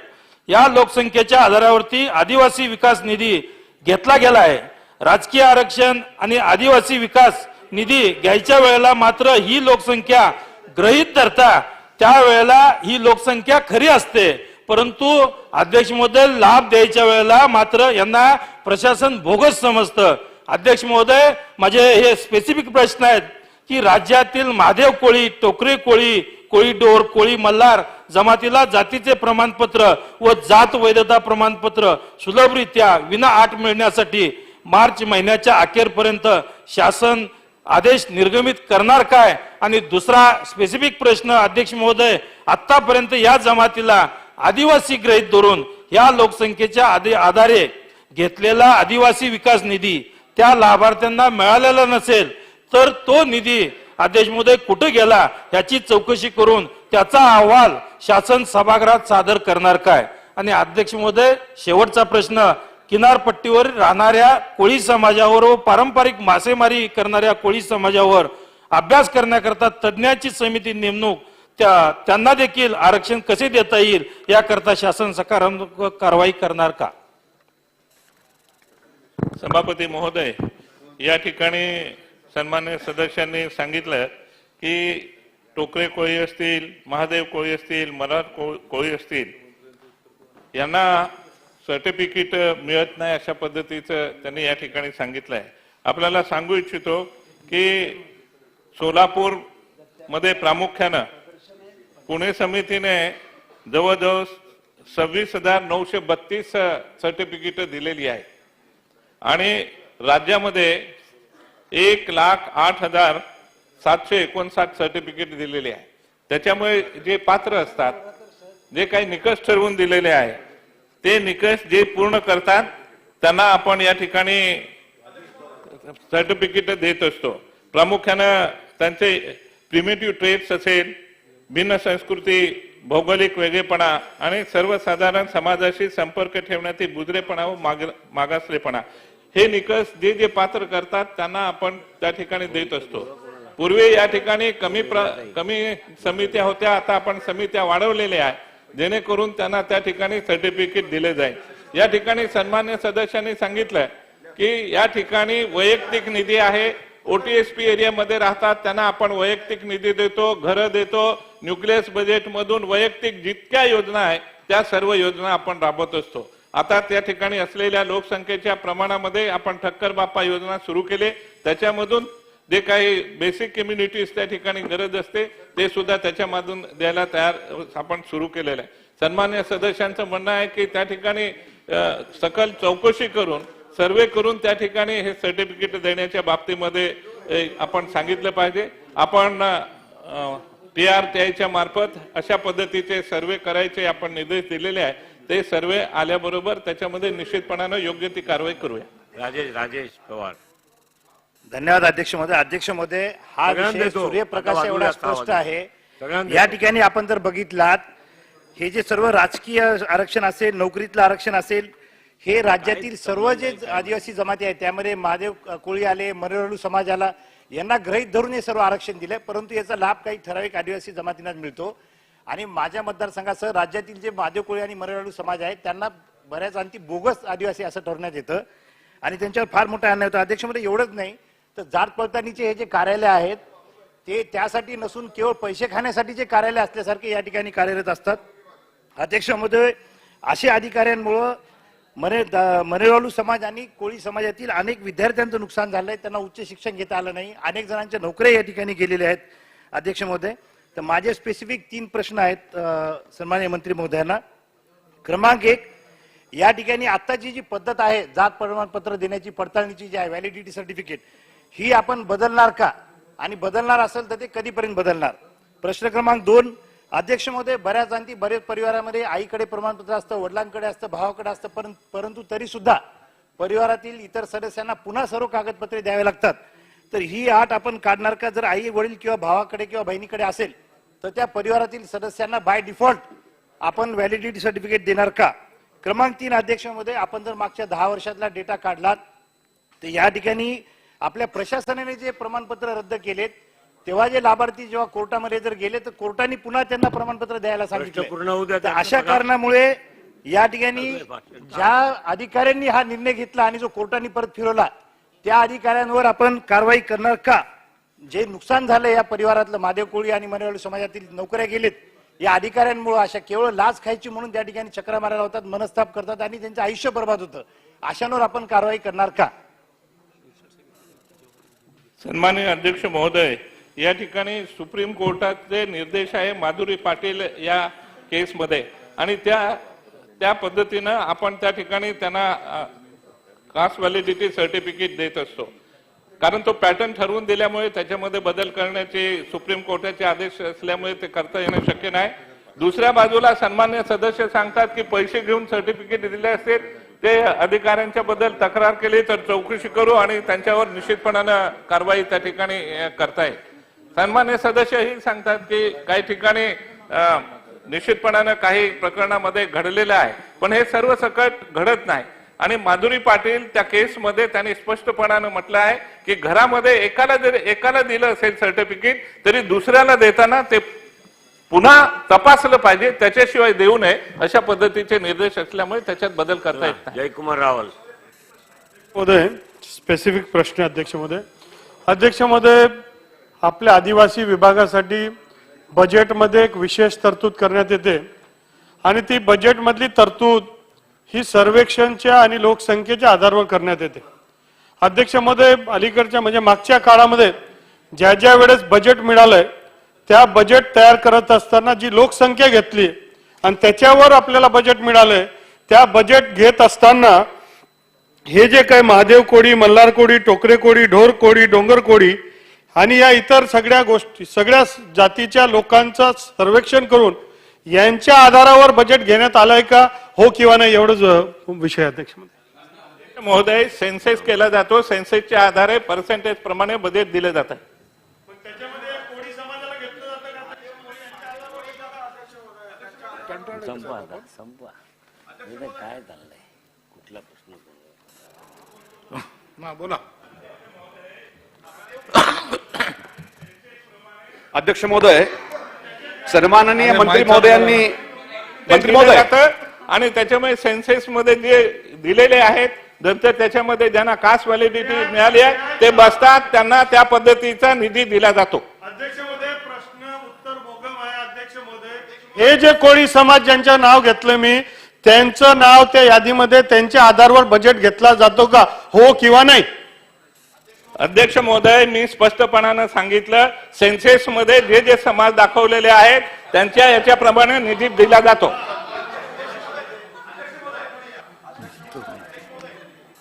या लोकसंख्येच्या आधारावरती आदिवासी विकास निधी घेतला गेला आहे. राजकीय आरक्षण आणि आदिवासी विकास निधी घ्यायच्या वेळेला मात्र ही लोकसंख्या गृहीत धरता त्यावेळेला ही लोकसंख्या खरी असते, परंतु अध्यक्ष महोदय लाभ द्यायच्या वेळेला मात्र यांना प्रशासन बोगस समजतं.
अध्यक्ष महोदय, माझे हे स्पेसिफिक प्रश्न आहेत की राज्यातील महादेव कोळी, टोकरे कोळी, कोळी डोर, कोळी मल्हार जमातीला जातीचे प्रमाणपत्र व जात वैधता प्रमाणपत्र सुलभरित्या विना अट मिळण्यासाठी मार्च महिन्याच्या अखेरपर्यंत शासन आदेश निर्गमित करणार काय? आणि दुसरा स्पेसिफिक प्रश्न अध्यक्ष महोदय, आतापर्यंत या जमातीला आदिवासी गृहीत धरून या लोकसंख्येच्या आधारे घेतलेला आदिवासी विकास निधी त्या लाभार्थ्यांना मिळालेला नसेल तर तो निधी अध्यक्ष महोदय कुठे गेला याची चौकशी करून त्याचा अहवाल शासन सभागृहात सादर करणार काय? आणि अध्यक्ष महोदय, शेवटचा प्रश्न, किनारपट्टीवर राहणाऱ्या कोळी समाजावर व पारंपरिक मासेमारी करणाऱ्या कोळी समाजावर अभ्यास करण्याकरता तज्ज्ञांची समिती नेमणूक त्यांना देखील आरक्षण कसे देता येईल याकरता शासन सकारात्मक कारवाई करणार का?
सभापती महोदय, या ठिकाणी सन्मान्य सदस्यांनी सांगितलं की टोकरे कोळी असतील, महादेव कोळी असतील, मल्हार कोळी असतील यांना सर्टिफिकेट मिळत नाही अशा पद्धतीचं त्यांनी या ठिकाणी सांगितलंय. आपल्याला सांगू इच्छितो की सोलापूर मध्ये प्रामुख्यानं पुणे समितीने जवळजवळ 26,932 सर्टिफिकेट दिलेली आहे आणि राज्यामध्ये 1,08,759 सर्टिफिकेट दिलेली आहे. त्याच्यामुळे जे पात्र असतात, जे काही निकष ठरवून दिलेले आहे ते निकष जे पूर्ण करतात त्यांना आपण या ठिकाणी सर्टिफिकेट देत असतो. प्रामुख्यानं त्यांचे प्रिमिटिव्ह ट्रेड्स असेल, भिन्न संस्कृती, भौगोलिक वेगळेपणा आणि सर्वसाधारण समाजाशी संपर्क ठेवण्यातील बुजरेपणा व मागासलेपणा हे निकष जे जे पात्र करतात त्यांना आपण त्या ठिकाणी देत असतो. पूर्वी या ठिकाणी कमी समित्या होत्या, आता आपण समित्या वाढवलेल्या आहे जेणेकरून त्यांना त्या ठिकाणी सर्टिफिकेट दिले जाईल. या ठिकाणी सन्मान्य सदस्यांनी सांगितलं की या ठिकाणी वैयक्तिक निधी आहे, ओटीएसपी एरियामध्ये राहतात त्यांना आपण वैयक्तिक निधी देतो, घरं देतो, न्यूक्लियस बजेट मधून वैयक्तिक जितक्या योजना आहे त्या सर्व योजना आपण राबवत असतो. आता त्या ठिकाणी असलेल्या लोकसंख्येच्या प्रमाणामध्ये आपण ठक्कर बाप्पा योजना सुरू केले, त्याच्यामधून जे काही बेसिक कम्युनिटीज त्या ठिकाणी गरज असते ते सुद्धा त्याच्यामधून द्यायला तयार आपण सुरू केलेलं आहे. सन्मान्य सदस्यांचं म्हणणं आहे की त्या ठिकाणी सकल चौकशी करून सर्वे करून त्या ठिकाणी हे सर्टिफिकेट देण्याच्या बाबतीमध्ये आपण सांगितलं पाहिजे. आपण TRTIच्या मार्फत अशा पद्धतीचे सर्वे करायचे आपण निर्देश दिलेले आहे. ते सर्वे आल्याबरोबर त्याच्यामध्ये निश्चितपणानं योग्य ती कारवाई करूया.
राजेश पवार.
धन्यवाद अध्यक्ष महोदय. अध्यक्ष महोदय, हा विषय सूर्यप्रकाश एवढा स्पष्ट आहे. या ठिकाणी आपण जर बघितलात, हे जे सर्व राजकीय आरक्षण असेल, नोकरीतलं आरक्षण असेल, हे राज्यातील सर्व जे आदिवासी जमाती आहेत त्यामध्ये महादेव कोळी आले, मरेळू समाज आला, यांना गृहीत धरून हे सर्व आरक्षण दिले. परंतु याचा लाभ काही ठराविक आदिवासी जमातींनाच मिळतो. आणि माझ्या मतदारसंघासह राज्यातील जे महादेव कोळी आणि मरेळू समाज आहेत त्यांना बऱ्याच आणखी बोगस आदिवासी असं ठरवण्यात येतं आणि त्यांच्यावर फार मोठा अन्याय होतो. अध्यक्ष मध्ये एवढंच नाही तर जात पडताळणीचे हे जे कार्यालय आहेत ते त्यासाठी नसून केवळ पैसे खाण्यासाठी जे कार्यालय असल्यासारखे या ठिकाणी कार्यरत असतात. अध्यक्ष महोदय, अशा अधिकाऱ्यांमुळं मरेळू समाज आणि कोळी समाजातील अनेक विद्यार्थ्यांचं नुकसान झालंय. त्यांना उच्च शिक्षण घेता आलं नाही, अनेक जणांच्या नोकऱ्या या ठिकाणी गेलेल्या आहेत. अध्यक्ष महोदय, तर माझे स्पेसिफिक 3 प्रश्न आहेत सन्माननीय मंत्री महोदयांना. क्रमांक 1, या ठिकाणी आताची जी पद्धत आहे जात प्रमाणपत्र देण्याची, पडताळणीची जी आहे व्हॅलिडिटी सर्टिफिकेट, ही आपण बदलणार का? आणि बदलणार असेल तर ते कधीपर्यंत बदलणार? प्रश्न क्रमांक 2, अध्यक्ष महोदय, बरेच परिवारामध्ये आईकडे प्रमाणपत्र असतं, वडिलांकडे असतं, भावाकडे असतं, परंतु तरी सुद्धा परिवारातील इतर सदस्यांना पुन्हा सर्व कागदपत्रे द्यावे लागतात. तर ही अट आपण काढणार का? जर आई वडील किंवा भावाकडे किंवा बहिणीकडे असेल तर त्या परिवारातील सदस्यांना बाय डिफॉल्ट आपण व्हॅलिडिटी सर्टिफिकेट देणार का? क्रमांक 3, अध्यक्ष महोदय, आपण जर मागच्या 10 वर्षातला डेटा काढलात तर या ठिकाणी आपल्या प्रशासनाने जे प्रमाणपत्र रद्द केलेत तेव्हा जे लाभार्थी जेव्हा कोर्टामध्ये जर गेले तर कोर्टाने पुन्हा त्यांना प्रमाणपत्र द्यायला सांगितलं. अशा कारणामुळे या ठिकाणी ज्या अधिकाऱ्यांनी हा निर्णय घेतला आणि जो कोर्टाने परत फिरवला त्या अधिकाऱ्यांवर आपण कारवाई करणार का? जे नुकसान झालं या परिवारातलं, महादेव कोळी आणि मरेळू समाजातील नोकऱ्या गेलेत या अधिकाऱ्यांमुळे, अशा केवळ लाच खायची म्हणून त्या ठिकाणी चक्रा मारायला होतात, मनस्ताप करतात आणि त्यांचं आयुष्य बर्बाद होतं, अशांवर आपण कारवाई करणार का?
सन्माननीय अध्यक्ष महोदय, या ठिकाणी सुप्रीम कोर्टाचे निर्देश आहे माधुरी पाटील या केसमध्ये, आणि त्या पद्धतीनं आपण त्या ठिकाणी त्यांना कास्ट व्हॅलिडिटी सर्टिफिकेट देत असतो. कारण तो पॅटर्न ठरवून दिल्यामुळे त्याच्यामध्ये बदल करण्याचे सुप्रीम कोर्टाचे आदेश असल्यामुळे ते करता येणं शक्य नाही. दुसऱ्या बाजूला सन्मान्य सदस्य सांगतात की पैसे घेऊन सर्टिफिकेट दिले असतील, ते अधिकाऱ्यांच्या बद्दल तक्रार केली तर चौकशी करू आणि त्यांच्यावर निश्चितपणानं कारवाई त्या ठिकाणी करता येईल. सन्मान्य सदस्य ही सांगतात की काही ठिकाणी निश्चितपणानं काही प्रकरणामध्ये घडलेलं आहे, पण हे सर्व सकट घडत नाही. आणि माधुरी पाटील त्या केसमध्ये त्यांनी स्पष्टपणानं म्हटलं आहे की घरामध्ये एकाला दिलं असेल सर्टिफिकेट तरी दुसऱ्याला देताना ते पुन्हा तपासलं पाहिजे, त्याच्याशिवाय देऊ नये, अशा पद्धतीचे निर्देश असल्यामुळे त्याच्यात बदल करता येत नाही.
जयकुमार रावल
महोदय, स्पेसिफिक प्रश्न अध्यक्ष महोदय. अध्यक्ष महोदय, आपल्या आदिवासी विभागासाठी बजेटमध्ये एक विशेष तरतूद करण्यात येते आणि ती बजेटमधली तरतूद ही सर्वेक्षणच्या आणि लोकसंख्येच्या आधारावर करण्यात येते. अध्यक्ष महोदय, अलीकडच्या म्हणजे मागच्या काळामध्ये ज्या वेळेस बजेट मिळालंय त्या बजेट तयार करत असताना जी लोकसंख्या घेतली आणि त्याच्यावर आपल्याला बजेट मिळालंय, त्या बजेट घेत असताना हे जे काही महादेव कोळी, मल्हार कोळी, टोकरे कोळी, ढोर कोळी, डोंगर कोळी आणि या इतर सगळ्या गोष्टी, सगळ्या जातीच्या लोकांचं सर्वेक्षण करून यांच्या आधारावर बजेट घेण्यात आलंय का, हो किंवा नाही, एवढंच विषय अध्यक्ष
महोदय. सेन्सेस केला जातो, सेन्सेसच्या आधारे पर्सेंटेज प्रमाणे बजेट दिले जात आहे.
संपवा काय चाललंय, कुठला प्रश्न
बोला. अध्यक्ष महोदय, सन्माननीय मंत्री महोदयांनी
आणि त्याच्यामुळे सेन्सेस मध्ये जे दिलेले आहेत, नंतर त्याच्यामध्ये ज्यांना कास्ट व्हॅलिडिटी मिळाली आहे ते बसतात, त्यांना त्या पद्धतीचा निधी दिला जातो.
हे जे कोळी समाज ज्यांचं नाव घेतलं मी, त्यांचं नाव त्या यादीमध्ये त्यांच्या आधारावर बजेट घेतला जातो का, हो किंवा नाही?
अध्यक्ष महोदय, मी स्पष्टपणानं सांगितलं, सेन्सेस मध्ये जे समाज दाखवलेले आहेत त्यांच्या याच्याप्रमाणे निधी दिला जातो.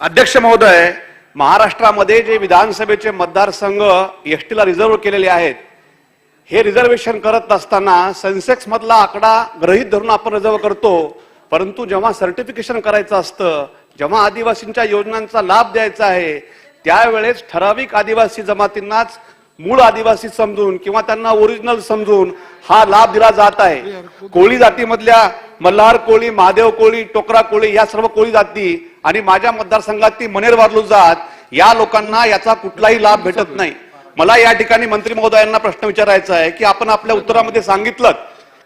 अध्यक्ष महोदय, महाराष्ट्रामध्ये जे विधानसभेचे मतदारसंघ एसटीला रिझर्व्ह केलेले आहेत, हे रिझर्वेशन करत असताना सेन्सेक्स मधला आकडा गृहीत धरून आपण रिझर्व्ह करतो, परंतु जेव्हा सर्टिफिकेशन करायचं असतं, जेव्हा आदिवासींच्या योजनांचा लाभ द्यायचा आहे, त्यावेळेस ठराविक आदिवासी जमातींनाच मूळ आदिवासी समजून किंवा त्यांना ओरिजिनल समजून हा लाभ दिला जात आहे. कोळी जातीमधल्या मल्हार कोळी, महादेव कोळी, टोकरा कोळी या सर्व कोळी जाती आणि माझ्या मतदारसंघातली मनेर वारलू जात, या लोकांना याचा कुठलाही लाभ भेटत नाही. मला या ठिकाणी मंत्री महोदयांना प्रश्न विचारायचा आहे की आपण आपल्या उत्तरामध्ये सांगितलं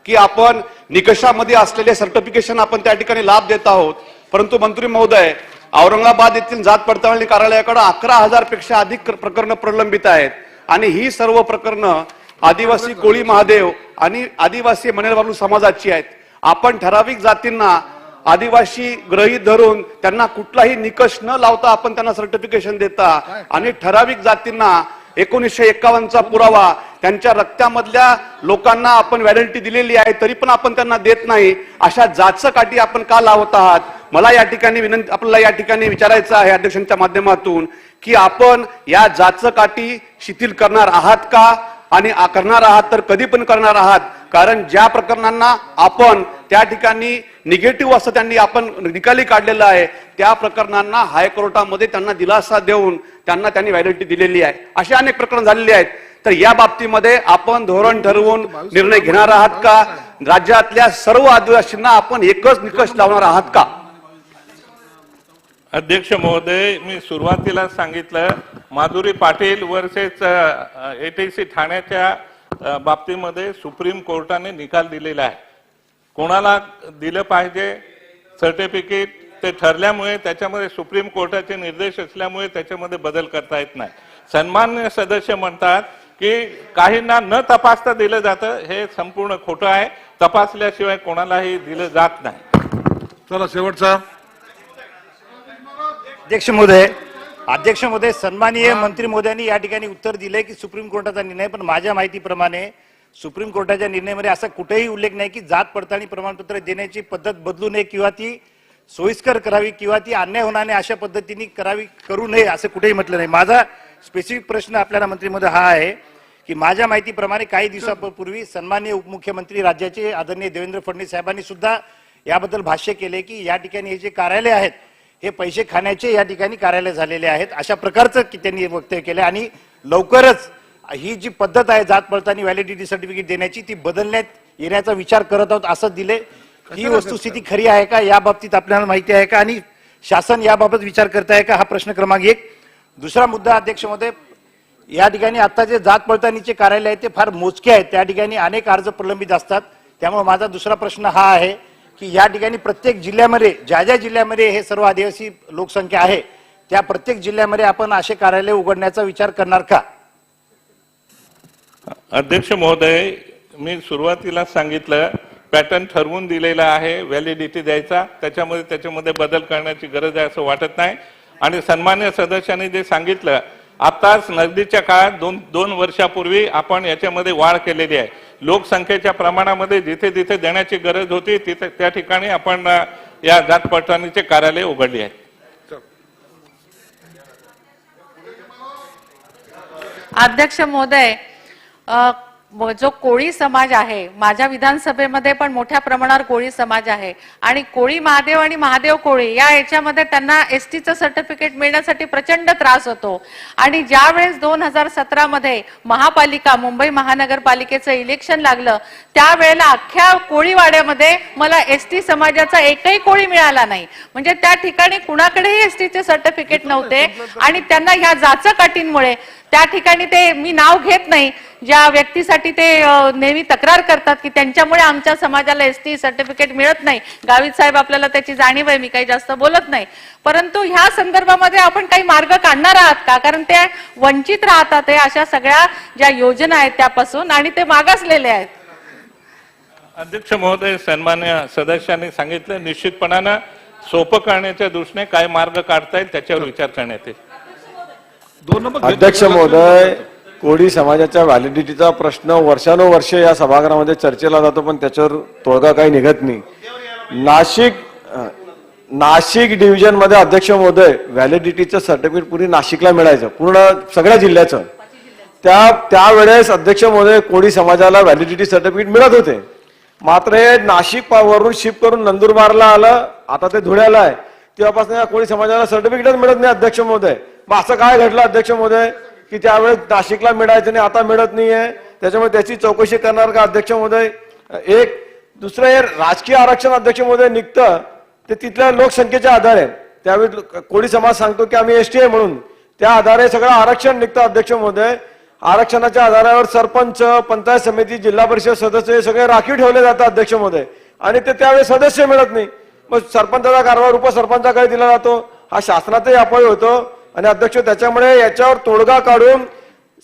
की आपण निकषामध्ये असलेले सर्टिफिकेशन आपण त्या ठिकाणी लाभ देत आहोत, परंतु मंत्री महोदय, औरंगाबाद येथील जात पडताळणी कार्यालयाकडे 11,000 पेक्षा अधिक प्रकरणं प्रलंबित आहेत आणि ही सर्व प्रकरणं आदिवासी कोळी महादेव आणि आदिवासी मनेरवालू समाजाची आहेत. आपण ठराविक जातींना आदिवासी गृहीत धरून त्यांना कुठलाही निकष न लावता आपण त्यांना सर्टिफिकेशन देता आणि ठराविक जातींना 1951चा पुरावा त्यांच्या रक्तामधल्या लोकांना आपण व्हॅलिडिटी दिलेली आहे तरी पण आपण त्यांना देत नाही. अशा जातचं काठी आपण का लावत आहात? मला या ठिकाणी विनंती, आपल्याला या ठिकाणी विचारायचं आहे अध्यक्षांच्या माध्यमातून की आपण या जातचं काठी शिथिल करणार आहात का आणि करणार आहात तर कधी पण करणार आहात? कारण ज्या प्रकरणांना आपण त्या ठिकाणी निगेटिव्ह असं त्यांनी आपण निकाली काढलेला आहे, त्या प्रकरणांना हायकोर्टामध्ये त्यांना दिलासा देऊन त्यांनी व्हॅलिडिटी दिलेली आहे. अशी अनेक प्रकरण झालेली आहेत. तर या बाबतीमध्ये आपण धोरण ठरवून निर्णय घेणार आहात का? राज्यातल्या सर्व आदिवासींना आपण एकच निकष लावणार आहात का?
अध्यक्ष महोदय, मी सुरुवातीला सांगितलं, माधुरी पाटील वर्सेस एटीसी ठाण्याच्या बाबतीमध्ये सुप्रीम कोर्टाने निकाल दिलेला आहे. कोणाला दिलं पाहिजे सर्टिफिकेट ते ठरल्यामुळे त्याच्यामध्ये सुप्रीम कोर्टाचे निर्देश असल्यामुळे त्याच्यामध्ये बदल करता येत नाही. सन्मान्य सदस्य म्हणतात की काहींना न तपासता दिलं जातं, हे संपूर्ण खोटं आहे. तपासल्याशिवाय कोणालाही दिलं जात नाही.
चला शेवटचा. अध्यक्ष महोदय, अध्यक्ष महोदय, सन्माननीय मंत्री महोदयांनी या ठिकाणी उत्तर दिले की सुप्रीम कोर्टाचा निर्णय, पण माझ्या माहितीप्रमाणे सुप्रीम कोर्टाच्या निर्णयामध्ये असा कुठेही उल्लेख नाही की जात पडताळणी प्रमाणपत्र देण्याची पद्धत बदलू नये किंवा ती सोयीस्कर करावी किंवा ती अन्याय होणार नाही अशा पद्धतीने करू नये असं कुठेही म्हटलं नाही. माझा स्पेसिफिक प्रश्न आपल्याला मंत्री महोदय हा आहे की माझ्या माहितीप्रमाणे काही दिवसापूर्वी सन्माननीय उपमुख्यमंत्री राज्याचे आदरणीय देवेंद्र फडणवीस साहेबांनी सुद्धा याबद्दल भाष्य केले की या ठिकाणी हे जे कार्यालय आहेत हे पैसे खाण्याचे या ठिकाणी कार्यालय झालेले आहेत, अशा प्रकारचं की त्यांनी वक्तव्य केलं. आणि लवकरच ही जी पद्धत आहे जात पडताळणी व्हॅलिडिटी सर्टिफिकेट देण्याची ती बदलण्यात येण्याचा विचार करत आहोत असं दिले. ही वस्तुस्थिती खरी आहे का, या बाबतीत आपल्याला माहिती आहे का आणि शासन याबाबत विचार करत आहे का, हा प्रश्न क्रमांक 1. दुसरा मुद्दा अध्यक्ष महोदय, या ठिकाणी आता जे जात पडताळणीचे कार्यालय आहेत ते फार मोजके आहेत, त्या ठिकाणी अनेक अर्ज प्रलंबित असतात. त्यामुळे माझा दुसरा प्रश्न हा आहे की या ठिकाणी प्रत्येक जिल्ह्यामध्ये ज्या जिल्ह्यामध्ये हे सर्व आदिवासी लोकसंख्या आहे त्या प्रत्येक जिल्ह्यामध्ये आपण असे कार्यालय उघडण्याचा विचार करणार का?
अध्यक्ष महोदय, मी सुरुवातीला सांगितलं पॅटर्न ठरवून दिलेला आहे, व्हॅलिडिटी द्यायचा, त्याच्यामध्ये बदल करण्याची गरज आहे असं वाटत नाही. आणि सन्मान्य सदस्यांनी जे सांगितलं, आताच नगदीच्या काळात दोन वर्षापूर्वी आपण याच्यामध्ये वाढ केलेली आहे. लोकसंख्येच्या प्रमाणामध्ये जिथे जिथे देण्याची गरज होती तिथे त्या ठिकाणी आपण या जात पडताळणीचे कार्यालय उघडली आहेत.
अध्यक्ष महोदय, जो कोळी समाज आहे, माझ्या विधानसभेमध्ये पण मोठ्या प्रमाणावर कोळी समाज आहे आणि कोळी महादेव आणि महादेव कोळी या याच्यामध्ये त्यांना एसटीचं सर्टिफिकेट मिळण्यासाठी प्रचंड त्रास होतो. आणि ज्या वेळेस 2017 मध्ये महापालिका मुंबई महानगरपालिकेचं इलेक्शन लागलं त्यावेळेला अख्ख्या कोळीवाड्यामध्ये मला एसटी समाजाचा एकही कोळी मिळाला नाही. म्हणजे त्या ठिकाणी कुणाकडेही एसटीचे सर्टिफिकेट नव्हते आणि त्यांना ह्या जाचकाठींमुळे त्या ठिकाणी ते, मी नाव घेत नाही, ज्या व्यक्तीसाठी ते नेहमी तक्रार करतात की त्यांच्यामुळे आमच्या समाजाला एसटी सर्टिफिकेट मिळत नाही. गावित साहेब आपल्याला त्याची जाणीव आहे, मी काही जास्त बोलत नाही. परंतु ह्या संदर्भामध्ये आपण काही मार्ग काढणार आहात का? कारण ते वंचित राहतात अशा सगळ्या ज्या योजना आहेत त्यापासून आणि ते मागासलेले आहेत.
अध्यक्ष महोदय, सन्मान्य सदस्यांनी सांगितलं निश्चितपणानं सोपं करण्याच्या दृष्टीने काय मार्ग काढता येईल त्याच्यावर विचार करण्यात येईल.
अध्यक्ष महोदय, कोळी समाजाच्या व्हॅलिडिटीचा प्रश्न वर्षानुवर्षे या सभागृहामध्ये चर्चेला जातो पण त्याच्यावर तोडगा काही निघत नाही. नाशिक डिव्हिजन मध्ये अध्यक्ष महोदय व्हॅलिडिटीचं सर्टिफिकेट पुरी नाशिकला मिळायचं, पूर्ण सगळ्या जिल्ह्याचं. त्यावेळेस अध्यक्ष महोदय कोळी समाजाला व्हॅलिडिटी सर्टिफिकेट मिळत होते. मात्र हे नाशिक वरून शिफ्ट करून नंदुरबारला आलं, आता ते धुळ्याला आहे, तेव्हापासून या कोळी समाजाला सर्टिफिकेटच मिळत नाही अध्यक्ष महोदय. मग असं काय घडलं अध्यक्ष महोदय की त्यावेळेस नाशिकला मिळायचं नाही, आता मिळत नाहीये? त्याच्यामुळे त्याची चौकशी करणार का अध्यक्ष महोदय? एक दुसरं हे राजकीय आरक्षण अध्यक्ष महोदय निघतं ते तिथल्या लोकसंख्येच्या आधारे. त्यावेळी कोळी समाज सांगतो की आम्ही एसटी आहे म्हणून, त्या आधारे सगळं आरक्षण निघतं अध्यक्ष महोदय. आरक्षणाच्या आधारावर सरपंच, पंचायत समिती, जिल्हा परिषद सदस्य सगळे राखीव ठेवले जातात अध्यक्ष महोदय आणि ते त्यावेळेस सदस्य मिळत नाही. मग सरपंचाचा कारभार उपसरपंचाकडे दिला जातो, हा शासनाचाही अपयश होतो. आणि अध्यक्ष त्याच्यामुळे याच्यावर तोडगा काढून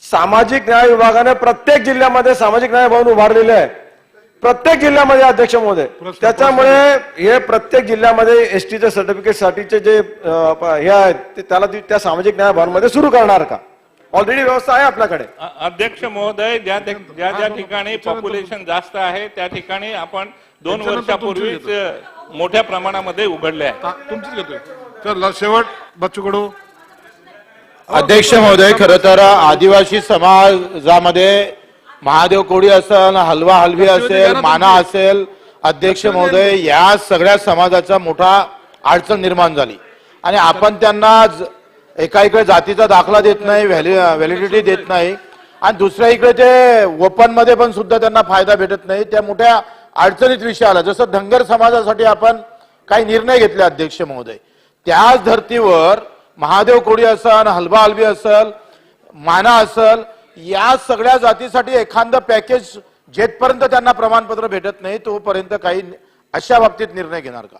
सामाजिक न्याय विभागाने प्रत्येक जिल्ह्यामध्ये सामाजिक न्याय भवन उभारलेले आहे, प्रत्येक जिल्ह्यामध्ये अध्यक्ष महोदय. त्याच्यामुळे हे प्रत्येक जिल्ह्यामध्ये एसटीच्या सर्टिफिकेट साठीचे जे हे आहेत ते त्याला त्या सामाजिक न्याय भवन मध्ये सुरू करणार का? ऑलरेडी व्यवस्था आहे आपल्याकडे.
अध्यक्ष महोदय, ज्या ठिकाणी पॉप्युलेशन जास्त आहे त्या ठिकाणी आपण 2 वर्षापूर्वीच मोठ्या प्रमाणामध्ये उघडले आहे.
चल शेवट बच्चू कडू.
अध्यक्ष महोदय, खरं तर आदिवासी समाजामध्ये महादेव कोळी असेल, हलवा हलवी असेल, माना असेल, अध्यक्ष महोदय या सगळ्या समाजाचा मोठा अडचण निर्माण झाली आणि आपण त्यांना एका इकडे जातीचा दाखला देत नाही, व्हॅलिडिटी देत नाही आणि दुसऱ्या इकडे ते ओपन मध्ये पण सुद्धा त्यांना फायदा भेटत नाही. त्या मोठ्या अडचणीत विषय आला. जसं धनगर समाजासाठी आपण काही निर्णय घेतले अध्यक्ष महोदय, त्याच धर्तीवर महादेव कोळी असेल, हलवा हलवी असेल, माना असेल, या सगळ्या जातीसाठी एखादं पॅकेज जेथपर्यंत त्यांना प्रमाणपत्र भेटत नाही तोपर्यंत काही अशा बाबतीत निर्णय घेणार का?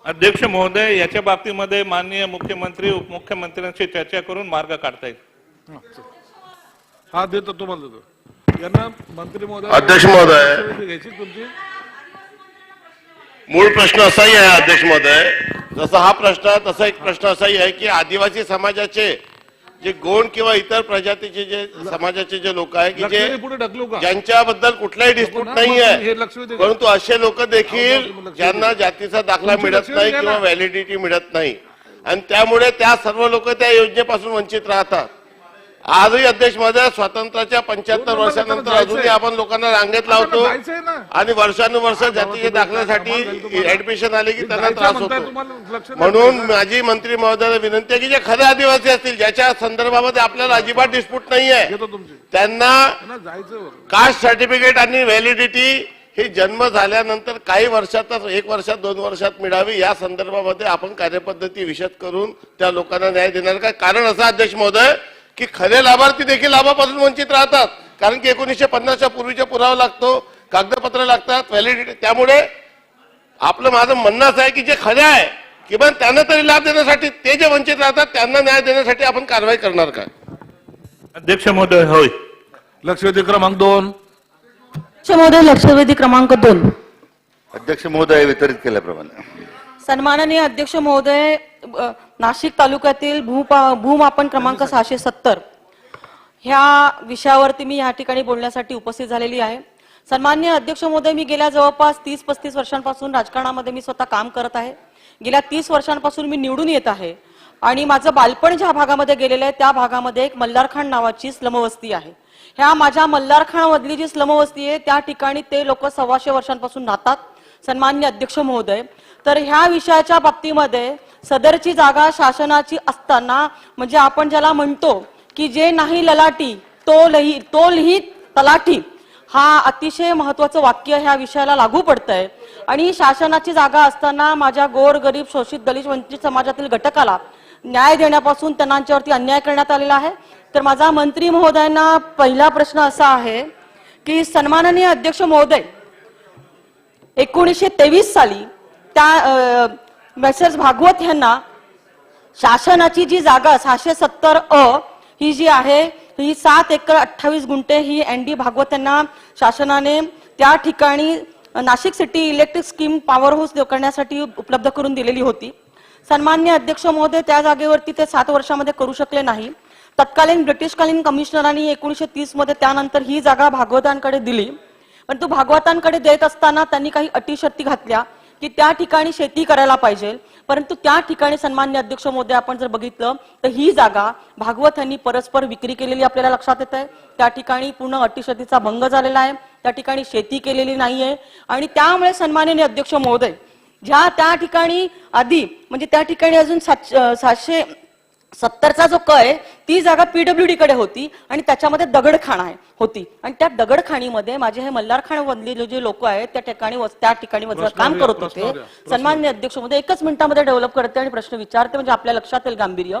अध्यक्ष महोदय, याच्या बाबतीमध्ये माननीय मुख्यमंत्री उपमुख्यमंत्र्यांशी चर्चा करून मार्ग काढता येईल.
हा देतो तुम्हाला देतो यांना मंत्री महोदय.
अध्यक्ष महोदय, मूळ प्रश्न असाही आहे अध्यक्ष महोदय जसा हा प्रश्न आहे तसा एक प्रश्न असाही आहे की आदिवासी समाजाचे जे गोंड किंवा इतर प्रजातीचे जे समाजाचे जे लोक आहे की जे ज्यांच्याबद्दल कुठलाही डिस्प्यूट नाही आहे, परंतु असे लोक देखील ज्यांना जातीचा दाखला मिळत नाही किंवा व्हॅलिडिटी मिळत नाही आणि त्यामुळे त्या सर्व लोक त्या योजनेपासून वंचित राहतात. आजही अध्यक्ष महोदय स्वातंत्र्याच्या 75 वर्षानंतर अजूनही आपण लोकांना रांगेत लावतो आणि वर्षानुवर्ष जातीच्या दाखल्यासाठी ऍडमिशन आले की त्यांना त्रास होतो. म्हणून माझी मंत्री महोदयाला विनंती आहे की जे खरे आदिवासी असतील ज्याच्या संदर्भामध्ये आपल्याला अजिबात डिस्प्यूट नाही आहे त्यांना कास्ट सर्टिफिकेट आणि व्हॅलिडिटी ही जन्म झाल्यानंतर काही वर्षातच 1 वर्षात 2 वर्षात मिळावी या संदर्भामध्ये आपण कार्यपद्धती विशद करून त्या लोकांना न्याय देणार का. कारण असं अध्यक्ष महोदय की खरे लाभार्थी देखील लाभापासून वंचित राहतात कारण की 1950च्या पूर्वीचा पुरावा लागतो, कागदपत्र लागतात, व्हॅलिडिटी. त्यामुळे माझं म्हणणं असं आहे की जे खरे आहे किंवा त्यांना तरी लाभ देण्यासाठी ते जे वंचित राहतात त्यांना न्याय देण्यासाठी आपण कारवाई करणार का.
अध्यक्ष महोदय होय.
लक्षवेधी क्रमांक 2.
अध्यक्ष महोदय लक्षवेधी क्रमांक 2.
अध्यक्ष महोदय वितरित केल्याप्रमाणे
सन्माननीय अध्यक्ष महोदय, नाशिक तालुक्यातील भूमापन क्रमांक 670 ह्या विषयावरती मी या ठिकाणी बोलण्यासाठी उपस्थित झालेली आहे. सन्माननीय अध्यक्ष महोदय, मी गेल्या जवळपास 30-35 वर्षांपासून राजकारणामध्ये मी स्वतः काम करत आहे. गेल्या 30 वर्षांपासून मी निवडून येत आहे आणि माझं बालपण ज्या भागामध्ये गेलेलं आहे त्या भागामध्ये एक मल्हारखान नावाची स्लमवस्ती आहे. ह्या माझ्या मल्हारखान मधली जी स्लमवस्ती आहे त्या ठिकाणी ते लोक 125 वर्षांपासून राहतात. सन्माननीय अध्यक्ष महोदय, तर ह्या विषयाच्या बाबतीमध्ये सदरची जागा शासनाची असताना म्हणजे आपण ज्याला म्हणतो की जे नाही ललाटी तो लिही तलाठी, हा अतिशय महत्वाचं वाक्य ह्या विषयाला लागू पडतंय. आणि शासनाची जागा असताना माझ्या गोर गरीब शोषित दलित वंचित समाजातील घटकाला न्याय देण्यापासून त्यांच्यावरती अन्याय करण्यात आलेला आहे. तर माझा मंत्री महोदयांना पहिला प्रश्न असा आहे की सन्माननीय अध्यक्ष महोदय, 1923 साली त्या मेसर्स भागवत यांना शासनाची जी जागा 670 ही जी आहे ही 7 एकर 28 गुंठे ही ND भागवत यांना शासनाने त्या ठिकाणी Nashik city electric scheme power house करण्यासाठी उपलब्ध करून दिलेली होती. सन्माननीय अध्यक्ष महोदय, त्या जागेवरती ते 7 वर्षामध्ये करू शकले नाही. तत्कालीन ब्रिटिशकालीन कमिशनरांनी 1930 मध्ये त्यानंतर ही जागा भागवतांकडे दिली. परंतु भागवतांकडे देत असताना त्यांनी काही अटी शर्ती घातल्या की त्या ठिकाणी शेती करायला पाहिजे. परंतु त्या ठिकाणी सन्माननीय अध्यक्ष महोदय आपण जर बघितलं तर ही जागा भागवत यांनी परस्पर विक्री केलेली आपल्याला लक्षात येत आहे. त्या ठिकाणी पूर्ण अटी शर्तीचा भंग झालेला आहे, त्या ठिकाणी शेती केलेली नाहीये. आणि त्यामुळे सन्माननीय अध्यक्ष महोदय, त्या ठिकाणी आधी म्हणजे त्या ठिकाणी अजून 770चा जो क आहे ती जागा PWD कडे होती आणि त्याच्यामध्ये दगडखाण होती. आणि त्या दगडखाणीमध्ये माझे हे मल्हारखान मधले जे लोक आहेत त्या ठिकाणी काम करत होते. सन्माननीय अध्यक्ष महोदय, 1 मिनिटामध्ये डेव्हलप करते आणि प्रश्न विचारते म्हणजे आपल्या लक्षात येईल गांभीर्य.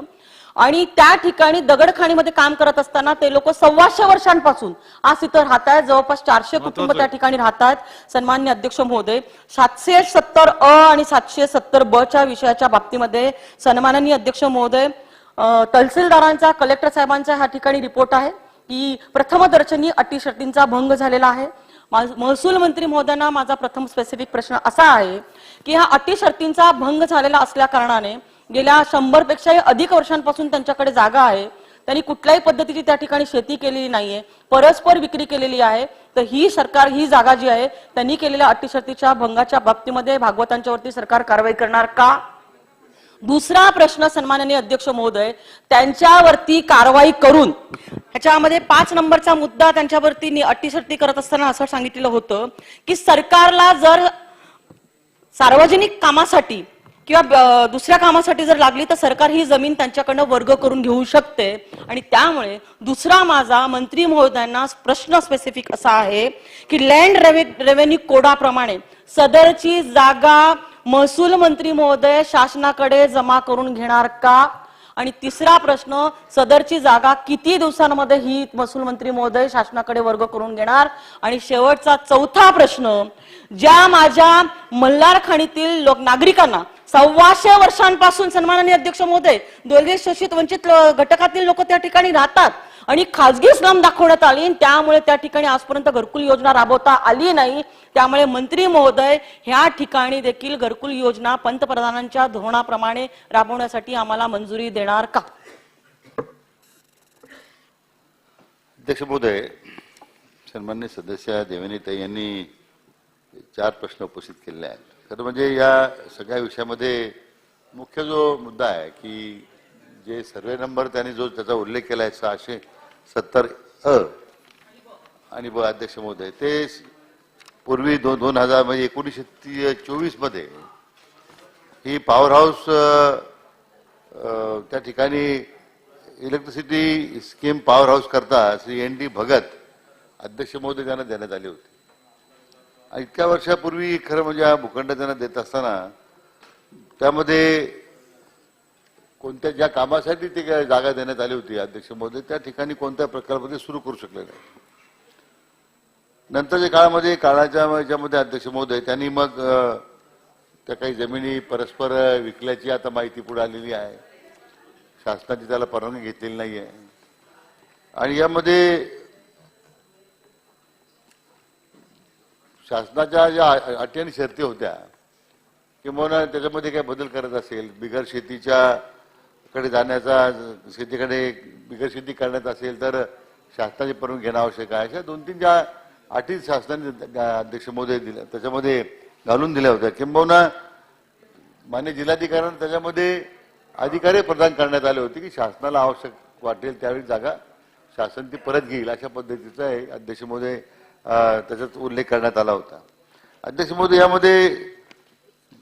आणि त्या ठिकाणी दगडखाणीमध्ये काम करत असताना ते लोक 125 वर्षांपासून आज तिथं राहत आहेत. जवळपास 400 कुटुंब त्या ठिकाणी राहतात. सन्माननीय अध्यक्ष महोदय, 770 आणि 770 च्या विषयाच्या बाबतीमध्ये सन्माननीय अध्यक्ष महोदय, तहसीलदारांचा कलेक्टर साहेबांचा ह्या ठिकाणी रिपोर्ट आहे की प्रथमदर्शनी अटी शर्तींचा भंग झालेला आहे. महसूल मंत्री महोदयांना माझा प्रथम स्पेसिफिक प्रश्न असा आहे की ह्या अटी शर्तींचा भंग झालेला असल्या कारणाने गेल्या 100 पेक्षाही अधिक वर्षांपासून त्यांच्याकडे जागा आहे. त्यांनी कुठल्याही पद्धतीची त्या ठिकाणी शेती केलेली नाहीये, परस्पर विक्री केलेली आहे. तर ही जागा जी आहे त्यांनी केलेल्या अटी शर्तीच्या भंगाच्या बाबतीमध्ये भागवतांच्यावरती सरकार कारवाई करणार का. दुसरा प्रश्न सन्माननीय अध्यक्ष महोदय, त्यांच्यावरती कारवाई करून ह्याच्यामध्ये 5 नंबरचा मुद्दा त्यांच्यावरती अटी शर्ती करत असताना असं सांगितलेलं होतं की सरकारला जर सार्वजनिक कामासाठी किंवा दुसऱ्या कामासाठी जर लागली तर सरकार ही जमीन त्यांच्याकडनं वर्ग करून घेऊ शकते. आणि त्यामुळे दुसरा माझा मंत्री महोदयांना प्रश्न स्पेसिफिक असा आहे की लँड रेव्हेन्यू कोडाप्रमाणे सदरची जागा महसूल मंत्री महोदय शासनाकडे जमा करून घेणार का. आणि तिसरा प्रश्न, सदरची जागा किती दिवसांमध्ये ही महसूल मंत्री महोदय शासनाकडे वर्ग करून घेणार. आणि शेवटचा 4था प्रश्न, ज्या माझ्या मल्हारखाणीतील नागरिकांना 125 वर्षांपासून सन्माननीय अध्यक्ष महोदय दलित शोषित वंचित घटकातील लोक त्या ठिकाणी राहतात
आणि खासगी स्लम दाखवण्यात आली आणि त्यामुळे त्या ठिकाणी आजपर्यंत घरकुल योजना राबवता आली नाही. त्यामुळे मंत्री महोदय, ह्या ठिकाणी देखील घरकुल योजना पंतप्रधानांच्या धोरणाप्रमाणे राबवण्यासाठी आम्हाला मंजुरी देणार का?
अध्यक्ष महोदय, सन्मान्य सदस्य देवेनीताई यांनी 4 प्रश्न उपस्थित केलेले आहेत. खरं म्हणजे या सगळ्या विषयामध्ये मुख्य जो मुद्दा आहे की जे सर्वे नंबर त्यांनी जो त्याचा उल्लेख केला आहे 670 आणि ब अध्यक्ष महोदय, ते पूर्वी 2000 म्हणजे 1924 मध्ये ही पॉवर हाऊस त्या ठिकाणी इलेक्ट्रिसिटी स्कीम पॉवर हाऊस करता श्री ND भगत अध्यक्ष महोदय त्यांना देण्यात आली होती. इतक्या वर्षापूर्वी खरं म्हणजे हा भूखंड त्यांना देत असताना त्यामध्ये कोणत्या ज्या कामासाठी ती जागा देण्यात आली होती अध्यक्ष महोदय, त्या ठिकाणी कोणत्या प्रकल्प ते सुरू करू शकले नाही. नंतरच्या काळामध्ये याच्यामध्ये अध्यक्ष महोदय त्यांनी मग त्या काही जमिनी परस्पर विकल्याची आता माहिती पुढे आलेली आहे. शासनाची त्याला परवानगी घेतलेली नाही आहे. आणि यामध्ये शासनाच्या ज्या अटी आणि शर्ती होत्या किंवा त्याच्यामध्ये काही बदल करत असेल, बिगर शेतीच्या कडे जाण्याचा, शेतीकडे बिगर शेती करण्यात असेल तर शासनाची परवानगी घेणं आवश्यक आहे, अशा 2-3 ज्या अटी शासनाने अध्यक्ष महोदय दिल्या त्याच्यामध्ये घालून दिल्या होत्या. किंबहुना मान्य जिल्हाधिकाऱ्यांना त्याच्यामध्ये अधिकारी प्रदान करण्यात आले होते की शासनाला आवश्यक वाटेल त्यावेळी जागा शासन ती परत घेईल, अशा पद्धतीचा आहे अध्यक्ष महोदय त्याच्यात उल्लेख करण्यात आला होता. अध्यक्ष महोदय, यामध्ये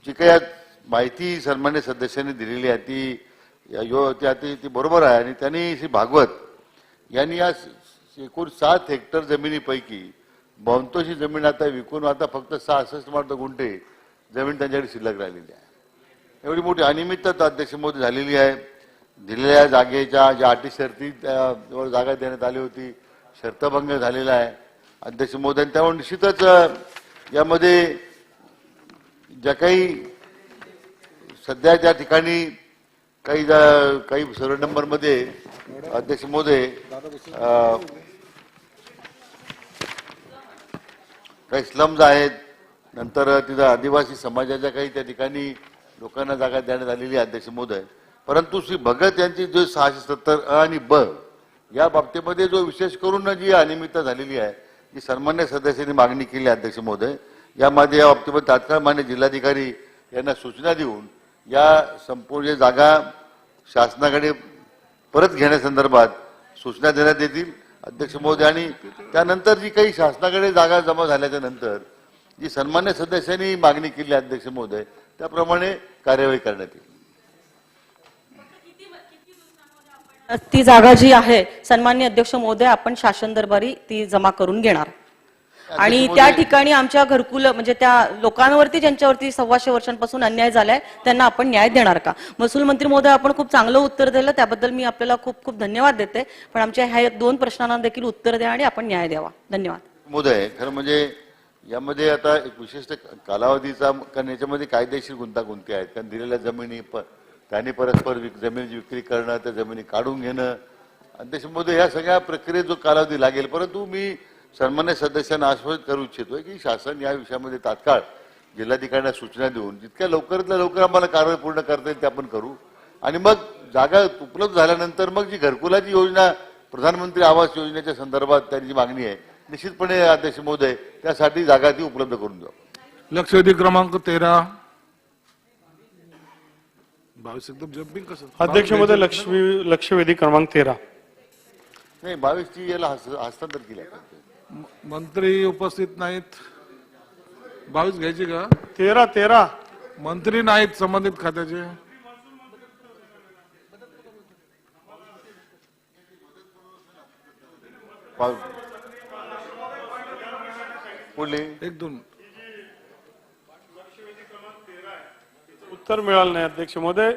जी काही माहिती सन्मान्य सदस्यांनी दिलेली आहे ती बरोबर आहे. आणि त्यांनी श्री भागवत यांनी या एकूण 7 हेक्टर जमिनीपैकी 52 जमीन आता विकून आता फक्त 66 गुंठे जमीन त्यांच्याकडे शिल्लक राहिलेली आहे. एवढी मोठी अनियमितता अध्यक्ष महोदय झालेली आहे. दिलेल्या जागेच्या ज्या अटी शर्ती जागा देण्यात आली होती, शर्तभंग झालेला आहे अध्यक्ष महोदय. त्यामुळे निश्चितच यामध्ये ज्या काही सध्या त्या ठिकाणी काही सर्वे नंबर मध्ये अध्यक्ष महोदय काही स्लम्स आहेत, नंतर तिथं आदिवासी समाजाच्या काही त्या ठिकाणी लोकांना जागा देण्यात आलेली आहे अध्यक्ष महोदय. परंतु श्री भगत यांची जो 670 आणि ब या बाबतीमध्ये जो विशेष करून जी अनियमितता झालेली आहे, जी सन्मान्य सदस्यांनी मागणी केली अध्यक्ष महोदय, यामध्ये या बाबतीमध्ये तात्काळ मान्य जिल्हाधिकारी यांना सूचना देऊन या संपूर्ण जागा शासनाकडे परत घेण्यासंदर्भात सूचना देण्यात येतील अध्यक्ष महोदय. आणि त्यानंतर जी काही शासनाकडे जागा जमा झाल्याच्या नंतर जी सन्मान्य सदस्यांनी मागणी केली अध्यक्ष महोदय, त्याप्रमाणे कार्यवाही करण्यात येईल.
ती जागा जी आहे सन्माननीय अध्यक्ष महोदय, आपण शासन दरबारी ती जमा करून घेणार आणि त्या ठिकाणी आमच्या घरकुल म्हणजे त्या लोकांवरती ज्यांच्यावरती 125 वर्षांपासून अन्याय झालाय त्यांना आपण न्याय देणार का? महसूल मंत्री महोदय, आपण खूप चांगलं उत्तर दिलं, त्याबद्दल मी आपल्याला खूप खूप धन्यवाद देते. पण आमच्या ह्या 2 प्रश्नांना देखील उत्तर द्या आणि आपण न्याय द्यावा. धन्यवाद.
महोदय, खरं म्हणजे यामध्ये आता एक विशिष्ट कालावधीचा, कारण याच्यामध्ये कायदेशीर गुंतागुंती आहेत. कारण दिलेल्या जमिनी त्यांनी परस्पर जमिनीची विक्री करणं, त्या जमिनी काढून घेणं अध्यक्ष महोदय, या सगळ्या प्रक्रियेत जो कालावधी लागेल. परंतु मी सन्मान्य सदस्यांना आश्वासित करू इच्छितोय की शासन या विषयामध्ये तात्काळ जिल्हाधिकाऱ्यांना सूचना देऊन जितक्या लवकरातल्या लवकर आम्हाला कारवाई पूर्ण करता येईल ते आपण करू. आणि मग जागा उपलब्ध झाल्यानंतर मग जी घरकुलाची योजना प्रधानमंत्री आवास योजनेच्या संदर्भात त्यांची मागणी आहे, निश्चितपणे अध्यक्ष महोदय त्यासाठी जागा ती उपलब्ध करून द्या.
लक्षवेधी क्रमांक 13.
अध्यक्ष महोदय, लक्षवेधी क्रमांक 13.
नाही, 22 ची याला हस्तांतर केले.
मंत्री उपस्थित नाहीत. 22 घ्यायची का?
13
मंत्री नाहीत संबंधित खात्याचे.
पुढले
1-2
उत्तर मिळालं नाही अध्यक्ष महोदय.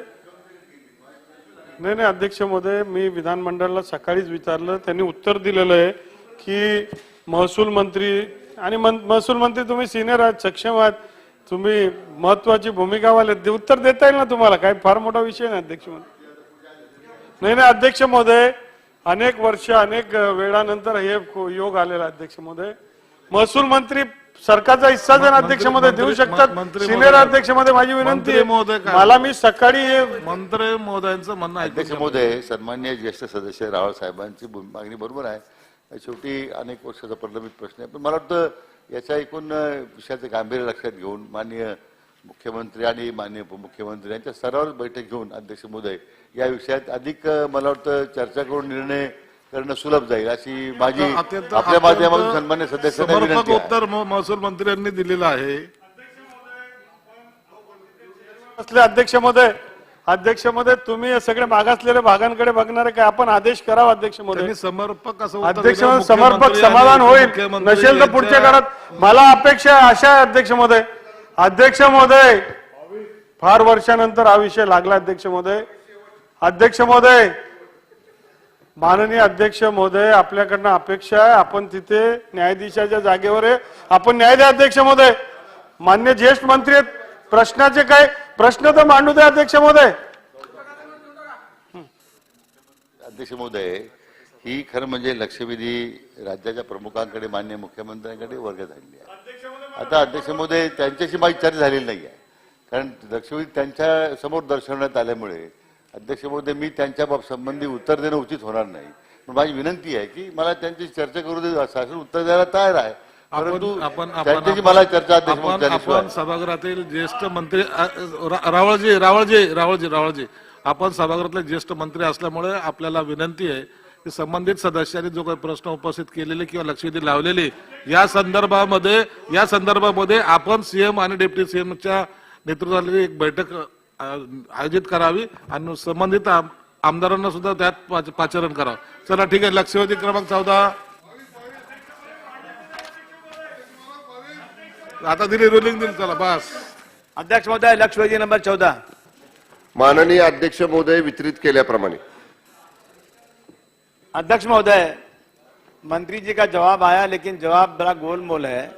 नाही अध्यक्ष महोदय, मी विधानमंडळाला सकाळीच विचारलं, त्यांनी उत्तर दिलेलं आहे की महसूल मंत्री आणि महसूल मंत्री तुम्ही सिनियर आहात, सक्षम आहात, तुम्ही महत्वाची भूमिका वाले, उत्तर देता येईल ना तुम्हाला, काय फार मोठा विषय नाही अध्यक्ष महोदय. नाही अध्यक्ष महोदय,
अनेक वर्ष अनेक वेळानंतर हे योग आलेला अध्यक्ष महोदय. महसूल मंत्री सरकारचा हिस्सा जर अध्यक्ष महोदय देऊ शकतात. सिनियर अध्यक्ष महोदय माझी विनंती आहे. मला मी सकाळी
मंत्री महोदयांचं म्हणणं
अध्यक्ष महोदय, सन्मान्य ज्येष्ठ सदस्य रावळ साहेबांची मागणी बरोबर आहे. शेवटी अनेक वर्षाचा प्रलंबित प्रश्न आहे, पण मला वाटतं याच्या एकूण विषयाचं गांभीर्य लक्षात घेऊन माननीय मुख्यमंत्री आणि माननीय उपमुख्यमंत्री यांच्या स्तरावर बैठक घेऊन अध्यक्ष महोदय या विषयात अधिक मला वाटतं चर्चा करून निर्णय करणं सुलभ जाईल अशी माझी आपल्या माध्यमातून सन्मान्य सदस्यांना विनंती आहे.
उत्तर महसूल मंत्र्यांनी दिलेलं आहे.
अध्यक्ष महोदय तुम्ही सगळे मागासलेल्या भागांकडे बघणारे काय आपण आदेश करावा अध्यक्ष महोदय.
समर्पक असं
अध्यक्ष महोदय समर्पक समाधान होईल. नसेल तर पुढच्या काळात मला अपेक्षा अशा आहे अध्यक्ष महोदय. अध्यक्ष महोदय फार वर्षानंतर हा विषय लागला अध्यक्ष महोदय. अध्यक्ष महोदय, माननीय अध्यक्ष महोदय, आपल्याकडनं अपेक्षा आहे आपण तिथे न्यायाधीशाच्या जागेवर आहे, आपण न्याय द्या अध्यक्ष महोदय. मान्य ज्येष्ठ मंत्री आहेत, प्रश्नाचे काय प्रश्न तर मांडू द्या अध्यक्ष महोदय.
अध्यक्ष महोदय, ही खरं म्हणजे लक्षवेधी राज्याच्या प्रमुखांकडे माननीय मुख्यमंत्र्यांकडे वर्ग झालेली आहे. आता अध्यक्ष महोदय त्यांच्याशी माझी चर्चा झालेली नाही आहे, कारण लक्षवेधी त्यांच्या समोर दर्शवण्यात आल्यामुळे अध्यक्ष महोदय मी त्यांच्या संबंधी उत्तर देणं उचित होणार नाही. पण माझी विनंती आहे की मला त्यांची चर्चा करू दे. शासन उत्तर द्यायला तयार आहे, परंतु त्यांच्याशी मला चर्चा अध्यक्ष
आपण सभागृहातील ज्येष्ठ मंत्री रावळजी आपण सभागृहातले ज्येष्ठ मंत्री असल्यामुळे आपल्याला विनंती आहे की संबंधित सदस्यांनी जो काही प्रश्न उपस्थित केलेले किंवा लक्षवेधी लावलेले या संदर्भामध्ये आपण सीएम आणि डेप्युटी सीएमच्या नेतृत्वाखाली एक बैठक आयोजित करावी आणि संबंधित आमदारांना सुद्धा त्यात पाचारण करावं. चला ठीक आहे. लक्षवेधी क्रमांक 14 आता दिली रुलिंग दिली. चला बस.
अध्यक्ष महोदय, लक्षवेधी नंबर 14
माननीय अध्यक्ष महोदय वितरित केल्याप्रमाणे.
अध्यक्ष महोदय, मंत्री जी का जवाब आया लेकिन जवाब बड़ा गोलमोल है.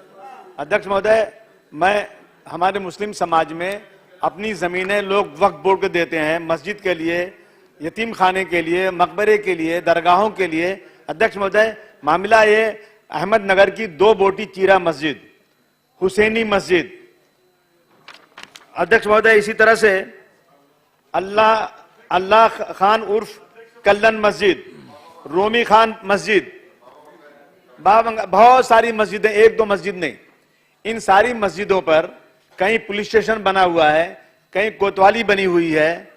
अध्यक्ष महोदय, मैं हमारे मुस्लिम समाज में अपनी जमीनें लोग वक्फ बोर्ड को देते हैं, मस्जिद के लिए, यतीम खाने के लिए, मकबरे के लिए, दरगाहों के लिए. अध्यक्ष महोदय, मामला ये अहमदनगर की 2 बोटी चीरा मस्जिद, हुसैनी मस्जिद. अध्यक्ष महोदय, इसी तरह से अल्लाह खान उर्फ कल्लन मस्जिद, रोमी खान मस्जिद, बहुत सारी मस्जिदें, 1-2 मस्जिद नहीं. इन सारी मस्जिदों पर कहीं पुलिस स्टेशन बना हुआ है, कहीं कोतवाली बनी हुई है,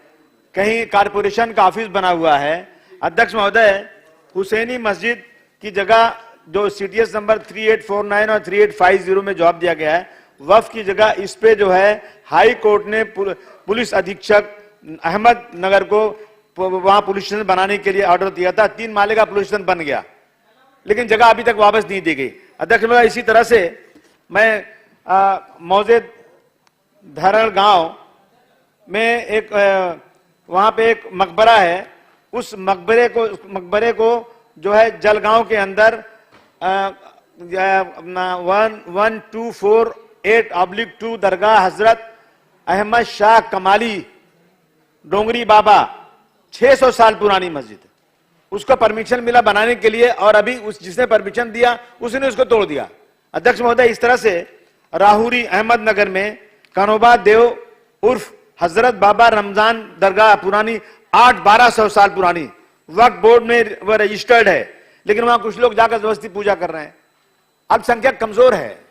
कहीं कारपोरेशन का ऑफिस बना हुआ है. अध्यक्ष महोदय, हुसैनी मस्जिद की जगह जो सीटीएस नंबर 3849 और 3850 में जवाब दिया गया है, वक्फ की जगह इस पे जो है हाई कोर्ट ने पुलिस अधीक्षक अहमदनगर को वहां पुलिस स्टेशन बनाने के लिए ऑर्डर दिया था. 3 माले का पुलिस स्टेशन बन गया, लेकिन जगह अभी तक वापस नहीं दी गई. अध्यक्ष महोदय, इसी तरह से मैं मौजूद धरल गांव में एक वहां पे एक मकबरा है. उस मकबरे को जो है जलगांव के अंदर 1248/2 दरगाह हजरत अहमद शाह कमाली डोंगरी बाबा 600 साल पुरानी मस्जिद, उसको परमिशन मिला बनाने के लिए और अभी जिसने परमिशन दिया उसने उसको तोड़ दिया. अध्यक्ष महोदय, इस तरह से राहुरी अहमदनगर में कनोबा देव उर्फ हजरत बाबा रमजान दरगाह पुरानी 800-1200 साल पुरानी, वक्फ बोर्ड में वह रजिस्टर्ड है, लेकिन वहां कुछ लोग जाकर जबरदस्ती पूजा कर रहे हैं. अल्पसंख्यक कमजोर है,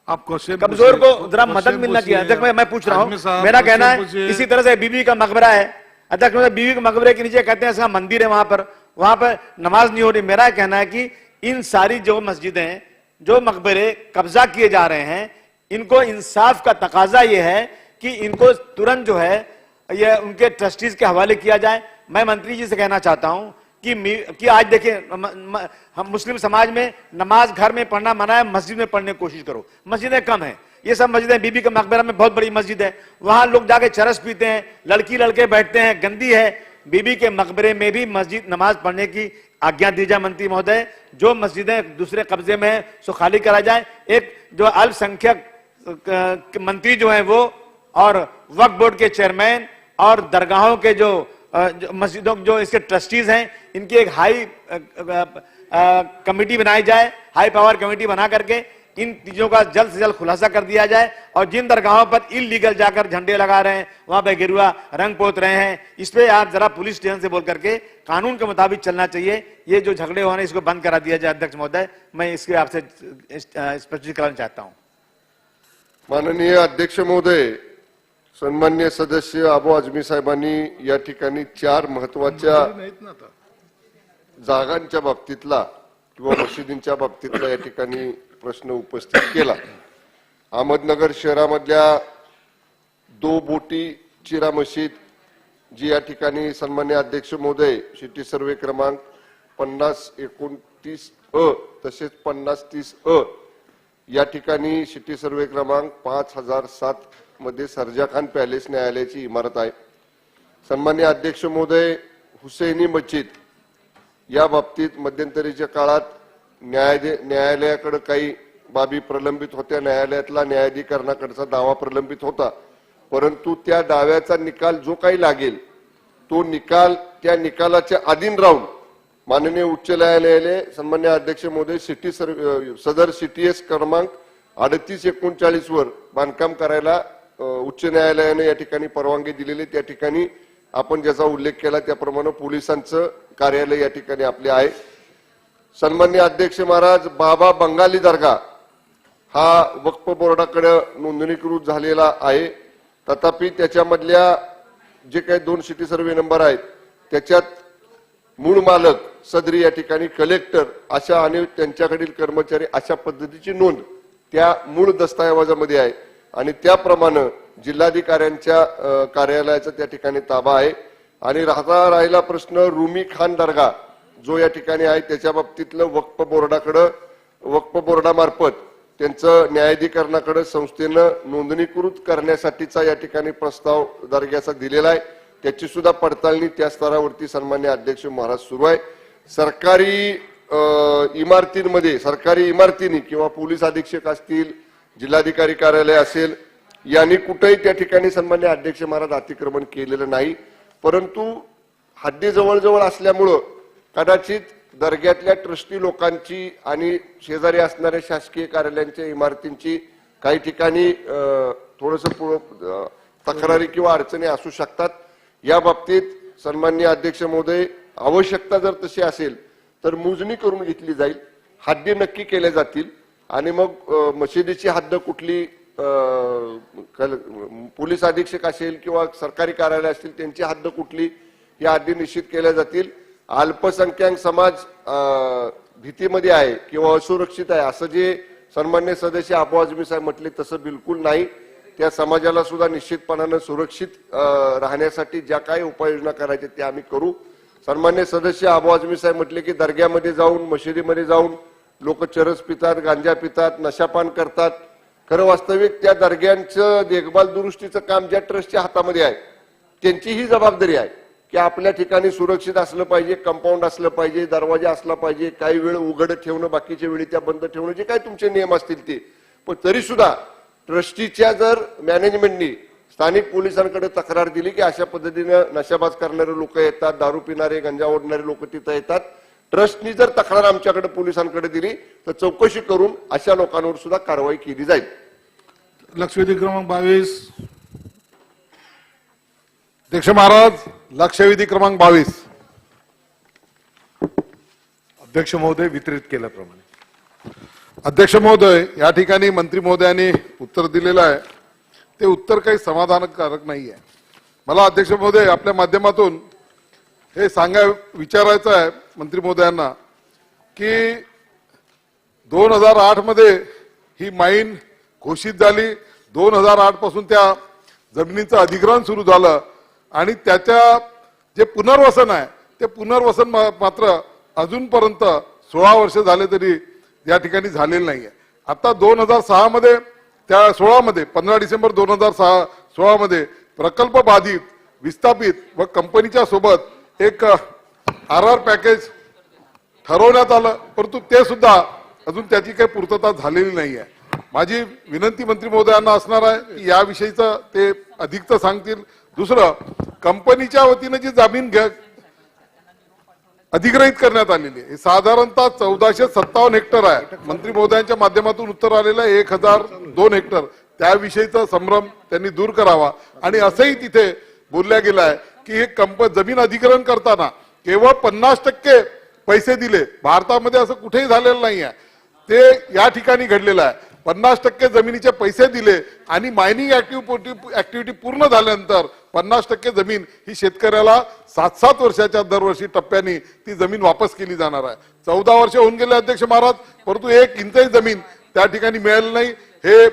आप
कमजोर को जरा मदद मिलना चाहिए. अध्यक्ष मैं पूछ रहा हूं, मेरा कहना है इसी तरह से बीबी का मकबरा है. अध्यक्ष बीबी के मकबरे के नीचे कहते हैं इसका मंदिर है, वहां पर नमाज नहीं हो रही. मेरा कहना है कि इन सारी जो मस्जिदें, जो मकबरे कब्जा किए जा रहे हैं, इनको इंसाफ का तकाजा ये है कि इनको तुरंत जो है ये उनके ट्रस्टीज के हवाले किया जाए. मैं मंत्री जी से कहना चाहता हूं कि आज देखिए हम मुस्लिम समाज में नमाज घर में पढ़ना मना है, मस्जिद में पढ़ने की कोशिश करो. मस्जिदें कम है, ये सब मस्जिदें. बीबी का मकबरा में बहुत बड़ी मस्जिद है, वहां लोग जाके चरस पीते हैं, लड़के बैठते हैं, गंदी है. बीबी के मकबरे में भी मस्जिद नमाज पढ़ने की आज्ञा दी जाए. मंत्री महोदय, जो मस्जिदें दूसरे कब्जे में है सो खाली करा जाए. एक जो अल्पसंख्यक मंत्री जो है वो और वक्फ बोर्ड के चेयरमैन और दरगाहों के जो मस्जिदों जो इसके ट्रस्टीज हैं इनकी एक हाई कमेटी बनाई जाए, हाई पावर कमेटी बना करके इन चीजों का जल्द से जल्द खुलासा कर दिया जाए। और जिन दरगाहों पर इलीगल जाकर झंडे लगा रहे हैं, वहां पे गिरुआ रंग पोत रहे हैं, इस पे आप जरा पुलिस स्टेशन से बोल करके कानून के मुताबिक चलना चाहिए। ये जो झगड़े हो रहे हैं इसको बंद करा दिया जाए। अध्यक्ष महोदय, मैं इसके आपसे स्पष्टीकरण चाहता हूं।
माननीय अध्यक्ष महोदय, सन्मान्य सदस्य अबू आझमी साहेबांनी या ठिकाणी 4 महत्वाच्या जागांच्या बाबतीतला किंवा मशिदींच्या बाबतीतला या ठिकाणी प्रश्न उपस्थित केला। अहमदनगर शहरामधल्या 2 बोटी चिरा मशीद जी या ठिकाणी सन्मान्य अध्यक्ष महोदय सिटी सर्वे क्रमांक 5029 अ तसेच 5030 अ या ठिकाणी सिटी सर्वे क्रमांक 5007 मध्ये सरजा खान पॅलेस न्यायालयाची इमारत आहे। सन्मान्य अध्यक्ष महोदय, हुसैनी मस्जिद या बाबतीत मध्यंतरीच्या काळात न्यायालयाकडे काही बाबी प्रलंबित होत्या। न्यायालयातला न्यायाधिकरणाकडचा दावा प्रलंबित होता, परंतु त्या दाव्याचा निकाल जो काही लागेल तो निकाल त्या निकालाच्या अधीन राहून माननीय उच्च न्यायालयाने सन्मान्य अध्यक्ष महोदय सदर सीटीएस क्रमांक 3839 वर बांधकाम करायला उच्च न्यायालयाने या ठिकाणी परवानगी दिलेली। त्या ठिकाणी आपण ज्याचा उल्लेख केला त्याप्रमाणे पोलिसांचं कार्यालय या ठिकाणी आपले आहे। सन्मान्य अध्यक्ष महाराज, बाबा बंगाली दर्गा हा वक्फ बोर्डाकडे नोंदणीकृत झालेला आहे, तथापि त्याच्यामधल्या जे काही 2 सिटी सर्वे नंबर आहेत त्याच्यात मूळ मालक सदरी या ठिकाणी कलेक्टर अशा आणि त्यांच्याकडील कर्मचारी अशा पद्धतीची नोंद त्या मूळ दस्तऐवजामध्ये आहे आणि त्याप्रमाणे जिल्हाधिकाऱ्यांच्या कार्यालयाचा त्या ठिकाणी ताबा आहे। आणि राहिला प्रश्न रुमी खान दर्गा जो या ठिकाणी आहे त्याच्या बाबतीतलं वक्फ बोर्डामार्फत त्यांचं न्यायाधिकरणाकडे संस्थेनं नोंदणीकृत करण्यासाठीचा या ठिकाणी प्रस्ताव दर्ग्याचा दिलेला आहे। त्याची सुद्धा पडताळणी त्या स्तरावरती सन्मान्य अध्यक्ष महाराज सुरू आहे। सरकारी इमारतींनी किंवा पोलीस अधीक्षक असतील, जिल्हाधिकारी कार्यालय असेल, यांनी कुठेही त्या ठिकाणी सन्मान्य अध्यक्ष महाराज अतिक्रमण केलेलं नाही, परंतु हद्दी जवळजवळ असल्यामुळं कदाचित दर्ग्यातल्या ट्रस्टी लोकांची आणि शेजारी असणाऱ्या शासकीय कार्यालयांच्या इमारतींची काही ठिकाणी थोडंसं तक्रारी किंवा अडचणी असू शकतात। या बाबतीत सन्मान्य अध्यक्ष महोदय, आवश्यकता जर तशी असेल तर मोजणी करून घेतली जाईल, हद्दी नक्की केल्या जातील आणि मग मशिदीची हद्द कुठली पोलीस अधीक्षक असेल किंवा सरकारी कार्यालय असतील त्यांची हद्द कुठली या हद्दी निश्चित केल्या जातील। अल्पसंख्याक समाज भीतीमध्ये आहे किंवा असुरक्षित आहे असं जे सन्मान्य सदस्य अबू आझमी साहेब म्हटले तसं बिलकुल नाही। त्या समाजाला सुद्धा निश्चितपणाने सुरक्षित राहण्यासाठी ज्या काही उपाययोजना करायच्या त्या आम्ही करू। सन्मान्य सदस्य अबू आझमी साहेब म्हटले की दर्ग्यामध्ये जाऊन मशिदीमध्ये जाऊन लोक चरस पितात, गांजा पितात, नशापान करतात। खरं वास्तविक त्या दर्ग्यांचं देखभाल दुरुस्तीचं काम ज्या ट्रस्टच्या हातामध्ये आहे त्यांची ही जबाबदारी आहे की आपल्या ठिकाणी सुरक्षित असलं पाहिजे, कंपाऊंड असलं पाहिजे, दरवाजा असला पाहिजे, काही वेळ उघड ठेवणं, बाकीच्या वेळी त्या बंद ठेवणं, जे काही तुमचे नियम असतील ते। पण तरी सुद्धा ट्रस्टीच्या जर मॅनेजमेंटनी स्थानिक पोलिसांकडे तक्रार दिली की अशा पद्धतीने नशाबाज करणारे लोक येतात, दारू पिणारे, गांजा ओढणारे लोक तिथं येतात, ट्रस्टनी जर तक्रार आमच्याकडे पोलिसांकडे दिली तर चौकशी करून अशा लोकांवर सुद्धा कारवाई केली जाईल।
लक्षवेधी क्रमांक 22 अध्यक्ष महाराज, लक्षवेधी क्रमांक 22 अध्यक्ष महोदय वितरित केल्याप्रमाणे। अध्यक्ष महोदय, या ठिकाणी मंत्री महोदयांनी उत्तर दिलेलं आहे ते उत्तर काही समाधानकारक नाही आहे। मला अध्यक्ष महोदय आपल्या माध्यमातून हे विचारायचं आहे मंत्री महोदयांना की 2008 मध्ये ही माईन घोषित झाली, 2008 पासून त्या जमिनीचं अधिग्रहण सुरू झालं आणि त्याच्या जे पुनर्वसन आहे ते पुनर्वसन मात्र अजूनपर्यंत 16 वर्ष झाले तरी या ठिकाणी झालेलं नाहीये। आता 2006 मध्ये त्या 16 मध्ये 15 डिसेंबर 2016 मध्ये प्रकल्प बाधित, विस्थापित व कंपनीच्या सोबत एक RR पॅकेज ठरवण्यात आलं, परंतु ते सुद्धा अजून त्याची काही पूर्तता झालेली नाहीये। माझी विनंती मंत्री महोदयांना असणार आहे की याविषयीचं ते अधिकच सांगतील। दुसरं,
कंपनीच्या वतीने जी जमीन अधिग्रहित करण्यात आलेली आहे साधारणतः 1457 हेक्टर आहे. मंत्री महोदयांच्या माध्यमातून उत्तर आलेलं आहे 1002 हेक्टर. त्याविषयीचा संभ्रम त्यांनी दूर करावा. आणि असंही तिथे बोलल्या गेलं आहे की हे जमीन अधिग्रहण करताना केवळ 50% पैसे दिले. भारतामध्ये असं कुठेही झालेलं नाही आहे. ते या ठिकाणी घडलेलं आहे. 50% जमिनीचे पैसे दिले आणि मायनिंग ऍक्टिव्हिटी पूर्ण झाल्यानंतर 50% जमीन ही शेतकऱ्याला 7-7 वर्षाच्या दरवर्षी टप्प्याने ती जमीन वापस केली जाणार आहे. 14 वर्ष होऊन गेले अध्यक्ष महाराज, परंतु 1 इंचही जमीन त्या ठिकाणी मिळाली नाही. हे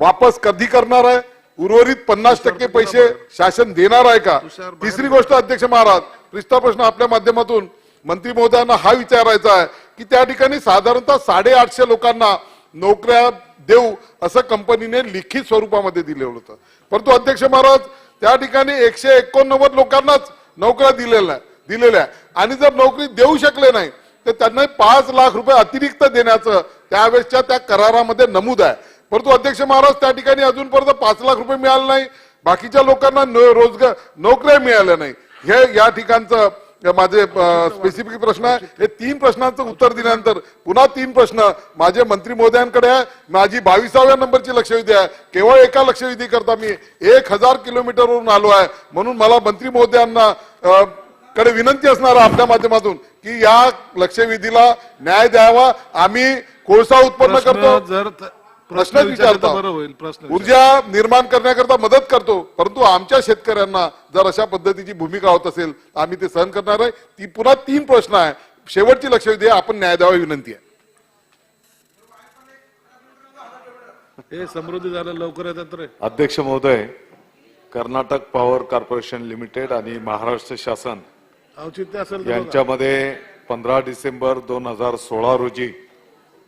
वापस कधी करणार आहे? उर्वरित 50% पैसे शासन देणार आहे का? तिसरी गोष्ट अध्यक्ष महाराज, तिसरा प्रश्न आपल्या माध्यमातून मंत्री महोदयांना हा विचारायचा आहे की त्या ठिकाणी साधारणतः 850 लोकांना नोकऱ्या देऊ असं कंपनीने लिखित स्वरूपामध्ये दिले होतं. परंतु अध्यक्ष महाराज त्या ठिकाणी 189 लोकांनाच नोकऱ्या दिलेल्या आणि जर नोकरी देऊ शकले नाही तर त्यांना 5 लाख रुपये अतिरिक्त देण्याचं त्यावेळेसच्या त्या करारामध्ये नमूद आहे. परंतु अध्यक्ष महाराज त्या ठिकाणी अजूनपर्यंत 5 लाख रुपये मिळाले नाही. बाकीच्या लोकांना रोजगार नोकऱ्या मिळाल्या नाही. हे या ठिकाणचं माझे स्पेसिफिक प्रश्न आहे. हे 3 प्रश्नांचं उत्तर दिल्यानंतर पुन्हा 3 प्रश्न माझे मंत्री महोदयांकडे आहे. माझी 22व्या नंबरची लक्षवेधी आहे. केवळ एका लक्षवेधी करता मी 1000 किलोमीटरवरून आलो आहे. म्हणून मला मंत्री महोदयांना कडे विनंती असणार आपल्या माध्यमातून की या लक्षवेधीला न्याय द्यावा. आम्ही कोळसा उत्पन्न करतो, प्रश्न विचारतो, ऊर्जा निर्माण करण्याकरता मदत करतो, परंतु आमच्या शेतकऱ्यांना जर अशा पद्धतीची भूमिका होत असेल तर आम्ही ते सहन करणार आहे. ती पुन्हा 3 प्रश्न आहे. शेवटची लक्षवेधी आहे, आपण न्याय द्यावा विनंती आहे.
हे समृद्धी झालं लवकर येतात रे.
अध्यक्ष महोदय, कर्नाटक पॉवर कॉर्पोरेशन लिमिटेड आणि महाराष्ट्र शासन
औचित्य असेल
यांच्यामध्ये 15 डिसेंबर 2016 रोजी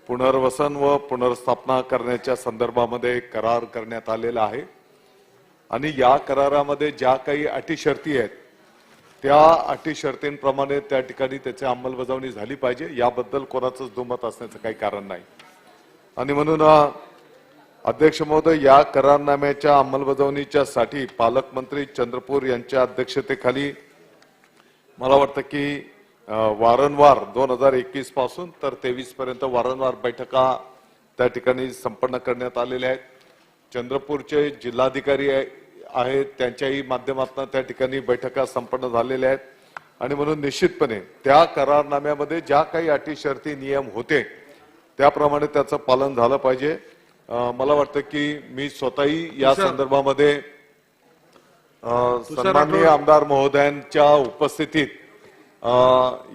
पुनर्वसन व पुनर्स्थापना करण्याच्या संदर्भामध्ये करार करण्यात आलेला आहे. आणि या करारामध्ये ज्या काही अटी शर्ती आहेत त्या अटी शर्तींप्रमाणे त्या ठिकाणी त्याची अंमलबजावणी झाली पाहिजे. याबद्दल कोणाचंच दुमत असण्याचं काही कारण नाही. आणि म्हणून अध्यक्ष महोदय, या करारनाम्याच्या अंमलबजावणीच्या साठी पालकमंत्री चंद्रपूर यांच्या अध्यक्षतेखाली मला वाटतं की वारंवार 2021 पासून तर 23 पर्यंत वारंवार बैठका त्या ठिकाणी संपन्न करण्यात आलेल्या आहेत. चंद्रपूरचे जिल्हाधिकारी आहेत त्यांच्याही माध्यमातून त्या ठिकाणी बैठका संपन्न झालेल्या आहेत. आणि म्हणून निश्चितपणे त्या करारनाम्यामध्ये ज्या काही अटी शर्ती नियम होते त्याप्रमाणे त्याचं पालन झालं पाहिजे. मला वाटतं की मी स्वतःही या संदर्भामध्ये सन्माननीय आमदार महोदयांच्या उपस्थितीत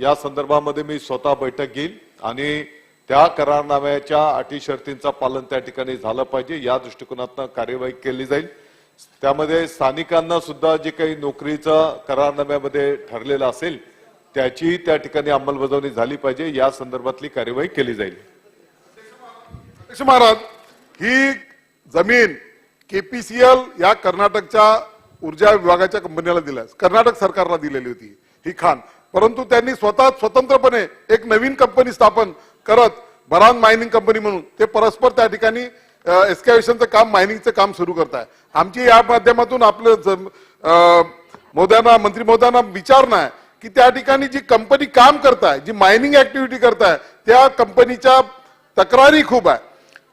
या संदर्भामध्ये मी स्वतः बैठक घेईल आणि त्या करारनाम्याच्या अटी शर्तींचं पालन त्या ठिकाणी झालं पाहिजे या दृष्टिकोनातून कार्यवाही केली जाईल. त्यामध्ये स्थानिकांना सुद्धा जे काही नोकरीचं करारनाम्यामध्ये ठरलेलं असेल त्याची त्या ठिकाणी अंमलबजावणी झाली पाहिजे या संदर्भातली कार्यवाही केली जाईल.
महाराज, ही जमीन KPCL या कर्नाटकच्या ऊर्जा विभागाच्या कंपनीला दिल्या, कर्नाटक सरकारला दिलेली होती ही खाण. परंतु त्यांनी स्वतः स्वतंत्रपणे एक नवीन कंपनी स्थापन करत बरान मायनिंग कंपनी म्हणून ते परस्पर त्या ठिकाणी एक्सकॅव्हेशनचं काम, मायनिंगचं काम सुरू करत आहे. आमची या माध्यमातून आपलं महोदयांना, मंत्री महोदयांना विचारणं आहे की त्या ठिकाणी जी कंपनी काम करताय, जी मायनिंग ऍक्टिव्हिटी करताय त्या कंपनीच्या तक्रारी खूप आहे.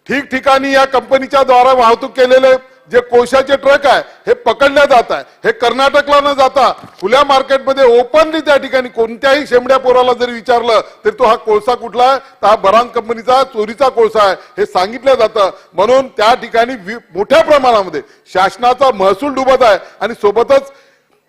ठिकठिकाणी या कंपनीच्या द्वारा वाहतूक केलेले जे कोळशाचे ट्रक आहे हे पकडल्या जात आहे. हे कर्नाटकला न जाता खुल्या मार्केटमध्ये ओपनली त्या ठिकाणी कोणत्याही शेमड्या पोराला जरी विचारलं तर तो हा कोळसा कुठला आहे तर हा बरान कंपनीचा चोरीचा कोळसा आहे हे सांगितलं जातं. म्हणून त्या ठिकाणी मोठ्या प्रमाणामध्ये शासनाचा महसूल डुबत आहे आणि सोबतच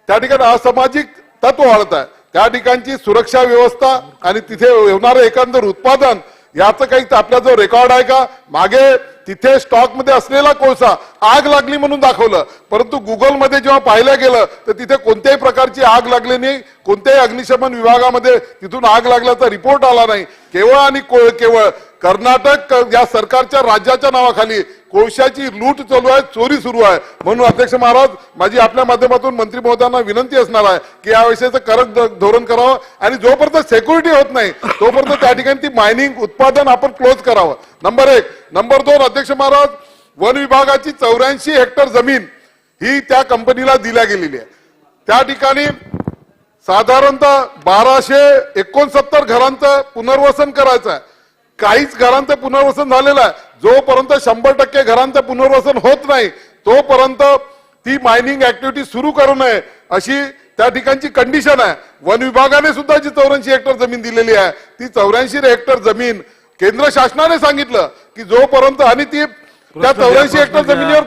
त्या ठिकाणी असामाजिक तत्व वाढत आहे. त्या ठिकाणची सुरक्षा व्यवस्था आणि तिथे होणारं एकंदर उत्पादन याचं काही आपल्याजवळ रेकॉर्ड आहे का? मागे तिथे स्टॉक मध्ये असलेला कोळसा आग लागली म्हणून दाखवलं, परंतु गुगलमध्ये जेव्हा पाहिलं गेलं तर तिथे कोणत्याही प्रकारची आग लागली नाही. कोणत्याही अग्निशमन विभागामध्ये तिथून आग लागल्याचा रिपोर्ट आला नाही. केवळ आणि केवळ कर्नाटक या सरकारच्या राज्याच्या नावाखाली कोळशाची लूट चालू आहे, चोरी सुरू आहे. म्हणून अध्यक्ष महाराज, माझी आपल्या माध्यमातून मंत्री महोदयांना विनंती असणार आहे की या विषयाचं कडक धोरण करावं आणि जोपर्यंत सिक्युरिटी होत नाही तोपर्यंत त्या ठिकाणी ती मायनिंग उत्पादन आपण क्लोज करावं. नंबर 1. नंबर 2, अध्यक्ष महाराज, वन विभागाची 84 हेक्टर जमीन ही त्या कंपनीला दिल्या गेलेली आहे. त्या ठिकाणी साधारणतः 1269 घरांचं पुनर्वसन करायचं आहे. काहीच घरांचं पुनर्वसन झालेलं आहे. जोपर्यंत 100% घरांचं पुनर्वसन होत नाही तोपर्यंत ती मायनिंग ऍक्टिव्हिटी सुरू करू नये अशी त्या ठिकाणची कंडिशन आहे. वन विभागाने सुद्धा जी 84 हेक्टर जमीन दिलेली आहे ती 84 हेक्टर जमीन केंद्र शासनाने सांगितलं की जोपर्यंत आणि ती त्या 84 हेक्टर जमिनीवर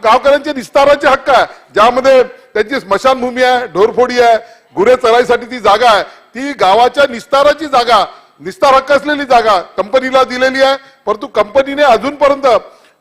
गावकऱ्यांचे निस्ताराचे हक्क आहे, ज्यामध्ये त्यांची स्मशानभूमी आहे, ढोरफोडी आहे, गुरे चराईसाठी ती जागा आहे. ती गावाच्या निस्ताराची जागा, निस्तार हक्क असलेली जागा कंपनीला दिलेली आहे. परंतु कंपनीने अजूनपर्यंत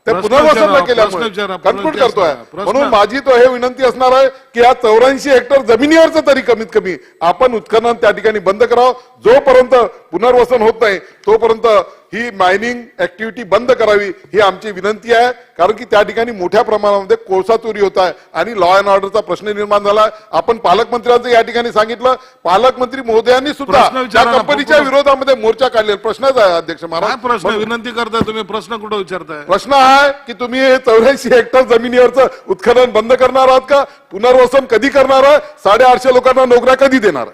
ते पुनर्वसन न केल्यामुळे कन्क्लूड करतोय. म्हणून माझी तो हे विनंती असणार आहे की या 84 हेक्टर जमिनीवरचं तरी कमीत कमी आपण उत्खनन त्या ठिकाणी बंद करावं. जोपर्यंत पुनर्वसन होत नाही तोपर्यंत ही मायनिंग ऍक्टिव्हिटी बंद करावी ही आमची विनंती आहे. कारण की त्या ठिकाणी मोठ्या प्रमाणामध्ये कोळसा चोरी होत आहे आणि लॉ अँड ऑर्डरचा प्रश्न निर्माण झाला. आपण पालकमंत्र्यांचं या ठिकाणी सांगितलं, पालकमंत्री महोदयांनी सुद्धा त्या कंपनीच्या विरोधामध्ये मोर्चा काढलेला. प्रश्नच आहे अध्यक्ष महाराज.
प्रश्न विनंती करताय तुम्ही, प्रश्न कुठं विचारताय?
प्रश्न आहे की तुम्ही 84 हेक्टर जमिनीवरचं उत्खनन बंद करणार आहात का? पुनर्वसन कधी करणार आहे? 850 लोकांना नोकऱ्या कधी देणार?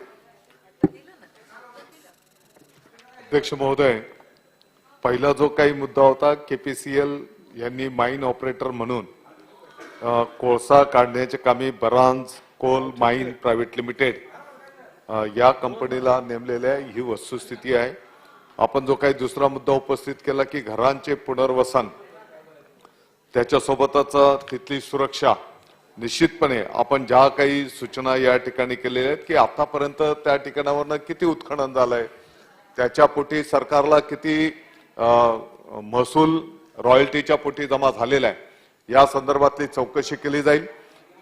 अध्यक्ष महोदय, पहिला जो काही मुद्दा होता, केपीसीएल यांनी माइन ऑपरेटर म्हणून कोळसा काढण्याचे कामी बरांज कोल माइन प्रायव्हेट लिमिटेड या कंपनीला नेमलेले आहे, ही वस्तुस्थिती आहे. आपण जो काही दुसरा मुद्दा उपस्थित केला की घरांचे पुनर्वसन, त्याच्यासोबतच तिथली सुरक्षा, निश्चितपणे आपण ज्या काही सूचना या ठिकाणी केलेल्या आहेत की आतापर्यंत त्या ठिकाणावरनं किती उत्खनन झालंय, त्याच्या पोटी सरकारला किती महसूल रॉयल्टीच्या पोटी जमा झालेला आहे, या संदर्भातली चौकशी केली जाईल.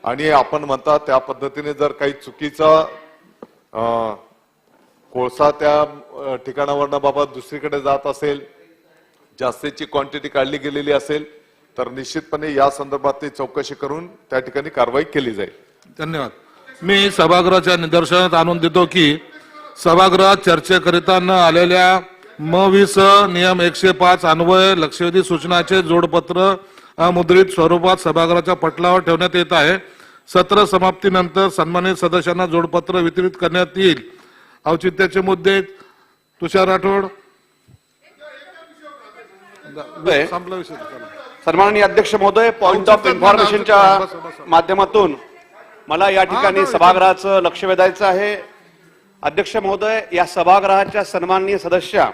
आणि आपण म्हणता त्या पद्धतीने जर काही चुकीचा कोळसा त्या ठिकाणावरनं बाबत दुसरीकडे जात असेल, जास्तीची क्वांटिटी काढली गेलेली असेल तर निश्चितपणे या संदर्भातली चौकशी करून त्या ठिकाणी कारवाई केली जाईल.
धन्यवाद. मी सभागृहाच्या निदर्शनात आणून देतो की सभागृहात चर्चेकरिता न आलेल्या म20 नियम 105 अन्वय लक्षवेधी सूचनाचे जोडपत्र अमुद्रित स्वरूपात सभागृहाच्या पटलावर ठेवण्यात येत आहे. सत्र समाप्तीनंतर सन्मानित सदस्यांना जोडपत्र वितरित करण्यात येईल. औचित्याचे मुद्दे तुषार राठोड. संपला विषय.
सन्माननीय अध्यक्ष महोदय, पॉइंट ऑफ इन्फॉर्मेशनच्या माध्यमातून मला या ठिकाणी सभागृहाचं लक्ष वेधायचं आहे. अध्यक्ष महोदय, या सभागृहाच्या सन्माननीय सदस्या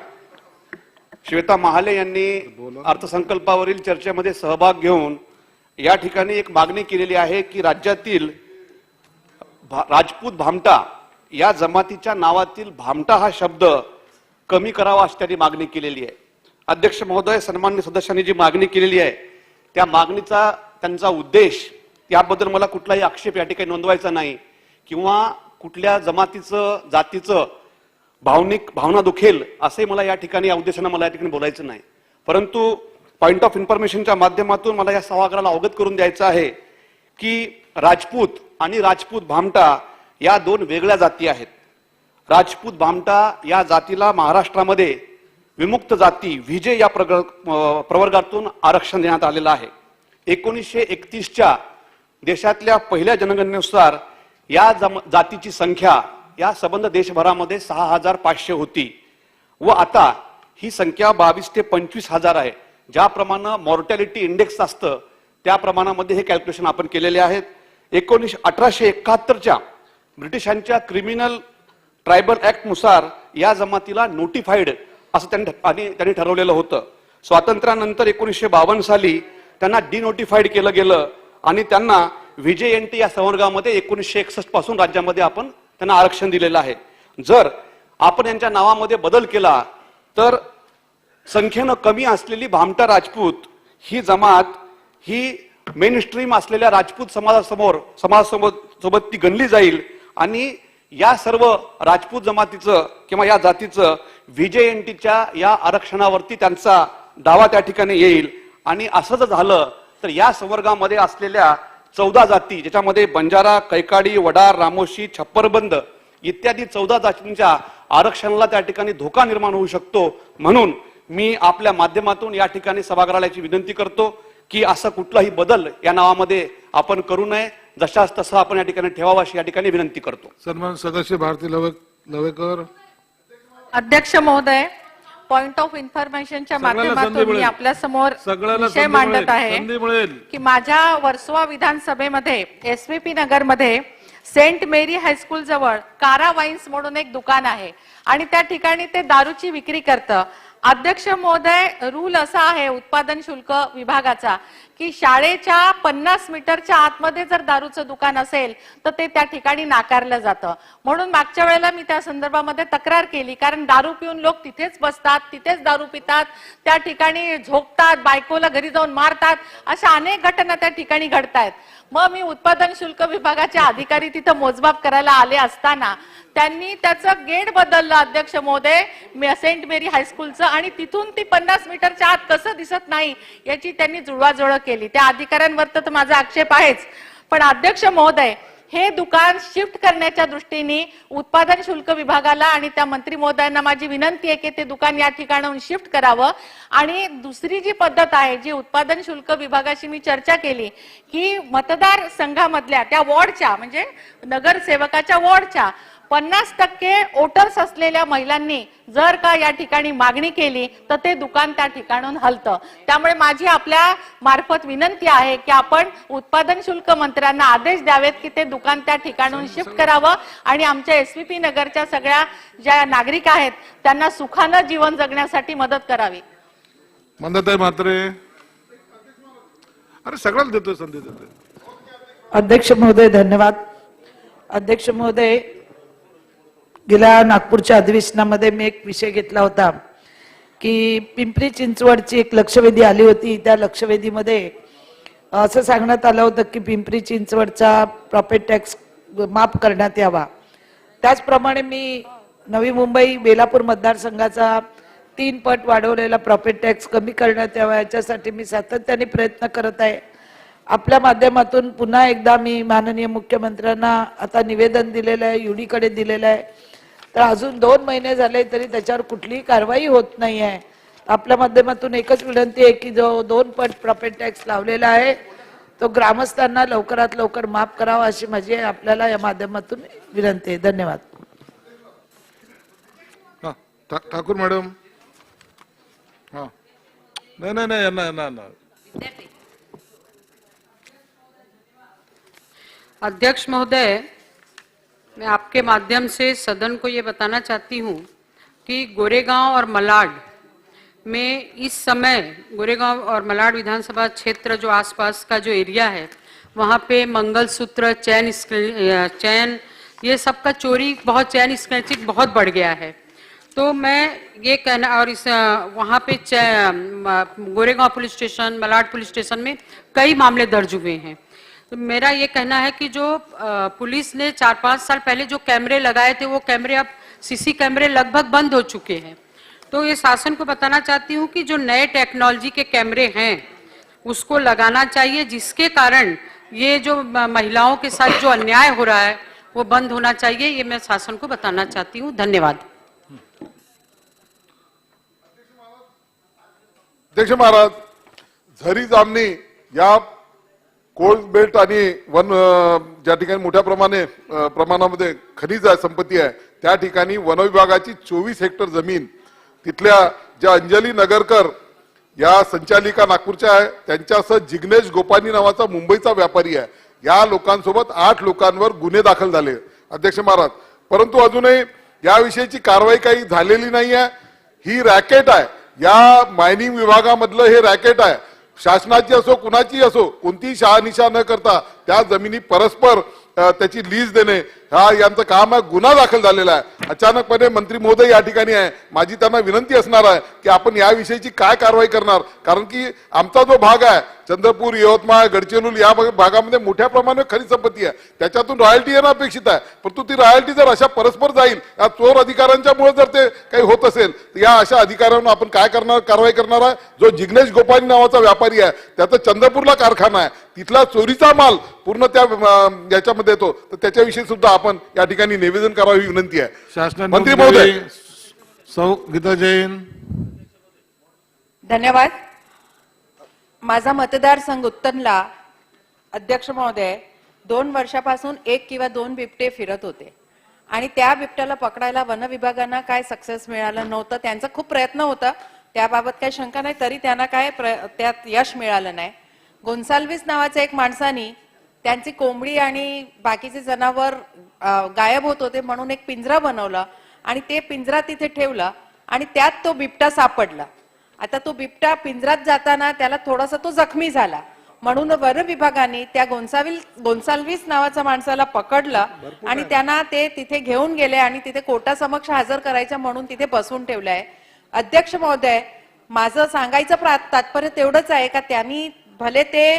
श्वेता महाले यांनी अर्थसंकल्पावरील चर्चेमध्ये सहभाग घेऊन या ठिकाणी एक मागणी केलेली आहे की राज्यातील राजपूत भामटा या जमातीच्या नावातील भामटा हा शब्द कमी करावा अशी त्यांनी मागणी केलेली आहे. अध्यक्ष महोदय, सन्माननीय सदस्यांनी जी मागणी केलेली आहे त्या मागणीचा त्यांचा उद्देश, याबद्दल मला कुठलाही आक्षेप या ठिकाणी नोंदवायचा नाही किंवा कुठल्या जमातीचं जातीचं भावना दुखेल असे मला या ठिकाणी, या उद्देशाने मला या ठिकाणी बोलायचं नाही. परंतु पॉइंट ऑफ इन्फॉर्मेशनच्या माध्यमातून मला या सभागृहाला अवगत करून द्यायचं आहे की राजपूत आणि राजपूत भामटा या दोन वेगळ्या जाती आहेत. राजपूत भामटा या जातीला महाराष्ट्रामध्ये विमुक्त जाती व्हीजे या प्रवर्गातून आरक्षण देण्यात आलेलं आहे. 1931च्या देशातल्या पहिल्या जनगणनेनुसार या जातीची संख्या या संबंध देशभरामध्ये 6500 होती व आता ही संख्या 22 ते 25,000 आहे. ज्याप्रमाणे मॉर्टॅलिटी इंडेक्स असतं त्या प्रमाणामध्ये हे कॅल्क्युलेशन आपण केलेले आहेत. 1871च्या ब्रिटिशांच्या क्रिमिनल ट्रायबल ऍक्ट नुसार या जमातीला नोटिफाईड असं त्यांनी ठरवलेलं होतं. स्वातंत्र्यानंतर 1952 साली त्यांना डिनोटिफाईड केलं गेलं आणि त्यांना व्हीजेएनटी या संवर्गामध्ये 1961 पासून राज्यामध्ये आपण त्यांना आरक्षण दिलेलं आहे. जर आपण यांच्या नावामध्ये बदल केला तर संख्येनं कमी असलेली भामटा राजपूत ही जमात ही मेन स्ट्रीम असलेल्या राजपूत समाजासोबत ती गणली जाईल आणि या सर्व राजपूत जमातीचं किंवा या जातीचं व्हीजेएनटीच्या या आरक्षणावरती त्यांचा दावा त्या ठिकाणी येईल. आणि असं जर झालं तर या संवर्गामध्ये असलेल्या 14 जाती, ज्याच्यामध्ये बंजारा, कैकाडी, वडार, रामोशी, छप्परबंद इत्यादी 14 जातींच्या आरक्षणाला त्या ठिकाणी धोका निर्माण होऊ शकतो. म्हणून मी आपल्या माध्यमातून या ठिकाणी सभागृहाची विनंती करतो की असा कुठलाही बदल या नावामध्ये आपण करू नये.
जशास तसा आपण या ठिकाणी ठेवावा अशी या ठिकाणी विनंती करतो.
सन्मान सदस्य भारती लवेकर.
अध्यक्ष महोदय, पॉइंट ऑफ इन्फॉर्मेशनच्या माध्यमातून मी आपल्या समोर विषय मांडत आहे की माझ्या वर्सोवा विधानसभेमध्ये एसव्हीपी नगरमध्ये सेंट मेरी हायस्कूल जवळ कारा वाईन्स म्हणून एक दुकान आहे आणि त्या ठिकाणी ते दारूची विक्री करतं. अध्यक्ष महोदय, रूल असा आहे उत्पादन शुल्क विभागाचा की शाळेच्या 50 मीटरच्या आतमध्ये जर दारूचं दुकान असेल तर ते त्या ठिकाणी नाकारलं जातं. म्हणून मागच्या वेळेला मी त्या संदर्भामध्ये तक्रार केली, कारण दारू पिऊन लोक तिथेच बसतात, तिथेच दारू पितात, त्या ठिकाणी झोपतात, बायकोला घरी जाऊन मारतात, अशा अनेक घटना त्या ठिकाणी घडतायत. मग मी उत्पादन शुल्क विभागाचे अधिकारी तिथं मोजमाप करायला आले असताना त्यांनी त्याचं गेट बदललं अध्यक्ष महोदय, सेंट मेरी हायस्कूलचं, आणि तिथून ती 50 मीटरच्या आत कसं दिसत नाही याची त्यांनी जुळवाजुळव केली. त्या अधिकाऱ्यांवर तर माझा आक्षेप आहेच, पण अध्यक्ष महोदय, हे दुकान शिफ्ट करण्याच्या दृष्टीने उत्पादन शुल्क विभागाला आणि त्या मंत्री महोदयांना माझी विनंती आहे की ते दुकान या ठिकाणाहून शिफ्ट करावं. आणि दुसरी जी पद्धत आहे, जी उत्पादन शुल्क विभागाशी मी चर्चा केली की मतदार संघामधल्या त्या वॉर्डच्या, म्हणजे नगरसेवकाच्या वॉर्डच्या 50% वोटर्स असलेल्या महिलांनी जर का या ठिकाणी मागणी केली तर ते दुकान त्या ठिकाणाहून हलतं. त्यामुळे माझी आपल्या मार्फत विनंती आहे की आपण उत्पादन शुल्क मंत्र्यांना आदेश द्यावेत की ते दुकान त्या ठिकाणाहून शिफ्ट करावं आणि आमच्या एसव्हीपी नगरच्या सगळ्या ज्या नागरिक आहेत त्यांना सुखानं जीवन जगण्यासाठी मदत करावी.
मंदाताई म्हात्रे. अरे सगळ्याला देतोय संधी देतोय.
अध्यक्ष महोदय धन्यवाद. अध्यक्ष महोदय, गेल्या नागपूरच्या अधिवेशनामध्ये मी एक विषय घेतला होता की पिंपरी चिंचवडची एक लक्षवेधी आली होती. त्या लक्षवेधीमध्ये असं सांगण्यात आलं होतं की पिंपरी चिंचवडचा प्रॉपर्टी टॅक्स माफ करण्यात यावा. त्याचप्रमाणे मी नवी मुंबई बेलापूर मतदारसंघाचा 3 पट वाढवलेला प्रॉपर्टी टॅक्स कमी करण्यात यावा याच्यासाठी मी सातत्याने प्रयत्न करत आहे. आपल्या माध्यमातून पुन्हा एकदा मी माननीय मुख्यमंत्र्यांना आता निवेदन दिलेलं आहे, युडीकडे दिलेलं आहे. तर अजून 2 महिने झाले तरी त्याच्यावर कुठलीही कारवाई होत नाही आहे. आपल्या माध्यमातून एकच विनंती आहे की जो 2 पट प्रॉपर्टी टॅक्स लावलेला आहे तो ग्रामस्थांना लवकरात लवकर माफ करावा अशी माझी आपल्याला या माध्यमातून विनंती आहे. धन्यवाद.
ठाकूर मॅडम. हा, नाही यांना.
अध्यक्ष महोदय, मैं आपके माध्यम से सदन को ये बताना चाहती हूँ कि गोरेगांव और मलाड में इस समय गोरेगांव और मलाड विधानसभा क्षेत्र जो आसपास का जो एरिया है वहाँ पे मंगलसूत्र, चैन ये सब का चोरी बहुत, चैन स्नैचिंग बहुत बढ़ गया है. तो मैं ये कहना, और इस वहाँ पे Goregaon police station, Malad police station में कई मामले दर्ज हुए हैं. तो मेरा ये कहना है कि जो पुलिस ने 4-5 साल पहले जो कैमरे लगाए थे वो कैमरे अब सीसी कैमरे लगभग बंद हो चुके हैं. तो ये शासन को बताना चाहती हूँ कि जो नए टेक्नोलॉजी के कैमरे हैं उसको लगाना चाहिए, जिसके कारण ये जो महिलाओं के साथ जो अन्याय हो रहा है वो बंद होना चाहिए. ये मैं शासन को बताना चाहती हूँ. धन्यवाद.
अध्यक्ष महाराज, झरी जामणी या कोल्ड बेल्ट आणि वन ज्या ठिकाणी मोठ्या प्रमाणामध्ये खनिज आहे, संपत्ती आहे, त्या ठिकाणी वन विभागाची 24 हेक्टर जमीन तिथल्या ज्या अंजली नगरकर या संचालिका नागपूरच्या आहे त्यांच्यासह जिग्नेश गोपानी नावाचा मुंबईचा व्यापारी आहे. या लोकांसोबत 8 लोकांवर गुन्हे दाखल झाले अध्यक्ष महाराज. परंतु अजूनही याविषयीची कारवाई काही झालेली नाही आहे. ही रॅकेट आहे, या मायनिंग विभागामधलं हे रॅकेट आहे. शासनाची असो कुणाची असो कोणतीही शहानिशा न करता त्या जमिनी परस्पर त्याची लीज देणे हा यांचं काम आहे. गुन्हा दाखल झालेला आहे. अचानकपणे मंत्री महोदय या ठिकाणी आहे. माझी त्यांना विनंती असणार आहे की आपण याविषयीची काय कारवाई करणार, कारण की आमचा जो भाग आहे चंद्रपूर, यवतमाळ, गडचिरोली या भागामध्ये मोठ्या प्रमाणात खनिज संपत्ती आहे, त्याच्यातून रॉयल्टी येणं अपेक्षित आहे. परंतु ती रॉयल्टी जर अशा परस्पर जाईल, या चोर अधिकाऱ्यांच्या मुळे जर ते काही होत असेल तर या अशा अधिकाऱ्यांना आपण काय करणार, कारवाई करणार आहे. जो जिग्नेश गोपानी नावाचा व्यापारी आहे त्याचा चंद्रपूरला कारखाना आहे, तिथला चोरीचा माल पूर्ण त्या याच्यामध्ये येतो, तर त्याच्याविषयी सुद्धा आपण या ठिकाणी निवेदन करावी विनंती आहे. मंत्री महोदय.
सौ गीता जैन.
धन्यवाद. माझा मतदारसंघ उत्तरला अध्यक्ष महोदय
2 वर्षापासून 1 किंवा 2 बिबटे फिरत होते आणि त्या बिबट्याला पकडायला वन विभागांना काय सक्सेस मिळालं नव्हतं. त्यांचा खूप प्रयत्न होता, त्याबाबत काही शंका नाही, तरी त्यांना काय त्यात यश मिळालं नाही. गोन्साल्विस नावाच्या एक माणसानी त्यांची कोंबडी आणि बाकीचे जनावर गायब होत होते म्हणून एक पिंजरा बनवला आणि ते पिंजरा तिथे ठेवला आणि त्यात तो बिबटा सापडला. आता तो बिबटा पिंजरात जाताना त्याला थोडासा तो जखमी झाला म्हणून वन विभागाने त्या गोन्साल्विस नावाच्या माणसाला पकडलं आणि त्यांना ते तिथे घेऊन गेले आणि तिथे कोर्टासमक्ष हजर करायचं म्हणून तिथे बसवून ठेवलंय. अध्यक्ष महोदय, माझं सांगायचं तात्पर्य तेवढंच आहे का त्यांनी भले ते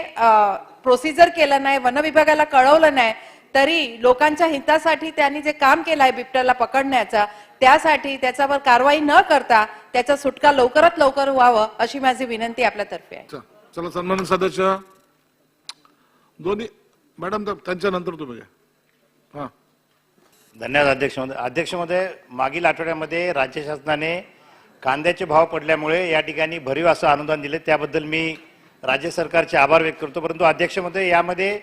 प्रोसिजर केलं नाही, वन विभागाला कळवलं नाही, तरी लोकांच्या हितासाठी त्यांनी जे काम केलं आहे बिबट्याला पकडण्याचा, त्यासाठी त्याच्यावर कारवाई न करता त्याचा सुटका लवकरात लवकर व्हावं अशी माझी विनंती आपल्यातर्फे आहे.
चला सन्माननीय सदस्य दोन्ही मॅडम त्यांच्या नंतर तुम्ही घ्या.
धन्यवाद अध्यक्ष महोदय. अध्यक्ष महोदय, मागील आठवड्यामध्ये राज्य शासनाने कांद्याचे भाव पडल्यामुळे या ठिकाणी भरीव असं अनुदान दिले, त्याबद्दल मी राज्य सरकारचे आभार व्यक्त करतो. परंतु अध्यक्ष महोदय, यामध्ये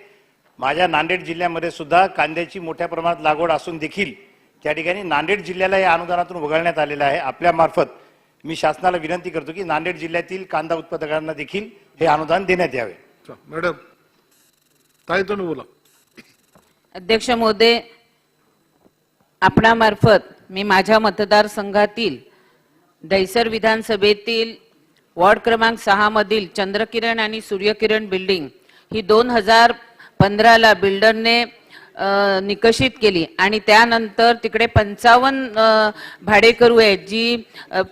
माझ्या नांदेड जिल्ह्यामध्ये सुद्धा कांद्याची मोठ्या प्रमाणात लागवड असून देखील त्या ठिकाणी नांदेड जिल्ह्याला या अनुदानातून वगळण्यात आलेलं आहे. आपल्या मार्फत मी शासनाला विनंती करतो की नांदेड जिल्ह्यातील कांदा उत्पादकांना देखील हे अनुदान देण्यात यावे.
मॅडम ताई तुम्ही बोला.
अध्यक्ष महोदय, आपणामार्फत मी माझ्या मतदारसंघातील दहिसर विधानसभेतील वॉर्ड क्रमांक 6 मधील चंद्रकिरण आणि सूर्यकिरण बिल्डिंग ही 2015ला बिल्डरने निकषित केली आणि त्यानंतर तिकडे 55 भाडेकरू आहेत जी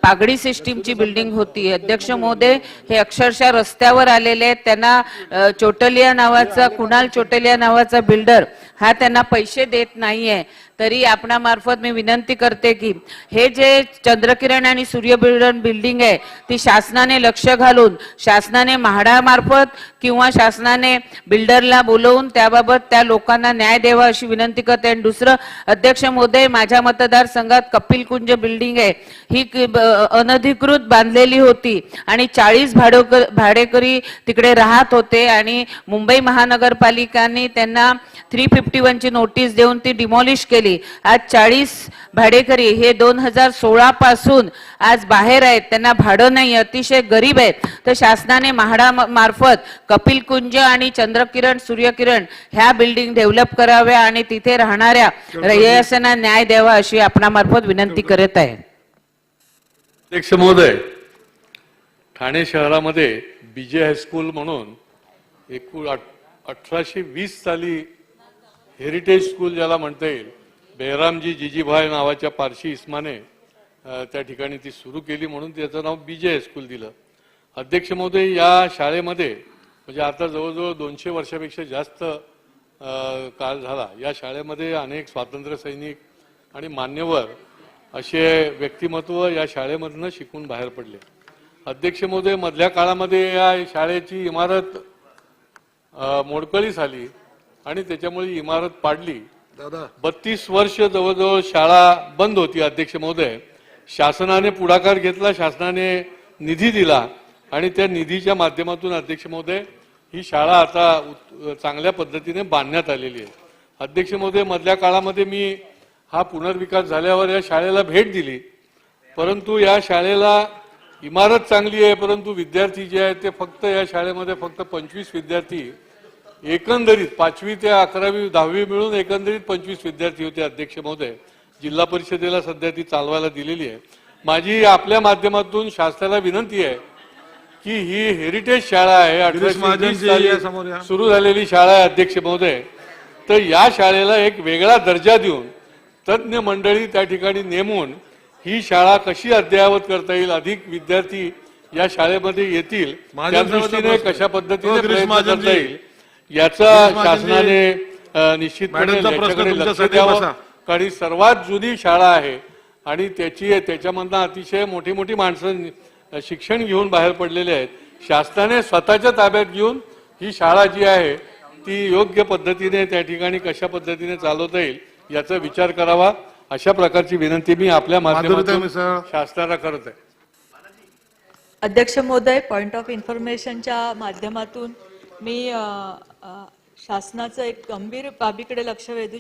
पागडी सिस्टीमची बिल्डिंग होती. अध्यक्ष महोदय, हे अक्षरशः रस्त्यावर आलेले आहेत. त्यांना चोटलिया नावाचा कुणाल चोटलिया नावाचा बिल्डर हा त्यांना पैसे देत नाहीये. तरी आपणामार्फत मी विनंती करते की हे जे चंद्रकिरण आणि सूर्यकिरण बिल्डिंग आहे ती शासनाने लक्ष घालून शासनाने म्हाडामार्फत किंवा शासनाने बिल्डरला बोलवून त्याबाबत त्या लोकांना न्याय द्यावा अशी विनंती करते. आणि दुसरं अध्यक्ष महोदय, माझ्या मतदारसंघात कपिल कुंज बिल्डिंग आहे ही अनधिकृत बांधलेली होती आणि 40 भाडेकरी तिकडे राहत होते आणि मुंबई महानगरपालिकांनी त्यांना 351 ची नोटीस देऊन ती डिमॉलिश केली. आज 40 भाडेकरी हे 2016 पासून आज बाहेर आहेत, त्यांना भाडं नाही, अतिशय गरीब आहेत. तर शासनाने म्हाडा मार्फत कपिल कुंज आणि चंद्रकिरण सूर्यकिरण ह्या बिल्डिंग डेव्हलप कराव्या आणि तिथे राहणाऱ्या रहिवाशांना न्याय द्यावा अशी आपणामार्फत विनंती करत आहे.
अध्यक्ष महोदय, ठाणे शहरामध्ये बीजे हायस्कूल म्हणून 1820 साली हेरिटेज स्कूल ज्याला म्हणता येईल, बेहरामजी जिजीभाई नावाच्या पारशी इस्माने त्या ठिकाणी ती सुरू केली म्हणून त्याचं नाव बीजे हायस्कूल दिलं. अध्यक्ष महोदय, या शाळेमध्ये म्हणजे आता जवळजवळ 200 वर्षापेक्षा जास्त काळ झाला. या शाळेमध्ये अनेक स्वातंत्र्य सैनिक आणि मान्यवर असे व्यक्तिमत्व या शाळेमधनं शिकून बाहेर पडले. अध्यक्ष महोदय, मधल्या काळामध्ये या शाळेची इमारत मोडकळीस आली आणि त्याच्यामुळे इमारत पाडली. 32 वर्ष जवळजवळ शाळा बंद होती. अध्यक्ष महोदय, शासनाने पुढाकार घेतला, शासनाने निधी दिला आणि त्या निधीच्या माध्यमातून अध्यक्ष महोदय ही शाळा आता चांगल्या पद्धतीने बांधण्यात आलेली आहे. अध्यक्ष महोदय, मधल्या काळामध्ये मी हा पुनर्विकास झाल्यावर या शाळेला भेट दिली, परंतु या शाळेला इमारत चांगली आहे परंतु विद्यार्थी जे आहेत ते फक्त या शाळेमध्ये फक्त 25 विद्यार्थी एकंदरीत 5वी ते 11वी 10वी मिळून एकंदरीत 25 विद्यार्थी होते. अध्यक्ष महोदय, जिल्हा परिषदेला सध्या ती चालवायला दिलेली आहे. माझी आपल्या माध्यमातून शासनाला विनंती आहे की ही हेरिटेज शाळा आहे, 1820 साली सुरू झालेली शाळा आहे. अध्यक्ष महोदय, तर या शाळेला एक वेगळा दर्जा देऊन तज्ञ मंडळी त्या ठिकाणी नेमून ही शाळा कशी अद्ययावत करता येईल, अधिक विद्यार्थी या शाळेमध्ये येतील त्या दृष्टीने कशा पद्धतीने प्रयत्न करता येईल याचा शासनाने निश्चितपणे लक्ष द्यावं. कारण सर्वात जुनी शाळा आहे आणि त्याच्यामधनं अतिशय मोठी मोठी माणसं शिक्षण घेऊन बाहेर पडलेले आहेत. शासनाने स्वतःच्या ताब्यात घेऊन ही शाळा जी आहे ती योग्य पद्धतीने त्या ठिकाणी कशा पद्धतीने चालवता येईल याचा विचार करावा, अशा प्रकारची विनंती मी आपल्या माध्यमातून शासनाला करत आहे.
अध्यक्ष महोदय, पॉइंट ऑफ इन्फॉर्मेशनच्या माध्यमातून मी
शासनाचं एक गंभीर बाबीकडे लक्ष वेधू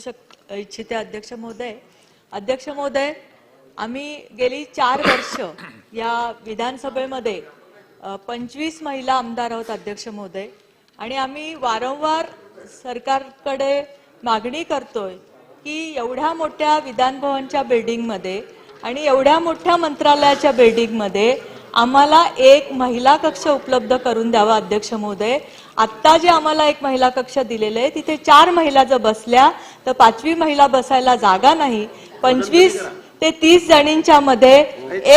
इच्छिते अध्यक्ष महोदय. अध्यक्ष महोदय, आम्ही गेली 4 वर्ष या विधानसभेमध्ये 25 महिला आमदार आहोत अध्यक्ष महोदय, आणि आम्ही वारंवार सरकारकडे मागणी करतोय की एवढ्या मोठ्या विधानभवनच्या बिल्डिंगमध्ये आणि एवढ्या मोठ्या मंत्रालयाच्या बिल्डिंगमध्ये आम्हाला एक महिला कक्ष उपलब्ध करून द्यावा अध्यक्ष महोदय. आत्ता जे आम्हाला एक महिला कक्ष दिलेले आहे तिथे 4 महिला जर बसल्या तर 5वी महिला बसायला जागा नाही. 25 ते 30 जणींच्या मध्ये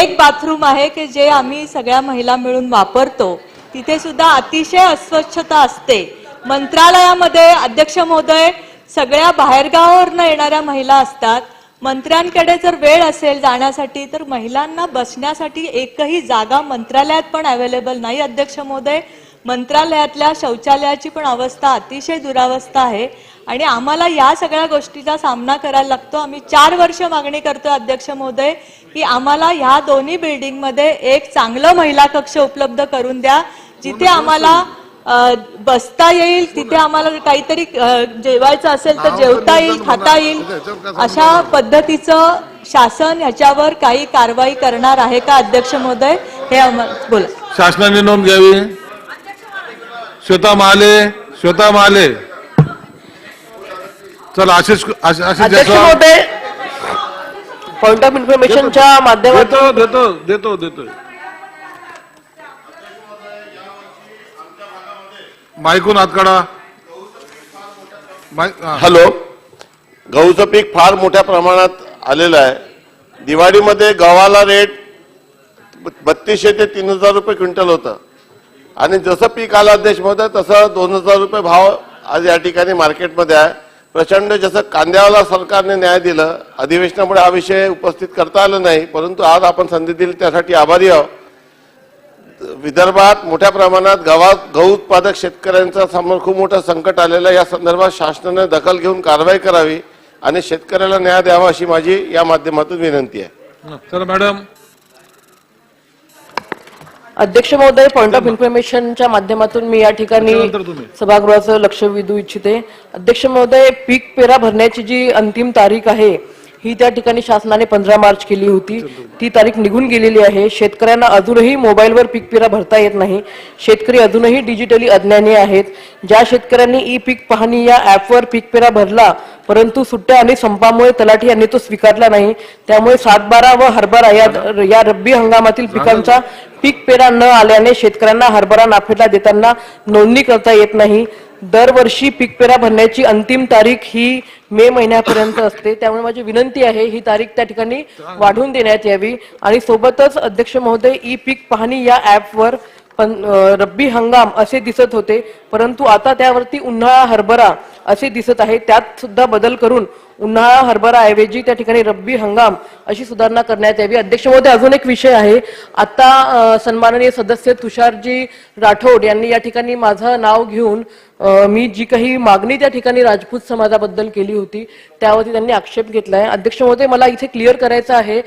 एक बाथरूम आहे की जे आम्ही सगळ्या महिला मिळून वापरतो. तिथे सुद्धा अतिशय अस्वच्छता असते. मंत्रालयामध्ये अध्यक्ष महोदय सगळ्या बाहेरगावावरनं येणाऱ्या महिला असतात. मंत्र्यांकडे जर वेळ असेल जाण्यासाठी तर महिलांना बसण्यासाठी एकही जागा मंत्रालयात पण अवेलेबल नाही अध्यक्ष महोदय. मंत्रालयातल्या शौचालयाची पण अवस्था अतिशय दुरावस्था आहे आणि आम्हाला या सगळ्या गोष्टीचा सामना करायला लागतो. आम्ही 4 वर्ष मागणी करतो अध्यक्ष महोदय की आम्हाला ह्या दोन्ही बिल्डिंगमध्ये एक चांगलं महिला कक्ष उपलब्ध करून द्या, जिथे आम्हाला बसता येईल, तिथे आम्हाला काहीतरी जेवायचं असेल तर जेवता येईल, खाता येईल. अशा पद्धतीचं शासन ह्याच्यावर काही कारवाई करणार आहे का अध्यक्ष महोदय, हे बोला.
शासनाने नोंद घ्यावी. श्वेता महाले. चला आशिष
अध्यक्ष महोदय, पॉइंट ऑफ इन्फॉर्मेशनच्या माध्यमातून
देतो माईकून हात काढा.
हॅलो. गहूचं पीक फार मोठ्या प्रमाणात आलेलं आहे. दिवाळीमध्ये गव्हाला रेट 3200 ते 3000 रुपये क्विंटल होतं आणि जसं पीक आलं अध्यक्ष महोदय तसं 2000 रुपये भाव आज या ठिकाणी मार्केटमध्ये आहे. प्रचंड जसं कांद्याला सरकारने न्याय दिलं, अधिवेशनामुळे हा विषय उपस्थित करता आला नाही, परंतु आज आपण संधी दिली त्यासाठी आभारी आहोत. विदर्भात मोठ्या प्रमाणात गहू उत्पादक शेतकऱ्यांच्या समोर खूप मोठं संकट आलेलं आहे. या संदर्भात शासनाने दखल घेऊन कारवाई करावी आणि शेतकऱ्याला न्याय द्यावा अशी माझी या माध्यमातून विनंती आहे.
चला मॅडम.
अध्यक्ष महोदय, पॉइंट ऑफ इन्फॉर्मेशनच्या माध्यमातून मी या ठिकाणी सभागृहाचं लक्ष वेधू इच्छिते. अध्यक्ष महोदय, पीक पेरा भरण्याची जी अंतिम तारीख आहे ही त्या ठिकाणी शासनाने 15 मार्च केली होती. ती तारीख निघून गेलेली आहे. शेतकऱ्यांना अजूनही मोबाईलवर पीक पेरा भरता येत नाही. शेतकरी अजूनही डिजिटली अज्ञानी आहेत. ज्या शेतकऱ्यांनी ई पीक पाहणी या ऍपवर पीक पेरा भरला परंतु सुट्ट्या आणि संपामुळे तलाठी यांनी तो स्वीकारला नाही, त्यामुळे 7/12 व हरभरा या रब्बी हंगामातील पिकांचा पीक पेरा न आल्याने शेतकऱ्यांना हरभरा नाफेडला देताना नोंदणी करता येत नाही. दरवर्षी पीक पेरा भरण्याची अंतिम तारीख ही मे महिन्यापर्यंत असते, त्यामुळे माझी विनंती आहे ही तारीख त्या ठिकाणी वाढवून देण्यात यावी. आणि सोबतच अध्यक्ष महोदय, ई पीक पाहणी या ऍपवर रब्बी हंगाम असे दिसत होते परंतु आता त्यावरती उन्हाळा हरभरा असे दिसत आहे. त्यात सुद्धा बदल करून उन्हाळा हरभरा ऐवजी त्या ठिकाणी रब्बी हंगाम अशी सुधारणा करण्यात यावी. अध्यक्ष महोदय, अजून एक विषय आहे. आता सन्माननीय सदस्य तुषारजी राठोड यांनी या ठिकाणी माझं नाव घेऊन मी जी काही मागणी त्या ठिकाणी राजपूत समाजाबद्दल केली होती त्यावरती त्यांनी आक्षेप घेतलाय. अध्यक्ष महोदय, मला इथे क्लिअर करायचं आहे,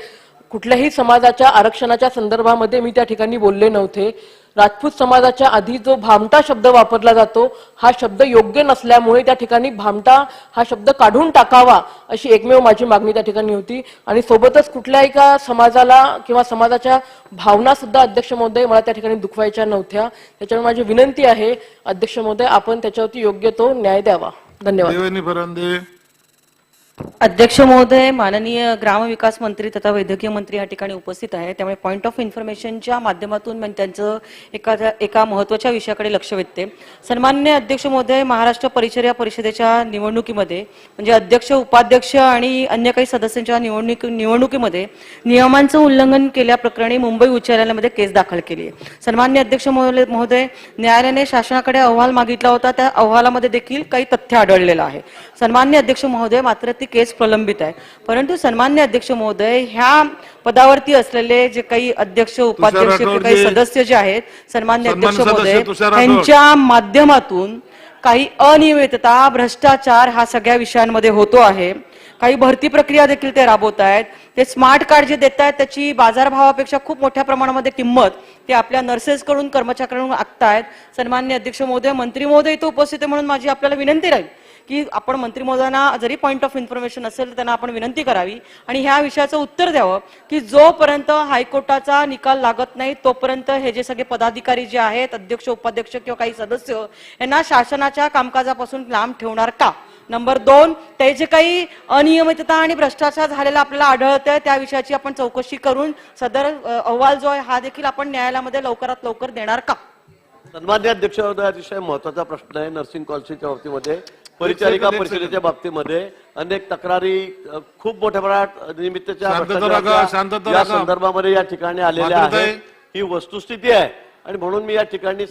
कुठल्याही समाजाच्या आरक्षणाच्या संदर्भामध्ये मी त्या ठिकाणी बोलले नव्हते. राजपूत समाजाच्या आधी जो भामटा शब्द वापरला जातो हा शब्द योग्य नसल्यामुळे त्या ठिकाणी भामटा हा शब्द काढून टाकावा अशी एकमेव माझी मागणी त्या ठिकाणी होती. आणि सोबतच कुठल्याही एका समाजाला किंवा समाजाच्या भावना सुद्धा अध्यक्ष महोदय मला त्या ठिकाणी दुखवायच्या नव्हत्या. त्याच्यामुळे माझी विनंती आहे अध्यक्ष महोदय, आपण त्याच्यावरती योग्य तो न्याय द्यावा. धन्यवाद. अध्यक्ष महोदय, माननीय ग्रामविकास मंत्री तथा वैद्यकीय मंत्री या ठिकाणी उपस्थित आहे, त्यामुळे पॉइंट ऑफ इन्फॉर्मेशनच्या माध्यमातून मी त्यांचं एका महत्त्वाच्या विषयाकडे लक्ष वेधते. सन्माननीय अध्यक्ष महोदय, महाराष्ट्र परिचर्या परिषदेच्या निवडणुकीमध्ये म्हणजे अध्यक्ष, उपाध्यक्ष आणि अन्य काही सदस्यांच्या निवडणुकीमध्ये नियमांचं उल्लंघन केल्याप्रकरणी मुंबई उच्च न्यायालयामध्ये केस दाखल केली आहे. सन्माननीय अध्यक्ष महोदय, न्यायालयाने शासनाकडे अहवाल मागितला होता. त्या अहवालामध्ये देखील काही तथ्य आढळलेलं आहे. सन्माननीय अध्यक्ष महोदय, मात्र ती केस प्रलंबित आहे. परंतु सन्माननीय अध्यक्ष महोदय, ह्या पदावरती असलेले जे काही अध्यक्ष, उपाध्यक्ष, काही सदस्य जे आहेत सन्माननीय अध्यक्ष महोदय, यांच्या माध्यमातून काही अनियमितता, भ्रष्टाचार हा सगळ्या विषयांमध्ये होतो आहे. काही भरती प्रक्रिया देखील ते राबवत आहेत. ते स्मार्ट कार्ड जे देत आहेत त्याची बाजारभावापेक्षा खूप मोठ्या प्रमाणामध्ये किंमत ते आपल्या नर्सेसकडून कर्मचाऱ्यांकडून आखतायत. सन्माननीय अध्यक्ष महोदय, मंत्री महोदय इथे उपस्थित आहे म्हणून माझी आपल्याला विनंती राहील की आपण मंत्री महोदयांना जरी पॉईंट ऑफ इन्फॉर्मेशन असेल तर त्यांना आपण विनंती करावी आणि ह्या विषयाचं उत्तर द्यावं की जोपर्यंत हायकोर्टाचा निकाल लागत नाही तोपर्यंत हे जे सगळे पदाधिकारी जे आहेत, अध्यक्ष, उपाध्यक्ष किंवा काही सदस्य, यांना शासनाच्या कामकाजापासून लांब ठेवणार का. नंबर 2, ते जे काही अनियमितता आणि भ्रष्टाचार झालेला आपल्याला आढळतंय त्या विषयाची आपण चौकशी करून सदर अहवाल जो आहे हा देखील आपण न्यायालयामध्ये लवकरात लवकर देणार का.
सन्मान्य अध्यक्ष महोदय, अतिशय महत्वाचा प्रश्न आहे. नर्सिंग कॉलेजच्या बाबतीमध्ये, परिचारिका परिषदेच्या बाबतीमध्ये अनेक तक्रारी खूप मोठ्या प्रमाणात नियमितच्या या संदर्भामध्ये या ठिकाणी आलेल्या आहेत. ही वस्तुस्थिती आहे आणि म्हणून मी या ठिकाणी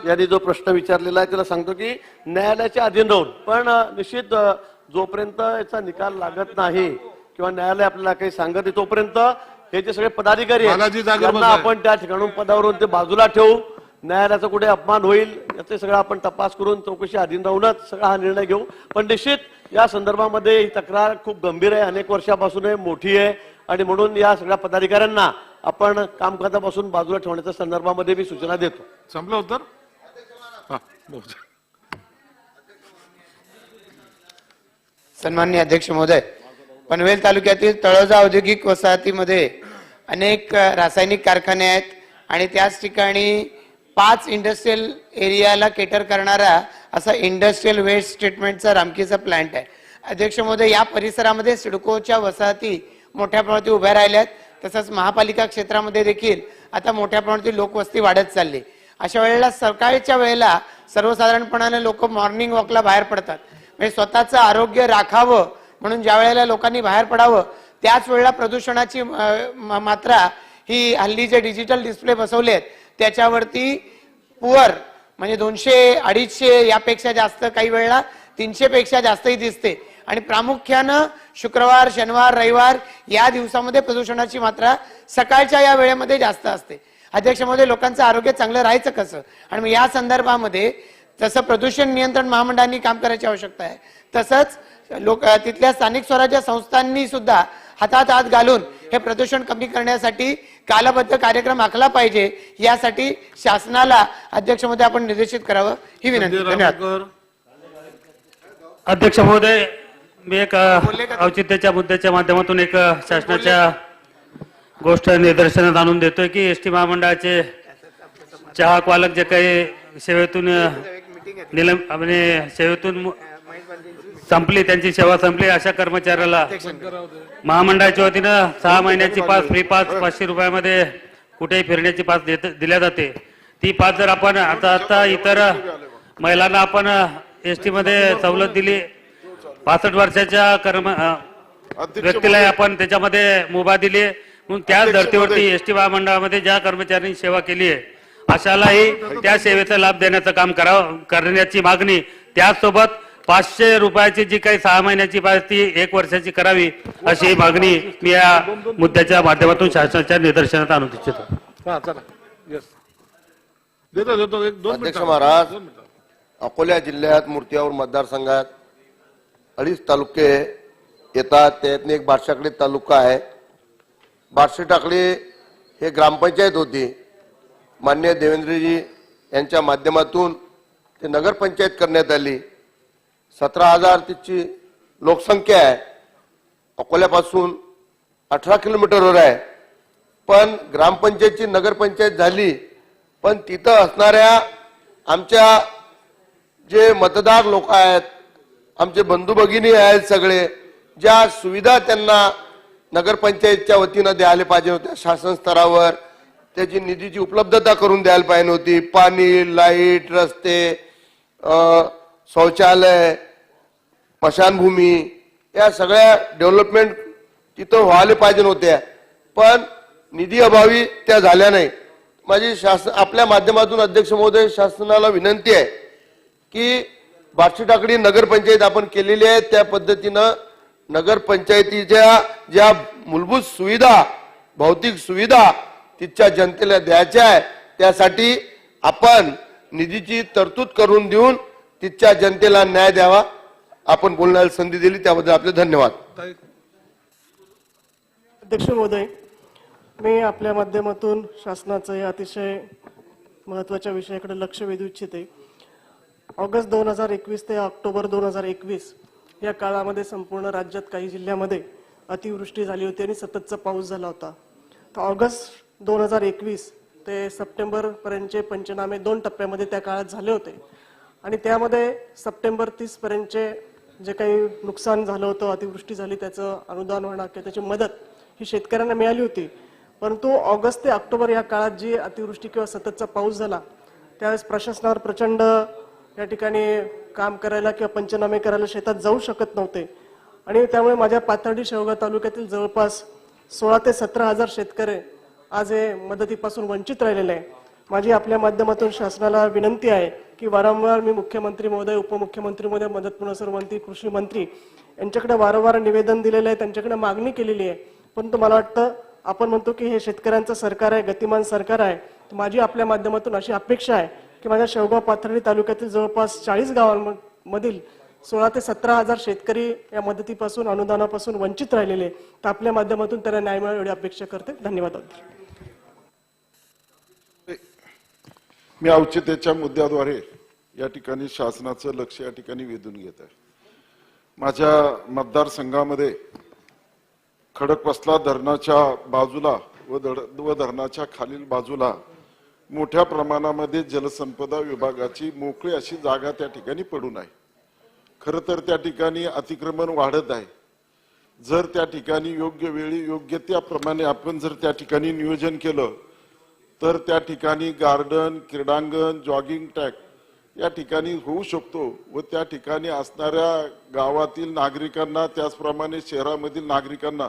यांनी जो प्रश्न विचारलेला आहे त्याला सांगतो की न्यायालयाच्या अधीन राहून, पण निश्चित जोपर्यंत याचा निकाल लागत नाही किंवा न्यायालय आपल्याला काही सांगत नाही तोपर्यंत हे जे सगळे पदाधिकारी आहेत त्यांना आपण त्या ठिकाणून पदावरून ते बाजूला ठेवू. न्यायालयाचा कुठे अपमान होईल याचे सगळं आपण तपास करून चौकशी अधीन राहूनच सगळा हा निर्णय घेऊ. पण निश्चित या संदर्भामध्ये ही तक्रार खूप गंभीर आहे, अनेक वर्षापासून आहे, मोठी आहे आणि म्हणून या सगळ्या पदाधिकाऱ्यांना आपण कामकाजापासून बाजूला ठेवण्याच्या संदर्भामध्ये मी सूचना देतो.
संपलं उत्तर.
सन्माननीय अध्यक्ष महोदय, पनवेल तालुक्यातील तळोजा औद्योगिक वसाहतीमध्ये अनेक रासायनिक कारखाने आहेत आणि त्याच ठिकाणी 5 इंडस्ट्रियल एरियाला केटर करणारा असा इंडस्ट्रियल वेस्ट ट्रीटमेंटचा रामकीचा प्लांट आहे. अध्यक्ष महोदय, या परिसरामध्ये सिडकोच्या वसाहती मोठ्या प्रमाणात उभ्या राहिल्यात. तसंच महापालिका क्षेत्रामध्ये देखील आता मोठ्या प्रमाणात लोकवस्ती वाढत चालली. अशा वेळेला सकाळच्या वेळेला सर्वसाधारणपणाने लोक मॉर्निंग वॉकला बाहेर पडतात. म्हणजे स्वतःचं आरोग्य राखावं म्हणून ज्या वेळेला लोकांनी बाहेर पडावं त्याच वेळेला प्रदूषणाची मात्रा ही हल्ली जे डिजिटल डिस्प्ले बसवले आहेत त्याच्यावरती पुअर म्हणजे 200-250 यापेक्षा जास्त, काही वेळेला 300 पेक्षा जास्तही दिसते. आणि प्रामुख्यानं शुक्रवार, शनिवार, रविवार या दिवसामध्ये प्रदूषणाची मात्रा सकाळच्या या वेळेमध्ये जास्त असते. अध्यक्ष महोदय, लोकांचं आरोग्य चांगलं राहायचं कसं आणि मग या संदर्भामध्ये तसं प्रदूषण नियंत्रण महामंडळांनी काम करायची आवश्यकता आहे. तसंच तिथल्या स्थानिक स्वराज्य संस्थांनी सुद्धा हातात हात घालून हे प्रदूषण कमी करण्यासाठी कालबद्ध कार्यक्रम आखला पाहिजे. यासाठी शासनाला अध्यक्ष महोदय आपण निर्देशित करावं ही विनंती. धन्यवाद.
अध्यक्ष महोदय, मी एक औचित्याच्या मुद्द्याच्या माध्यमातून एक शासनाच्या गोष्ट निदर्शनात आणून देतोय की एसटी महामंडळाचे चाहक वालक जे काही सेवेतून सेवेतून संपली, त्यांची सेवा संपली अशा कर्मचाऱ्याला महामंडळाच्या वतीनं 6 महिन्याची पास, फ्री पास 500 रुपयामध्ये कुठेही फिरण्याची पास दिल्या जाते. ती पास जर आपण आता इतर महिलांना आपण एसटी मध्ये सवलत दिली, 65 वर्षाच्या व्यक्तीला आपण त्याच्यामध्ये मुभा दिली, म्हणून त्याच धर्तीवरती एसटी महामंडळामध्ये ज्या कर्मचाऱ्यांनी सेवा केली आहे अशालाही त्या सेवेचा लाभ देण्याचं काम करण्याची मागणी, त्याचसोबत 500 रुपयाची जी काही 6 महिन्याची पास ती 1 वर्षाची करावी अशी मागणी मी या मुद्द्याच्या माध्यमातून शासनाच्या निदर्शनात आणू इच्छितो.
अध्यक्ष महाराज, अकोला जिल्ह्यात मूर्तियावर मतदारसंघात 2.5 तालुके येतात. त्यातले एक बारशाकडी तालुका आहे. बारशे टाकळी हे ग्रामपंचायत होती. माननीय देवेंद्रजी यांच्या माध्यमातून ते नगरपंचायत करण्यात आली. 17,000 तिची लोकसंख्या आहे. अकोल्यापासून 18 किलोमीटरवर आहे. पण ग्रामपंचायतची नगरपंचायत झाली, पण तिथं असणाऱ्या आमच्या जे मतदार लोक आहेत, आमचे बंधू भगिनी आहेत, सगळे ज्या सुविधा त्यांना नगरपंचायतच्या वतीनं द्यायला पाहिजे होत्या शासन स्तरावर, त्याची निधीची उपलब्धता करून द्यायला पाहिजे होती. पाणी, लाईट, रस्ते, शौचालय, स्मशानभूमी या सगळ्या डेव्हलपमेंट तिथं व्हायला पाहिजे होत्या, पण निधी अभावी त्या झाल्या नाही. माझी आपल्या माध्यमातून अध्यक्ष महोदय शासनाला विनंती आहे की बार्शी टाकळी नगरपंचायत आपण केलेली आहे, त्या पद्धतीनं नगरपंचायतीच्या ज्या मूलभूत सुविधा, भौतिक सुविधा तिथच्या जनतेला द्यायच्या आहे, त्यासाठी आपण निधीची तरतूद करून देऊन तिथच्या जनतेला न्याय द्यावा आपण बोलण्याला संधी दिली त्याबद्दल आपले धन्यवाद.
अध्यक्ष महोदय, मी आपल्या माध्यमातून शासनाचं या अतिशय महत्त्वाच्या विषयाकडे लक्ष वेधू इच्छिते. ऑगस्ट 2021 ते ऑक्टोबर 2021 या काळामध्ये संपूर्ण राज्यात काही जिल्ह्यामध्ये अतिवृष्टी झाली होती आणि सततचा पाऊस झाला होता. तर ऑगस्ट 2021 ते सप्टेंबर पर्यंतचे पंचनामे 2 टप्प्यामध्ये त्या काळात झाले होते आणि त्यामध्ये सप्टेंबर 30 पर्यंतचे जे काही नुकसान झालं होतं, अतिवृष्टी झाली, त्याचं अनुदान म्हणा किंवा त्याची मदत ही शेतकऱ्यांना मिळाली होती. परंतु ऑगस्ट ते ऑक्टोबर या काळात जी अतिवृष्टी किंवा सततचा पाऊस झाला त्यावेळेस प्रशासनावर प्रचंड या ठिकाणी काम करायला किंवा पंचनामे करायला शेतात जाऊ शकत नव्हते आणि त्यामुळे माझ्या पाथर्डी शेवगाव तालुक्यातील जवळपास 16 ते 17 हजार शेतकरी आज हे मदतीपासून वंचित राहिलेले आहे. माझी आपल्या माध्यमातून शासनाला विनंती आहे की वारंवार मी मुख्यमंत्री महोदय, उपमुख्यमंत्री महोदय, मदत पुरस्कार मंत्री, कृषी मंत्री यांच्याकडे वारंवार निवेदन दिलेलं आहे, त्यांच्याकडे मागणी केलेली आहे. परंतु मला वाटतं आपण म्हणतो की हे शेतकऱ्यांचं सरकार आहे, गतिमान सरकार आहे. माझी आपल्या माध्यमातून अशी अपेक्षा आहे की माझ्या शेवगाव पाथर्डी तालुक्यातील जवळपास 40 गावांमधील 16 ते 17 हजार शेतकरी या मदतीपासून, अनुदानापासून वंचित राहिलेले, तर आपल्या माध्यमातून त्यांना न्याय मिळावा एवढी अपेक्षा करते. धन्यवाद.
मी औचित्याच्या मुद्द्याद्वारे या ठिकाणी शासनाचं लक्ष या ठिकाणी वेधून घेत आहे. माझ्या मतदारसंघामध्ये खडकवासला धरणाच्या बाजूला व धरणाच्या खालील बाजूला मोठ्या प्रमाणामध्ये जलसंपदा विभागाची मोकळी अशी जागा त्या ठिकाणी पडून आहे. खरं तर त्या ठिकाणी अतिक्रमण वाढत आहे. जर त्या ठिकाणी योग्य वेळी योग्य त्याप्रमाणे आपण जर त्या ठिकाणी नियोजन केलं तर त्या ठिकाणी गार्डन, क्रीडांगण, जॉगिंग ट्रॅक या ठिकाणी होऊ शकतो व त्या ठिकाणी असणाऱ्या गावातील नागरिकांना, त्याचप्रमाणे शहरामधील नागरिकांना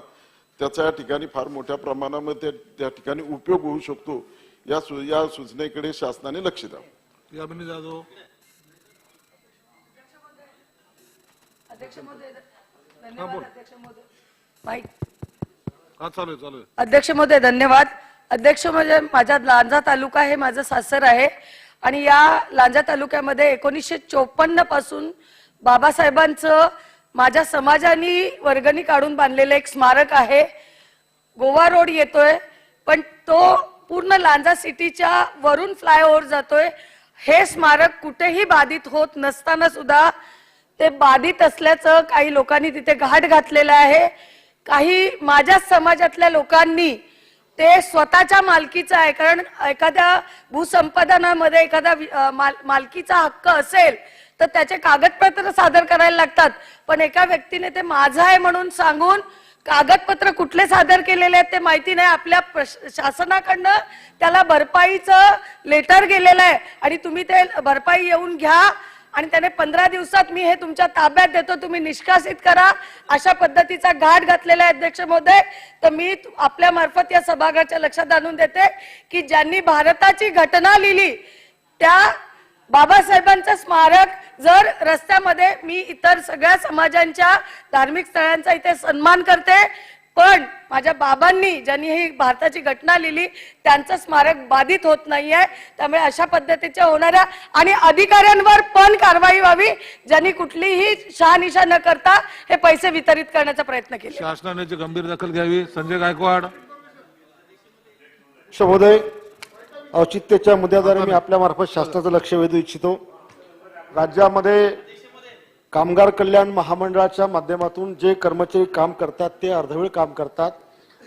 त्याचा या ठिकाणी फार मोठ्या प्रमाणामध्ये त्या ठिकाणी उपयोग होऊ शकतो. या सूचनेकडे शासनाने लक्ष द्यावं.
अध्यक्ष महोदय धन्यवाद. अध्यक्ष म्हणजे माझा लांजा तालुका हे माझं सासर आहे आणि या लांजा तालुक्यामध्ये 1954 पासून बाबासाहेबांचं माझ्या समाजाने वर्गणी काढून बांधलेलं एक स्मारक आहे. गोवा रोड येतोय पण तो पूर्ण लांजा सिटीच्या वरून फ्लायओव्हर जातोय. हे स्मारक कुठेही बाधित होत नसताना सुद्धा ते बाधित असल्याचं काही लोकांनी तिथे घाट घातलेला आहे. काही माझ्या समाजातल्या लोकांनी ते स्वतःच्या मालकीचं आहे, कारण एखाद्या भूसंपादनामध्ये एखादा मालकीचा हक्क असेल तर त्याचे कागदपत्र सादर करायला लागतात. पण एका व्यक्तीने ते माझं आहे म्हणून सांगून कागदपत्र कुठले सादर केलेले आहेत ते माहिती नाही. आपल्या शासनाकडनं त्याला भरपाईचं लेटर गेलेलं आहे आणि तुम्ही ते भरपाई येऊन घ्या आणि त्याने 15 दिवसात मी हे तुमच्या ताब्यात देतो, तुम्ही निष्कासित करा, अशा पद्धतीचा घाट घातलेला आहे. अध्यक्ष महोदय, तर मी आपल्या मार्फत या सभागृहाच्या लक्षात आणून देते की ज्यांनी भारताची घटना लिहिली त्या बाबासाहेबांचं स्मारक जर रस्त्यामध्ये, मी इतर सगळ्या समाजांच्या धार्मिक स्थळांचा इथे सन्मान करते, पण माझ्या बाबांनी ज्यांनी ही भारताची घटना लिहिली त्यांचं स्मारक बाधित होत नाहीये. त्यामुळे अशा पद्धतीच्या होणाऱ्या आणि अधिकाऱ्यांवर पण कारवाई व्हावी ज्यांनी कुठलीही शहानिशा न करता हे पैसे वितरित करण्याचा प्रयत्न केला.
शासनाने गंभीर दखल घ्यावी. संजय गायकवाड.
महोदय, औचित्याच्या मुद्द्याद्वारे मी आपल्या मार्फत शासनाचं लक्ष वेधू इच्छितो. राज्यामध्ये कामगार कल्याण महामंडळाच्या माध्यमातून जे कर्मचारी काम करतात ते अर्धवेळ काम करतात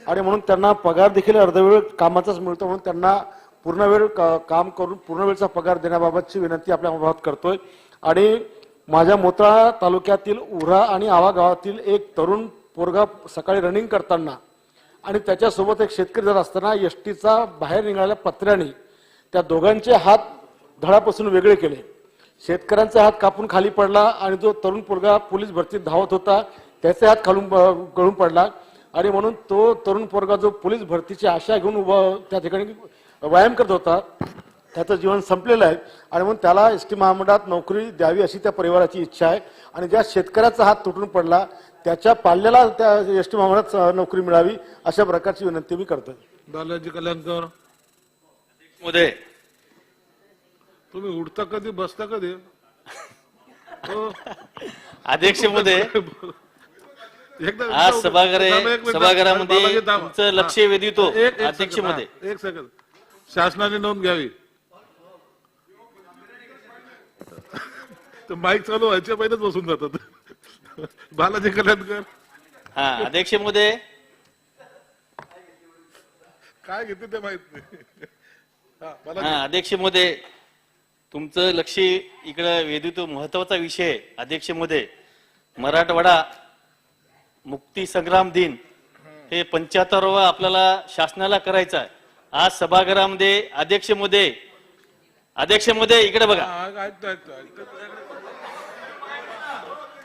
आणि म्हणून त्यांना पगार देखील अर्धवेळ कामाचाच मिळतो, म्हणून त्यांना पूर्णवेळ काम करून पूर्णवेळचा पगार देण्याबाबतची विनंती आपल्या मार्फत करतोय. आणि माझ्या मोताळा तालुक्यातील उरा आणि आवा गावातील एक तरुण पोरगा सकाळी रनिंग करताना आणि त्याच्यासोबत एक शेतकरी जात असताना एसटीचा बाहेर निघालेल्या पत्र्याने त्या दोघांचे हात धडापासून वेगळे केले. शेतकऱ्यांचा हात कापून खाली पडला आणि जो तरुण पोरगा पोलीस भरतीत धावत होता त्याचे हात खालून गळून पडला आणि म्हणून तो तरुण पोरगा जो पोलीस भरतीची आशा घेऊन उभा त्या ठिकाणी व्यायाम करत होता त्याचं जीवन संपलेलं आहे आणि म्हणून त्याला एसटी महामंडळात नोकरी द्यावी अशी त्या परिवाराची इच्छा आहे. आणि ज्या शेतकऱ्याचा हात तुटून पडला त्याच्या पाल्याला त्या एसटी महामंडळात नोकरी मिळावी अशा प्रकारची विनंती मी करतोय.
बालाजी कल्याणकर.
मध्ये तुम्ही उठता कधी, बसता कधी?
अध्यक्ष महोदय आज सभागृहामध्ये तुमचं लक्ष वेधितो अध्यक्ष महोदय. एक सेकंद शासनाने नोंद घ्यावी. माईक चालू व्हायच्या पहिलेच बसून जातात. बालाजी कल्याणकर. हा अध्यक्ष महोदय काय घेते ते माहित नाही. अध्यक्ष महोदय तुमचं लक्ष इकडे वेधितो महत्वाचा विषय. अध्यक्ष महोदय मराठवाडा मुक्ती संग्राम दिन हे 75वा आपल्याला शासनाला करायचं आहे. आज सभागृहामध्ये अध्यक्ष महोदय इकडे बघा.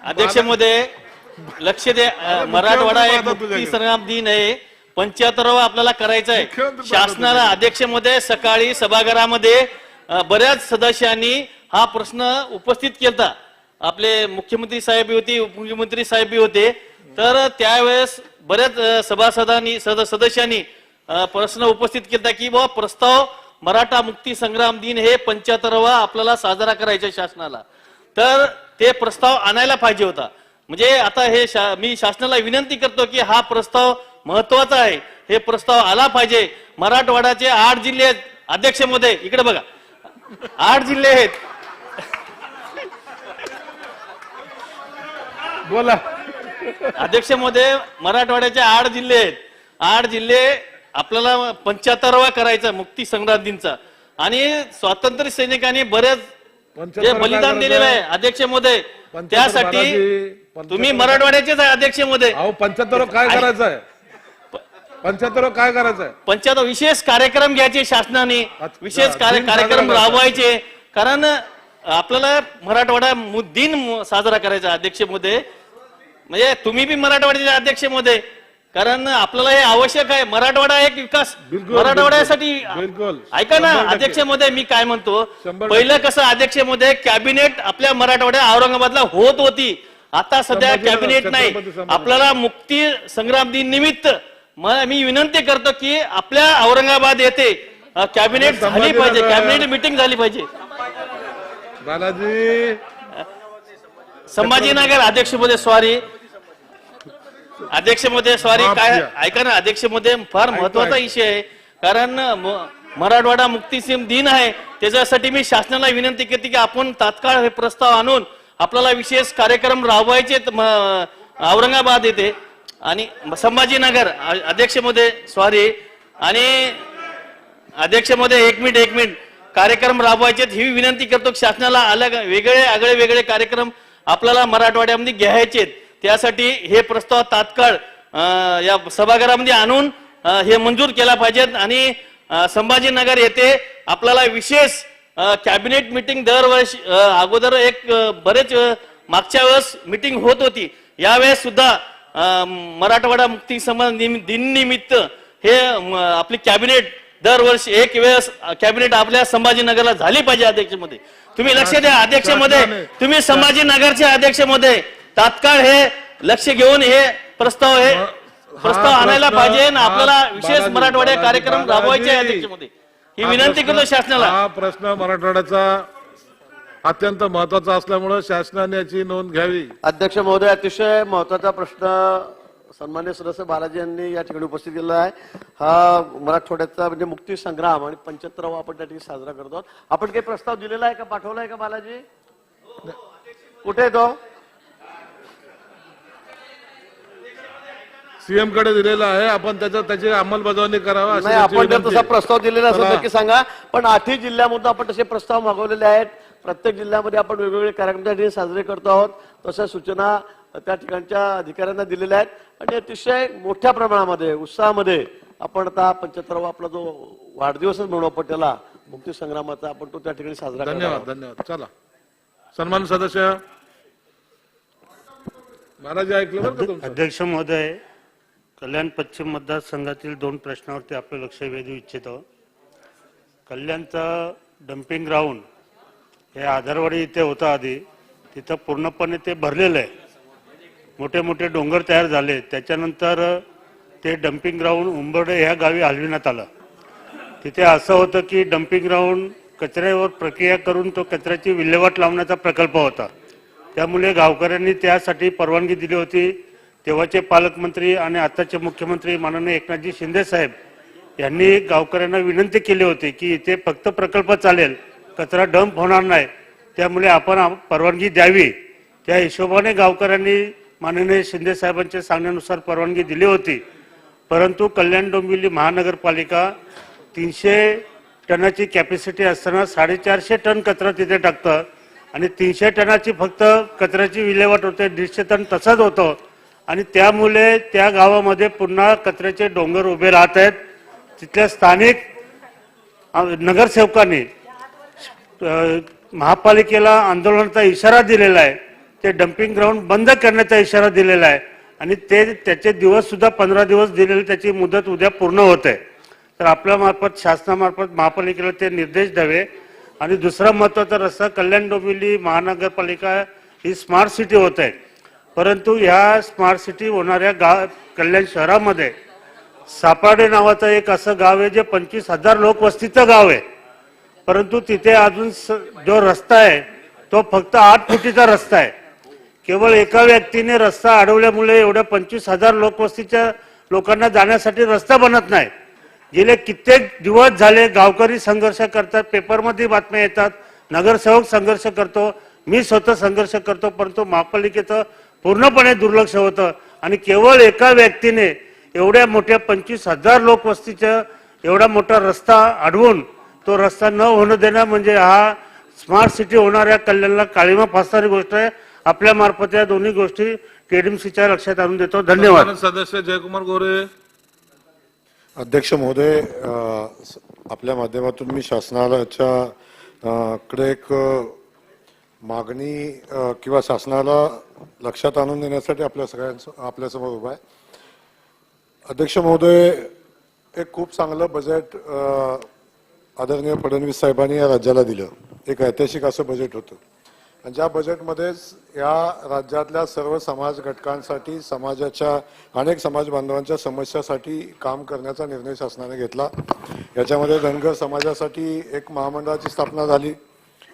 अध्यक्ष महोदय लक्ष द्या. मराठवाडा एक मुक्ती संग्राम दिन आहे 75वा आपल्याला करायचा आहे शासनाला. अध्यक्ष महोदय सकाळी सभागृहामध्ये बऱ्याच सदस्यांनी हा प्रश्न उपस्थित केला. आपले मुख्यमंत्री साहेब होते, उपमुख्यमंत्री साहेब होते. तर त्यावेळेस बऱ्याच सदस्यांनी प्रश्न उपस्थित केला की बाबा प्रस्ताव मराठा मुक्ती संग्राम दिन हे 75वा आपल्याला साजरा करायचा शासनाला. तर ते प्रस्ताव आणायला पाहिजे होता. म्हणजे आता हे मी शासनाला विनंती करतो की हा प्रस्ताव महत्वाचा आहे. हे प्रस्ताव आला पाहिजे. मराठवाड्याचे 8 जिल्हे आहेत. अध्यक्ष महोदय इकडे बघा 8 जिल्हे आहेत. बोला. अध्यक्ष महोदय मराठवाड्याचे 8 जिल्हे आहेत. 8 जिल्हे आपल्याला 75वा करायचा मुक्ती संग्राम दिनचा. आणि स्वातंत्र्य सैनिकांनी बरेच जे बलिदान दिलेलं आहे अध्यक्ष महोदय. त्यासाठी तुम्ही मराठवाड्याचेच आहे अध्यक्ष महोदय. 75 काय करायचं आहे? 75 काय करायचं आहे? 75 विशेष कार्यक्रम घ्यायचे शासनाने. विशेष कार्यक्रम राबवायचे. कारण आपल्याला मराठवाडा दिन साजरा करायचा अध्यक्ष महोदय. म्हणजे तुम्ही बी मराठवाड्याचे अध्यक्ष महोदय. कारण आपल्याला हे आवश्यक आहे. मराठवाडा एक विकास मराठवाड्यासाठी. ऐका ना अध्यक्ष महोदय मी काय म्हणतो. पहिलं कसं अध्यक्ष महोदय कॅबिनेट आपल्या मराठवाड्या औरंगाबादला होत होती. आता सध्या कॅबिनेट नाही. आपल्याला मुक्ती संग्राम दिन निमित्त मी विनंती करतो की आपल्या औरंगाबाद येथे कॅबिनेट झाली पाहिजे. कॅबिनेट मीटिंग झाली पाहिजे. बालाजी संभाजीनगर अध्यक्ष महोदय सॉरी. अध्यक्ष महोदय सॉरी काय ऐका ना अध्यक्ष महोदय फार महत्वाचा विषय आहे. कारण मराठवाडा मुक्ती दिन आहे. त्याच्यासाठी मी शासनाला विनंती करते की आपण तात्काळ हे प्रस्ताव आणून आपल्याला विशेष कार्यक्रम राबवायचे औरंगाबाद येथे आणि संभाजीनगर. अध्यक्ष महोदय सॉरी. आणि अध्यक्ष महोदय एक मिनिट कार्यक्रम राबवायचे ही विनंती करतो शासनाला. अलग वेगळे कार्यक्रम आपल्याला मराठवाड्यामध्ये घ्यायचे. त्यासाठी हे प्रस्ताव तात्काळ या सभागृहामध्ये आणून हे मंजूर केला पाहिजेत. आणि संभाजीनगर येथे आपल्याला विशेष कॅबिनेट मीटिंग दरवर्षी अगोदर एक बरेच मागच्या वेळेस मीटिंग होत होती. यावेळेस सुद्धा मराठवाडा मुक्ती दिन निमित्त हे आपली कॅबिनेट दरवर्षी एक वेळेस कॅबिनेट आपल्या संभाजीनगरला झाली पाहिजे. अध्यक्ष महोदय तुम्ही लक्ष द्या. अध्यक्ष महोदय तुम्ही संभाजीनगरचे अध्यक्ष महोदय तात्काळ हे लक्ष घेऊन हे प्रस्ताव आणायला पाहिजे. आपल्याला विशेष मराठवाड्या कार्यक्रम राबवायचे आहे अध्यक्ष महोदय. ही विनंती करतो शासनाला. हा प्रश्न मराठवाड्याचा अत्यंत महत्वाचा असल्यामुळे शासनाने याची नोंद घ्यावी.
अध्यक्ष महोदय अतिशय महत्वाचा प्रश्न सन्मान्य सदस्य बालाजी यांनी या ठिकाणी उपस्थित केलेला आहे. हा मराठवाड्याचा म्हणजे मुक्ती संग्राम आणि 75वा आपण त्या ठिकाणी साजरा करतो. आपण काही प्रस्ताव दिलेला आहे का पाठवला आहे का बालाजी? कुठे आहे तो?
सीएम कडे दिलेला आहे. आपण त्याची अंमलबजावणी करावा.
आपण जर तसा प्रस्ताव दिलेला असेल नक्की सांगा. पण 8 जिल्ह्यामध्ये आपण तसे प्रस्ताव मागवलेले आहेत. प्रत्येक जिल्ह्यामध्ये आपण वेगवेगळे कार्यक्रम त्या ठिकाणी साजरे करतो आहोत. तशा सूचना त्या ठिकाणच्या अधिकाऱ्यांना दिलेल्या आहेत. आणि अतिशय मोठ्या प्रमाणामध्ये उत्साहामध्ये आपण आता 75वा आपला जो वाढदिवसच म्हणू आपण त्याला मुक्ती संग्रामाचा आपण तो त्या ठिकाणी साजरा करतो.
धन्यवाद. चला सन्मान सदस्य महाराज ऐकलं बरं का तुमचं?
अध्यक्ष महोदय कल्याण पश्चिम मतदारसंघातील 2 प्रश्नावरती आपलं लक्ष वेधू इच्छितो. कल्याणचं डम्पिंग ग्राउंड हे आधारवाडी इथे होतं आधी. तिथं पूर्णपणे ते भरलेलं आहे. मोठे मोठे डोंगर तयार झाले. त्याच्यानंतर ते डम्पिंग ग्राउंड उंबर्डे ह्या गावी हलविण्यात आलं. तिथे असं होतं की डम्पिंग ग्राउंड कचऱ्यावर प्रक्रिया करून तो कचऱ्याची विल्हेवाट लावण्याचा प्रकल्प होता. त्यामुळे गावकऱ्यांनी त्यासाठी परवानगी दिली होती. तेव्हाचे पालकमंत्री आणि आताचे मुख्यमंत्री माननीय एकनाथजी शिंदे साहेब यांनी गावकऱ्यांना विनंती केली होती की इथे फक्त प्रकल्प चालेल, कचरा डंप होणार नाही, त्यामुळे आपण परवानगी द्यावी. त्या हिशोबाने गावकऱ्यांनी माननीय शिंदे साहेबांच्या सांगण्यानुसार परवानगी दिली होती. परंतु कल्याण डोंबिवली महानगरपालिका 300 टनाची कॅपॅसिटी असताना 450 टन कचरा तिथे टाकतं आणि 300 टनाची फक्त कचऱ्याची विल्हेवाट होते, 150 टन तसंच होतं आणि त्यामुळे त्या गावामध्ये पुन्हा कचऱ्याचे डोंगर उभे राहत आहेत. तिथल्या स्थानिक नगरसेवकांनी महापालिकेला आंदोलनाचा इशारा दिलेला आहे. ते डम्पिंग ग्राउंड बंद करण्याचा इशारा दिलेला आहे आणि त्याचे दिवस सुद्धा 15 दिवस दिलेले, त्याची मुदत उद्या पूर्ण होते. तर आपल्या मार्फत शासनामार्फत महापालिकेला ते निर्देश द्यावे. आणि दुसरा महत्त्वाचा रस्ता, कल्याण डोंबिवली महानगरपालिका ही स्मार्ट सिटी होत आहे, परंतु ह्या स्मार्ट सिटी होणाऱ्या कल्याण शहरामध्ये सापाडे नावाचं एक असं गाव आहे जे 25,000 लोकवस्तीचं गाव आहे, परंतु तिथे अजून जो रस्ता आहे तो फक्त 8 फुटीचा रस्ता आहे. केवळ एका व्यक्तीने रस्ता अडवल्यामुळे एवढ्या 25,000 लोकवस्तीच्या लोकांना जाण्यासाठी रस्ता बनत नाही. गेले कित्येक दिवस झाले गावकरी संघर्ष करतात, पेपरमध्ये बातम्या येतात, नगरसेवक संघर्ष करतो, मी स्वतः संघर्ष करतो, परंतु महापालिकेचं पूर्णपणे दुर्लक्ष होतं आणि केवळ एका व्यक्तीने एवढ्या मोठ्या 25,000 लोकवस्तीच्या एवढा मोठा रस्ता अडवून तो रस्ता न होणं देणं म्हणजे हा स्मार्ट सिटी होणाऱ्या कल्याणला काळीमा फासणारी गोष्ट आहे. आपल्या मार्फत या दोन्ही गोष्टी केडीएमसीच्या लक्षात आणून देतो. धन्यवाद.
सदस्य जयकुमार गोरे.
अध्यक्ष महोदय, आपल्या माध्यमातून मी शासनाच्या कडे एक मागणी किंवा शासनाला लक्षात आणून देण्यासाठी आपल्यासमोर उभा आहे. अध्यक्ष महोदय, एक खूप चांगलं बजेट आदरणीय फडणवीस साहेबांनी या राज्याला दिलं. एक ऐतिहासिक असं बजेट होतं आणि ज्या बजेटमध्येच या राज्यातल्या सर्व समाज घटकांसाठी, समाजाच्या अनेक समाज बांधवांच्या समस्यासाठी काम करण्याचा निर्णय शासनाने घेतला. याच्यामध्ये धनगर समाजासाठी एक महामंडळाची स्थापना झाली,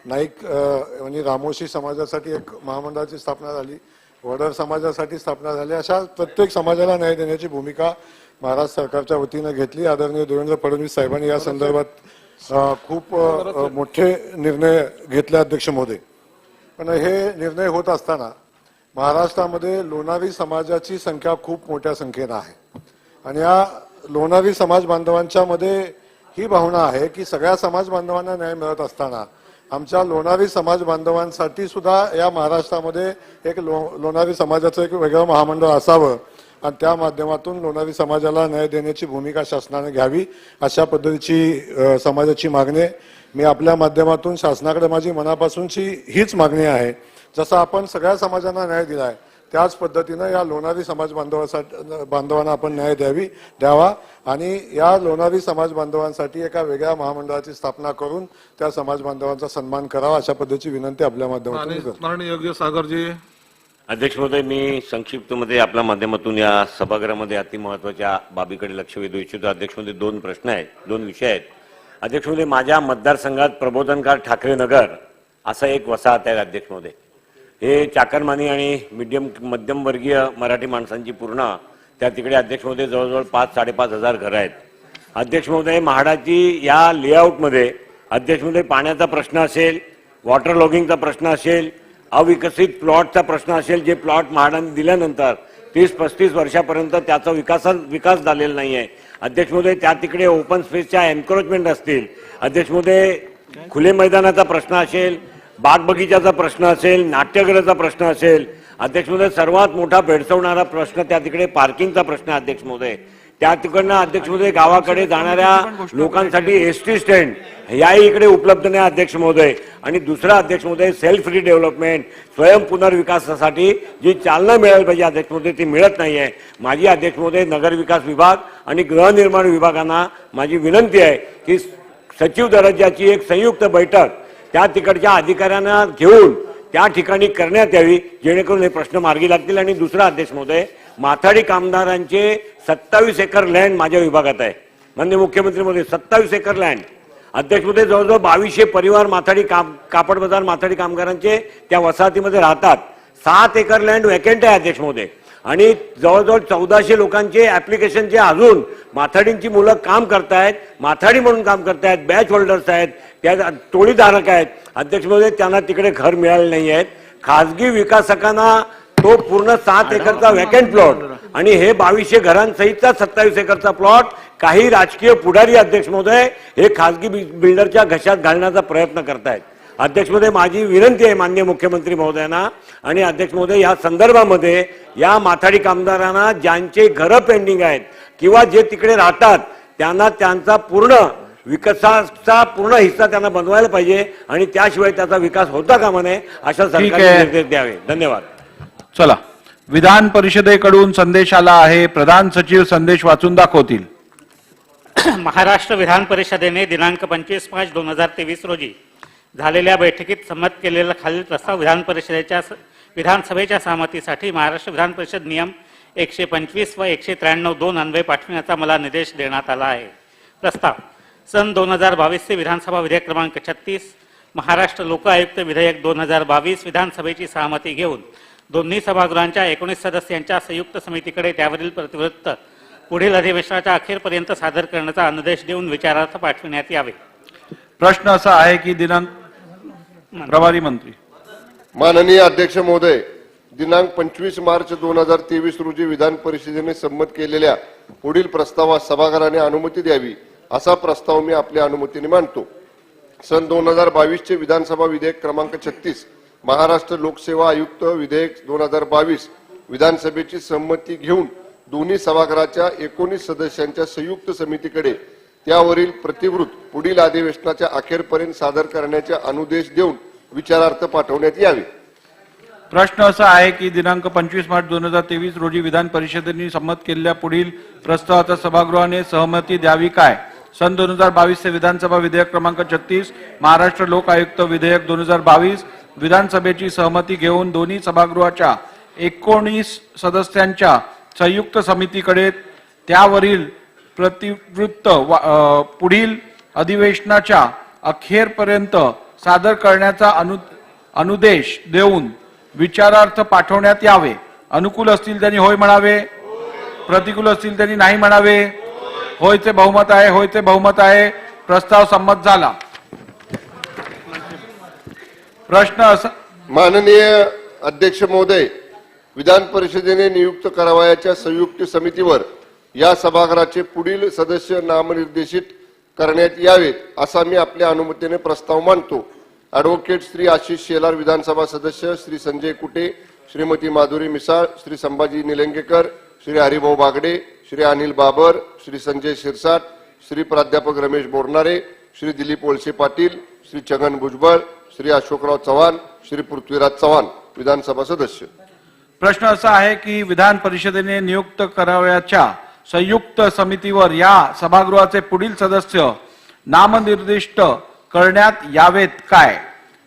नाईक म्हणजे रामोशी समाजासाठी एक महामंडळाची स्थापना झाली, वडर समाजासाठी स्थापना झाली. अशा प्रत्येक समाजाला न्याय देण्याची भूमिका महाराष्ट्र सरकारच्या वतीनं घेतली. आदरणीय देवेंद्र फडणवीस साहेबांनी या संदर्भात खूप मोठे निर्णय घेतले अध्यक्ष महोदय. पण हे निर्णय होत असताना महाराष्ट्रामध्ये लोणारी समाजाची संख्या खूप मोठ्या संख्येनं आहे आणि या लोणारी समाज बांधवांच्या मध्ये ही भावना आहे की सगळ्या समाज बांधवांना न्याय मिळत असताना आमच्या लोणारी समाज बांधवांसाठी सुद्धा या महाराष्ट्रामध्ये एक लोणारी समाजाचं एक वेगळं महामंडळ असावं आणि त्या माध्यमातून लोणारी समाजाला न्याय देण्याची भूमिका शासनाने घ्यावी, अशा पद्धतीची समाजाची मागणी मी आपल्या माध्यमातून शासनाकडे माझी मनापासूनची हीच मागणी आहे. जसं आपण सगळ्या समाजांना न्याय दिलाय त्याच पद्धतीनं या लोणारी समाज बांधवांना आपण न्याय द्यावा आणि या लोणारी समाज बांधवांसाठी एका वेगळ्या महामंडळाची स्थापना करून त्या समाज बांधवांचा सन्मान करावा, अशा पद्धतीची विनंती आपल्या माध्यमातून करतो.
माननीय योग्य सागरजी.
अध्यक्ष महोदय, मी संक्षिप्तमध्ये आपल्या माध्यमातून या सभागृहामध्ये अति महत्वाच्या बाबीकडे लक्ष वेधू इच्छितो. अध्यक्ष महोदय, 2 प्रश्न आहेत, 2 विषय आहेत. अध्यक्ष महोदय, माझ्या मतदारसंघात प्रबोधनकार ठाकरे नगर असा एक वसाहत आहे. अध्यक्ष महोदय, हे चाकरमानी आणि मध्यमवर्गीय मराठी माणसांची पूर्ण त्या तिकडे अध्यक्ष महोदय जवळजवळ 5-5.5 हजार घरं आहेत. अध्यक्ष महोदय, म्हाडाची या लेआउटमध्ये अध्यक्ष महोदय पाण्याचा प्रश्न असेल, वॉटर लॉगिंगचा प्रश्न असेल, अविकसित प्लॉटचा प्रश्न असेल, जे प्लॉट म्हाडाने दिल्यानंतर 30-35 वर्षापर्यंत त्याचा विकास झालेला नाही आहे. अध्यक्ष महोदय, त्या तिकडे ओपन स्पेसच्या एन्क्रोचमेंट असतील, अध्यक्ष महोदय खुले मैदानाचा प्रश्न असेल, बाग बगीचाचा प्रश्न असेल, नाट्यगृहाचा प्रश्न असेल, अध्यक्ष महोदय सर्वात मोठा भेडसावणारा प्रश्न त्या तिकडे पार्किंगचा प्रश्न आहे. अध्यक्ष महोदय, त्या तिकडनं अध्यक्ष महोदय गावाकडे जाणाऱ्या लोकांसाठी एसटी स्टँड याही इकडे उपलब्ध नाही. अध्यक्ष महोदय, आणि दुसरा अध्यक्ष महोदय सेल्फ रिडेव्हलपमेंट, स्वयं पुनर्विकासासाठी जी चालना मिळायला पाहिजे अध्यक्ष महोदय ती मिळत नाही आहे. माझी अध्यक्ष महोदय नगरविकास विभाग आणि गृहनिर्माण विभागांना माझी विनंती आहे की सचिव दर्जाची एक संयुक्त बैठक त्या तिकडच्या अधिकाऱ्यांना घेऊन त्या ठिकाणी करण्यात यावी, जेणेकरून हे प्रश्न मार्गी लागतील. आणि दुसरा अध्यक्ष महोदय, माथाडी कामगारांचे 27 एकर लँड माझ्या विभागात आहे. माननीय मुख्यमंत्री महोदय, 27 एकर लँड अध्यक्ष महोदय, जवळजवळ 2200 परिवार माथाडी कापड बाजार माथाडी कामगारांचे त्या वसाहतीमध्ये राहतात. 7 एकर लँड वॅकेंट आहे अध्यक्ष महोदय, आणि जवळजवळ 1400 लोकांचे ऍप्लिकेशनचे अजून माथाडींची मुलं काम करतायत, माथाडी म्हणून काम करतायत, बॅच होल्डर्स आहेत, त्या टोळीधारक आहेत. अध्यक्ष महोदय, त्यांना तिकडे घर मिळाले नाही आहेत. खासगी विकासकांना तो पूर्ण 7 एकरचा वॅकेंट प्लॉट आणि हे 2200 घरांसहितचा 27 एकरचा प्लॉट काही राजकीय पुढारी अध्यक्ष महोदय हे खासगी बिल्डरच्या घशात घालण्याचा प्रयत्न करतायत. अध्यक्ष महोदय, माझी विनंती आहे माननीय मुख्यमंत्री महोदयांना आणि अध्यक्ष महोदय, या संदर्भामध्ये या माथाडी कामगारांना ज्यांचे घरं पेंडिंग आहेत किंवा जे तिकडे राहतात त्यांना त्यांचा पूर्ण विकासाचा पूर्ण हिस्सा त्यांना बनवायला पाहिजे आणि त्याशिवाय त्याचा विकास होता कामा नये अशा सरकारने निर्देश द्यावे. धन्यवाद.
चला, विधान परिषदेकडून संदेश आला आहे. प्रधान सचिव संदेश वाचून दाखवतील.
महाराष्ट्र विधान परिषदेने दिनांक 25/5/2023 रोजी झालेल्या बैठकीत संमत केलेला खालील प्रस्ताव विधानसभेच्या सहमतीसाठी महाराष्ट्र विधान परिषद नियम 125 व 193(2) अन्वये पाठविण्याचा मला निर्देश देण्यात आला आहे. प्रस्ताव सन 2022 चे विधानसभा विधेयक क्रमांक 36 महाराष्ट्र लोक आयुक्त विधेयक 2022 विधानसभेची सहमती घेऊन दोन्ही सभागृहांच्या 19 सदस्यांच्या संयुक्त समितीकडे त्यावरील प्रतिवृत्त पुढील अधिवेशनाच्या अखेरपर्यंत सादर करण्याचा अनुदेश देऊन विचारार्थ पाठविण्यात यावे.
प्रश्न असा आहे की दिनांक प्रभारी मंत्री.
माननीय अध्यक्ष महोदय, दिनांक 25 मार्च 2023 रोजी विधान परिषदेने संमत केलेल्या पुढील प्रस्तावास सभागृहाने अनुमती द्यावी असा प्रस्ताव मी आपल्या अनुमतीने मांडतो. सन 2022 चे विधानसभा विधेयक क्रमांक 36 महाराष्ट्र लोकसेवा आयुक्त विधेयक 2022 विधानसभेची संमती घेऊन दोन्ही सभागृहाच्या 19 सदस्यांच्या संयुक्त समितीकडे त्यावरील प्रतिवृत्त पुढील अधिवेशनाच्या अखेरपर्यंत सादर करण्याचा अनुदेश देऊन विचारार्थ पाठवण्यात यावे.
प्रश्न असा आहे की दिनांक 25 मार्च 2023 रोजी विधान परिषदेने संमत केलेल्या पुढील प्रस्तावाचा सभागृहाने सहमती द्यावी काय? सन 2022 चे विधानसभा विधेयक क्रमांक 36 महाराष्ट्र लोक आयुक्त विधेयक 2022 विधानसभेची सहमती घेऊन दोन्ही सभागृहाच्या 19 सदस्यांच्या संयुक्त समितीकडे त्यावरील प्रतिवृत्त पुढील अधिवेशनाच्या अखेरपर्यंत सादर करण्याचा अनुदेश देऊन विचारार्थ पाठवण्यात यावे. अनुकूल असतील त्यांनी होय म्हणावे, प्रतिकूल असतील त्यांनी नाही म्हणावे. होयचे बहुमत आहे, होयचे बहुमत आहे. प्रस्ताव संमत झाला. प्रश्न असा.
माननीय अध्यक्ष महोदय, विधान परिषदेने नियुक्त करावयाच्या संयुक्त समितीवर या सभागृहाचे पुढील सदस्य नामनिर्देशित करण्यात यावेत असा मी आपल्या अनुमतीने प्रस्ताव मांडतो. ॲडव्होकेट श्री आशिष शेलार विधानसभा सदस्य, श्री संजय कुटे, श्रीमती माधुरी मिसाळ, श्री संभाजी निलंगेकर, श्री हरिभाऊ बागडे, श्री अनिल बाबर, श्री संजय शिरसाट, श्री प्राध्यापक रमेश बोरनारे, श्री दिलीप वळसे पाटील, श्री छगन भुजबळ, श्री अशोकराव चव्हाण, श्री पृथ्वीराज चव्हाण विधानसभा सदस्य.
प्रश्न असा आहे की विधान परिषदेने नियुक्त करावयाच्या संयुक्त समितीवर या सभागृहाचे पुढील सदस्य नामनिर्दिष्ट करण्यात यावेत काय?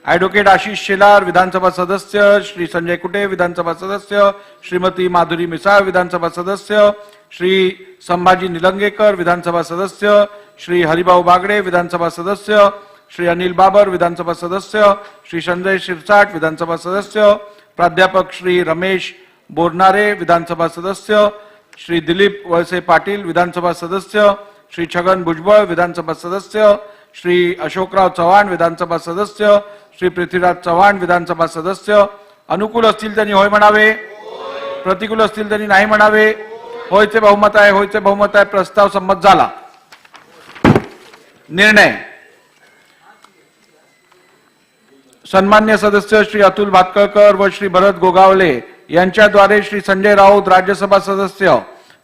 ॲडव्होकेट आशिष शेलार विधानसभा सदस्य, श्री संजय कुटे विधानसभा सदस्य, श्रीमती माधुरी मिसाळ विधानसभा सदस्य, श्री संभाजी निलंगेकर विधानसभा सदस्य, श्री हरिभाऊ बागडे विधानसभा सदस्य, श्री अनिल बाबर विधानसभा सदस्य, श्री संजय शिरसाट विधानसभा सदस्य, प्राध्यापक श्री रमेश बोरनारे विधानसभा सदस्य, श्री दिलीप वळसे पाटील विधानसभा सदस्य, श्री छगन भुजबळ विधानसभा सदस्य, श्री अशोकराव चव्हाण विधानसभा सदस्य, श्री पृथ्वीराज चव्हाण विधानसभा सदस्य. अनुकूल असतील त्यांनी होय म्हणावे, प्रतिकूल असतील त्यांनी नाही म्हणावे. होयचे बहुमत आहे, होयचे बहुमत आहे. प्रस्ताव संमत झाला. निर्णय. सन्मान्य सदस्य श्री अतुल भातखळकर व श्री भरत गोगावले यांच्याद्वारे श्री संजय राऊत राज्यसभा सदस्य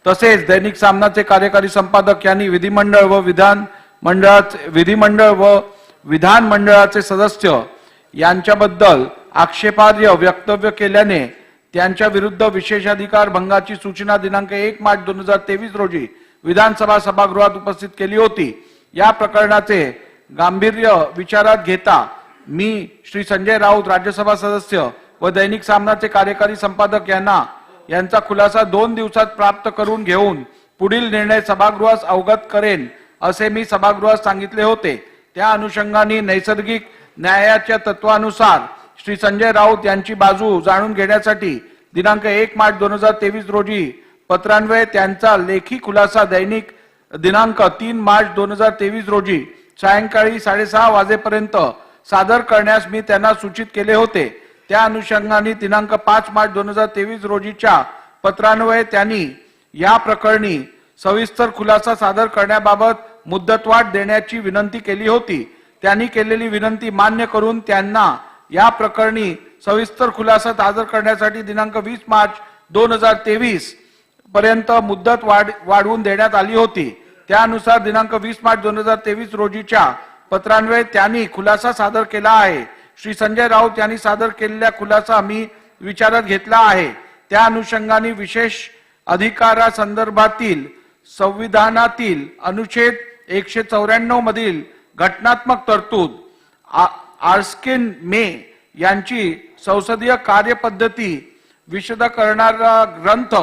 तसेच दैनिक सामनाचे कार्यकारी संपादक यांनी विधिमंडळ व विधानमंडळाचे सदस्य यांच्याबद्दल आक्षेपार्ह वक्तव्य केल्याने त्यांच्या विरुद्ध विशेषाधिकार भंगाची सूचना दिनांक 1 मार्च 2023 रोजी विधानसभा सभागृहात उपस्थित केली होती. या प्रकरणाचे गांभीर्य विचारात घेता मी श्री संजय राऊत राज्यसभा सदस्य व दैनिक सामनाचे कार्यकारी संपादक यांचा खुलासा 2 दिवसात प्राप्त करून घेऊन पुढील निर्णय सभागृहास अवगत करेन असे मी सभागृहास सांगितले होते. त्या अनुषंगाने नैसर्गिक न्यायाच्या तत्वानुसार श्री संजय राऊत यांची बाजू जाणून घेण्यासाठी दिनांक 1 मार्च 2023 रोजी पत्रान्वये त्यांचा लेखी खुलासा दैनिक दिनांक 3 मार्च 2023 रोजी सायंकाळी 6:30 वाजेपर्यंत सादर करण्यास मी त्यांना सूचित केले होते. त्या अनुषंगाने दिनांक 5 मार्च 2023 रोजीच्या पत्रान्वये त्यांनी या प्रकरणी सविस्तर खुलासा सादर करण्याबाबत मुदतवाढ देण्याची विनंती केली होती. त्यांनी केलेली विनंती मान्य करून त्यांना या प्रकरणी सविस्तर खुलासा सादर करण्यासाठी दिनांक 20 मार्च 2023 पर्यंत मुदत वाढवून देण्यात आली होती. त्यानुसार दिनांक 20 मार्च 2023 रोजीच्या पत्रान्वये त्यांनी खुलासा सादर केला आहे. श्री संजय राऊत यांनी सादर केलेला खुलासा मी विचारात घेतला आहे. त्या अनुषंगाने विशेष अधिकारासंदर्भातील संविधानातील अनुच्छेद 194 मधील घटनात्मक तरतूद आर्स्किन मे यांची संसदीय कार्यपद्धती विशद करणारा ग्रंथ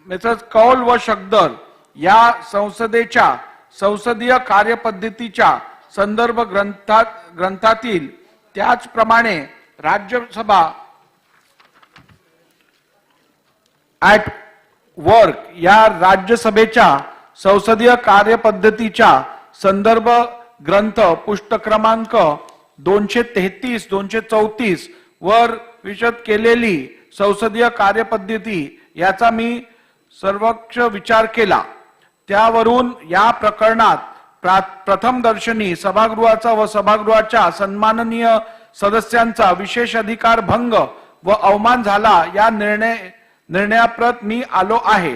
मिसेस कौल व शकदर या संसदेच्या संसदीय कार्यपद्धतीच्या संदर्भ ग्रंथातील त्याचप्रमाणे राज्यसभा ऍट वर्क या राज्यसभेच्या संसदीय कार्यपद्धतीच्या संदर्भ ग्रंथ पुष्ट क्रमांक 233 234 वर विशद केलेली संसदीय कार्यपद्धती याचा मी सर्वक्ष विचार केला. त्यावरून या प्रकरणात प्रथम दर्शनी सभागृहाचा व सभागृहाच्या सन्माननीय सदस्यांचा विशेष अधिकार भंग व अवमान झाला या निर्णयाप्रत मी आलो आहे.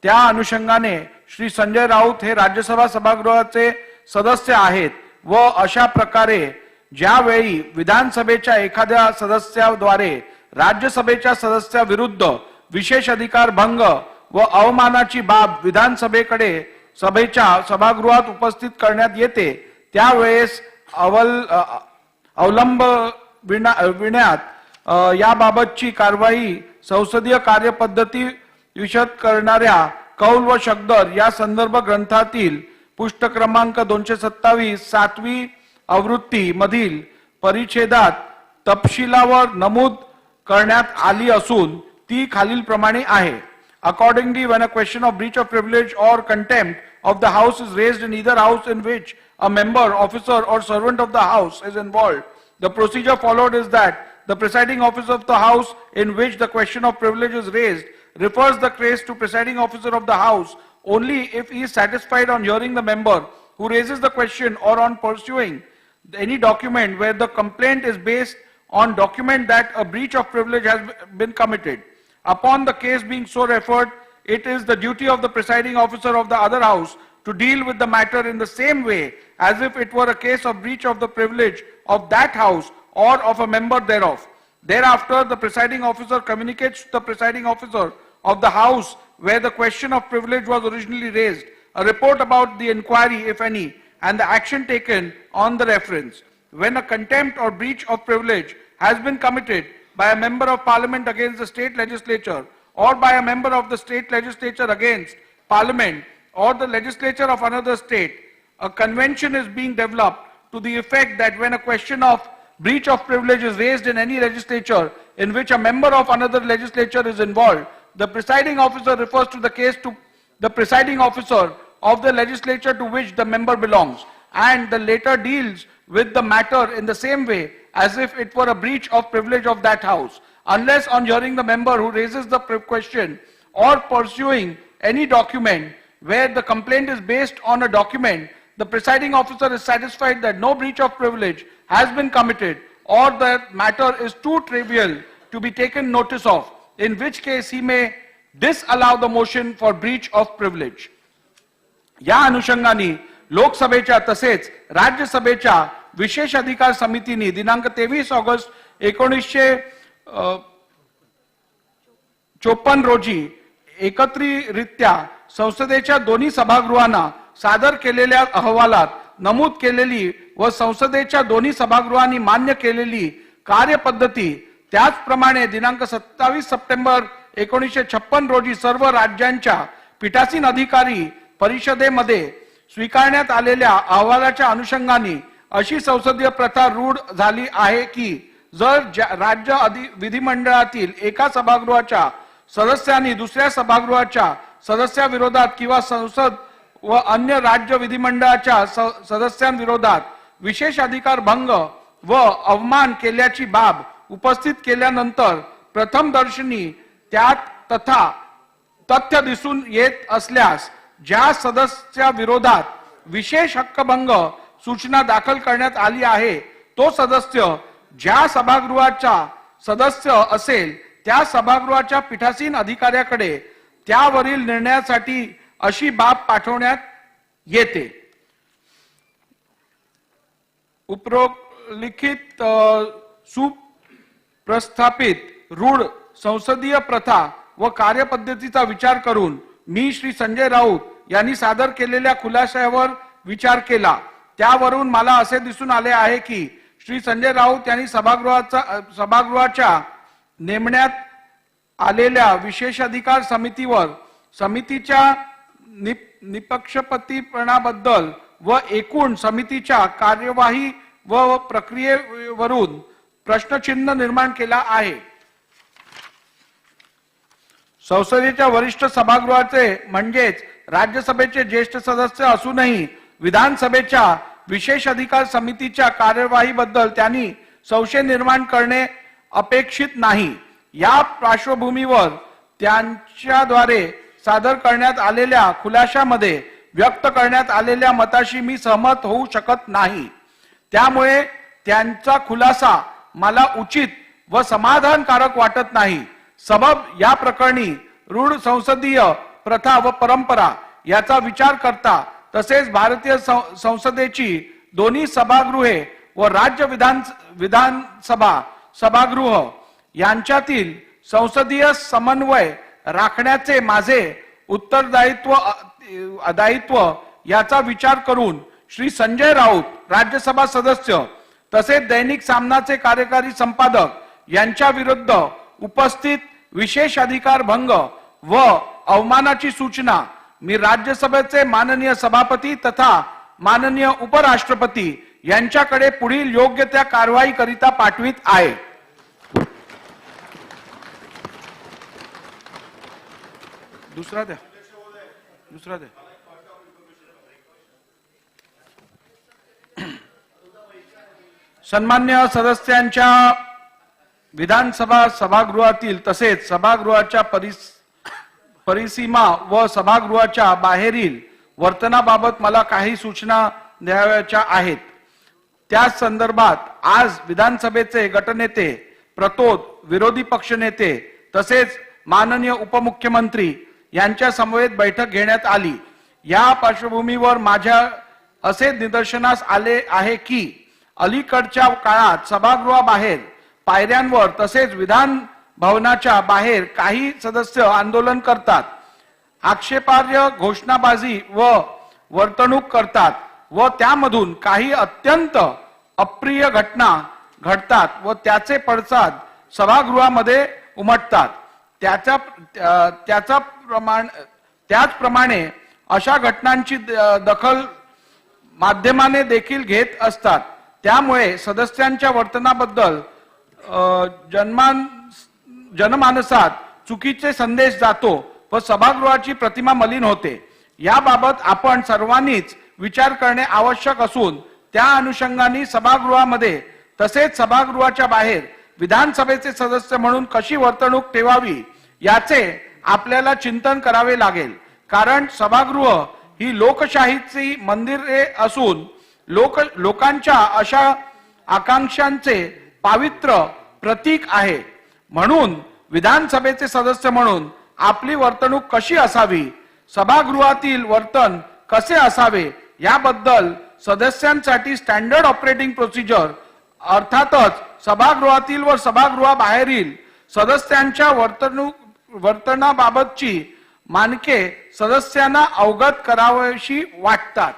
त्या अनुषंगाने श्री संजय राऊत हे राज्यसभा सभागृहाचे सदस्य आहेत व अशा प्रकारे ज्यावेळी विधानसभेच्या एखाद्या सदस्याद्वारे राज्यसभेच्या सदस्याविरुद्ध विशेष अधिकार भंग व अवमानाची बाब विधानसभेकडे सभागृहात उपस्थित करण्यात येते त्यावेळेस अवलंबविण्यात याबाबतची कारवाई संसदीय कार्यपद्धती विशद करणाऱ्या कौल व शकदर या संदर्भ ग्रंथातील पुष्ट क्रमांक 227 7वी आवृत्ती मधील परिच्छेदात तपशिलावर नमूद करण्यात आली असून ती खालील प्रमाणे आहे. Accordingly, when a question of breach of privilege or contempt of the House is raised in either House in which a member, officer or servant of the House is involved, the procedure followed is that the presiding officer of the House in which the question of privilege is raised refers the case to presiding officer of the House only if he is satisfied on hearing the member who raises the question or on pursuing any document where the complaint is based on document that a breach of privilege has been committed. Upon the case being so referred, it is the duty of the presiding officer of the other house to deal with the matter in the same way as if it were a case of breach of the privilege of that house or of a member thereof. Thereafter, the presiding officer communicates to the presiding officer of the house where the question of privilege was originally raised, a report about the inquiry, if any, and the action taken on the reference. When a contempt or breach of privilege has been committed by a member of parliament against the state legislature or by a member of the state legislature against parliament or the legislature of another state, a convention is being developed to the effect that when a question of breach of privilege is raised in any legislature in which a member of another legislature is involved, the presiding officer refers to the case to the presiding officer of the legislature to which the member belongs, and the latter deals with the matter in the same way as if it were a breach of privilege of that house, unless on hearing the member who raises the question or pursuing any document where the complaint is based on a document, the presiding officer is satisfied that no breach of privilege has been committed or that matter is too trivial to be taken notice of, in which case he may disallow the motion for breach of privilege. या अनुषंगाने लोकसभेच्या तसेच राज्यसभेच्या विशेष अधिकार समितीने दिनांक 23 August 1954 रोजी एकत्रितरित्या संसदेच्या दोन्ही सभागृहांना सादर केलेल्या अहवालात नमूद केलेली व संसदेच्या दोन्ही सभागृहांनी मान्य केलेली कार्यपद्धती त्याचप्रमाणे दिनांक 27 सप्टेंबर 1956 रोजी सर्व राज्यांच्या पीठासीन अधिकारी परिषदेमध्ये स्वीकारण्यात आलेल्या अहवालाच्या अनुषंगाने अशी संसदीय प्रथा रूढ झाली आहे की जर राज्य विधिमंडळातील एका सभागृहाच्या सदस्यांनी दुसऱ्या सभागृहाच्या सदस्याविरोधात किंवा संसद व अन्य राज्य विधिमंडळाच्या सदस्यांविरोधात विशेष अधिकार भंग व अवमान केल्याची बाब उपस्थित केल्यानंतर प्रथमदर्शनी त्यात तथ्य दिसून येत असल्यास ज्या सदस्याविरोधात विशेष हक्कभंग सूचना दाखल करण्यात आली आहे तो सदस्य ज्या सभागृहाचा सदस्य असेल त्या सभागृहाच्या पीठासीन अधिकाऱ्याकडे त्यावरील निर्णयासाठी अशी बाब पाठवण्यात येते. उपरोल्लिखित सुप्रस्थापित रूढ संसदीय प्रथा व कार्यपद्धतीचा विचार करून मी श्री संजय राऊत यांनी सादर केलेल्या खुलाशावर विचार केला. त्यावरून मला असे दिसून आले आहे की श्री संजय राऊत यांनी सभागृहाच्या नेमण्यात आलेल्या विशेषाधिकार समितीवर समितीच्या निपक्षपातीपणाबद्दल व एकूण समितीच्या कार्यवाही व प्रक्रियेवरून प्रश्नचिन्ह निर्माण केला आहे. संसदेच्या वरिष्ठ सभागृहाचे म्हणजेच राज्यसभेचे ज्येष्ठ सदस्य असूनही विधानसभेच्या विशेष अधिकार समितीच्या कार्यवाहीबद्दल त्यांनी संशय निर्माण करणे अपेक्षित नाही. या पार्श्वभूमीवर त्यांच्याद्वारे सादर करण्यात आलेल्या खुलाशामध्ये व्यक्त करण्यात आलेल्या मताशी मी सहमत होऊ शकत नाही. त्यामुळे त्यांचा खुलासा मला उचित व समाधानकारक वाटत नाही. सबब या प्रकरणी रूढ संसदीय प्रथा व परंपरा याचा विचार करता तसेच भारतीय संसदेची दोन्ही सभागृहे व राज्य विधानसभा सभागृह यांच्यातील संसदीय समन्वय राखण्याचे माझे उत्तरदायित्व याचा विचार करून श्री संजय राऊत राज्यसभा सदस्य तसेच दैनिक सामनाचे कार्यकारी संपादक यांच्या विरुद्ध उपस्थित विशेष अधिकार भंग व अवमानाची सूचना मी राज्यसभेचे माननीय सभापती तथा माननीय उपराष्ट्रपती यांच्याकडे पुढील योग्य त्या कारवाई करिता पाठवित आहे. दुसरा द्या. सन्मान्य सदस्यांच्या विधानसभा सभागृहातील तसेच सभागृहाच्या परिसीमा व सभागृहाच्या बाहेरील वर्तनाबाबत मला काही सूचना द्यावयाच्या आहेत. त्या संदर्भात आज विधानसभेचे गटनेते प्रतोद विरोधी पक्षनेते तसेच माननीय उपमुख्यमंत्री यांच्या समवेत बैठक घेण्यात आली. या पार्श्वभूमीवर माझ्या असे निदर्शनास आले आहे की अलीकडच्या काळात सभागृहाबाहेर पायऱ्यांवर तसेच विधान भवनाच्या बाहेर काही सदस्य आंदोलन करतात, आक्षेपार्ह घोषणाबाजी व वर्तणूक करतात व त्यामधून काही अत्यंत अप्रिय घटना घडतात व त्याचे पडसाद सभागृहामध्ये उमटतात. त्याचप्रमाणे अशा घटनांची दखल माध्यमाने देखील घेत असतात. त्यामुळे सदस्यांच्या वर्तनाबद्दल जनमानसात चुकीचे संदेश जातो व सभागृहाची प्रतिमा मलिन होते. याबाबत आपण सर्वांनीच विचार करणे आवश्यक असून त्या अनुषंगाने सभागृहामध्ये तसेच सभागृहाच्या बाहेर विधानसभेचे सदस्य म्हणून कशी वर्तणूक ठेवावी याचे आपल्याला चिंतन करावे लागेल. कारण सभागृह ही लोकशाहीची मंदिरे असून लोकांच्या अशा आकांक्षांचे पावित्र प्रतीक आहे. म्हणून विधानसभेचे सदस्य म्हणून आपली वर्तणूक कशी असावी, सभागृहातील वर्तन कसे असावे याबद्दल सदस्यांसाठी स्टँडर्ड ऑपरेटिंग प्रोसिजर अर्थातच सभागृहातील व सभागृहाबाहेरील सदस्यांच्या वर्तनाबाबतची मानके सदस्यांना अवगत करावीशी वाटतात.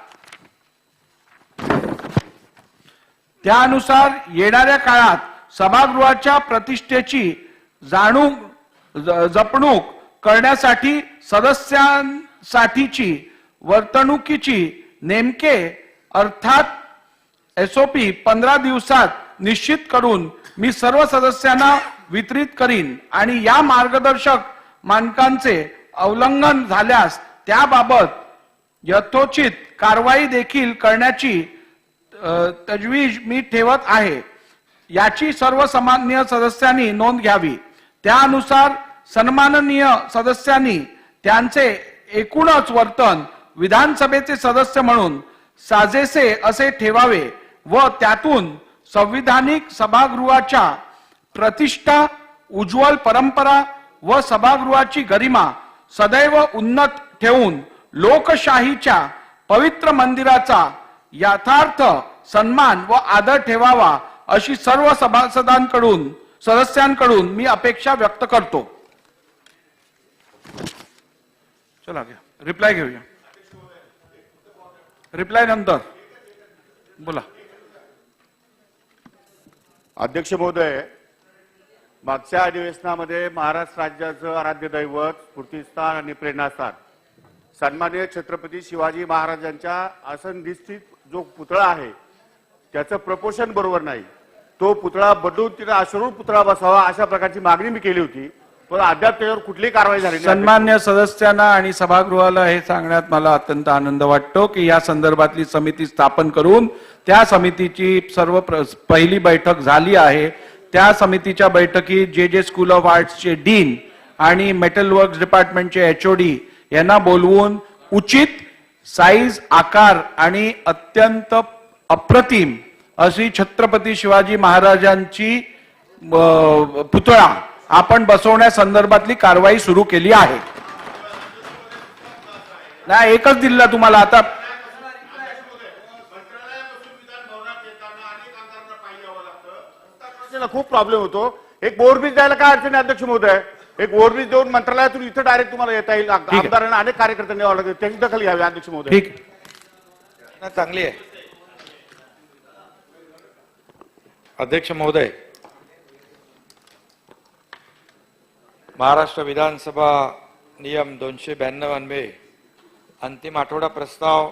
त्यानुसार येणाऱ्या काळात सभागृहाच्या प्रतिष्ठेची जपणूक करण्यासाठी सदस्यांसाठीची वर्तणुकीची नेमके अर्थात SOP 15 दिवसात निश्चित करून मी सर्व सदस्यांना वितरित करीन आणि या मार्गदर्शक मानकांचे उल्लंघन झाल्यास त्याबाबत यथोचित कारवाई देखील करण्याची तजवीज मी ठेवत आहे. याची सर्वसामान्य सदस्यांनी नोंद घ्यावी. त्यानुसार सन्माननीय सदस्यांनी त्यांचे एकूणच वर्तन विधानसभेचे सदस्य म्हणून साजेसे असे ठेवावे व त्यातून संविधानिक सभागृहाच्या प्रतिष्ठा, उज्ज्वल परंपरा व सभागृहाची गरिमा सदैव उन्नत ठेवून लोकशाहीच्या पवित्र मंदिराचा यथार्थ सन्मान व आदर ठेवावा अशी सर्व सदस्यांकडून मी अपेक्षा व्यक्त करतो. चला घ्या रिप्लाय घेऊया. रिप्लाय नंतर बोला.
अध्यक्ष महोदय, मागच्या अधिवेशनामध्ये महाराष्ट्र राज्याचं आराध्य दैवत, स्फूर्तिस्थान आणि प्रेरणास्थान सन्माननीय छत्रपती शिवाजी महाराजांच्या आसनधिष्ठित जो पुतळा आहे त्याचं प्रपोषण बरोबर नाही. तो पुतळा बदलून तिथे अश्रू पुतळा बसावा अशा प्रकारची मागणी मी केली होती, पण अद्याप त्याच्यावर कुठलीही कारवाई झाली नाही.
सन्मान्य सदस्यांना आणि सभागृहाला हे सांगण्यात मला अत्यंत आनंद वाटतो की या संदर्भातली समिती स्थापन करून त्या समितीची पहिली बैठक झाली आहे. त्या समितीच्या बैठकीत जे स्कूल ऑफ आर्ट्सचे डीन आणि मेटल वर्क्स डिपार्टमेंटचे HOD यांना बोलवून उचित साईज, आकार आणि अत्यंत अप्रतिम अशी छत्रपती शिवाजी महाराजांची पुतळा आपण बसवण्यासंदर्भातली कारवाई सुरू केली आहे. नाही, एकच दिला तुम्हाला. आता
खूप प्रॉब्लेम होतो. एक ओव्हरब्रिज द्यायला काय अडचण आहे अध्यक्ष महोदय? एक ओव्हरब्रिज देऊन मंत्रालयातून इथं डायरेक्ट तुम्हाला येता येईल. आमदारांना अनेक कार्यकर्त्यांनी ऑर्डर दिली, त्यांची दखल घ्यावी अध्यक्ष महोदय.
ठीक,
चांगली आहे. अध्यक्ष महोदय, महाराष्ट्र विधानसभा नियम 292 अन्वये अंतिम आठवडा प्रस्ताव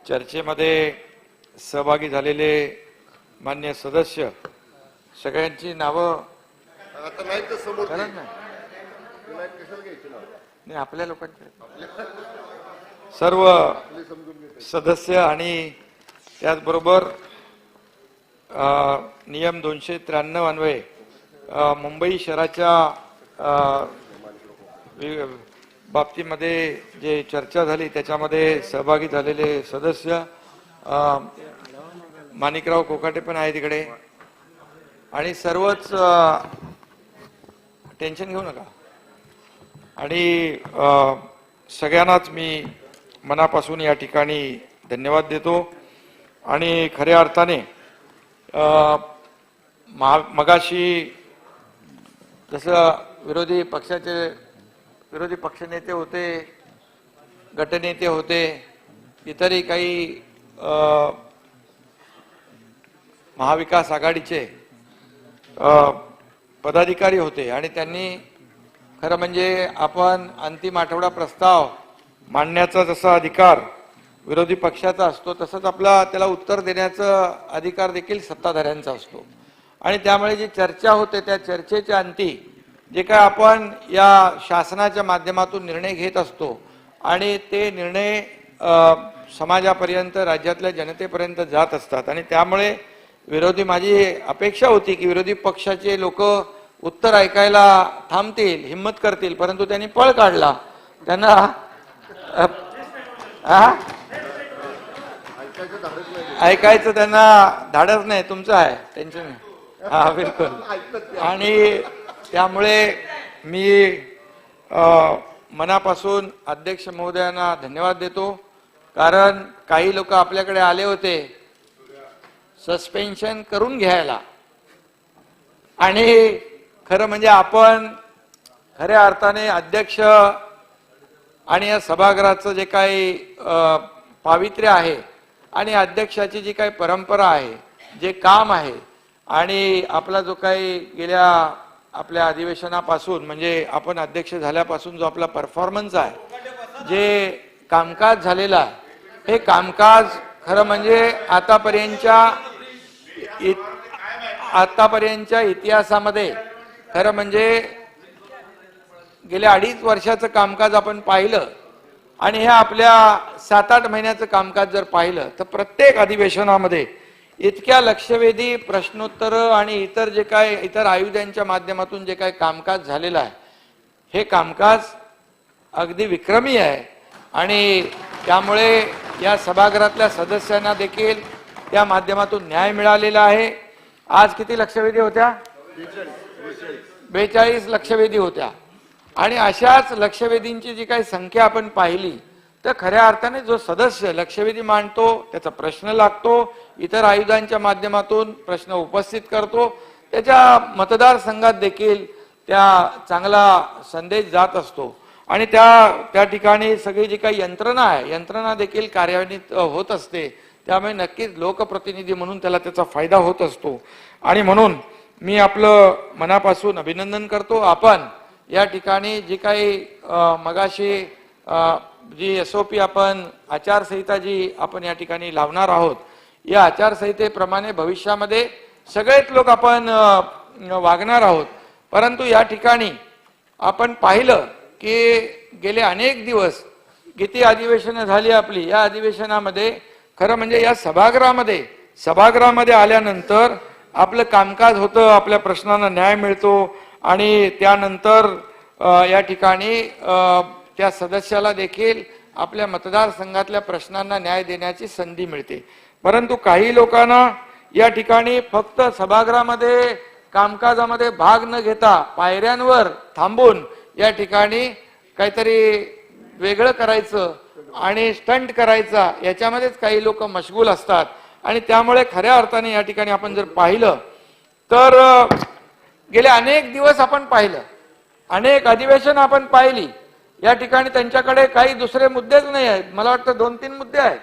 चर्चेमध्ये सहभागी झालेले मान्य सदस्य सगळ्यांची नावं नाही, आपल्या लोकांचे सर्व सदस्य आणि त्याचबरोबर नियम 293 अन्वये मुंबई शहराच्या बाबतीमध्ये जे चर्चा झाली त्याच्यामध्ये सहभागी झालेले सदस्य माणिकराव कोकाटे पण आहे तिकडे आणि सर्वच टेन्शन घेऊ नका आणि सगळ्यांनाच मी मनापासून या ठिकाणी धन्यवाद देतो. आणि खऱ्या अर्थाने मगाशी जसं विरोधी पक्षनेते होते, गटनेते होते, इतरही काही महाविकास आघाडीचे पदाधिकारी होते आणि त्यांनी खरं म्हणजे आपण अंतिम आठवडा प्रस्ताव मांडण्याचा जसा अधिकार विरोधी पक्षाचा असतो तसंच त्याला उत्तर देण्याचा अधिकार देखील सत्ताधाऱ्यांचा असतो. आणि त्यामुळे जी चर्चा होते त्या चर्चेच्या अंती जे काय आपण या शासनाच्या माध्यमातून निर्णय घेत असतो आणि ते निर्णय समाजापर्यंत, राज्यातल्या जनतेपर्यंत जात असतात. आणि त्यामुळे माझी अपेक्षा होती की विरोधी पक्षाचे लोक उत्तर ऐकायला थांबतील, हिम्मत करतील, परंतु त्यांनी पळ काढला. त्यांना ऐकायचं त्यांना धाडस नाही. तुमचं आहे टेन्शन नाही. हा, बिलकुल. आणि त्यामुळे मी मनापासून अध्यक्ष महोदयांना धन्यवाद देतो, कारण काही लोक आपल्याकडे आले होते सस्पेन्शन करून घ्यायला आणि खरं म्हणजे आपण खऱ्या अर्थाने अध्यक्ष आणि या सभागृहाचं जे काही पावित्र्य आहे आणि अध्यक्षाची जी काही परंपरा आहे, जे काम आहे आणि आपला जो काही गेल्या आपल्या अधिवेशनापासून म्हणजे आपण अध्यक्ष झाल्यापासून जो आपला परफॉर्मन्स आहे, जे कामकाज झालेला आहे हे कामकाज खरं म्हणजे आतापर्यंतच्या इतिहासामध्ये खरं म्हणजे गेल्या 2.5 वर्षाचं कामकाज आपण पाहिलं आणि हे आपल्या 7-8 महिन्याचं कामकाज जर पाहिलं तर प्रत्येक अधिवेशनामध्ये इतक्या लक्षवेधी प्रश्नोत्तर आणि इतर आयुधांच्या माध्यमातून जे काही कामकाज झालेलं आहे हे कामकाज अगदी विक्रमी आहे आणि त्यामुळे या सभागृहातल्या सदस्यांना देखील त्या माध्यमातून न्याय मिळालेला आहे. आज किती लक्षवेधी होत्या? 42 लक्षवेधी होत्या आणि अशाच लक्षवेधींची जी काही संख्या आपण पाहिली तर खऱ्या अर्थाने जो सदस्य लक्षवेधी मांडतो, त्याचा प्रश्न लागतो, इतर आयुधांच्या माध्यमातून प्रश्न उपस्थित करतो, त्याच्या मतदारसंघात देखील त्या चांगला संदेश जात असतो आणि त्या ठिकाणी सगळी जी काही यंत्रणा आहे यंत्रणा देखील कार्यान्वित होत असते. त्यामुळे नक्कीच लोकप्रतिनिधी म्हणून त्याचा फायदा होत असतो आणि म्हणून मी आपलं मनापासून अभिनंदन करतो. आपण या ठिकाणी जी काही मगाशी जी SOP आपण आचारसंहिता जी आपण या ठिकाणी लावणार आहोत या आचारसंहितेप्रमाणे भविष्यामध्ये सगळेच लोक आपण वागणार आहोत. परंतु या ठिकाणी आपण पाहिलं की गेले अनेक दिवस किती अधिवेशनं झाली आपली. या अधिवेशनामध्ये खरं म्हणजे या सभागृहामध्ये आल्यानंतर आपलं कामकाज होतं, आपल्या प्रश्नांना न्याय मिळतो आणि त्यानंतर या ठिकाणी त्या सदस्याला देखील आपल्या मतदारसंघातल्या प्रश्नांना न्याय देण्याची संधी मिळते. परंतु काही लोकांना या ठिकाणी फक्त सभागृहामध्ये कामकाजामध्ये भाग न घेता पायऱ्यांवर थांबून या ठिकाणी काहीतरी वेगळं करायचं आणि स्टंट करायचा याच्यामध्येच काही लोक मशगूल असतात आणि त्यामुळे खऱ्या अर्थाने या ठिकाणी आपण जर पाहिलं तर गेले अनेक दिवस आपण पाहिलं, अनेक अधिवेशन आपण पाहिली. या ठिकाणी त्यांच्याकडे काही दुसरे मुद्देच नाही आहेत. मला वाटतं 2-3 मुद्दे आहेत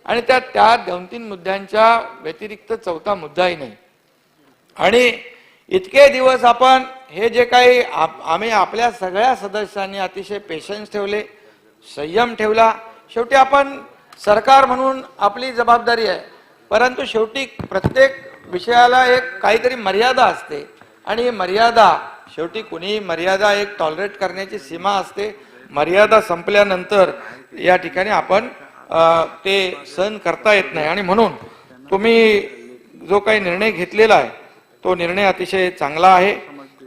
आणि त्या 2-3 मुद्द्यांच्या व्यतिरिक्त चौथा मुद्दाही नाही. आणि इतके दिवस आपण हे जे काही आम्ही आपल्या सगळ्या सदस्यांनी अतिशय पेशन्स ठेवले, संयम ठेवला. शेवटी आपण सरकार म्हणून आपली जबाबदारी आहे, परंतु शेवटी प्रत्येक विषयाला एक काहीतरी मर्यादा असते आणि ही मर्यादा शेवटी कुणी मर्यादा एक टॉलरेट करण्याची सीमा असते. मर्यादा संपल्यानंतर या ठिकाणी आपण ते सहन करता येत नाही आणि म्हणून तुम्ही जो काही निर्णय घेतलेला आहे तो निर्णय अतिशय चांगला आहे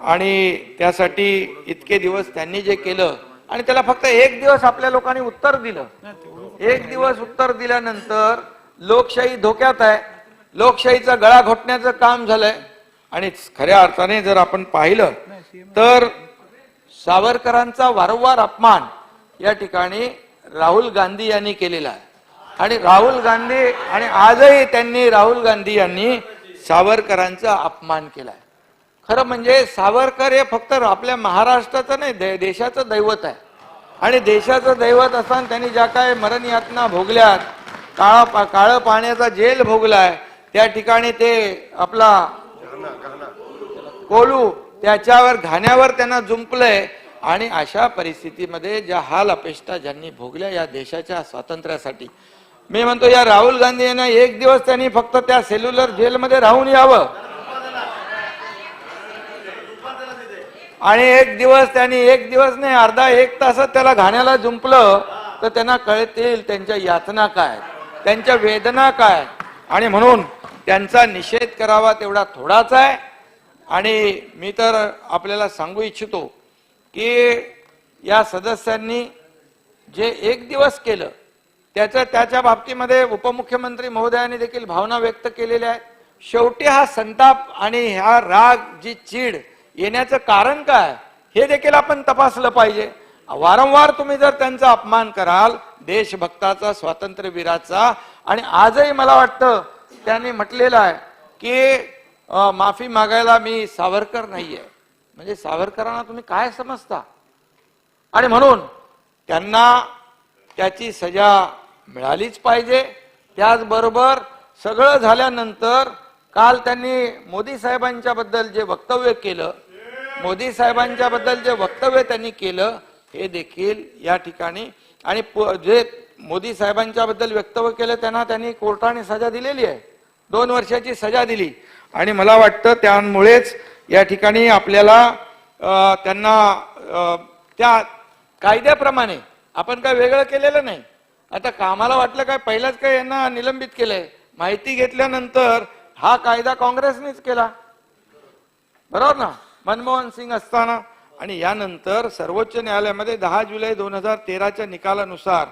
आणि त्यासाठी इतके दिवस त्यांनी जे केलं आणि त्याला फक्त 1 दिवस आपल्या लोकांनी उत्तर दिलं. 1 दिवस उत्तर दिल्यानंतर लोकशाही धोक्यात आहे, लोकशाहीचा गळा घोटण्याचं काम झालंय. आणि खऱ्या अर्थाने जर आपण पाहिलं तर सावरकरांचा वारंवार अपमान या ठिकाणी राहुल गांधी यांनी केलेला आहे आणि आजही राहुल गांधी यांनी सावरकरांचा अपमान केलाय. खरं म्हणजे सावरकर हे फक्त आपल्या महाराष्ट्राचं नाही, देशाचं दैवत आहे आणि देशाचं दैवत असताना त्यांनी ज्या काय मरण यातना भोगल्यात, काळं पाण्याचा जेल भोगलाय, त्या ठिकाणी ते आपला कोलू त्याच्यावर घाण्यावर त्यांना जुंपलंय आणि अशा परिस्थितीमध्ये ज्या हाल अपेष्टा ज्यांनी भोगल्या या देशाच्या स्वातंत्र्यासाठी, मी म्हणतो या राहुल गांधी यांना 1 दिवस त्यांनी फक्त त्या सेल्युलर जेलमध्ये राहून यावं आणि 1 दिवस त्यांनी 1 दिवस नाही अर्धा 1 तासात त्याला घाण्याला जुंपलं तर त्यांना कळतील त्यांच्या यातना काय, त्यांच्या वेदना काय आणि म्हणून त्यांचा निषेध करावा तेवढा थोडाच आहे. आणि मी तर आपल्याला सांगू इच्छितो की या सदस्यांनी जे 1 दिवस केलं त्याच्या बाबतीमध्ये उपमुख्यमंत्री महोदयांनी देखील भावना व्यक्त केलेल्या आहेत. शेवटी हा संताप आणि हा राग, जी चीड येण्याचं कारण काय हे देखील आपण तपासलं पाहिजे. वारंवार तुम्ही जर त्यांचा अपमान कराल देशभक्ताचा, स्वातंत्र्यवीराचा, आणि आजही मला वाटतं त्यांनी म्हटलेलं आहे की माफी मागायला मी सावरकर नाहीये, म्हणजे सावरकरांना तुम्ही काय समजता आणि म्हणून त्यांना त्याची सजा मिळालीच पाहिजे. त्याचबरोबर सगळं झाल्यानंतर काल त्यांनी मोदी साहेबांच्या बद्दल जे वक्तव्य केलं, मोदी साहेबांच्या बद्दल जे वक्तव्य त्यांनी केलं हे देखील या ठिकाणी आणि जे मोदी साहेबांच्या बद्दल वक्तव्य केलं त्यांनी कोर्टाने सजा दिलेली आहे, 2 वर्षाची सजा दिली. आणि मला वाटतं त्यामुळेच या ठिकाणी आपल्याला त्यांना त्या कायद्याप्रमाणे आपण काय वेगळं केलेलं नाही. आता कामाला वाटलं काय पहिलाच काय यांना निलंबित केलंय, माहिती घेतल्यानंतर हा कायदा काँग्रेसनेच केला, बरोबर ना, मनमोहन सिंग असताना. आणि यानंतर सर्वोच्च न्यायालयामध्ये 10 जुलै 2013च्या निकालानुसार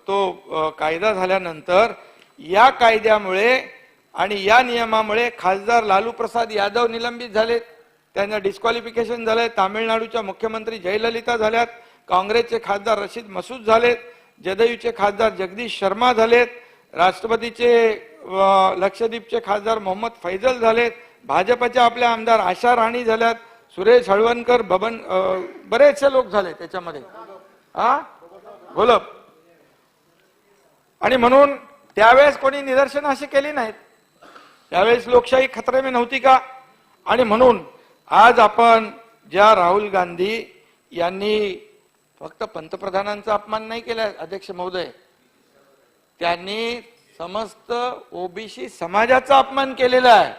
तो कायदा झाल्यानंतर या कायद्यामुळे आणि या नियमामुळे खासदार लालू प्रसाद यादव निलंबित झालेत, त्यांना डिस्क्वालिफिकेशन झालंय. तामिळनाडूच्या मुख्यमंत्री जयललिता झाल्यात, काँग्रेसचे खासदार रशीद मसूद झालेत, जदयूचे खासदार जगदीश शर्मा झालेत, राष्ट्रपतीचे लक्षद्वीपचे खासदार मोहम्मद फैजल झालेत, भाजपच्या आपल्या आमदार आशा राणी झाल्यात, सुरेश हळवणकर, बरेचसे लोक झाले त्याच्यामध्ये, घोलप. आणि म्हणून त्यावेळेस कोणी निदर्शन अशी केली नाहीत, त्यावेळेस लोकशाही खतरे में नव्हती का. आणि म्हणून आज आपण ज्या राहुल गांधी यांनी फक्त पंतप्रधानांचा अपमान नाही केला अध्यक्ष महोदय, त्यांनी समस्त ओबीसी समाजाचा अपमान केलेला आहे,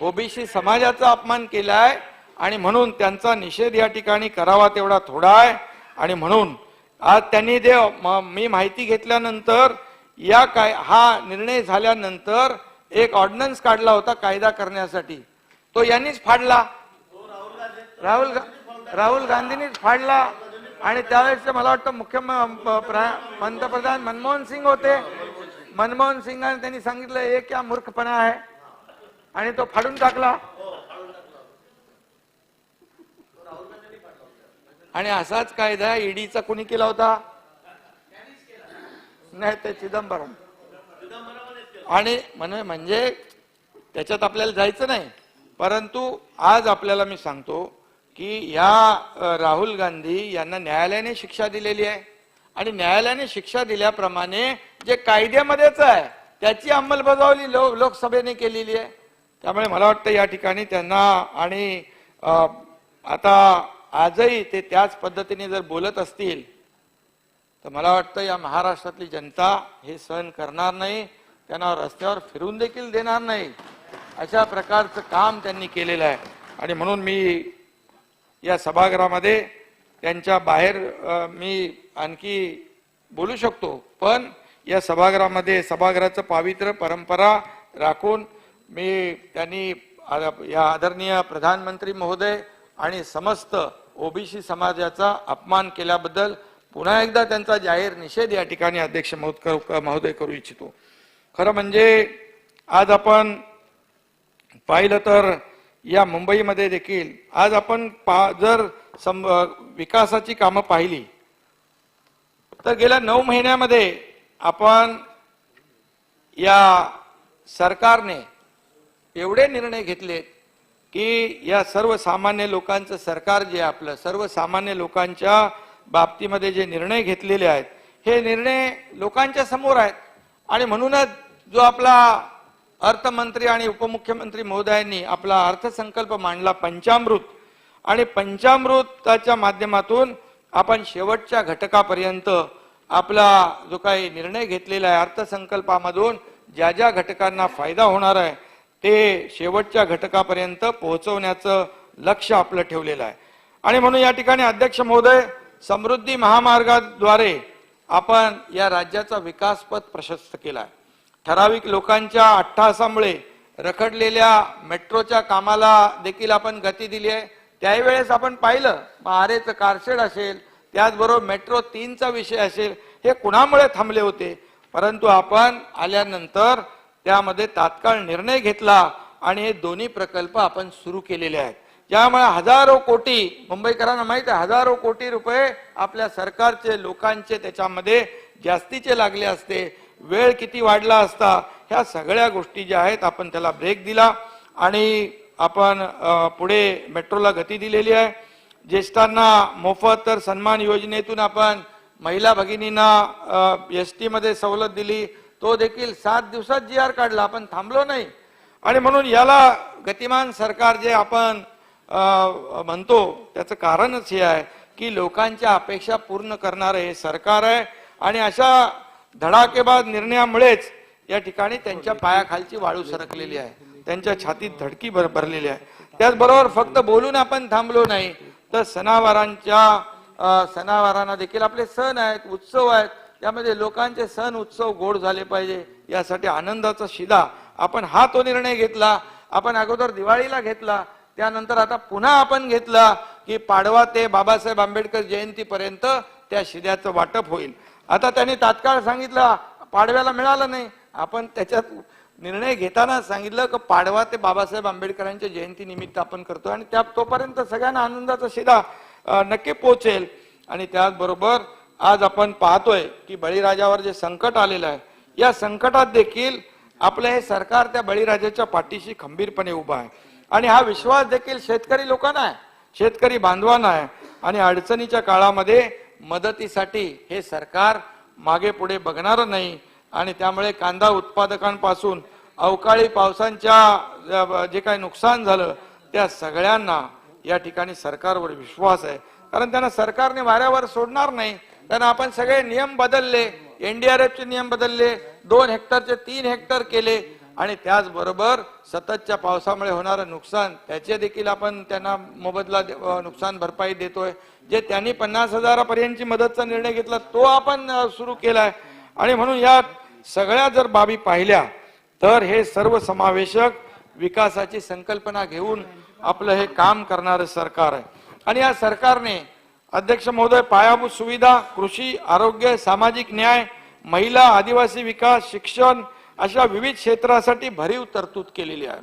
ओबीसी समाजाचा अपमान केलाय. आणि म्हणून त्यांचा निषेध या ठिकाणी करावा तेवढा थोडा आहे. आणि म्हणून आज त्यांनी मी माहिती घेतल्यानंतर हा निर्णय झाल्यानंतर एक ऑर्डिनन्स काढला होता कायदा करण्यासाठी, तो यांनीच फाडला, राहुल गांधींनीच फाडला. आणि त्यावेळेस मला वाटतं पंतप्रधान मनमोहन सिंग होते, मनमोहन सिंगांनी त्यांनी सांगितलं हे क्या मूर्खपणा आहे, आणि तो फाडून टाकला. आणि असाच कायदा ईडीचा कोणी केला होता, नाही ते चिदंबरम. आणि म्हणजे त्याच्यात आपल्याला जायचं नाही, परंतु आज आपल्याला मी सांगतो की या राहुल गांधी यांना न्यायालयाने शिक्षा दिलेली आहे. आणि न्यायालयाने शिक्षा दिल्याप्रमाणे जे कायद्यामध्येच आहे त्याची अंमलबजावणी लोकसभेने केलेली आहे. त्यामुळे मला वाटतं या ठिकाणी त्यांना, आणि आता आजही ते त्याच पद्धतीने जर बोलत असतील तर मला वाटतं या महाराष्ट्रातली जनता हे सहन करणार नाही, त्यांना रस्त्यावर फिरून देखील देणार नाही. अशा प्रकारचं काम त्यांनी केलेलं आहे. आणि म्हणून मी या सभागृहामध्ये त्यांच्या बाहेर मी आणखी बोलू शकतो, पण या सभागृहामध्ये सभागृहाचं पावित्र्य परंपरा राखून त्यांनी या आदरणीय प्रधानमंत्री महोदय आणि समस्त ओबीसी समाजाचा अपमान केल्याबद्दल पुन्हा एकदा त्यांचा जाहीर निषेध या ठिकाणी अध्यक्ष महोदय करू इच्छितो. खरं म्हणजे आज आपण पाहिलं तर या मुंबईमध्ये देखील आज आपण जर विकासाची कामं पाहिली तर गेल्या 9 महिन्यामध्ये आपण या सरकारने एवढे निर्णय घेतलेत की या सर्वसामान्य लोकांचं सरकार जे आपलं सर्वसामान्य लोकांच्या बाबतीमध्ये जे निर्णय घेतलेले आहेत हे निर्णय लोकांच्या समोर आहेत. आणि म्हणूनच जो आपला अर्थमंत्री आणि उपमुख्यमंत्री महोदयांनी आपला अर्थसंकल्प मांडला पंचामृत, आणि पंचामृताच्या माध्यमातून आपण शेवटच्या घटकापर्यंत आपला जो काही निर्णय घेतलेला आहे अर्थसंकल्पामधून ज्या ज्या घटकांना फायदा होणार आहे ते शेवटच्या घटकापर्यंत पोहोचवण्याचं लक्ष आपलं ठेवलेलं आहे. आणि म्हणून या ठिकाणी अध्यक्ष महोदय समृद्धी महामार्गाद्वारे आपण या राज्याचा विकास पथ प्रशस्त केला. ठराविक लोकांच्या अट्टहासामुळे रखडलेल्या मेट्रोच्या कामाला देखील आपण गती दिली आहे. त्याही वेळेस आपण पाहिलं आरेचं कारशेड असेल, त्याचबरोबर मेट्रो 3चा विषय असेल, हे कुणामुळे थांबले होते, परंतु आपण आल्यानंतर त्यामध्ये तात्काळ निर्णय घेतला आणि हे दोन्ही प्रकल्प आपण सुरू केलेले आहेत. ज्यामुळे हजारो कोटी, मुंबईकरांना माहित आहे, हजारो कोटी रुपये आपल्या सरकारचे लोकांचे त्याच्यामध्ये जास्तीचे लागले असते, वेळ किती वाढला असता. ह्या सगळ्या गोष्टी ज्या आहेत आपण त्याला ब्रेक दिला आणि आपण पुढे मेट्रोला गती दिलेली आहे. ज्येष्ठांना मोफत तर सन्मान योजनेतून आपण महिला भगिनींना एसटी मध्ये सवलत दिली, तो देखील 7 दिवसात GR काढला, आपण थांबलो नाही. आणि म्हणून याला गतिमान सरकार जे आपण म्हणतो त्याचं कारणच हे आहे की लोकांच्या अपेक्षा पूर्ण करणारं हे सरकार आहे आणि अशा धडाकेबाज निर्णयामुळेच या ठिकाणी त्यांच्या पायाखालची वाळू सरकलेली आहे, त्यांच्या छातीत धडकी भरलेली आहे. त्याचबरोबर फक्त बोलून आपण थांबलो नाही तर सणावारांना देखील आपले सण आहेत, उत्सव आहेत, त्यामध्ये लोकांचे सण उत्सव गोड झाले पाहिजे यासाठी आनंदाचा शिदा आपण हा तो निर्णय घेतला. आपण अगोदर दिवाळीला घेतला, त्यानंतर आता पुन्हा आपण घेतला की पाडवा ते बाबासाहेब आंबेडकर जयंतीपर्यंत त्या शिद्याचं वाटप होईल. आता त्यांनी तात्काळ सांगितलं पाडव्याला मिळालं नाही, आपण त्याच्यात निर्णय घेताना सांगितलं की पाडवा ते बाबासाहेब आंबेडकरांच्या जयंती निमित्त आपण करतो आणि त्या तोपर्यंत सगळ्यांना आनंदाचा शिदा नक्की पोहोचेल. आणि त्याचबरोबर आज आपण पाहतोय की बळीराजावर जे संकट आलेलं आहे, या संकटात देखील आपलं हे सरकार त्या बळीराजाच्या पाठीशी खंबीरपणे उभा आहे आणि हा विश्वास देखील शेतकरी लोकांना आहे, शेतकरी बांधवांना आहे. आणि अडचणीच्या काळामध्ये मदतीसाठी हे सरकार मागे पुढे बघणार नाही. आणि त्यामुळे कांदा उत्पादकांपासून अवकाळी पावसांच्या जे काही नुकसान झालं त्या सगळ्यांना या ठिकाणी सरकारवर विश्वास आहे, कारण त्यांना सरकारने वाऱ्यावर सोडणार नाही. त्यांना आपण सगळे नियम बदलले, एनडीआरएफचे नियम बदलले, 2 हेक्टरचे 3 हेक्टर केले आणि त्याचबरोबर सततच्या पावसामुळे होणारं नुकसान त्याचे देखील आपण त्यांना मोबदला नुकसान भरपाई देतोय. जे त्यांनी 50,000 पर्यंतची मदतचा निर्णय घेतला तो आपण सुरू केलाय. आणि म्हणून या सगळ्या जर बाबी पाहिल्या तर हे सर्वसमावेशक विकासाची संकल्पना घेऊन आपलं हे काम करणारं सरकार आहे. आणि या सरकारने अध्यक्ष महोदय पायाभूत सुविधा, कृषी, आरोग्य, सामाजिक न्याय, महिला, आदिवासी विकास, शिक्षण अशा विविध क्षेत्रासाठी भरीव तरतूद केलेली आहे.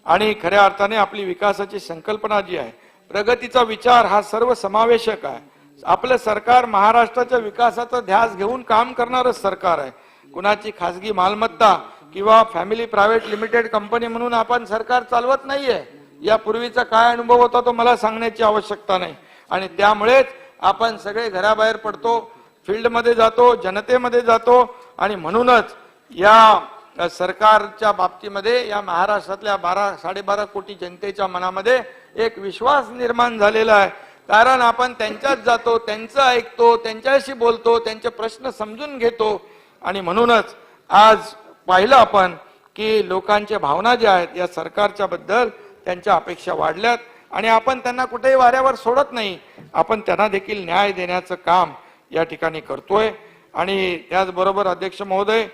आणि खऱ्या अर्थाने आपली विकासाची संकल्पना जी आहे, प्रगतीचा विचार हा सर्वसमावेशक आहे. आपलं सरकार महाराष्ट्राच्या विकासाचा ध्यास घेऊन काम करणारं सरकार आहे. कुणाची खासगी मालमत्ता किंवा फॅमिली प्रायव्हेट लिमिटेड कंपनी म्हणून आपण सरकार चालवत नाहीये. यापूर्वीचा काय अनुभव होता तो मला सांगण्याची आवश्यकता नाही. आणि त्यामुळेच आपण सगळे घराबाहेर पडतो, फील्डमध्ये जातो, जनतेमध्ये जातो. आणि म्हणूनच या सरकारच्या बाबतीमध्ये या महाराष्ट्रातल्या 12-12.5 कोटी जनतेच्या मनामध्ये एक विश्वास निर्माण झालेला आहे. कारण आपण त्यांच्यात जातो, त्यांचं ऐकतो, त्यांच्याशी बोलतो, त्यांचे प्रश्न समजून घेतो. आणि म्हणूनच आज पाहिलं आपण की लोकांच्या भावना ज्या आहेत या सरकारच्या बद्दल त्यांच्या अपेक्षा वाढल्यात आणि आपण त्यांना कुठेही वाऱ्यावर सोडत नाही, आपण त्यांना देखील न्याय देण्याचं काम या ठिकाणी करतोय. आणि त्याचबरोबर अध्यक्ष महोदय,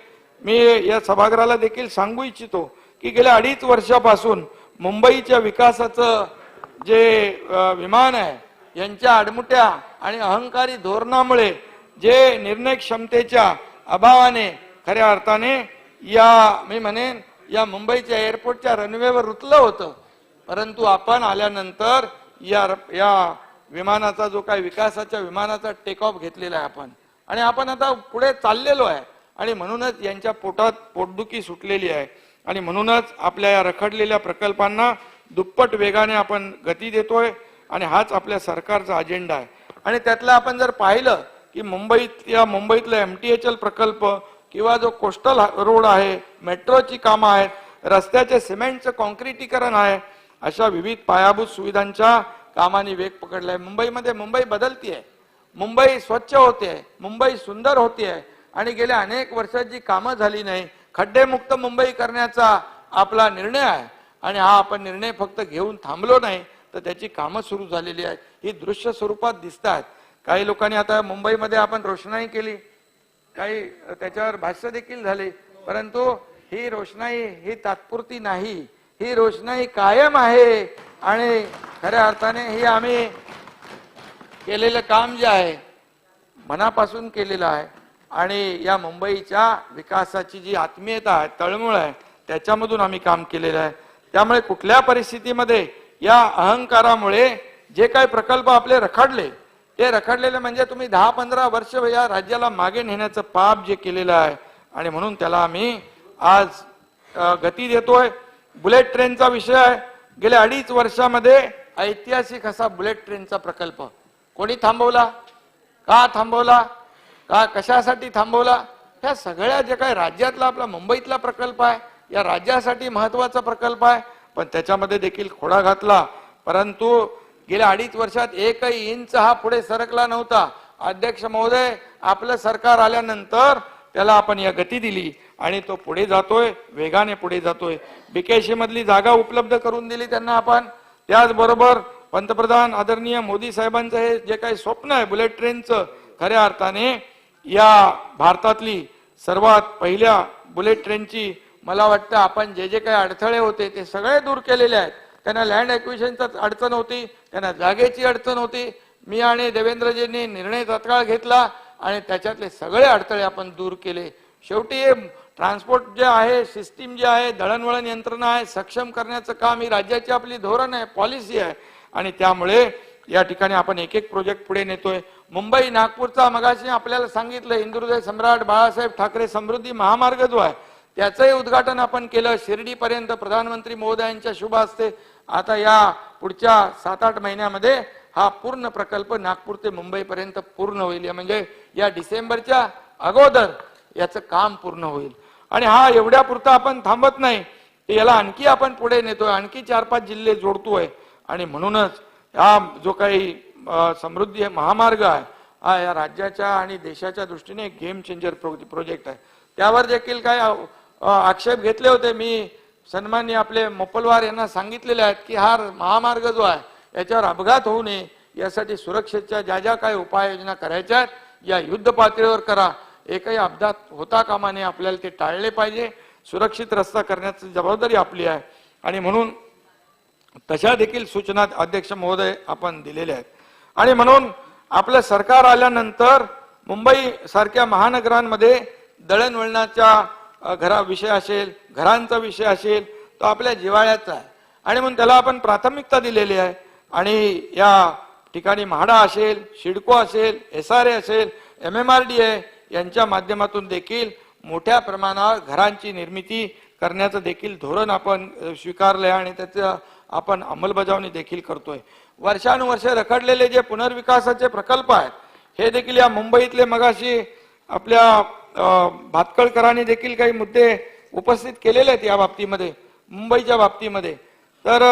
मी या सभागृहाला देखील सांगू इच्छितो की गेल्या 2.5 वर्षापासून मुंबईच्या विकासाचं जे विमान आहे यांच्या आडमुट्या आणि अहंकारी धोरणामुळे जे निर्णय क्षमतेच्या अभावाने खऱ्या अर्थाने मी म्हणेन या मुंबईच्या एअरपोर्टच्या रनवेवर रुतलं होतं. परंतु आपण आल्यानंतर या विमानाचा जो काही विकासाच्या विमानाचा टेक ऑफ घेतलेला आहे आपण, आणि आपण आता पुढे चाललेलो आहे. आणि म्हणूनच यांच्या पोटात पोटदुखी सुटलेली आहे. आणि म्हणूनच आपल्या या रखडलेल्या प्रकल्पांना दुप्पट वेगाने आपण गती देतोय आणि हाच आपल्या सरकारचा अजेंडा आहे. आणि त्यातलं आपण जर पाहिलं की मुंबईतला MTHL प्रकल्प किंवा जो कोस्टल रोड आहे, मेट्रोची कामं आहेत, रस्त्याचे सिमेंटचं कॉन्क्रिटीकरण आहे, अशा विविध पायाभूत सुविधांच्या कामाने वेग पकडलाय. मुंबईमध्ये मुंबई बदलतीये, मुंबई स्वच्छ होते, मुंबई सुंदर होतीये. आणि गेल्या अनेक वर्षात जी कामं झाली नाही, खड्डेमुक्त मुंबई करण्याचा आपला निर्णय आहे. आणि हा आपण निर्णय फक्त घेऊन थांबलो नाही तर त्याची कामं सुरू झालेली आहेत. ही दृश्य स्वरूपात दिसत आहेत. काही लोकांनी आता मुंबईमध्ये आपण रोषणाई केली, काही त्याच्यावर भाष्य देखील झाले, परंतु ही रोषणाई ही तात्पुरती नाही, ही रोषणाई कायम आहे. आणि खऱ्या अर्थाने ही आम्ही केलेलं काम जे आहे मनापासून केलेलं आहे. आणि या मुंबईच्या विकासाची जी आत्मीयता आहे, तळमळ आहे, त्याच्यामधून आम्ही काम केलेलं आहे. त्यामुळे कुठल्या परिस्थितीमध्ये या अहंकारामुळे जे काही प्रकल्प आपले रखडले, ते रखडलेले म्हणजे तुम्ही 10-15 वर्ष या राज्याला मागे नेण्याचं पाप जे केलेलं आहे. आणि म्हणून त्याला आम्ही आज गती देतोय. बुलेट ट्रेनचा विषय आहे. गेल्या 2.5 वर्षामध्ये ऐतिहासिक असा बुलेट ट्रेनचा प्रकल्प कोणी थांबवला, का थांबवला, का कशासाठी थांबवला? ह्या सगळ्या जे काही राज्यातला आपला मुंबईतला प्रकल्प आहे, या राज्यासाठी महत्वाचा प्रकल्प आहे, पण त्याच्यामध्ये देखील खोडा घातला. परंतु गेल्या 2.5 वर्षात एकही इंच हा पुढे सरकला नव्हता. अध्यक्ष महोदय, आपलं सरकार आल्यानंतर त्याला आपण या गती दिली आणि तो पुढे जातोय, वेगाने पुढे जातोय. बीकेसी मधली जागा उपलब्ध करून दिली त्यांना आपण. त्याचबरोबर पंतप्रधान आदरणीय मोदी साहेबांचं हे जे काही स्वप्न आहे बुलेट ट्रेनचं, खऱ्या अर्थाने या भारतातली सर्वात पहिल्या बुलेट ट्रेनची मला वाटतं आपण जे जे काही अडथळे होते ते सगळे दूर केलेले आहेत. त्यांना लँड ॲक्विजिशनची अडचण होती, त्यांना जागेची अडचण होती. मी आणि देवेंद्रजींनी निर्णय तत्काळ घेतला आणि त्याच्यातले सगळे अडथळे आपण दूर केले. शेवटी हे ट्रान्सपोर्ट जे आहे, सिस्टीम जे आहे, दळणवळण यंत्रणा आहे, सक्षम करण्याचं काम ही राज्याची आपली धोरण आहे, पॉलिसी आहे. आणि त्यामुळे या ठिकाणी आपण एक एक प्रोजेक्ट पुढे नेतोय. मुंबई नागपूरचा मगाशी आपल्याला सांगितलं हिंदुहृदय सम्राट बाळासाहेब ठाकरे समृद्धी महामार्ग जो आहे त्याचंही उद्घाटन आपण केलं. शिर्डीपर्यंत प्रधानमंत्री महोदयांच्या शुभ हस्ते आता या पुढच्या 7-8 महिन्यामध्ये हा पूर्ण प्रकल्प नागपूर ते मुंबईपर्यंत पूर्ण होईल. म्हणजे या डिसेंबरच्या अगोदर याचं काम पूर्ण होईल. आणि हा एवढ्यापुरता आपण थांबत नाही, याला आणखी आपण पुढे नेतोय, आणखी 4-5 जिल्हे जोडतोय. आणि म्हणूनच हा जो काही समृद्धी महामार्ग आहे हा या राज्याच्या आणि देशाच्या दृष्टीने एक गेम चेंजर प्रोजेक्ट आहे. त्यावर देखील काही आक्षेप घेतले होते. मी सन्माननीय आपले मोपलवार यांना सांगितलेले आहेत की हा महामार्ग जो आहे याच्यावर अपघात होऊ नये यासाठी सुरक्षेच्या ज्या ज्या काही उपाययोजना करायच्या आहेत या युद्ध पातळीवर करा. एकही अपघात होता कामा नये, आपल्याला ते टाळले पाहिजे. सुरक्षित रस्ता करण्याची जबाबदारी आपली आहे. आणि म्हणून तशा देखील सूचना अध्यक्ष महोदय आपण दिलेल्या आहेत. आणि म्हणून आपलं सरकार आल्यानंतर मुंबई सारख्या महानगरांमध्ये दळणवळणाच्या विषय असेल, घरांचा विषय असेल, तो आपल्या जिव्हाळ्याचा आहे आणि म्हणून त्याला आपण प्राथमिकता दिलेली आहे. आणि या ठिकाणी म्हाडा असेल, सिडको असेल, SRA असेल, MMRDA यांच्या माध्यमातून देखील मोठ्या प्रमाणावर घरांची निर्मिती करण्याचं देखील धोरण आपण स्वीकारलंय आणि त्याचं आपण अंमलबजावणी देखील करतोय. वर्षानुवर्षे रखडलेले जे पुनर्विकासाचे प्रकल्प आहेत हे देखील या मुंबईतले मगाशी आपल्या भातकळकरांनी देखील काही मुद्दे उपस्थित केलेले आहेत या बाबतीमध्ये. मुंबईच्या बाबतीमध्ये तर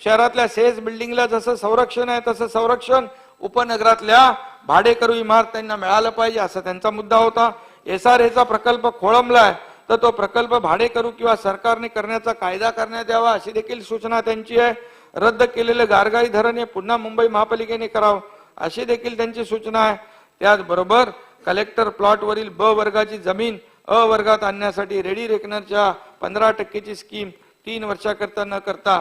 शहरातल्या सेज बिल्डिंगला जसं संरक्षण आहे तसं संरक्षण उपनगरातल्या भाडेकरू इमारतींना मिळालं पाहिजे असा त्यांचा मुद्दा होता. SRAचा प्रकल्प खोळंबलाय तर तो प्रकल्प भाडेकरू किंवा सरकारने करण्याचा कायदा करण्यात यावा अशी देखील सूचना त्यांची आहे. रद्द केलेलं गारगाई धरण हे पुन्हा मुंबई महापालिकेने करावं अशी देखील त्यांची सूचना आहे. त्याचबरोबर कलेक्टर प्लॉटवरील ब वर्गाची जमीन अ वर्गात आणण्यासाठी रेडी रेकनरच्या 15% स्कीम 3 वर्षाकरता न करता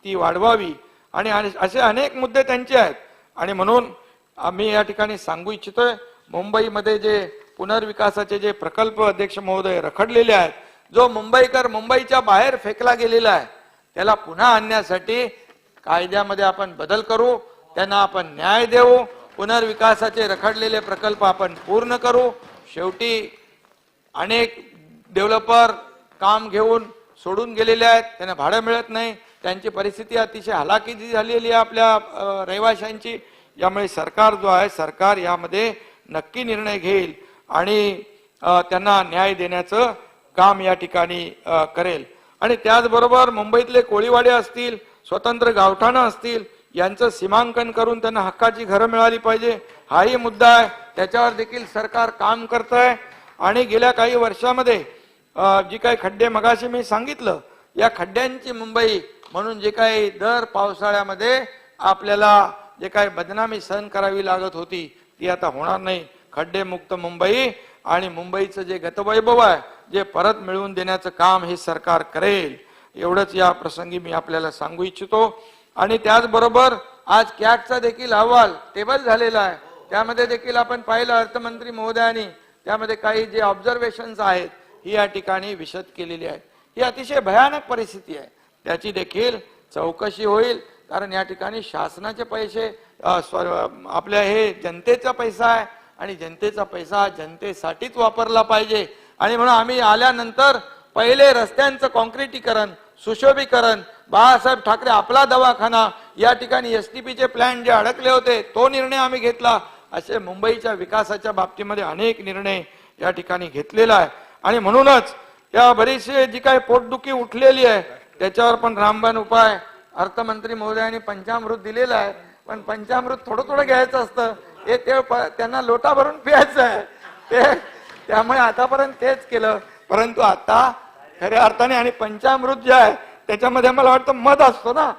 ती वाढवावी आणि असे अनेक मुद्दे त्यांचे आहेत. आणि म्हणून आम्ही या ठिकाणी सांगू इच्छितोय मुंबईमध्ये जे पुनर्विकासाचे जे प्रकल्प अध्यक्ष महोदय रखडलेले आहेत, जो मुंबईकर मुंबईच्या बाहेर फेकला गेलेला आहे त्याला पुन्हा आणण्यासाठी कायद्यामध्ये आपण बदल करू, त्यांना आपण न्याय देऊ, पुनर्विकासाचे रखडलेले प्रकल्प आपण पूर्ण करू. शेवटी अनेक डेव्हलपर काम घेऊन सोडून गेलेले आहेत, त्यांना भाडं मिळत नाही, त्यांची परिस्थिती अतिशय हलाखीची झालेली आहे आपल्या रहिवाशांची. यामुळे सरकार जो आहे सरकार यामध्ये नक्की निर्णय घेईल आणि त्यांना न्याय देण्याचं काम या ठिकाणी करेल. आणि त्याचबरोबर मुंबईतले कोळीवाडे असतील, स्वतंत्र गावठाणं असतील यांचं सीमांकन करून त्यांना हक्काची घरं मिळाली पाहिजे हाही मुद्दा आहे. त्याच्यावर देखील सरकार काम करत आहे. आणि गेल्या काही वर्षामध्ये जी काही खड्डे मगाशी मी सांगितलं या खड्ड्यांची मुंबई म्हणून जे काही दर पावसाळ्यामध्ये आपल्याला जे काही बदनामी सहन करावी लागत होती ती आता होणार नाही. खड्डेमुक्त मुंबई आणि मुंबईचं जे गतवैभव आहे जे परत मिळवून देण्याचं काम हे सरकार करेल एवढंच या प्रसंगी मी आपल्याला सांगू इच्छितो. आणि त्याचबरोबर आज कॅगचा देखील अहवाल टेबल झालेला आहे, त्यामध्ये देखील आपण पाहिलं अर्थमंत्री महोदयांनी त्यामध्ये काही जे ऑब्झर्वेशन्स आहेत ही या ठिकाणी विशद केलेली आहे. ही अतिशय भयानक परिस्थिती आहे, त्याची देखील चौकशी होईल. कारण या ठिकाणी शासनाचे पैसे आपल्या हे जनतेचा पैसा आहे आणि जनतेचा पैसा जनतेसाठीच वापरला पाहिजे. आणि म्हणून आम्ही आल्यानंतर पहिले रस्त्यांचं कॉन्क्रिटीकरण, सुशोभीकरण, बाळासाहेब ठाकरे आपला दवाखाना, या ठिकाणी STPचे प्लॅन जे अडकले होते तो निर्णय आम्ही घेतला. असे मुंबईच्या विकासाच्या बाबतीमध्ये अनेक निर्णय या ठिकाणी घेतलेला आहे. आणि म्हणूनच या बरीचशी जी काही पोटदुखी उठलेली आहे त्याच्यावर पण रामबाण उपाय अर्थमंत्री महोदयांनी पंचामृत दिलेला आहे पण पंचामृत थोडं थोडं घ्यायचं असतं, हे त्यांना लोटा भरून प्यायचं आहे ते, त्यामुळे आतापर्यंत तेच केलं. परंतु आता खऱ्या अर्थाने आणि पंचामृत जे आहे त्याच्यामध्ये मला वाटतं मध असतो ना,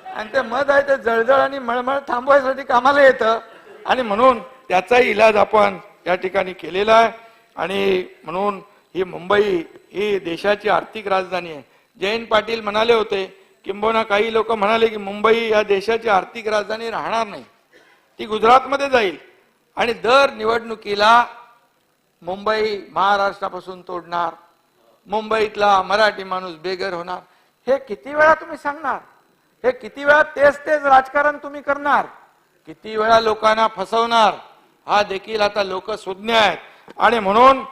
आणि ते मध आहे ते जळजळ आणि मळमळ थांबवायसाठी कामाला येतं, आणि म्हणून त्याचाही इलाज आपण या ठिकाणी केलेला आहे. आणि म्हणून ही मुंबई ही देशाची आर्थिक राजधानी आहे. जयंत पाटील म्हणाले होते, किंबहुना काही लोक म्हणाले की मुंबई या देशाची आर्थिक राजधानी राहणार नाही, ती गुजरातमध्ये जाईल, आणि दर निवडणुकीला मुंबई महाराष्ट्रापासून तोडणार, मुंबईतला मराठी माणूस बेघर होणार. हे किती वेळा तुम्ही सांगणार? हे किती वेळा तेच राजकारण तुम्ही करणार? किती वेळा लोकांना फसवणार? हा देखील आता लोक सुज्ञ आहेत. आणि म्हणून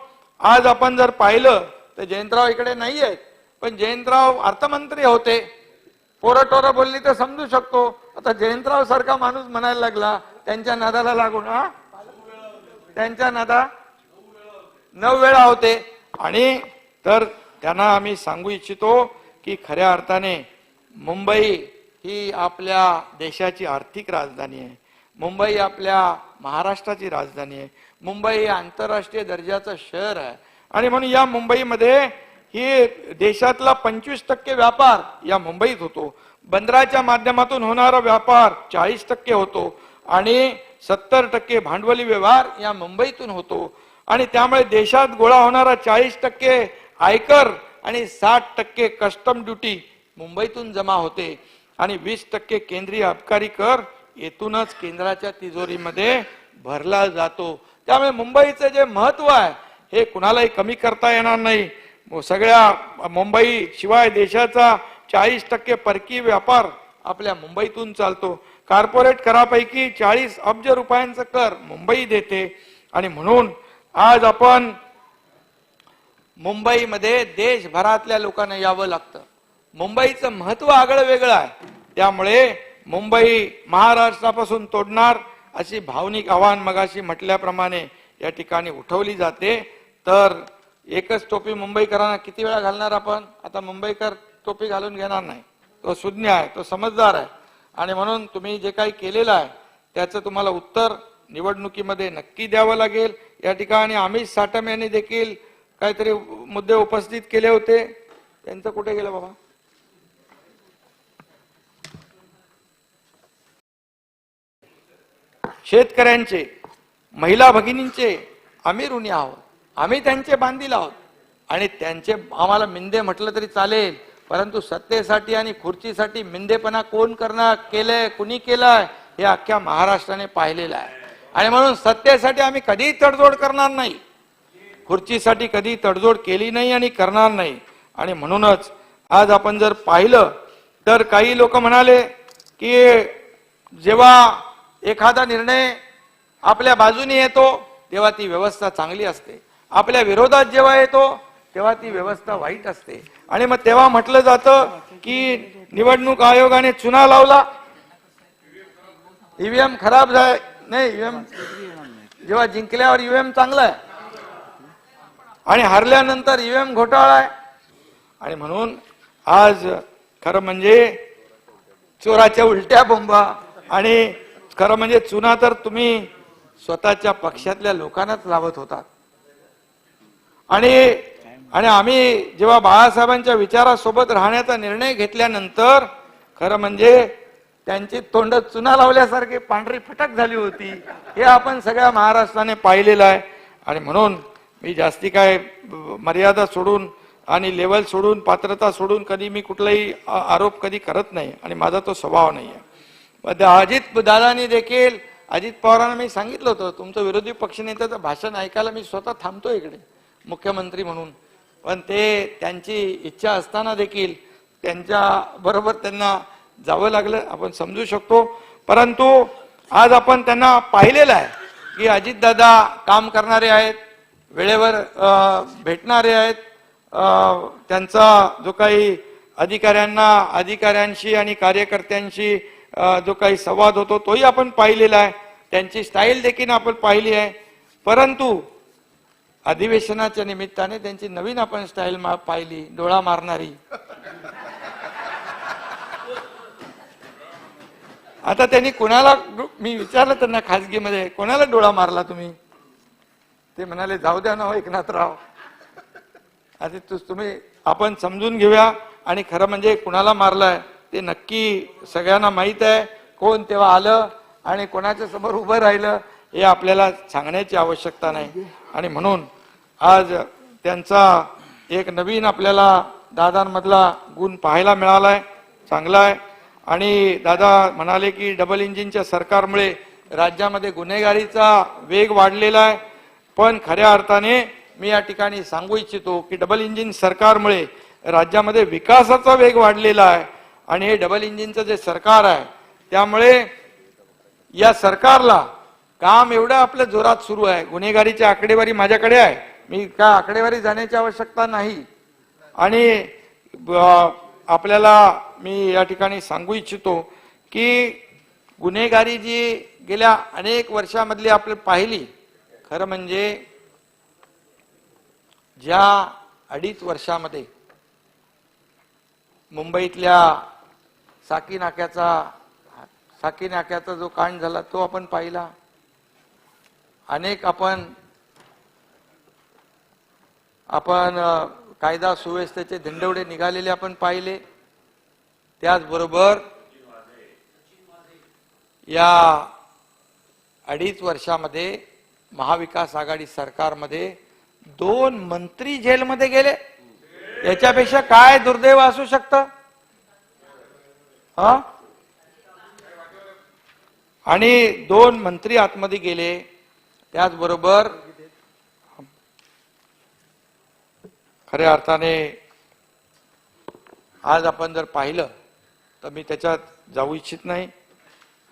आज आपण जर पाहिलं तर जयंतराव इकडे नाही आहेत, पण जयंतराव अर्थमंत्री होते. पोरटोरं बोलली तर समजू शकतो. आता जयंतराव सारखा माणूस म्हणायला लागला त्यांच्या नादाला लागून, त्यांच्या नादा 9 वेळा होते. आणि तर त्यांना आम्ही सांगू इच्छितो की खऱ्या अर्थाने मुंबई ही आपल्या देशाची आर्थिक राजधानी आहे. मुंबई आपल्या महाराष्ट्राची राजधानी आहे. मुंबई हे आंतरराष्ट्रीय दर्जाचं शहर आहे. आणि म्हणून या मुंबईमध्ये ही देशातला 25% व्यापार या मुंबईत होतो. बंदराच्या माध्यमातून होणारा व्यापार 40% होतो, आणि 70% भांडवली व्यवहार या मुंबईतून होतो. आणि त्यामुळे देशात गोळा होणारा 40% आयकर आणि 60% कस्टम ड्युटी मुंबईतून जमा होते, आणि 20% केंद्रीय अबकारी कर येथूनच केंद्राच्या तिजोरीमध्ये भरला जातो. त्यामुळे मुंबईचं जे महत्व आहे हे कुणालाही कमी करता येणार नाही. सगळ्या मुंबई शिवाय देशाचा 40% परकीय व्यापार आपल्या मुंबईतून चालतो. कॉर्पोरेट करापैकी 40 अब्ज रुपयांचा कर मुंबई देते. आणि म्हणून आज आपण मुंबईमध्ये देशभरातल्या लोकांना यावं लागतं. मुंबईचं महत्व आगळं वेगळं आहे. त्यामुळे मुंबई महाराष्ट्रापासून तोडणार अशी भावनिक आव्हान मगाशी म्हटल्याप्रमाणे या ठिकाणी उठवली जाते. तर एकच टोपी मुंबईकरांना किती वेळा घालणार आपण? आता मुंबईकर टोपी घालून घेणार नाही. तो सुज्ञ आहे, तो समजदार आहे. आणि म्हणून तुम्ही जे काही केलेलं आहे त्याचं तुम्हाला उत्तर निवडणुकीमध्ये नक्की द्यावं लागेल. या ठिकाणी अमित साटम यांनी देखील काहीतरी मुद्दे उपस्थित केले होते. त्यांचं कुठे गेलं बाबा? शेतकऱ्यांचे, महिला भगिनींचे आम्ही ऋणी आहोत. आम्ही त्यांचे बांधील आहोत. आणि त्यांचे आम्हाला मिंदे म्हटलं तरी चालेल, परंतु सत्तेसाठी आणि खुर्चीसाठी मिंदेपणा कोण करणार, केलंय, कुणी केलंय हे अख्ख्या महाराष्ट्राने पाहिलेलं आहे. आणि म्हणून सत्तेसाठी आम्ही कधीही तडजोड करणार नाही, खुर्चीसाठी कधी तडजोड केली नाही आणि करणार नाही. आणि म्हणूनच आज आपण जर पाहिलं तर काही लोक म्हणाले की जेव्हा एखादा निर्णय आपल्या बाजूने येतो तेव्हा ती व्यवस्था चांगली असते, आपल्या विरोधात जेव्हा येतो तेव्हा ती व्यवस्था वाईट असते. आणि मग तेव्हा म्हटलं जातं की निवडणूक आयोगाने चुना लावला, ईव्हीएम खराब झाले. नाही, ईव्हीएम जेव्हा जिंकल्यावर ईव्हीएम चांगला आहे आणि हरल्यानंतर ईव्हीएम घोटाळा आहे. आणि म्हणून आज खरं म्हणजे चोराच्या उलट्या बोंबा, आणि खरं म्हणजे चुना तर तुम्ही स्वतःच्या पक्षातल्या लोकांनाच लावत होतात. आणि आम्ही जेव्हा बाळासाहेबांच्या विचारासोबत राहण्याचा निर्णय घेतल्यानंतर खरं म्हणजे त्यांची तोंड चुना लावल्यासारखी पांढरी फटक झाली होती. हे आपण सगळ्या महाराष्ट्राने पाहिलेलं आहे. आणि म्हणून मी जास्ती काय मर्यादा सोडून आणि लेवल सोडून, पात्रता सोडून कधी मी कुठलाही आरोप कधी करत नाही, आणि माझा तो स्वभाव नाही आहे. अजित दादांनी देखील, अजित पवारांना मी सांगितलं होतं, तुमचं विरोधी पक्षनेत्याचं भाषण ऐकायला मी स्वतः थांबतो इकडे मुख्यमंत्री म्हणून, पण ते त्यांची इच्छा असताना देखील त्यांच्या बरोबर त्यांना जावं लागलं, आपण समजू शकतो. परंतु आज आपण त्यांना पाहिलेलं आहे की अजितदादा काम करणारे आहेत, वेळेवर भेटणारे आहेत. त्यांचा जो काही अधिकाऱ्यांशी आणि कार्यकर्त्यांशी जो काही संवाद होतो तोही आपण पाहिलेला आहे. त्यांची स्टाईल देखील आपण पाहिली आहे. परंतु अधिवेशनाच्या निमित्ताने त्यांची नवीन आपण स्टाईल पाहिली, डोळा मारणारी. आता त्यांनी कोणाला, मी विचारलं त्यांना खासगीमध्ये, कोणाला डोळा मारला तुम्ही? ते म्हणाले जाऊ द्या ना एकनाथराव. आता तुम्ही आपण समजून घेऊया. आणि खरं म्हणजे कुणाला मारलाय ते नक्की सगळ्यांना माहित आहे. कोण तेव्हा आलं आणि कोणाच्या समोर उभं राहिलं हे आपल्याला सांगण्याची आवश्यकता नाही. आणि म्हणून आज त्यांचा एक नवीन आपल्याला दादांमधला गुण पाहायला मिळालाय, चांगला आहे. आणि दादा म्हणाले की डबल इंजिनच्या सरकारमुळे राज्यामध्ये गुन्हेगारीचा वेग वाढलेला आहे. पण खऱ्या अर्थाने मी या ठिकाणी सांगू इच्छितो की डबल इंजिन सरकारमुळे राज्यामध्ये विकासाचा वेग वाढलेला आहे. आणि हे डबल इंजिनचं जे सरकार आहे त्यामुळे या सरकारला काम एवढं आपल्या जोरात सुरू आहे. गुन्हेगारीची आकडेवारी माझ्याकडे आहे, मी काय आकडेवारी जाण्याची आवश्यकता नाही. आणि आपल्याला मी या ठिकाणी सांगू इच्छितो की गुन्हेगारी जी गेल्या अनेक वर्षामधली आपण पाहिली, खरं म्हणजे ज्या 2.5 वर्षामध्ये मुंबईतल्या साकी नाक्याचा जो कांड झाला तो आपण पाहिला. अनेक आपण कायदा सुव्यवस्थेचे धिंडवडे निघालेले आपण पाहिले. त्याचबरोबर या 2.5 वर्षामध्ये महाविकास आघाडी सरकारमध्ये 2 मंत्री जेलमध्ये गेले. याच्यापेक्षा काय दुर्दैव असू शकतं? हा, आणि 2 मंत्री आतमध्ये गेले. त्याचबरोबर खऱ्या अर्थाने आज आपण जर पाहिलं तर मी त्याच्यात जाऊ इच्छित नाही.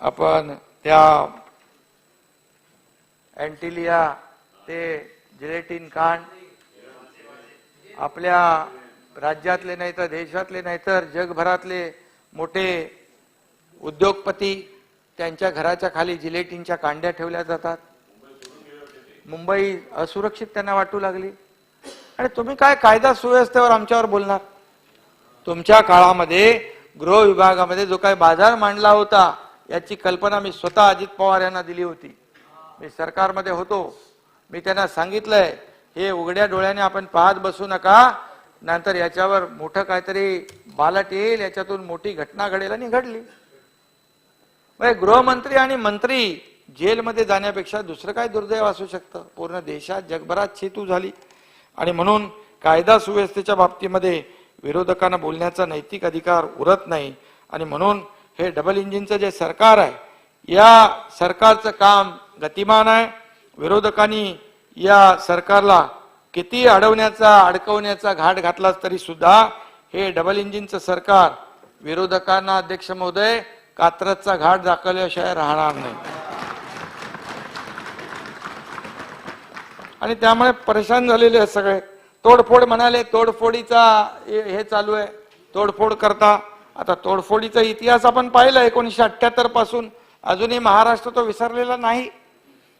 आपण त्या अँटिलिया ते जिलेटिन कांड आपल्या राज्यातले नाही तर देशातले नाही तर जगभरातले मोठे उद्योगपती त्यांच्या घराच्या खाली जिलेटिनच्या कांड्या ठेवल्या जातात. मुंबई असुरक्षित त्यांना वाटू लागली. आणि तुम्ही काय कायदा सुव्यवस्थेवर आमच्यावर बोलणार? तुमच्या काळामध्ये गृह विभागामध्ये जो काही बाजार मांडला होता याची कल्पना मी स्वतः अजित पवार यांना दिली होती. मी सरकारमध्ये होतो. मी त्यांना सांगितलंय हे उघड्या डोळ्याने आपण पाहत बसू नका, नंतर याच्यावर मोठं काहीतरी बालट येईल, याच्यातून मोठी घटना घडेल. आणि घडली. गृहमंत्री आणि मंत्री जेलमध्ये जाण्यापेक्षा दुसरं काय दुर्दैव असू शकतं? पूर्ण देशात जगभरात चेतू झाली. आणि म्हणून कायदा सुव्यवस्थेच्या बाबतीमध्ये विरोधकांना बोलण्याचा नैतिक अधिकार उरत नाही. आणि म्हणून हे डबल इंजिनचं जे सरकार आहे या सरकारचं काम गतिमान आहे. विरोधकांनी या सरकारला किती अडकवण्याचा घाट घातला तरी सुद्धा हे डबल इंजिनचं सरकार विरोधकांना, अध्यक्ष महोदय, कात्रजचा घाट दाखवल्याशिवाय राहणार नाही. आणि त्यामुळे परेशान झालेले आहेत सगळे. तोडफोड म्हणाले, तोडफोडीचा हे चालू आहे, तोडफोड करता. आता तोडफोडीचा इतिहास आपण पाहिला 1978 पासून, अजूनही महाराष्ट्र तो विसरलेला नाही.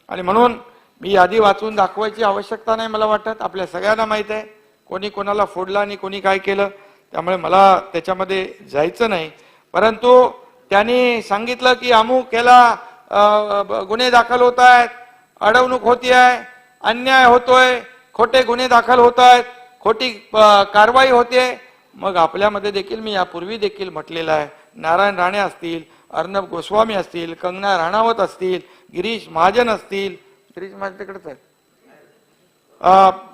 आणि म्हणून मी यादी वाचून दाखवायची आवश्यकता नाही मला वाटत. आपल्या सगळ्यांना माहित आहे कोणी कोणाला फोडला आणि कोणी काय केलं, त्यामुळे मला त्याच्यामध्ये जायचं नाही. परंतु त्यांनी सांगितलं की अमुक याला गुन्हे दाखल होत आहेत, अडवणूक होती आहे, अन्याय होतोय, खोटे गुन्हे दाखल होत आहेत, खोटी कारवाई होते. मग आपल्यामध्ये देखील मी यापूर्वी देखील म्हटलेलं आहे, नारायण राणे असतील, अर्णब गोस्वामी असतील, कंगना राणावत असतील, गिरीश महाजन असतील, गिरीश महाजन तिकडेच आहेत,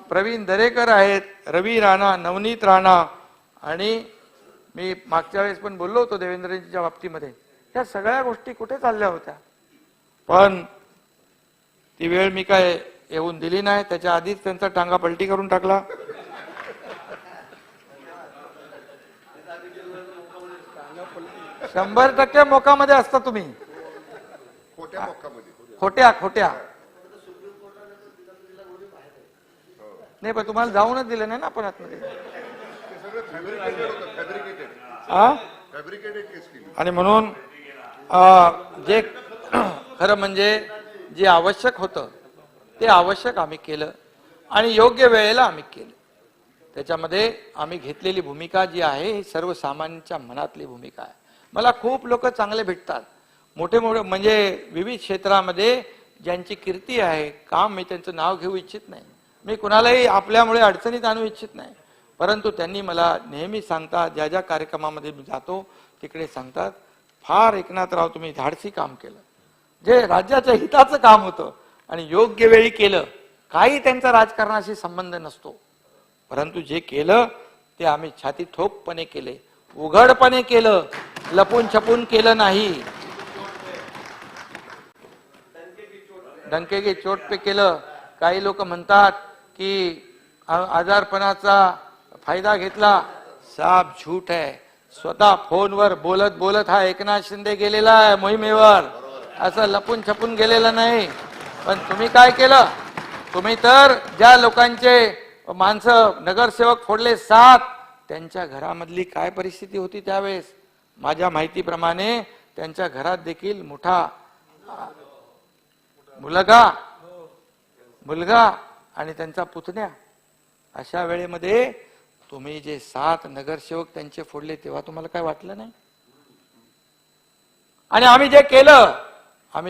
प्रवीण दरेकर आहेत, रवी राणा, नवनीत राणा, आणि मी मागच्या वेळेस पण बोललो होतो देवेंद्रजींच्या बाबतीमध्ये, या सगळ्या गोष्टी कुठे चालल्या होत्या? पण ती वेळ मी काय येऊन दिली नाही. त्याच्या आधीच त्यांचा टांगा पलटी करून टाकला. शंभर 100% मोकामध्ये असता तुम्ही, खोट्या नाही. पण तुम्हाला जाऊनच दिलं नाही ना आपण आतमध्ये. आणि म्हणून जे खरं म्हणजे जे आवश्यक होतं ते आवश्यक आम्ही केलं आणि योग्य वेळेला आम्ही केलं. त्याच्यामध्ये आम्ही घेतलेली भूमिका जी आहे ही सर्वसामान्यांच्या मनातली भूमिका आहे. मला खूप लोक चांगले भेटतात, मोठे मोठे म्हणजे विविध क्षेत्रामध्ये ज्यांची कीर्ती आहे, काम, मी त्यांचं नाव घेऊ इच्छित नाही, मी कुणालाही आपल्यामुळे अडचणीत आणू इच्छित नाही, परंतु त्यांनी मला नेहमी सांगतात, ज्या ज्या कार्यक्रमामध्ये मी जातो तिकडे सांगतात, फार एकनाथराव तुम्ही धाडसी काम केलं, जे राज्याच्या हिताचं काम होतं आणि योग्य वेळी केलं. काही त्यांचा राजकारणाशी संबंध नसतो, परंतु जे केलं ते आम्ही छाती ठोकपणे केले, उघडपणे केलं, लपून छपून केलं नाही. डंके की चोट पे केलं. काही लोक म्हणतात की आजारपणाचा फायदा घेतला. साफ झूठ आहे. स्वतः फोनवर बोलत बोलत हा एकनाथ शिंदे गेलेला आहे मोहिमेवर, असं लपून छपून गेलेलं नाही. पण तुम्ही काय केलं? तुम्ही तर ज्या लोकांचे माणसं नगरसेवक फोडले 7, त्यांच्या घरामधली काय परिस्थिती होती त्यावेळेस? माझ्या माहितीप्रमाणे त्यांच्या घरात देखील मोठा मुलगा आणि त्यांचा पुतण्या. अशा वेळेमध्ये तुम्ही जे 7 नगरसेवक त्यांचे फोडले तेव्हा तुम्हाला काय वाटलं नाही? आणि आम्ही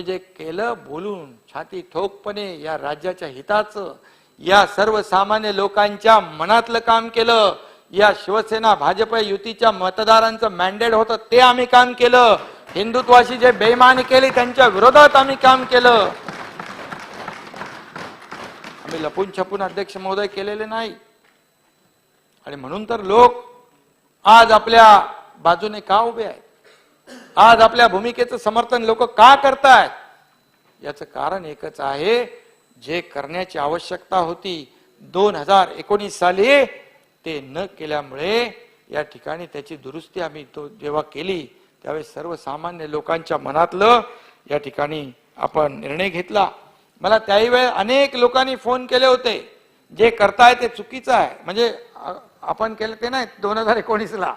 जे केलं बोलून छाती ठोकपणे या राज्याच्या हिताचं, या सर्वसामान्य लोकांच्या मनातलं काम केलं. या शिवसेना भाजप युतीच्या मतदारांचं मॅन्डेट होतं ते आम्ही काम केलं. हिंदुत्वाशी जे बेईमानी केली त्यांच्या विरोधात आम्ही काम केलं. आम्ही लपून छपून अध्यक्ष महोदय केलेले नाही. आणि म्हणून तर लोक आज आपल्या बाजूने का उभे आहेत? आज आपल्या भूमिकेचं समर्थन लोक का करतायत? याचं कारण एकच आहे, जे करण्याची आवश्यकता होती 2019 साली ते न केल्यामुळे या ठिकाणी त्याची दुरुस्ती आम्ही जेव्हा केली त्यावेळेस सर्वसामान्य लोकांच्या मनातलं या ठिकाणी आपण निर्णय घेतला. मला त्याही वेळ अनेक लोकांनी फोन केले होते, जे करताय ते चुकीचं आहे. म्हणजे आपण केलं ते नाही 2019ला,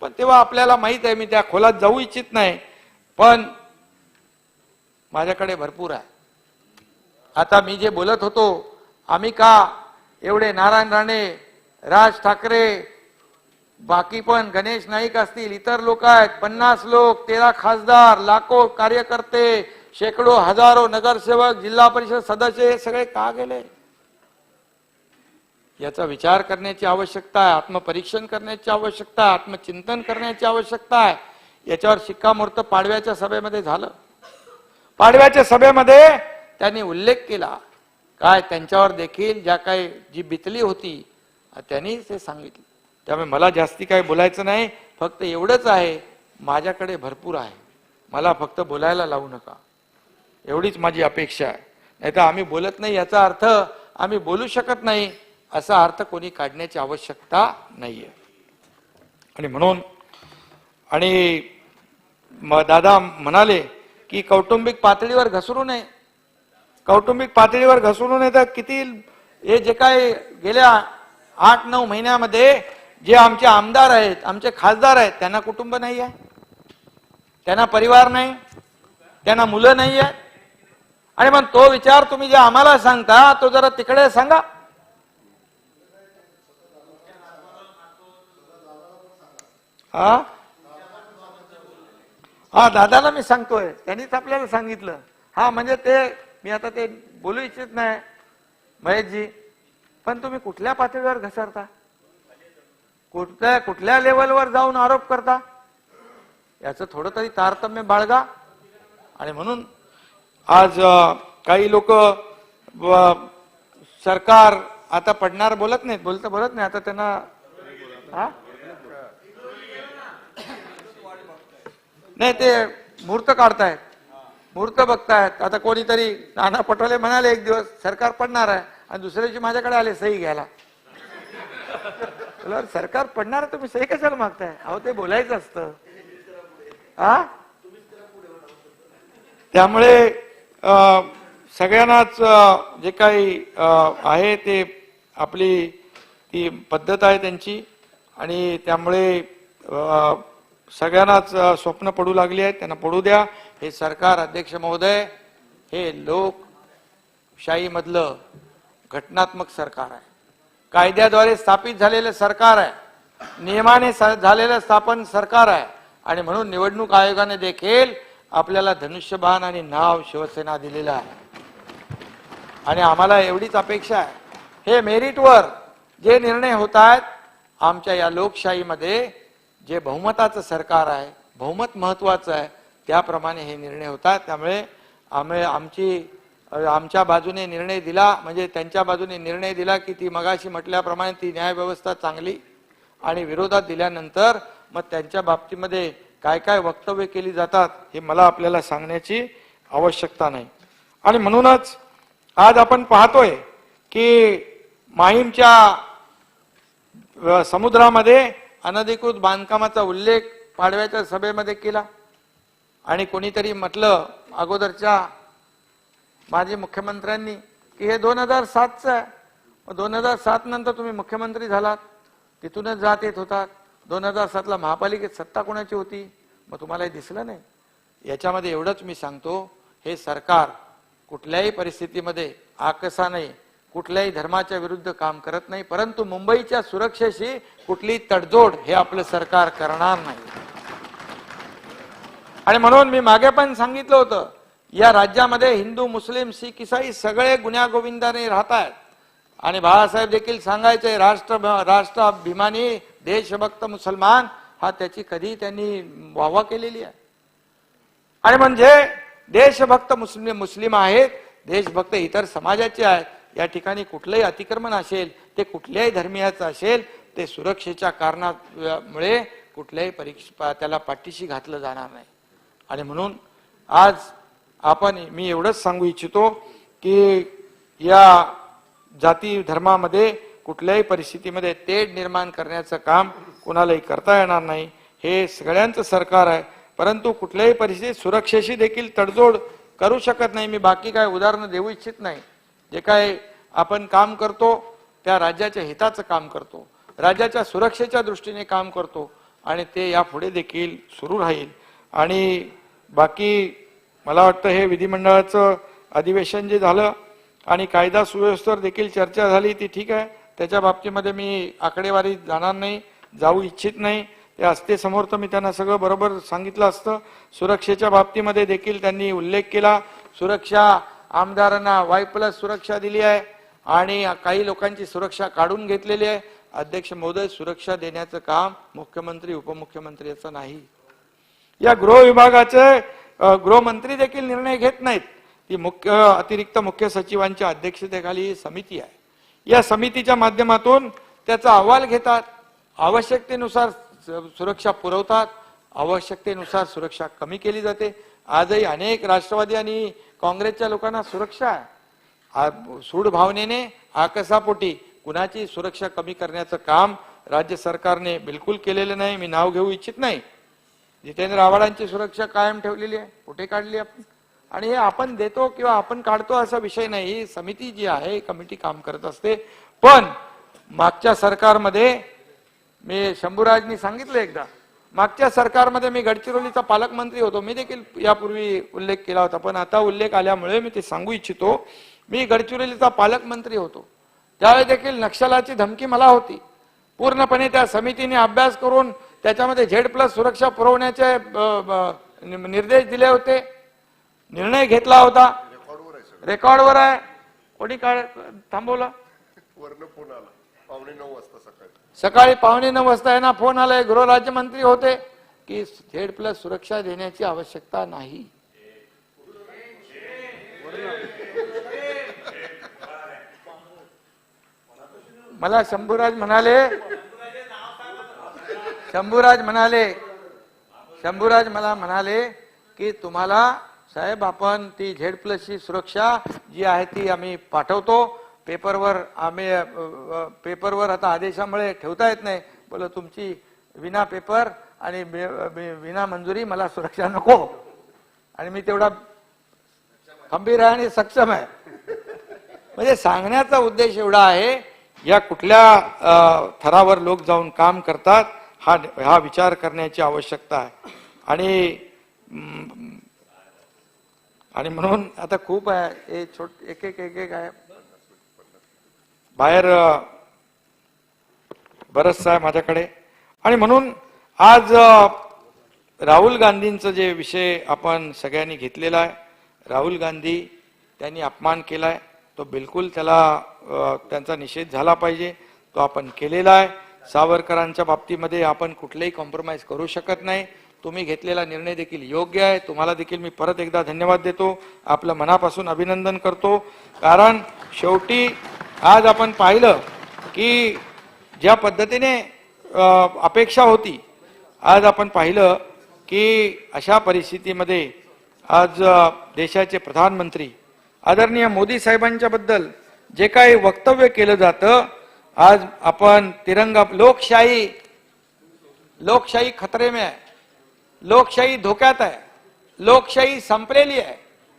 पण तेव्हा आपल्याला माहित आहे, मी त्या खोलात जाऊ इच्छित नाही, पण माझ्याकडे भरपूर आहे. आता मी जे बोलत होतो, आम्ही का एवढे नारायण राणे, राज ठाकरे, बाकी पण गणेश नाईक असतील, इतर लोक आहेत, 50 लोक, 13 खासदार, लाखो कार्यकर्ते, शेकडो हजारो नगरसेवक, जिल्हा परिषद सदस्य, हे सगळे का गेले? याचा विचार करण्याची आवश्यकता आहे, आत्मपरीक्षण करण्याची आवश्यकता आहे, आत्मचिंतन करण्याची आवश्यकता आहे. याच्यावर शिक्कामोर्तब पाडव्याच्या सभेमध्ये झालं. पाडव्याच्या सभेमध्ये त्यांनी उल्लेख केला, काय त्यांच्यावर देखील ज्या काही जी बितली होती त्यांनी ते सांगितलं. त्यामुळे मला जास्ती काही बोलायचं नाही, फक्त एवढंच आहे, माझ्याकडे भरपूर आहे, मला फक्त बोलायला लावू नका, एवढीच माझी अपेक्षा आहे. नाहीतर आम्ही बोलत नाही याचा अर्थ आम्ही बोलू शकत नाही असा अर्थ कोणी काढण्याची आवश्यकता नाहीये. आणि म्हणून आणि दादा म्हणाले की कौटुंबिक पातळीवर घसरू नये. कौटुंबिक पातळीवर घसरू नये तर किती हे जे काय गेल्या 8-9 महिन्यामध्ये जे आमचे आमदार आहेत, आमचे खासदार आहेत, त्यांना कुटुंब नाही आहे, त्यांना परिवार नाही, त्यांना मुलं नाही आहेत. आणि मग तो विचार तुम्ही जे आम्हाला सांगता तो जरा तिकडे सांगा. हा दादाला मी सांगतोय, त्यांनीच आपल्याला सांगितलं. हा म्हणजे ते मी आता ते बोलू इच्छित नाही महेशजी, पण तुम्ही कुठल्या पातळीवर घसरता, कुठल्या लेवलवर जाऊन आरोप करता, याचं थोडं तरी तारतम्य बाळगा. आणि म्हणून आज काही लोक सरकार आता पडणार बोलत नाहीत, बोलत नाही आता त्यांना नाही, ते मुहूर्त काढतायत, मुहूर्त बघतायत. आता कोणीतरी नाना पटोले म्हणाले एक दिवस सरकार पडणार आहे, आणि दुसऱ्या दिवशी माझ्याकडे आले सही घ्यायला. सरकार पडणार, तुम्ही सही कशाला मागताय? अहो ते बोलायचं असतं. त्यामुळे सगळ्यांनाच जे काही आहे ते आपली ती पद्धत आहे त्यांची, आणि त्यामुळे सगळ्यांनाच स्वप्न पडू लागली आहेत, त्यांना पडू द्या. हे सरकार अध्यक्ष महोदय हे लोकशाही मधलं घटनात्मक सरकार आहे, कायद्याद्वारे स्थापित झालेलं सरकार आहे, नियमाने झालेलं स्थापन सरकार आहे. आणि म्हणून निवडणूक आयोगाने देखील आपल्याला धनुष्यबाण आणि नाव शिवसेना दिलेला आहे. आणि आम्हाला एवढीच अपेक्षा आहे, हे मेरिटवर जे निर्णय होत आहेत आमच्या या लोकशाहीमध्ये, जे बहुमताचं सरकार आहे, बहुमत महत्वाचं आहे, त्याप्रमाणे हे निर्णय होतात. त्यामुळे आमच्या बाजूने निर्णय दिला म्हणजे त्यांच्या बाजूने निर्णय दिला की ती मगाशी म्हटल्याप्रमाणे ती न्यायव्यवस्था चांगली, आणि विरोधात दिल्यानंतर मग त्यांच्या बाबतीमध्ये काय काय वक्तव्य केली जातात हे मला आपल्याला सांगण्याची आवश्यकता नाही. आणि म्हणूनच आज आपण पाहतोय की माहीमच्या समुद्रामध्ये अनधिकृत बांधकामाचा उल्लेख पाडव्याच्या सभेमध्ये केला, आणि कोणीतरी म्हटलं अगोदरच्या माजी मुख्यमंत्र्यांनी की हे 2007चं आहे. 2007 नंतर तुम्ही मुख्यमंत्री झालात, तिथूनच जात येत होतात. 2007ला महापालिकेत सत्ता कोणाची होती, मग तुम्हाला हे दिसलं नाही. याच्यामध्ये एवढंच मी सांगतो, हे सरकार कुठल्याही परिस्थितीमध्ये आकसा नाही, कुठल्याही धर्माच्या विरुद्ध काम करत नाही, परंतु मुंबईच्या सुरक्षेशी कुठली तडजोड हे आपलं सरकार करणार नाही. आणि म्हणून मी मागे पण सांगितलं होतं, या राज्यामध्ये हिंदू, मुस्लिम, शीख, इसाई सगळे गुण्यागोविंदाने राहत आहेत. आणि बाळासाहेब देखील सांगायचे, राष्ट्राभिमानी देशभक्त मुसलमान, हा त्याची कधी त्यांनी वाहवा केलेली आहे. आणि म्हणजे देशभक्त मुस्लिम आहेत, देशभक्त इतर समाजाचे आहेत. या ठिकाणी कुठलंही अतिक्रमण असेल, ते कुठल्याही धर्मियाचं असेल, ते सुरक्षेच्या कारणामुळे कुठल्याही त्याला पाठीशी घातलं जाणार नाही. आणि म्हणून आज मी एवढंच सांगू इच्छितो की या जाती धर्मामध्ये कुठल्याही परिस्थितीमध्ये तेढ निर्माण करण्याचं काम कोणालाही करता येणार नाही. हे सगळ्यांचं सरकार आहे, परंतु कुठल्याही परिस्थितीत सुरक्षेशी देखील तडजोड करू शकत नाही. मी बाकी काय उदाहरणं देऊ इच्छित नाही. जे काय आपण काम करतो त्या राज्याच्या हिताचं काम करतो, राज्याच्या सुरक्षेच्या दृष्टीने काम करतो, आणि ते यापुढे देखील सुरू राहील. आणि बाकी मला वाटतं हे विधिमंडळाचं अधिवेशन जे झालं आणि कायदा सुव्यवस्थेवर देखील चर्चा झाली, ती ठीक आहे. त्याच्या बाबतीमध्ये मी आकडेवारी जाणार नाही, जाऊ इच्छित नाही. ते असते समोर तर मी त्यांना सगळं बरोबर सांगितलं असतं. सुरक्षेच्या बाबतीमध्ये देखील त्यांनी उल्लेख केला. सुरक्षा आमदारांना Y+ सुरक्षा दिली आहे आणि काही लोकांची सुरक्षा काढून घेतलेली आहे. अध्यक्ष महोदय, सुरक्षा देण्याचं काम मुख्यमंत्री उपमुख्यमंत्री याचं नाही. या गृह विभागाचे गृहमंत्री देखील निर्णय घेत नाहीत. ती अतिरिक्त मुख्य सचिवांच्या अध्यक्षतेखाली ही समिती आहे. या समितीच्या माध्यमातून त्याचा अहवाल घेतात, आवश्यकतेनुसार सुरक्षा पुरवतात, आवश्यकतेनुसार सुरक्षा कमी केली जाते. आजही अनेक राष्ट्रवादी आणि काँग्रेसच्या लोकांना सुरक्षा आहे. सूड भावनेने आकसापोटी कुणाची सुरक्षा कमी करण्याचं काम राज्य सरकारने बिलकुल केलेलं नाही. मी नाव घेऊ इच्छित नाही. जितेंद्र आव्हाडांची सुरक्षा कायम ठेवलेली आहे, कुठे काढली आपण? आणि हे आपण देतो किंवा आपण काढतो असा विषय नाही. ही समिती जी आहे, कमिटी काम करत असते. पण मागच्या सरकारमध्ये मी शंभूराजनी सांगितलं एकदा, मागच्या सरकारमध्ये मी गडचिरोलीचा पालकमंत्री होतो. मी देखील यापूर्वी उल्लेख केला होता, पण आता उल्लेख आल्यामुळे मी ते सांगू इच्छितो. मी गडचिरोलीचा पालकमंत्री होतो त्यावेळी देखील नक्षलाची धमकी मला होती. पूर्णपणे त्या समितीने अभ्यास करून त्याच्यामध्ये Z+ सुरक्षा पुरवण्याचे निर्देश दिले होते, निर्णय घेतला होता. रेकॉर्डवर आहे. कोणी काय थांबवलं? सकाळी 8:45 वाजता यांना फोन आलाय, गृहराज्यमंत्री होते, की Z+ सुरक्षा देण्याची आवश्यकता नाही. मला शंभूराज मला म्हणाले की तुम्हाला साहेब आपण ती Z+ ची सुरक्षा जी आहे ती आम्ही पाठवतो. पेपरवर आता आदेशामुळे ठेवता येत नाही. बोल तुमची विना पेपर आणि विना मंजुरी मला सुरक्षा नको. आणि मी तेवढा खंबीर आहे आणि सक्षम आहे. म्हणजे सांगण्याचा उद्देश एवढा आहे, या कुठल्या थरावर लोक जाऊन काम करतात हा विचार करण्याची आवश्यकता आहे. आणि म्हणून आता खूप आहे, एक एक आहे बाहेर बरंच आहे माझ्याकडे. आणि म्हणून आज राहुल गांधींचं जे विषय आपण सगळ्यांनी घेतलेला आहे, राहुल गांधी त्यांनी अपमान केलाय, तो बिलकुल त्याला त्यांचा निषेध झाला पाहिजे, तो आपण केलेला आहे. सावरकरांच्या बाबतीमध्ये आपण कुठलेही कॉम्प्रोमाइज करू शकत नाही. तुम्ही घेतलेला निर्णय देखील योग्य आहे. तुम्हाला देखील मी परत एकदा धन्यवाद देतो, आपलं मनापासून अभिनंदन करतो. कारण शेवटी आज आपण पाहिलं की ज्या पद्धतीने अपेक्षा होती, आज आपण पाहिलं की अशा परिस्थितीमध्ये आज देशाचे प्रधानमंत्री आदरणीय मोदी साहेबांच्या बद्दल जे काही वक्तव्य केलं जातं, आज आपण तिरंगा, लोकशाही खतरे में आहे, लोकशाही धोक्यात आहे, लोकशाही संपलेली आहे,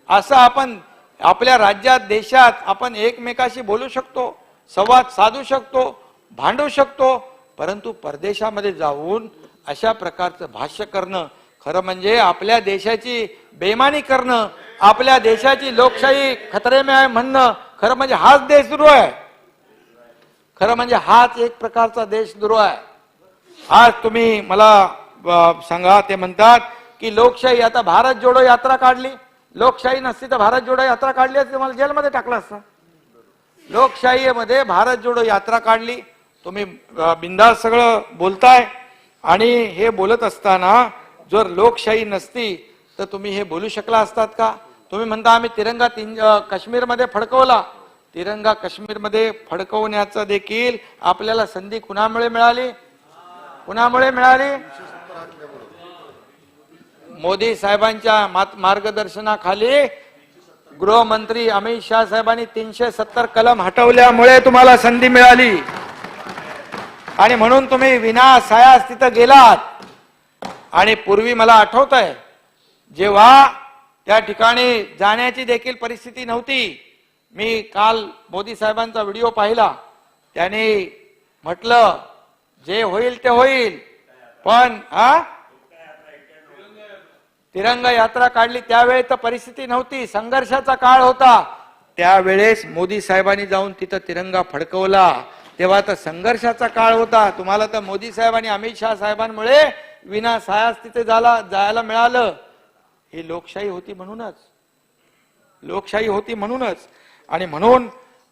असं आपण आपल्या राज्यात, देशात आपण एकमेकाशी बोलू शकतो, संवाद साधू शकतो, भांडू शकतो, परंतु परदेशामध्ये जाऊन अशा प्रकारचं भाष्य करणं, खरं म्हणजे आपल्या देशाची बेईमानी करणं, आपल्या देशाची लोकशाही खतरे में आहे म्हणणं, खरं म्हणजे हाच देशद्रोह आहे. खरं म्हणजे हाच एक प्रकारचा देशद्रोह आहे. आज तुम्ही मला सांगा, ते म्हणतात की लोकशाही, आता भारत जोडो यात्रा काढली, लोकशाही नसती तर भारत जोडो यात्रा काढली असती, मला जेलमध्ये टाकलं असतं. लोकशाहीमध्ये भारत जोडो यात्रा काढली. तुम्ही बिंदास सगळं बोलताय, आणि हे बोलत असताना जर लोकशाही नसती तर तुम्ही हे बोलू शकला असतात का? तुम्ही म्हणता आम्ही तिरंगा काश्मीरमध्ये फडकवला. तिरंगा काश्मीरमध्ये फडकवण्याचं देखील आपल्याला संधी कुणामुळे मिळाली? कुणामुळे मिळाली? मोदी साहेबांच्या मार्गदर्शनाखाली गृहमंत्री अमित शाह साहेबांनी 370 कलम हटवल्यामुळे तुम्हाला संधी मिळाली. आणि म्हणून तुम्ही विनासायास तिथं गेलात. आणि पूर्वी मला आठवत आहे, जेव्हा त्या ठिकाणी जाण्याची देखील परिस्थिती नव्हती. मी काल मोदी साहेबांचा व्हिडिओ पाहिला, त्यांनी म्हटलं जे होईल ते होईल, पण तिरंगा यात्रा काढली त्यावेळी तर परिस्थिती नव्हती, संघर्षाचा काळ होता. त्यावेळेस मोदी साहेबांनी जाऊन तिथं तिरंगा फडकवला, तेव्हा तर संघर्षाचा काळ होता. तुम्हाला तर मोदी साहेब आणि अमित शाह साहेबांमुळे विनासायास तिथे जायला मिळालं. ही लोकशाही होती म्हणूनच, लोकशाही होती म्हणूनच. आणि म्हणून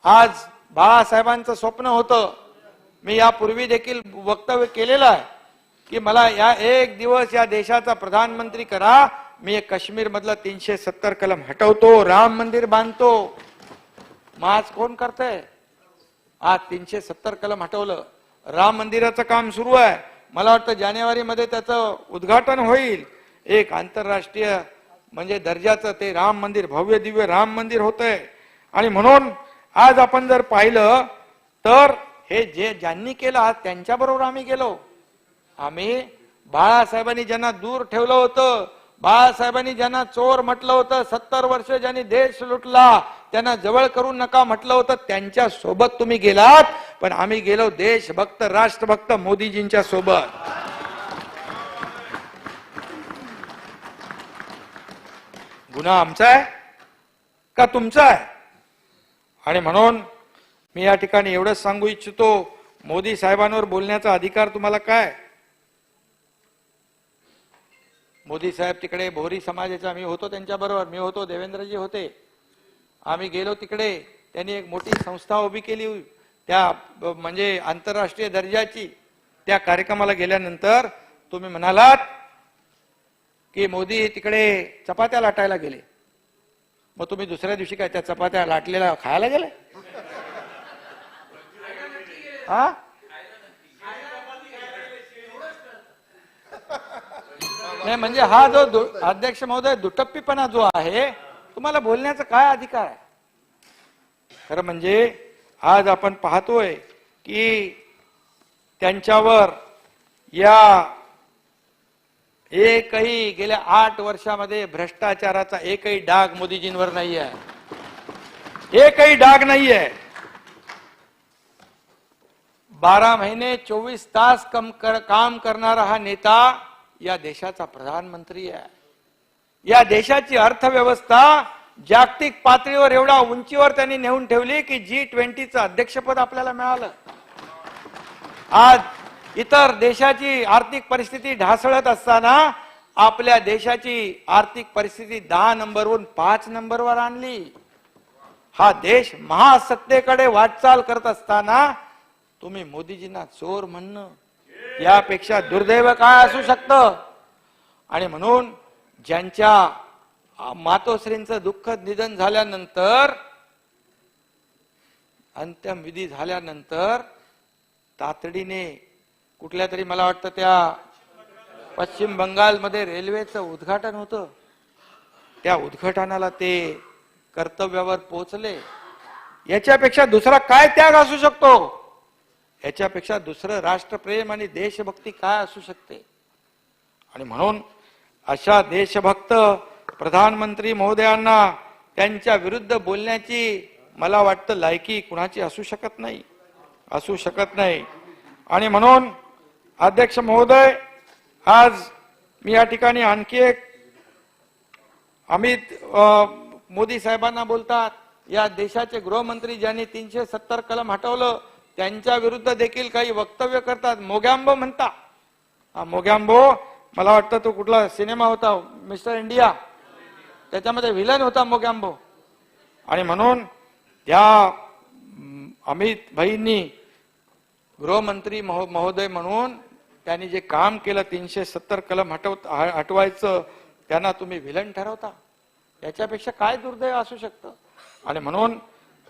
आज बाळासाहेबांचं स्वप्न होतं, मी यापूर्वी देखील वक्तव्य केलेलं आहे की मला या एक दिवस या देशाचा प्रधानमंत्री करा, मी काश्मीर मधलं 370 कलम हटवतो, राम मंदिर बांधतो. मग आज कोण करतंय? आज 370 कलम हटवलं, राम मंदिराचं काम सुरू आहे. मला वाटतं जानेवारीमध्ये त्याचं उद्घाटन होईल. एक आंतरराष्ट्रीय म्हणजे दर्जाचं ते राम मंदिर, भव्य दिव्य राम मंदिर होतंय. आणि म्हणून आज आपण जर पाहिलं तर हे जे ज्यांनी केलं, आज त्यांच्या बरोबर आम्ही गेलो. आम्ही बाळासाहेबांनी ज्यांना दूर ठेवलं होतं, बाळासाहेबांनी ज्यांना चोर म्हटलं होतं, 70 वर्ष ज्यांनी देश लुटला त्यांना जवळ करू नका म्हटलं होतं, त्यांच्या सोबत तुम्ही गेलात. पण आम्ही गेलो देशभक्त, राष्ट्रभक्त मोदीजींच्या सोबत. गुन्हा आमचा आहे का तुमचा आहे? आणि म्हणून मी या ठिकाणी एवढंच सांगू इच्छितो, मोदी साहेबांवर बोलण्याचा अधिकार तुम्हाला काय? मोदी साहेब तिकडे भोरी समाजाचा, मी होतो त्यांच्या बरोबर, मी होतो, देवेंद्रजी होते. आम्ही गेलो तिकडे, त्यांनी एक मोठी संस्था उभी केली, त्या म्हणजे आंतरराष्ट्रीय दर्जाची. त्या कार्यक्रमाला गेल्यानंतर तुम्ही म्हणालात की मोदी तिकडे चपात्या लाटायला गेले. मग तुम्ही दुसऱ्या दिवशी काय त्या चपात्या लाटलेल्या खायला गेले? नाही म्हणजे हा जो अध्यक्ष महोदय दुटप्पीपणा जो आहे, तुम्हाला बोलण्याचा काय अधिकार आहे? खरं म्हणजे आज आपण पाहतोय की त्यांच्यावर या एकही गेल्या 8 वर्षामध्ये भ्रष्टाचाराचा एकही डाग मोदीजींवर नाही आहे, एकही डाग नाही आहे. 12 महिने 24 तास काम करणारा हा नेता या देशाचा प्रधानमंत्री आहे. या देशाची अर्थव्यवस्था जागतिक पातळीवर एवढा उंचीवर त्यांनी नेऊन ठेवली की G20चं अध्यक्षपद आपल्याला मिळालं. आज इतर देशाची आर्थिक परिस्थिती ढासळत असताना आपल्या देशाची आर्थिक परिस्थिती 10 नंबरवरून 5 नंबरवर आणली. हा देश महासत्तेकडे वाटचाल करत असताना तुम्ही मोदीजींना चोर म्हणणं यापेक्षा दुर्दैव काय असू शकतं. आणि म्हणून ज्यांच्या मातोश्रींचं दुःखद निधन झाल्यानंतर, अंत्यविधी झाल्यानंतर तातडीने कुठल्या तरी, मला वाटतं त्या पश्चिम बंगालमध्ये रेल्वेचं उद्घाटन होतं, त्या उद्घाटनाला ते कर्तव्यावर पोहोचले. याच्यापेक्षा दुसरा काय त्याग असू शकतो? याच्यापेक्षा दुसरं राष्ट्रप्रेम आणि देशभक्ती काय असू शकते? आणि म्हणून अशा देशभक्त प्रधानमंत्री महोदयांना त्यांच्या विरुद्ध बोलण्याची मला वाटतं लायकी कुणाची असू शकत नाही. आणि म्हणून अध्यक्ष महोदय, आज मी या ठिकाणी आणखी एक, अमित मोदी साहेबांना बोलतात, या देशाचे गृहमंत्री ज्यांनी 370 कलम हटवलं त्यांच्या विरुद्ध देखील काही वक्तव्य करतात. मोगॅम्बो म्हणता. मोगॅम्बो, मला वाटतं तो कुठला सिनेमा होता, मिस्टर इंडिया, त्याच्यामध्ये व्हिलन होता मोगॅम्बो. आणि म्हणून त्या अमित भाईंनी गृहमंत्री महोदय म्हणून त्यांनी जे काम केलं, 370 कलम हटवायचं, त्यांना तुम्ही व्हिलन ठरवता. याच्यापेक्षा काय दुर्दैव असू शकतं? आणि म्हणून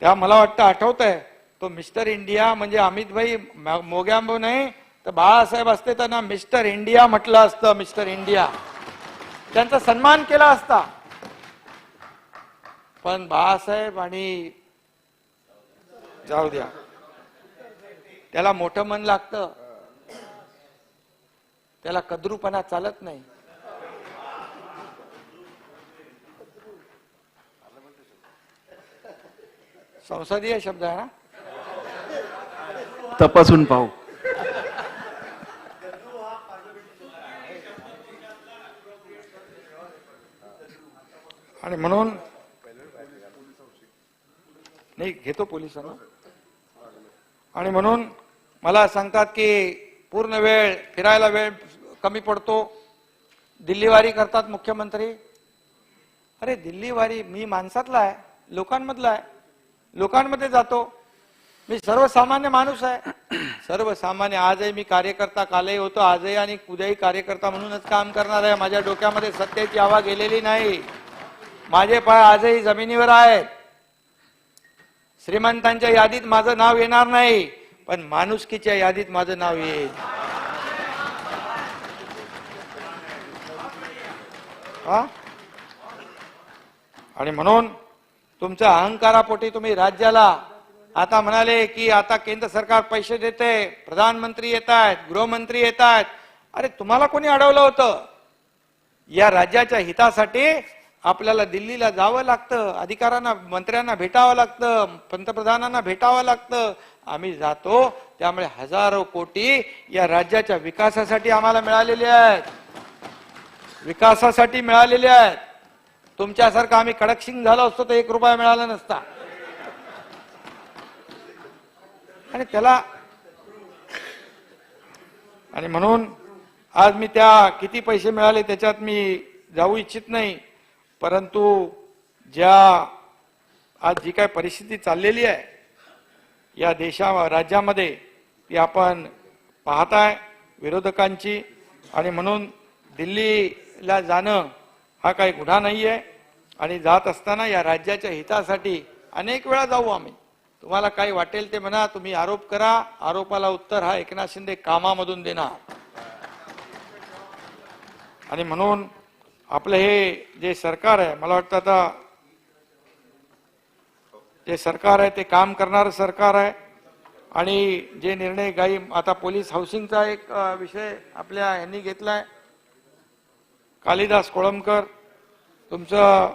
त्या, मला वाटतं आठवत आहे, तो मिस्टर इंडिया म्हणजे अमित भाई मोगॅम्बो नाही तर बाळासाहेब असते त्यांना मिस्टर इंडिया म्हटलं असतं. मिस्टर इंडिया, त्यांचा सन्मान केला असता. पण बाळासाहेब आणि जाऊ द्या, त्याला मोठं मन लागतं, त्याला कद्रूपणा चालत नाही. संसदीय शब्द आहे ना,
तपासून पाहू.
आणि म्हणून नाही घेतो पोलिसांना. आणि म्हणून मला सांगतात की पूर्ण वेळ फिरायला वेळ कमी पडतो, दिल्लीवारी करतात मुख्यमंत्री. अरे दिल्लीवारी, मी माणसातला आहे, लोकांमधला आहे, लोकांमध्ये जातो. मी सर्वसामान्य माणूस आहे, सर्वसामान्य. आजही मी कार्यकर्ता, कालही होतो, आजही आणि उद्याही कार्यकर्ता म्हणूनच काम करणार आहे. माझ्या डोक्यामध्ये सत्तेची हवा गेलेली नाही. माझे पाय आजही जमिनीवर आहेत. श्रीमंतांच्या यादीत माझं नाव येणार नाही, पण माणुसकीच्या यादीत माझं नाव येईल. आणि म्हणून तुमच्या अहंकारापोटी तुम्ही राज्याला आता म्हणाले की आता केंद्र सरकार पैसे देते, प्रधानमंत्री येत आहेत, गृहमंत्री येत आहेत. अरे तुम्हाला कोणी अडवलं होतं? या राज्याच्या हितासाठी आपल्याला दिल्लीला जावं लागतं, अधिकाऱ्यांना, मंत्र्यांना भेटावं लागतं, पंतप्रधानांना भेटावं लागतं. आम्ही जातो, त्यामुळे हजारो कोटी या राज्याच्या विकासासाठी आम्हाला मिळालेले आहेत, विकासासाठी मिळालेले आहेत. तुमच्यासारखं आम्ही कडकशिंग झालो असतो तर 1 रुपया मिळाला नसता. आणि त्याला, आणि म्हणून आज मी त्या किती पैसे मिळाले त्याच्यात मी जाऊ इच्छित नाही, परंतु ज्या आज जी काय परिस्थिती चाललेली आहे या राज्यामध्ये ती आपण पाहताय विरोधकांची. आणि म्हणून दिल्लीला जाणं हा काही गुन्हा नाहीये. आणि जात असताना या राज्याच्या हितासाठी अनेक वेळा जाऊ आम्ही. तुम्हाला काही वाटेल ते म्हणा, तुम्ही आरोप करा, आरोपाला उत्तर हा एकनाथ शिंदे कामामधून देणार. आणि म्हणून आपलं हे जे सरकार आहे, मला वाटतं आता जे सरकार आहे ते काम करणारं सरकार आहे. आणि जे निर्णय काही आता पोलीस हाऊसिंगचा एक विषय आपल्या यांनी घेतलाय, कालिदास कोळंबकर, तुमचं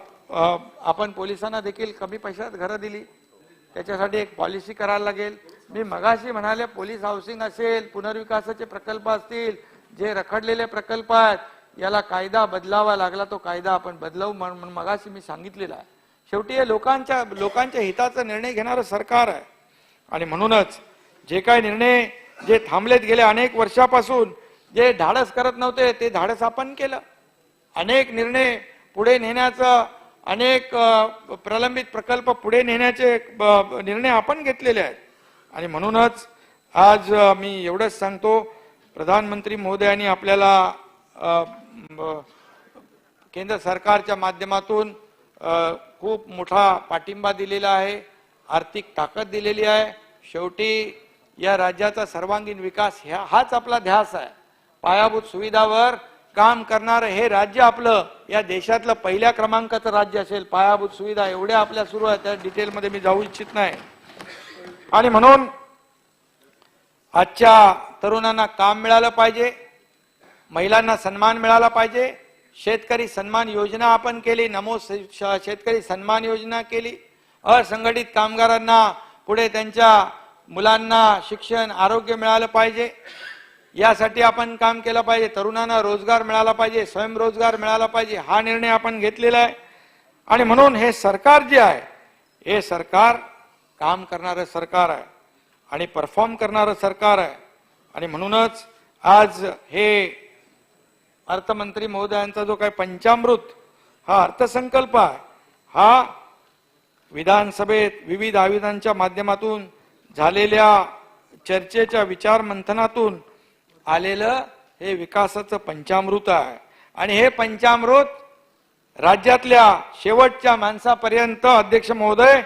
आपण पोलिसांना देखील कमी पैशात घरं दिली, त्याच्यासाठी एक पॉलिसी करायला लागेल. मी मगाशी म्हणाले पोलीस हाऊसिंग असेल, पुनर्विकासाचे प्रकल्प असतील, जे रखडलेले प्रकल्प आहेत, याला कायदा बदलावा लागला, तो कायदा आपण बदलवू म्हणून मगाशी मी सांगितलेलं आहे. शेवटी हे लोकांच्या हिताचा निर्णय घेणारं सरकार आहे. आणि म्हणूनच जे काही निर्णय जे थांबलेत गेले अनेक वर्षापासून, जे धाडस करत नव्हते ते धाडस आपण केलं. अनेक निर्णय पुढे नेण्याचं, अनेक प्रलंबित प्रकल्प पुढे नेण्याचे निर्णय आपण घेतलेले आहेत. आणि म्हणूनच आज मी एवढंच सांगतो, प्रधानमंत्री महोदयांनी आपल्याला केंद्र सरकारच्या माध्यमातून खूप मोठा पाठिंबा दिलेला आहे, आर्थिक ताकद दिलेली आहे. शेवटी या राज्याचा सर्वांगीण विकास हाच आपला ध्यास आहे. पायाभूत सुविधावर काम करणारं हे राज्य आपलं या देशातलं पहिल्या क्रमांकाचं राज्य असेल. पायाभूत सुविधा एवढ्या आपल्या सुरू आहेत, त्या डिटेलमध्ये मी जाऊ इच्छित नाही. आणि म्हणून आजच्या तरुणांना काम मिळालं पाहिजे, महिलांना सन्मान मिळाला पाहिजे. शेतकरी सन्मान योजना आपण केली, नमो शेतकरी सन्मान योजना केली. असंघटित कामगारांना पुढे त्यांच्या मुलांना शिक्षण, आरोग्य मिळालं पाहिजे, यासाठी आपण काम केलं पाहिजे. तरुणांना रोजगार मिळाला पाहिजे, स्वयंरोजगार मिळाला पाहिजे, हा निर्णय आपण घेतलेला आहे. आणि म्हणून हे सरकार जे आहे, हे सरकार काम करणारं सरकार आहे आणि परफॉर्म करणारं सरकार आहे. आणि म्हणूनच आज हे अर्थमंत्री महोदयांचा जो काही पंचामृत हा अर्थसंकल्प आहे, हा विधानसभेत विविध आयुधांच्या माध्यमातून झालेल्या चर्चेच्या विचार मंथनातून आलेलं हे विकासाचं पंचामृत आहे. आणि हे पंचामृत राज्यातल्या शेवटच्या माणसापर्यंत अध्यक्ष महोदय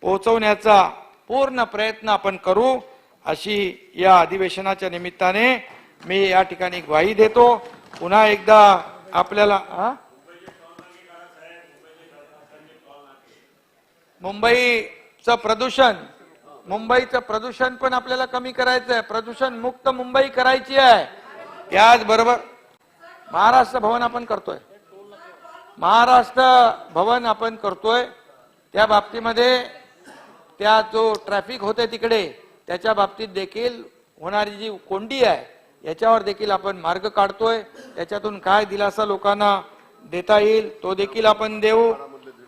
पोहोचवण्याचा पूर्ण प्रयत्न आपण करू, अशी या अधिवेशनाच्या निमित्ताने मी या ठिकाणी ग्वाही देतो. पुन्हा एकदा आपल्याला मुंबईचं प्रदूषण पण आपल्याला कमी करायचं आहे. प्रदूषण मुक्त मुंबई करायची आहे. त्याचबरोबर महाराष्ट्र भवन आपण करतोय. त्या बाबतीमध्ये त्या जो ट्रॅफिक होते तिकडे, त्याच्या बाबतीत देखील होणारी जी कोंडी आहे, याच्यावर देखील आपण मार्ग काढतोय. त्याच्यातून काय दिलासा लोकांना देता येईल तो देखील आपण देऊ.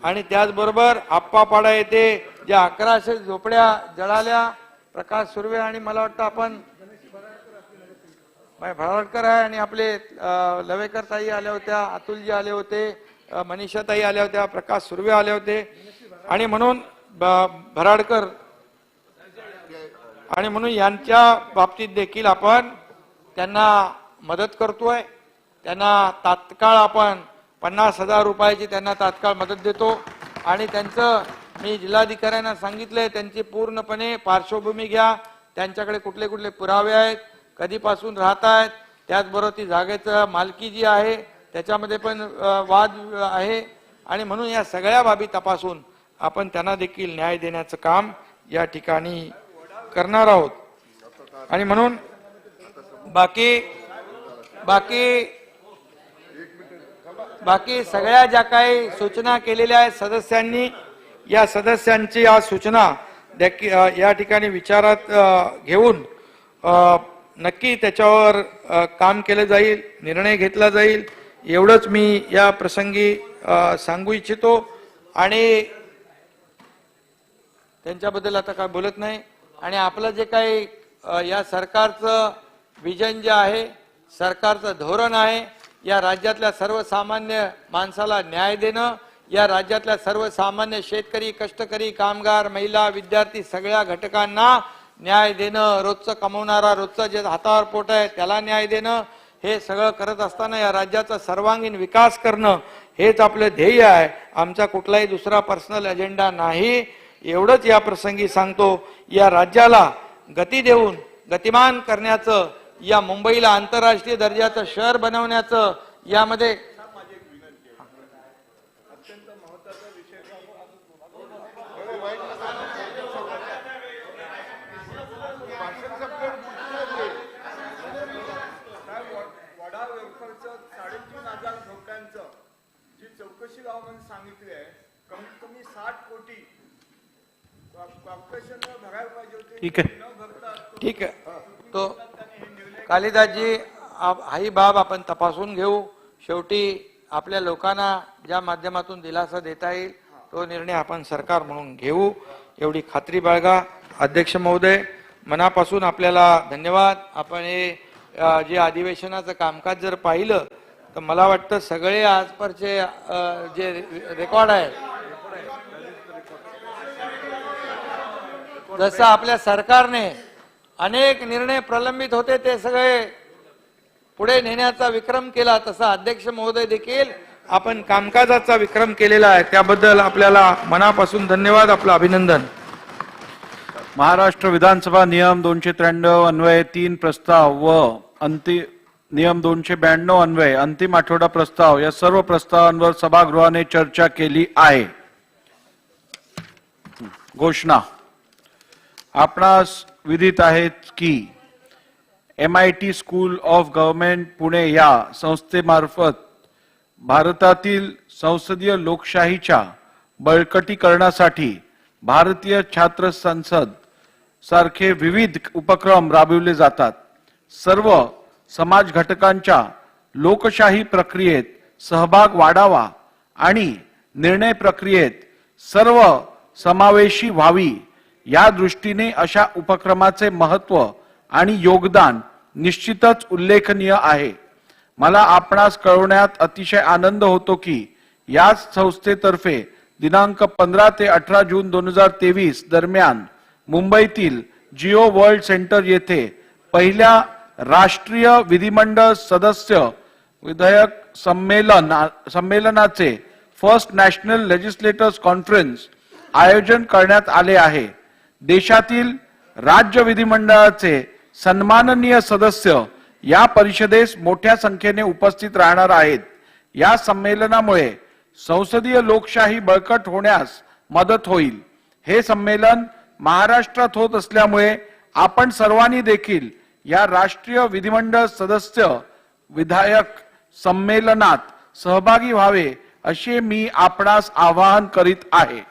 आणि त्याचबरोबर आप्पापाडा येथे ज्या 1100 झोपड्या जळाल्या, प्रकाश सुर्वे आणि मला वाटतं आपण भराडकर आहे आणि आपले लवेकर ताई आल्या होत्या, अतुलजी आले होते, मनीषा ताई आल्या होत्या, प्रकाश सुर्वे आले होते. आणि म्हणून भराडकर आणि म्हणून यांच्या बाबतीत देखील आपण त्यांना मदत करतोय. त्यांना तात्काळ आपण 50,000 रुपयाची त्यांना तात्काळ मदत देतो. आणि त्यांचं मी जिल्हाधिकाऱ्यांना सांगितलंय, त्यांची पूर्णपणे पार्श्वभूमी घ्या, त्यांच्याकडे कुठले कुठले पुरावे आहेत, कधीपासून राहत आहेत, त्याचबरोबर ती जागेचं मालकी जी आहे त्याच्यामध्ये पण वाद आहे. आणि म्हणून या सगळ्या बाबी तपासून आपण त्यांना देखील न्याय देण्याचं काम या ठिकाणी करणार आहोत. आणि म्हणून बाकी सगळ्या ज्या काही सूचना केलेल्या आहेत सदस्यांनी, या सदस्यांची या सूचना या ठिकाणी विचारात घेऊन नक्की त्याच्यावर काम केलं जाईल, निर्णय घेतला जाईल, एवढंच मी या प्रसंगी सांगू इच्छितो. आणि त्यांच्याबद्दल आता काय बोलत नाही. आणि आपलं जे काही या सरकारचं विजन जे आहे, सरकारचं धोरण आहे, या राज्यातल्या सर्वसामान्य माणसाला न्याय देणं, या राज्यातल्या सर्वसामान्य शेतकरी, कष्टकरी, कामगार, महिला, विद्यार्थी सगळ्या घटकांना न्याय देणं, रोजचं कमवणारा, रोजचं जे हातावर पोट आहे त्याला न्याय देणं, हे सगळं करत असताना या राज्याचा सर्वांगीण विकास करणं हेच आपलं ध्येय आहे. आमचा कुठलाही दुसरा पर्सनल अजेंडा नाही. एवढंच या प्रसंगी सांगतो. या राज्याला गती देऊन गतिमान करण्याचं, या मुंबईला आंतरराष्ट्रीय दर्जाचं शहर बनवण्याचं, यामध्ये
चौकशी लावून सांगितली आहे, कमीत कमी 60 कोटी कॉर्पोरेशन भरायला पाहिजे होते.
ठीक आहे. तो कालिदासजी हाही बाब आपण तपासून घेऊ. शेवटी आपल्या लोकांना ज्या माध्यमातून दिलासा देता येईल तो निर्णय आपण सरकार म्हणून घेऊ, एवढी खात्री बाळगा. अध्यक्ष महोदय, मनापासून आपल्याला धन्यवाद. आपण हे जे अधिवेशनाचं कामकाज जर पाहिलं तर मला वाटतं सगळे आजपर्यंतचे जे रेकॉर्ड आहे, जसं आपल्या सरकारने अनेक निर्णय प्रलंबित होते ते सगळे पुढे नेण्याचा विक्रम केला, तसा अध्यक्ष महोदय देखील आपण कामकाजाचा विक्रम केलेला आहे. त्याबद्दल आपल्याला मनापासून धन्यवाद, आपलं अभिनंदन.
महाराष्ट्र विधानसभा नियम 293 अन्वये 3 प्रस्ताव व नियम 292 अन्वये अंतिम आठवडा प्रस्ताव या सर्व प्रस्तावांवर सभागृहाने चर्चा केली आहे. घोषणा. आपणास विदित आहेत की MIT school of government Pune या संस्थेमार्फत भारतातील संसदीय लोकशाहीच्या बळकटीकरणासाठी भारतीय छात्र संसद सारखे विविध उपक्रम राबविले जातात. सर्व समाज घटकांच्या लोकशाही प्रक्रियेत सहभाग वाढावा आणि निर्णय प्रक्रियेत सर्व समावेशी व्हावी या दृष्टीने अशा उपक्रमाचे महत्त्व आणि योगदान निश्चितच उल्लेखनीय आहे. मला आपणास कळवण्यात अतिशय आनंद होतो की याच संस्थेतर्फे दिनांक 15 ते 18 जून 2023 दरम्यान मुंबईतील जिओ वर्ल्ड सेंटर येथे पहिल्या राष्ट्रीय विधिमंडळ सदस्य विधेयक संमेलनाचे फर्स्ट नॅशनल लेजिस्लेटर्स कॉन्फरन्स आयोजन करण्यात आले आहे. देशातील राज्य विधिमंडळाचे सन्माननीय सदस्य या परिषदेस मोठ्या संख्येने उपस्थित राहणार आहेत. या संमेलनामुळे संसदीय लोकशाही बळकट होण्यास मदत होईल. हे संमेलन महाराष्ट्रात होत असल्यामुळे आपण सर्वांनी देखील या राष्ट्रीय विधिमंडळ सदस्य विधायक संमेलनात सहभागी व्हावे असे मी आपणास आवाहन करीत आहे.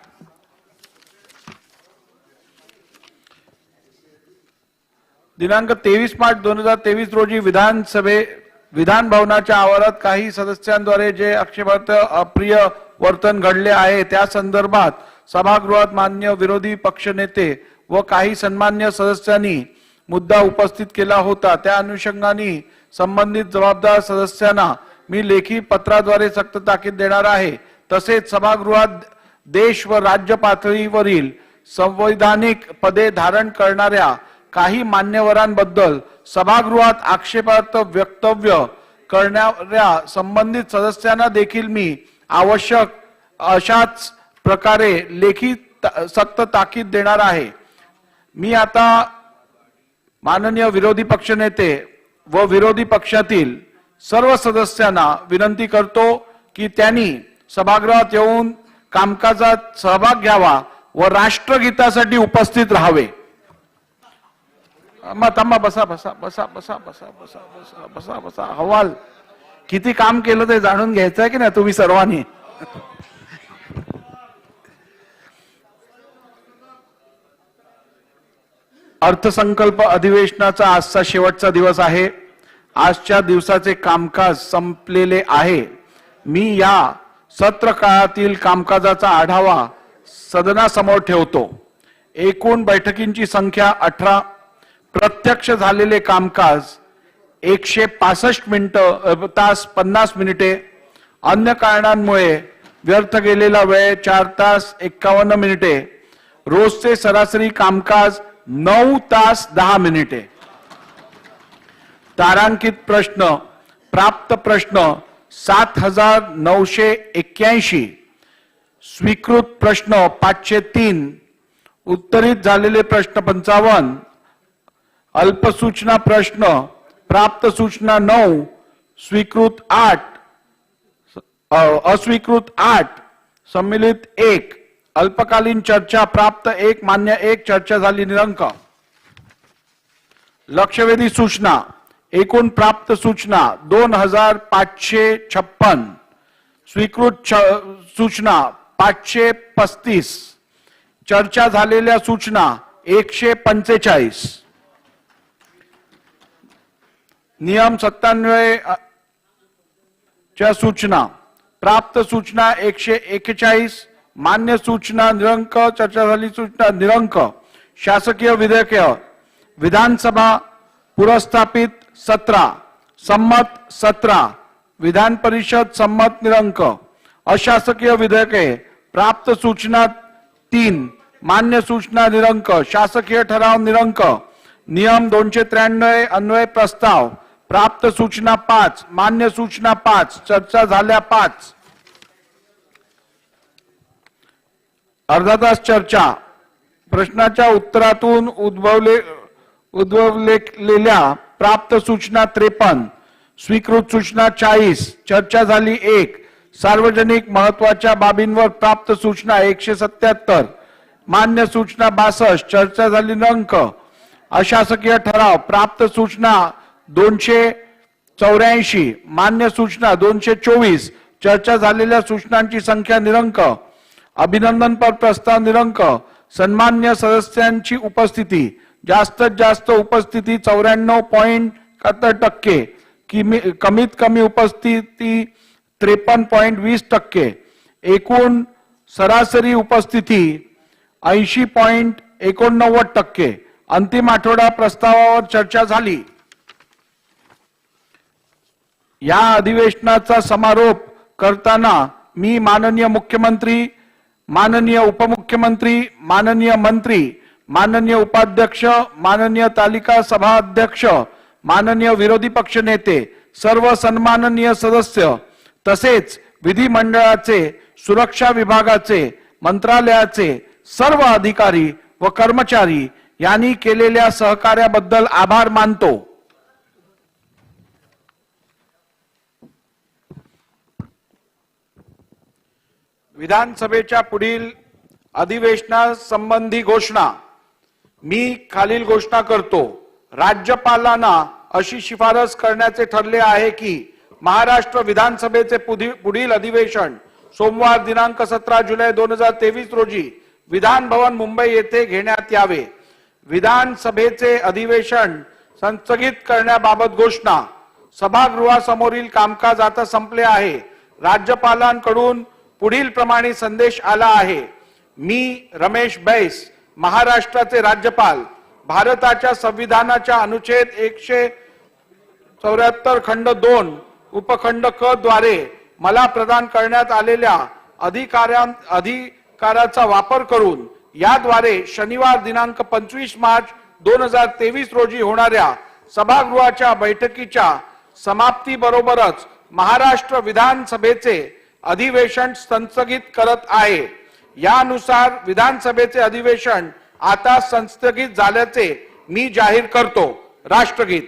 दिनांक 23 मार्च 2023 रोजी विधान भवनाच्या आवारात काही सदस्यांद्वारे जे आक्षेपार्ह अप्रिय वर्तन घडले आहे त्या संदर्भात सभागृहात मान्य विरोधी पक्षनेते व काही सन्मान्य सदस्यांनी मुद्दा उपस्थित केला होता. त्या अनुषंगाने संबंधित जबाबदार सदस्यांना मी लेखी पत्राद्वारे सक्त ताकीद देणार आहे. तसेच सभागृहात देश व राज्य पातळीवरील संवैधानिक पदे धारण करणाऱ्या काही मान्यवरांबद्दल सभागृहात आक्षेपार्ह वक्तव्य करणाऱ्या संबंधित सदस्यांना देखील मी आवश्यक अशाच प्रकारे लेखी सक्त ताकीद देणार आहे. मी आता माननीय विरोधी पक्षनेते व विरोधी पक्षातील सर्व सदस्यांना विनंती करतो की त्यांनी सभागृहात येऊन कामकाजात सहभाग घ्यावा व राष्ट्रगीतासाठी उपस्थित राहावे. थांबा, बसा बसा बसा बसा बसा बसा बसा बसा बसा. अहवाल किती काम केलं ते जाणून घ्यायचं आहे की नाही तुम्ही सर्वांनी. अर्थसंकल्प अधिवेशनाचा आजचा शेवटचा दिवस आहे. आजच्या दिवसाचे कामकाज संपलेले आहे. मी या सत्र काळातील कामकाजाचा आढावा सदनासमोर ठेवतो. एकूण बैठकींची संख्या 18. प्रत्यक्ष झालेले कामकाज 165 तास 50 मिनिटे. अन्य कारणांमुळे व्यर्थ गेलेला वेळ 4 तास 51 मिनिटे. रोजचे सरासरी कामकाज 9 तास 10 मिनिटे. तारांकित प्रश्न प्राप्त प्रश्न 7981. स्वीकृत प्रश्न 503. उत्तरित झालेले प्रश्न 55. अल्पसूचना प्रश्न प्राप्त सूचना 9. स्वीकृत 8. अस्वीकृत 8. सम्मिलित 1. अल्पकालीन चर्चा प्राप्त 1 मान्य 1. चर्चा झाली निरंक. लक्षवेधी सूचना एकूण प्राप्त सूचना 2556. स्वीकृत सूचना 535. चर्चा झालेल्या सूचना 145. नियम 97 च्या सूचना प्राप्त सूचना 141. मान्य सूचना निरंक. चर्चा झाली सूचना निरंक. शासकीय विधेयके विधानसभा पुरस्थापित 17. संमत 17. विधान परिषद संमत निरंक. अशासकीय विधेयके प्राप्त सूचना 3, मान्य सूचना निरंक. शासकीय ठराव निरंक. नियम 293 अन्वय प्रस्ताव प्राप्त सूचना 5, मान्य सूचना 5, चर्चा झाल्या 5. अर्धा तास चर्चा. प्रश्नाच्या उत्तरातून उद्भवलेल्या प्राप्त सूचना 53, स्वीकृत सूचना 40, चर्चा झाली 1. सार्वजनिक महत्वाच्या बाबींवर प्राप्त सूचना 177, मान्य सूचना 62, चर्चा झाली निरंक. अशासकीय ठराव प्राप्त सूचना 284, मान्य सूचना 224, चर्चा झालेल्या सूचनांची संख्या निरंक. अभिनंदनपर प्रस्ताव निरंक. सन्मान्य सदस्यांची उपस्थिती जास्तीत जास्त उपस्थिती 94.71%, कमीत कमी उपस्थिती 53.20%, एकूण सरासरी उपस्थिती 80.89%. अंतिम आठवडा प्रस्तावावर चर्चा झाली. या अधिवेशनाचा समारोप करताना मी माननीय मुख्यमंत्री, माननीय उपमुख्यमंत्री, माननीय मंत्री, माननीय उपाध्यक्ष, माननीय तालिका सभा अध्यक्ष, माननीय विरोधी पक्ष नेते, सर्व सन्माननीय सदस्य तसेच विधिमंडळाचे, सुरक्षा विभागाचे, मंत्रालयाचे सर्व अधिकारी व कर्मचारी यांनी केलेल्या सहकार्याबद्दल आभार मानतो. विधानसभेच्या पुढील अधिवेशनासंबंधी घोषणा. मी खालील घोषणा करतो. राज्यपालांना अशी शिफारस करण्याचे ठरले आहे की महाराष्ट्र विधानसभेचे पुढील अधिवेशन सोमवार दिनांक 17 जुलै 2023 रोजी विधान भवन मुंबई येथे घेण्यात यावे. विधानसभेचे अधिवेशन संस्थगित करण्याबाबत घोषणा. सभागृहासमोरील कामकाज आता संपले आहे. राज्यपालांकडून पुढील प्रमाणे संदेश आला आहे. मी रमेश बैस, महाराष्ट्राचे राज्यपाल, भारताच्या संविधानाच्या अनुच्छेद 174 खंड 2 उपखंड क द्वारे मला प्रदान करण्यात आलेल्या अधिकाराचा वापर करून याद्वारे शनिवार दिनांक 25 मार्च 2023 रोजी होणाऱ्या सभागृहाच्या बैठकीच्या समाप्तीबरोबरच महाराष्ट्र विधानसभेचे अधिवेशन संस्थगित करत आहे. यानुसार विधानसभेचे अधिवेशन आता संस्थगित झाल्याचे मी जाहीर करतो. राष्ट्रगीत.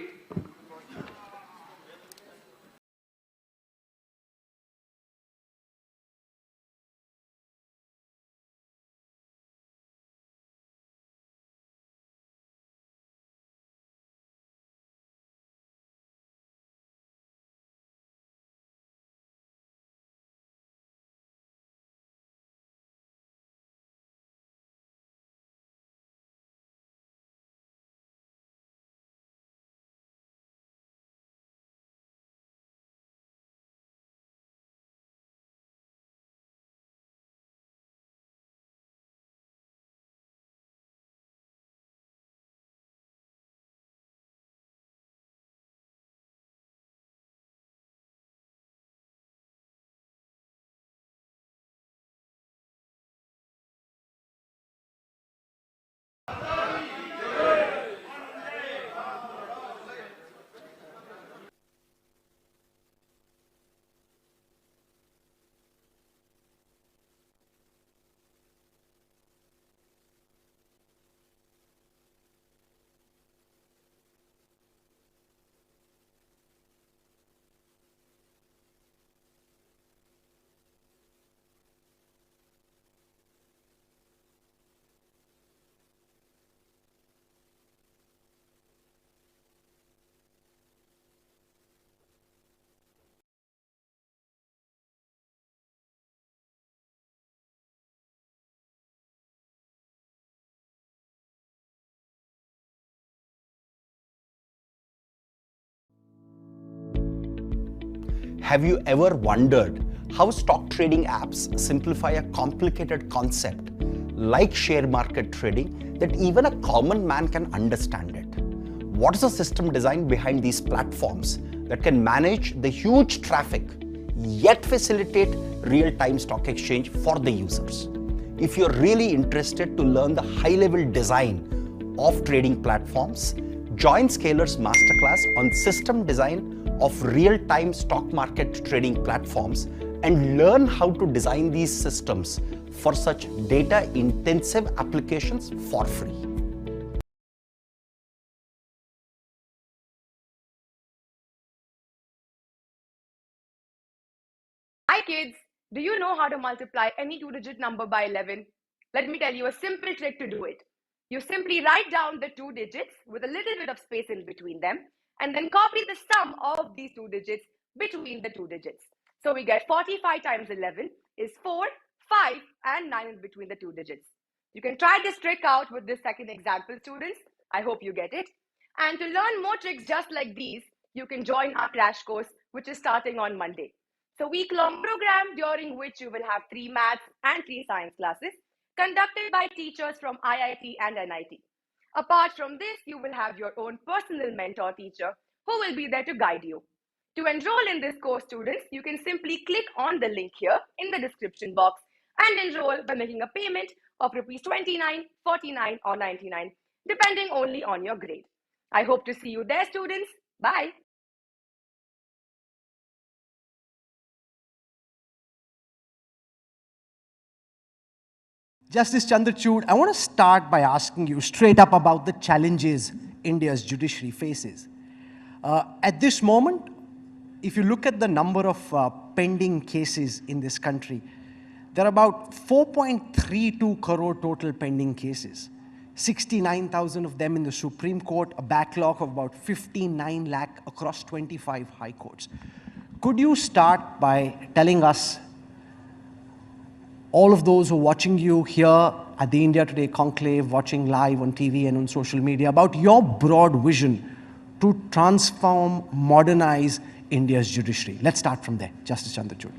Have you ever wondered how stock trading apps simplify a complicated concept like share market trading that even a common man can understand it? What is the system design behind these platforms that can manage the huge traffic yet facilitate real-time stock exchange for the users. If you're really interested to learn the high-level design of trading platforms, join Scaler's masterclass on system design of real-time stock market trading platforms and learn how to design these systems for such data-intensive applications for free.
Hi kids, do you know how to multiply any two-digit number by 11? Let me tell you a simple trick to do it. You simply write down the two digits with a little bit of space in between them and then copy the sum of these two digits between the two digits. So we get 45 times 11 is 4, 5 and 9 in between the two digits. You can try this trick out with this second example, students. I hope you get it. And to learn more tricks just like these, you can join our crash course, which is starting on Monday. It's a week-long program during which you will have 3 maths and 3 science classes conducted by teachers from IIT and NIT. Apart from this, you will have your own personal mentor teacher who will be there to guide you. To enroll in this course, students, you can simply click on the link here in the description box and enroll by making a payment of rupees 29, 49 or 99, depending only on your grade. I hope to see you there, students. Bye.
Justice Chandrachud, I want to start by asking you straight up about the challenges India's judiciary faces. At this moment, if you look at the number of pending cases in this country, there are about 4.32 crore total pending cases. 69,000 of them in the Supreme Court, a backlog of about 59 lakh across 25 high courts. Could you start by telling us, all of those who are watching you here at the India Today Conclave, watching live on TV and on social media, about your broad vision to transform, modernize India's judiciary? Let's start from there. Justice Chandrachud.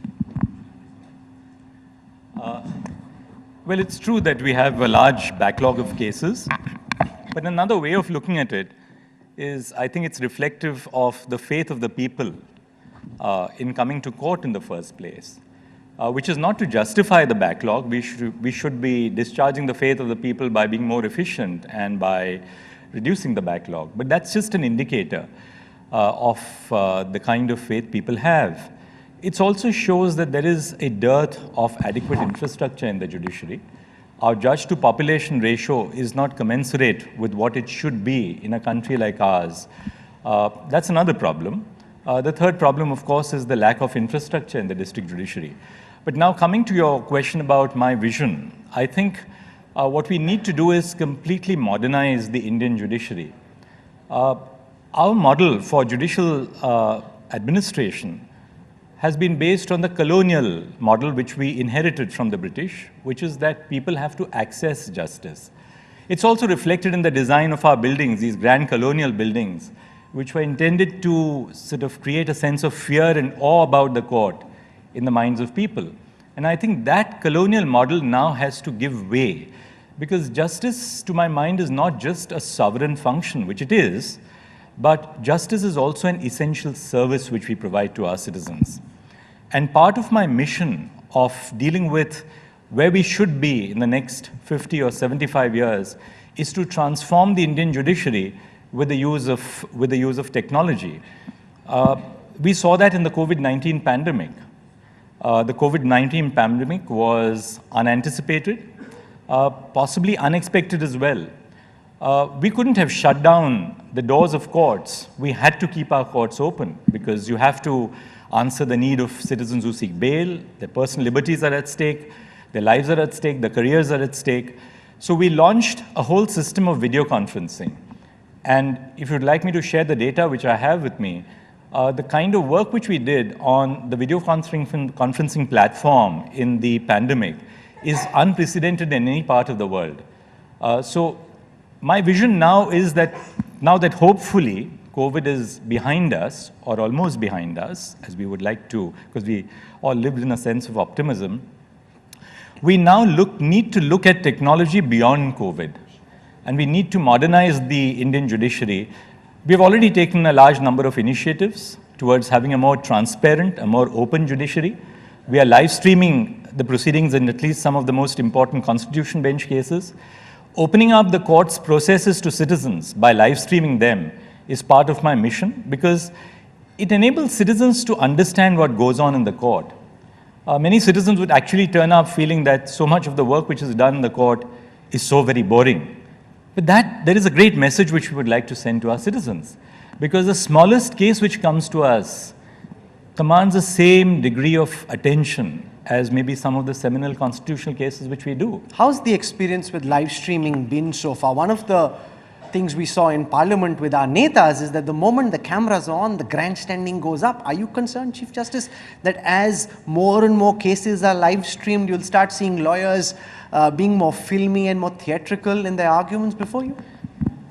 Well, it's true that we have a large backlog of cases, but another way of looking at it is, I think it's reflective of the faith of the people in coming to court in the first place, which is not to justify the backlog. We should be discharging the faith of the people by being more efficient and by reducing the backlog. But that's just an indicator of the kind of faith people have. It also shows that there is a dearth of adequate infrastructure in the judiciary. Our judge-to-population ratio is not commensurate with what it should be in a country like ours. That's another problem. The third problem, of course, is the lack of infrastructure in the district judiciary. But now coming to your question about my vision, I think what we need to do is completely modernize the Indian judiciary. Our model for judicial administration has been based on the colonial model which we inherited from the British, which is that people have to access justice. It's also reflected in the design of our buildings, these grand colonial buildings, which were intended to sort of create a sense of fear and awe about the court in the minds of people. And I think that colonial model now has to give way, because justice, to my mind, is not just a sovereign function, which it is, but justice is also an essential service which we provide to our citizens. And part of my mission of dealing with where we should be in the next 50 or 75 years is to transform the Indian judiciary with the use of technology. We saw that in the COVID-19 pandemic. The COVID-19 pandemic was unanticipated, possibly unexpected as well. We couldn't have shut down the doors of courts. We had to keep our courts open, because you have to answer the need of citizens who seek bail. Their personal liberties are at stake, their lives are at stake, their careers are at stake. So we launched a whole system of video conferencing. And if you'd like me to share the data which I have with me, the kind of work which we did on the video conferencing platform in the pandemic is unprecedented in any part of the world. So my vision now is that, now that hopefully COVID is behind us, or almost behind us, as we would like to, because we all lived in a sense of optimism, we now need to look at technology beyond COVID. And we need to modernize the Indian judiciary. We've already taken a large number of initiatives towards having a more transparent, a more open judiciary. We are live streaming the proceedings in at least some of the most important Constitution Bench cases. Opening up the court's processes to citizens by live streaming them is part of my mission because it enables citizens to understand what goes on in the court. Many citizens would actually turn up feeling that so much of the work which is done in the court is so very boring. But there is a great message which we would like to send to our citizens, because the smallest case which comes to us commands the same degree of attention as maybe some of the seminal constitutional cases which we do.
How's the experience with live streaming been so far? One of the things we saw in Parliament with our netas is that the moment the cameras are on, the grandstanding goes up. Are you concerned, Chief Justice, that as more and more cases are live streamed, you'll start seeing lawyers being more filmy and more theatrical in their arguments before you?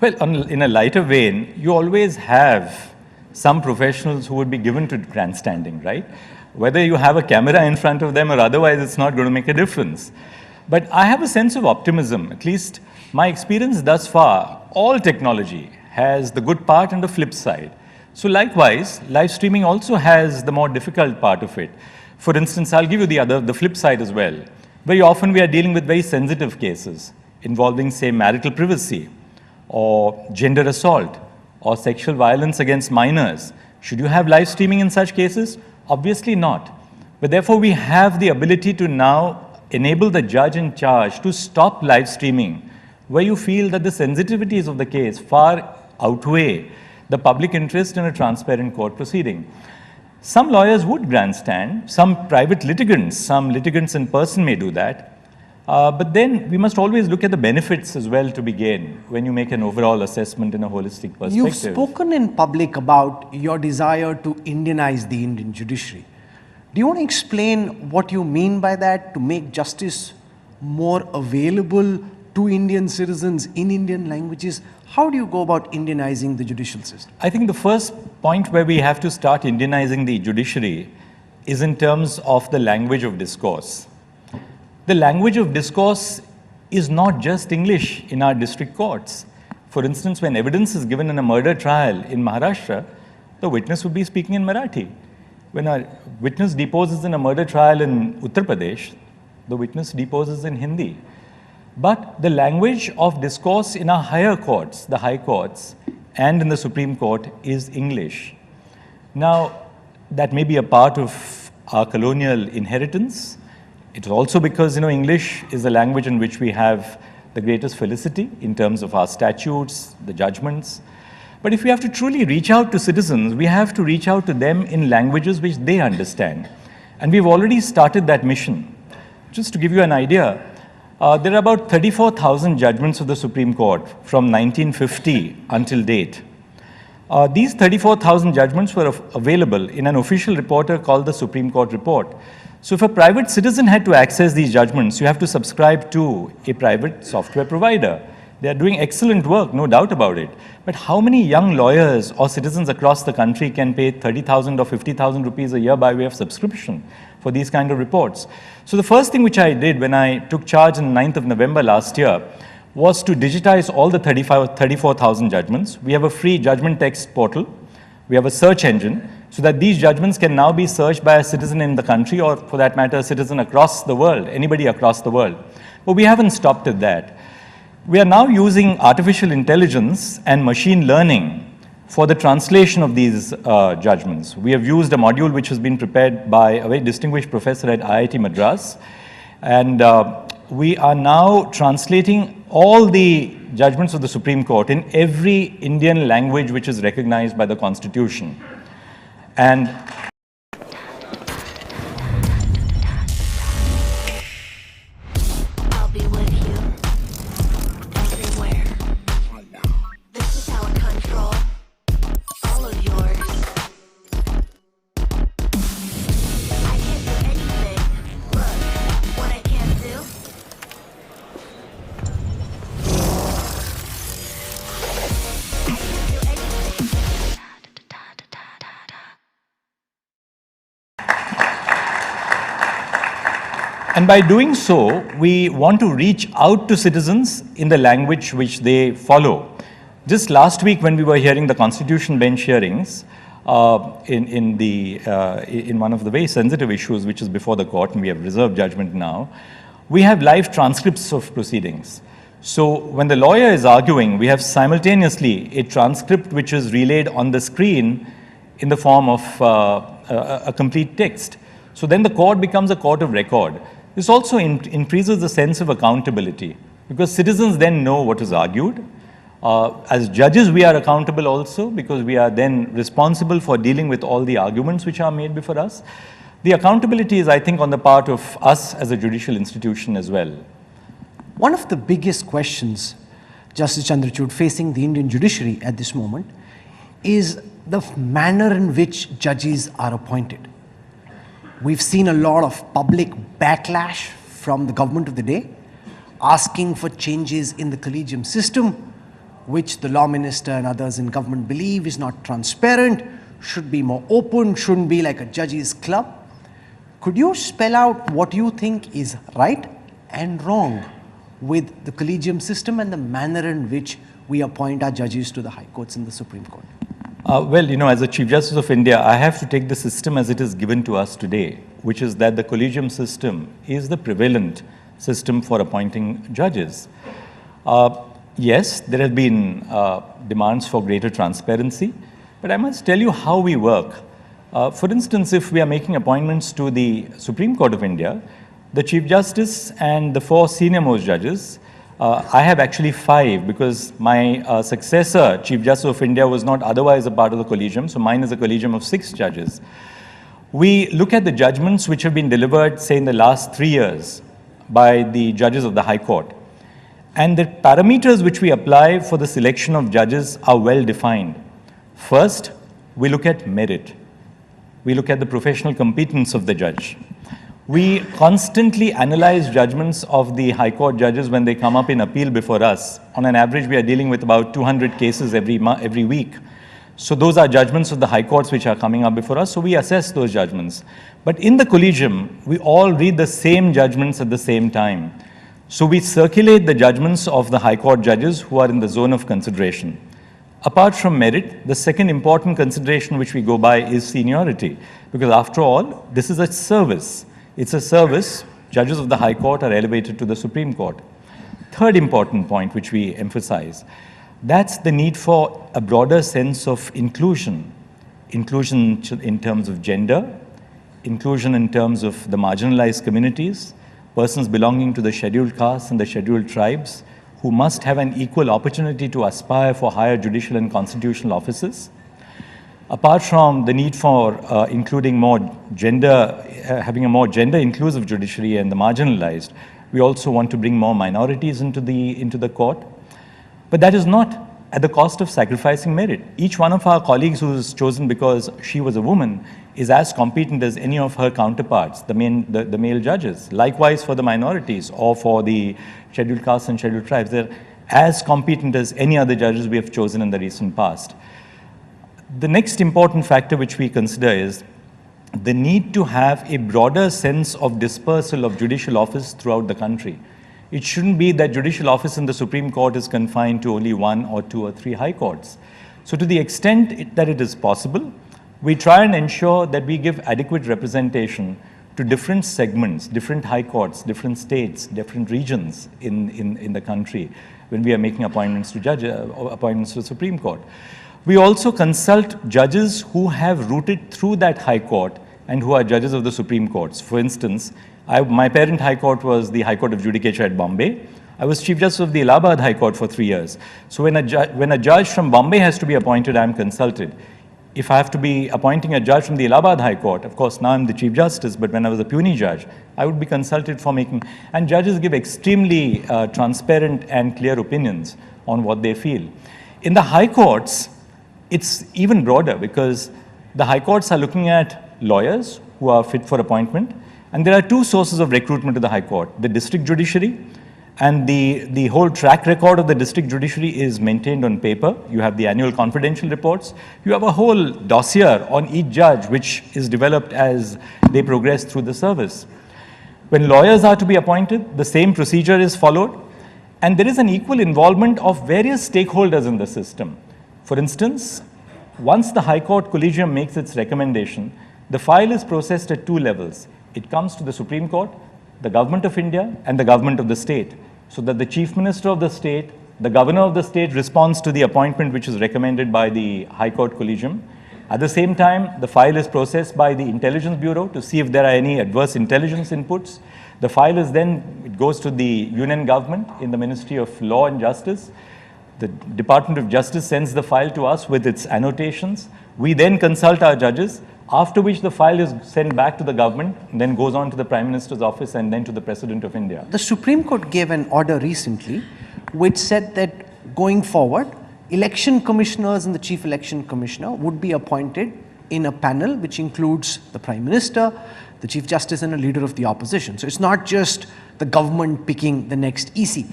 Well, in a lighter vein, you always have some professionals who would be given to grandstanding, right? Whether you have a camera in front of them or otherwise, it's not going to make a difference. But I have a sense of optimism, at least my experience thus far. All technology has the good part and the flip side. So likewise, live streaming also has the more difficult part of it. For instance, I'll give you the flip side as well. Very often we are dealing with very sensitive cases involving, say, marital privacy or gender assault or sexual violence against minors. Should you have live streaming in such cases? Obviously not. But therefore we have the ability to now enable the judge in charge to stop live streaming where you feel that the sensitivities of the case far outweigh the public interest in a transparent court proceeding. Some lawyers would grandstand, some private litigants, some litigants in person may do that. But then we must always look at the benefits as well to be gained when you make an overall assessment in a holistic perspective.
You've spoken in public about your desire to Indianize the Indian judiciary. Do you want to explain what you mean by that, to make justice more available to Indian citizens in Indian languages? How do you go about Indianizing the judicial system?
I think the first point where we have to start Indianizing the judiciary is in terms of the language of discourse. The language of discourse is not just English in our district courts. For instance, when evidence is given in a murder trial in Maharashtra, the witness would be speaking in Marathi. When a witness deposes in a murder trial in Uttar Pradesh, the witness deposes in Hindi. But the language of discourse in our higher courts, the high courts, and in the Supreme Court is English. Now, that may be a part of our colonial inheritance. It's also because, English is the language in which we have the greatest felicity in terms of our statutes, the judgments. But if we have to truly reach out to citizens, we have to reach out to them in languages which they understand. And we've already started that mission. Just to give you an idea, there are about 34,000 judgments of the Supreme Court from 1950 until date. These 34,000 judgments were available in an official reporter called the Supreme Court Report. So if a private citizen had to access these judgments, you have to subscribe to a private software provider. They are doing excellent work, no doubt about it. But how many young lawyers or citizens across the country can pay 30,000 or 50,000 rupees a year by way of subscription for these kind of reports? So the first thing which I did when I took charge on 9th of November last year was to digitize all the 34,000 judgments. We have a free judgment text portal. We have a search engine so that these judgments can now be searched by a citizen in the country, or for that matter, a citizen across the world, anybody across the world. But we haven't stopped at that. We are now using artificial intelligence and machine learning for the translation of these judgments. We have used a module which has been prepared by a very distinguished professor at IIT Madras. And we are now translating all the judgments of the Supreme Court in every Indian language which is recognized by the Constitution. And by doing so, we want to reach out to citizens in the language which they follow. Just last week when we were hearing the Constitution Bench hearings, in one of the very sensitive issues which is before the court, and we have reserved judgment now, we have live transcripts of proceedings. So when the lawyer is arguing, we have simultaneously a transcript which is relayed on the screen in the form of a complete text. So then the court becomes a court of record. This also increases the sense of accountability, because citizens then know what is argued. As judges, we are accountable also, because we are then responsible for dealing with all the arguments which are made before us. The accountability is, I think, on the part of us as a judicial institution as well.
One of the biggest questions, Justice Chandrachud, facing the Indian judiciary at this moment is the manner in which judges are appointed. We've seen a lot of public backlash from the government of the day, asking for changes in the collegium system, which the law minister and others in government believe is not transparent, should be more open, shouldn't be like a judges' club. Could you spell out what you think is right and wrong with the collegium system and the manner in which we appoint our judges to the high courts and the Supreme Court?
Well, you know, as a Chief Justice of India, I have to take the system as it is given to us today, which is that the collegium system is the prevalent system for appointing judges. Yes, there have been demands for greater transparency, but I must tell you how we work. For instance, if we are making appointments to the Supreme Court of India, the Chief Justice and the 4 senior-most judges, I have actually 5, because my successor, Chief Justice of India, was not otherwise a part of the collegium, so mine is a collegium of 6 judges. We look at the judgments which have been delivered, say, in the last 3 years by the judges of the High Court. And the parameters which we apply for the selection of judges are well defined. First, we look at merit. We look at the professional competence of the judge. We constantly analyze judgments of the High Court judges when they come up in appeal before us. On an average, we are dealing with about 200 cases every week. So those are judgments of the High Courts which are coming up before us, so we assess those judgments. But in the collegium, we all read the same judgments at the same time. So we circulate the judgments of the High Court judges who are in the zone of consideration. Apart from merit, the second important consideration which we go by is seniority, because after all, this is a service. It's a service. Judges of the High Court are elevated to the Supreme Court. Third important point which we emphasize, that's the need for a broader sense of inclusion. Inclusion in terms of gender, inclusion in terms of the marginalized communities, persons belonging to the scheduled castes and the scheduled tribes, who must have an equal opportunity to aspire for higher judicial and constitutional offices. Apart from the need for including more gender, having a more gender-inclusive judiciary and the marginalized, we also want to bring more minorities into the court. But that is not at the cost of sacrificing merit. Each one of our colleagues who is chosen because she was a woman is as competent as any of her counterparts, the male judges. Likewise for the minorities or for the scheduled castes and scheduled tribes, they're as competent as any other judges we have chosen in the recent past. The next important factor which we consider is the need to have a broader sense of dispersal of judicial office throughout the country. It shouldn't be that judicial office in the Supreme Court is confined to only 1 or 2 or 3 high courts. So to the extent that it is possible, we try and ensure that we give adequate representation to different segments, different high courts, different states, different regions in the country when we are making appointments to the Supreme Court. We also consult judges who have rooted through that high court and who are judges of the Supreme Courts. For instance, my parent high court was the High Court of Judicature at Bombay. I was Chief Justice of the Allahabad High Court for 3 years. So when a judge from Bombay has to be appointed, I am consulted. If I have to be appointing a judge from the Allahabad High Court, of course now I'm the Chief Justice, but when I was a puisne judge, I would be consulted for making, and judges give extremely transparent and clear opinions on what they feel. In the high courts, it's even broader because the high courts are looking at lawyers who are fit for appointment, and there are 2 sources of recruitment to the high court, the district judiciary, and the whole track record of the district judiciary is maintained on paper. You have the annual confidential reports. You have a whole dossier on each judge which is developed as they progress through the service. When lawyers are to be appointed, the same procedure is followed, and there is an equal involvement of various stakeholders in the system. For instance, Once the High Court Collegium makes its recommendation, the file is processed at two levels. It comes to the Supreme Court, the Government of India, and the Government of the state, so that the Chief Minister of the state, the Governor of the state responds to the appointment which is recommended by the High Court Collegium. At the same time, the file is processed by the Intelligence Bureau to see if there are any adverse intelligence inputs. The file is then, it goes to the Union Government in the Ministry of Law and Justice. The Department of Justice sends the file to us with its annotations. We then consult our judges, after which the file is sent back to the government, and then goes on to the Prime Minister's office and then to the President of India.
The Supreme Court gave an order recently which said that going forward, election commissioners and the chief election commissioner would be appointed in a panel which includes the Prime Minister, the Chief Justice, and a leader of the opposition. So it's not just the government picking the next EC.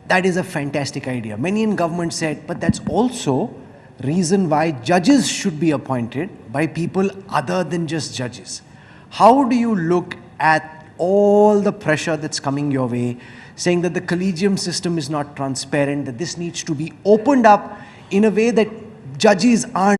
That is a fantastic idea. Many in government said, but that's also reason why judges should be appointed by people other than just judges. How do you look at all the pressure that's coming your way, saying that the collegium system is not transparent, that this needs to be opened up in a way that judges aren't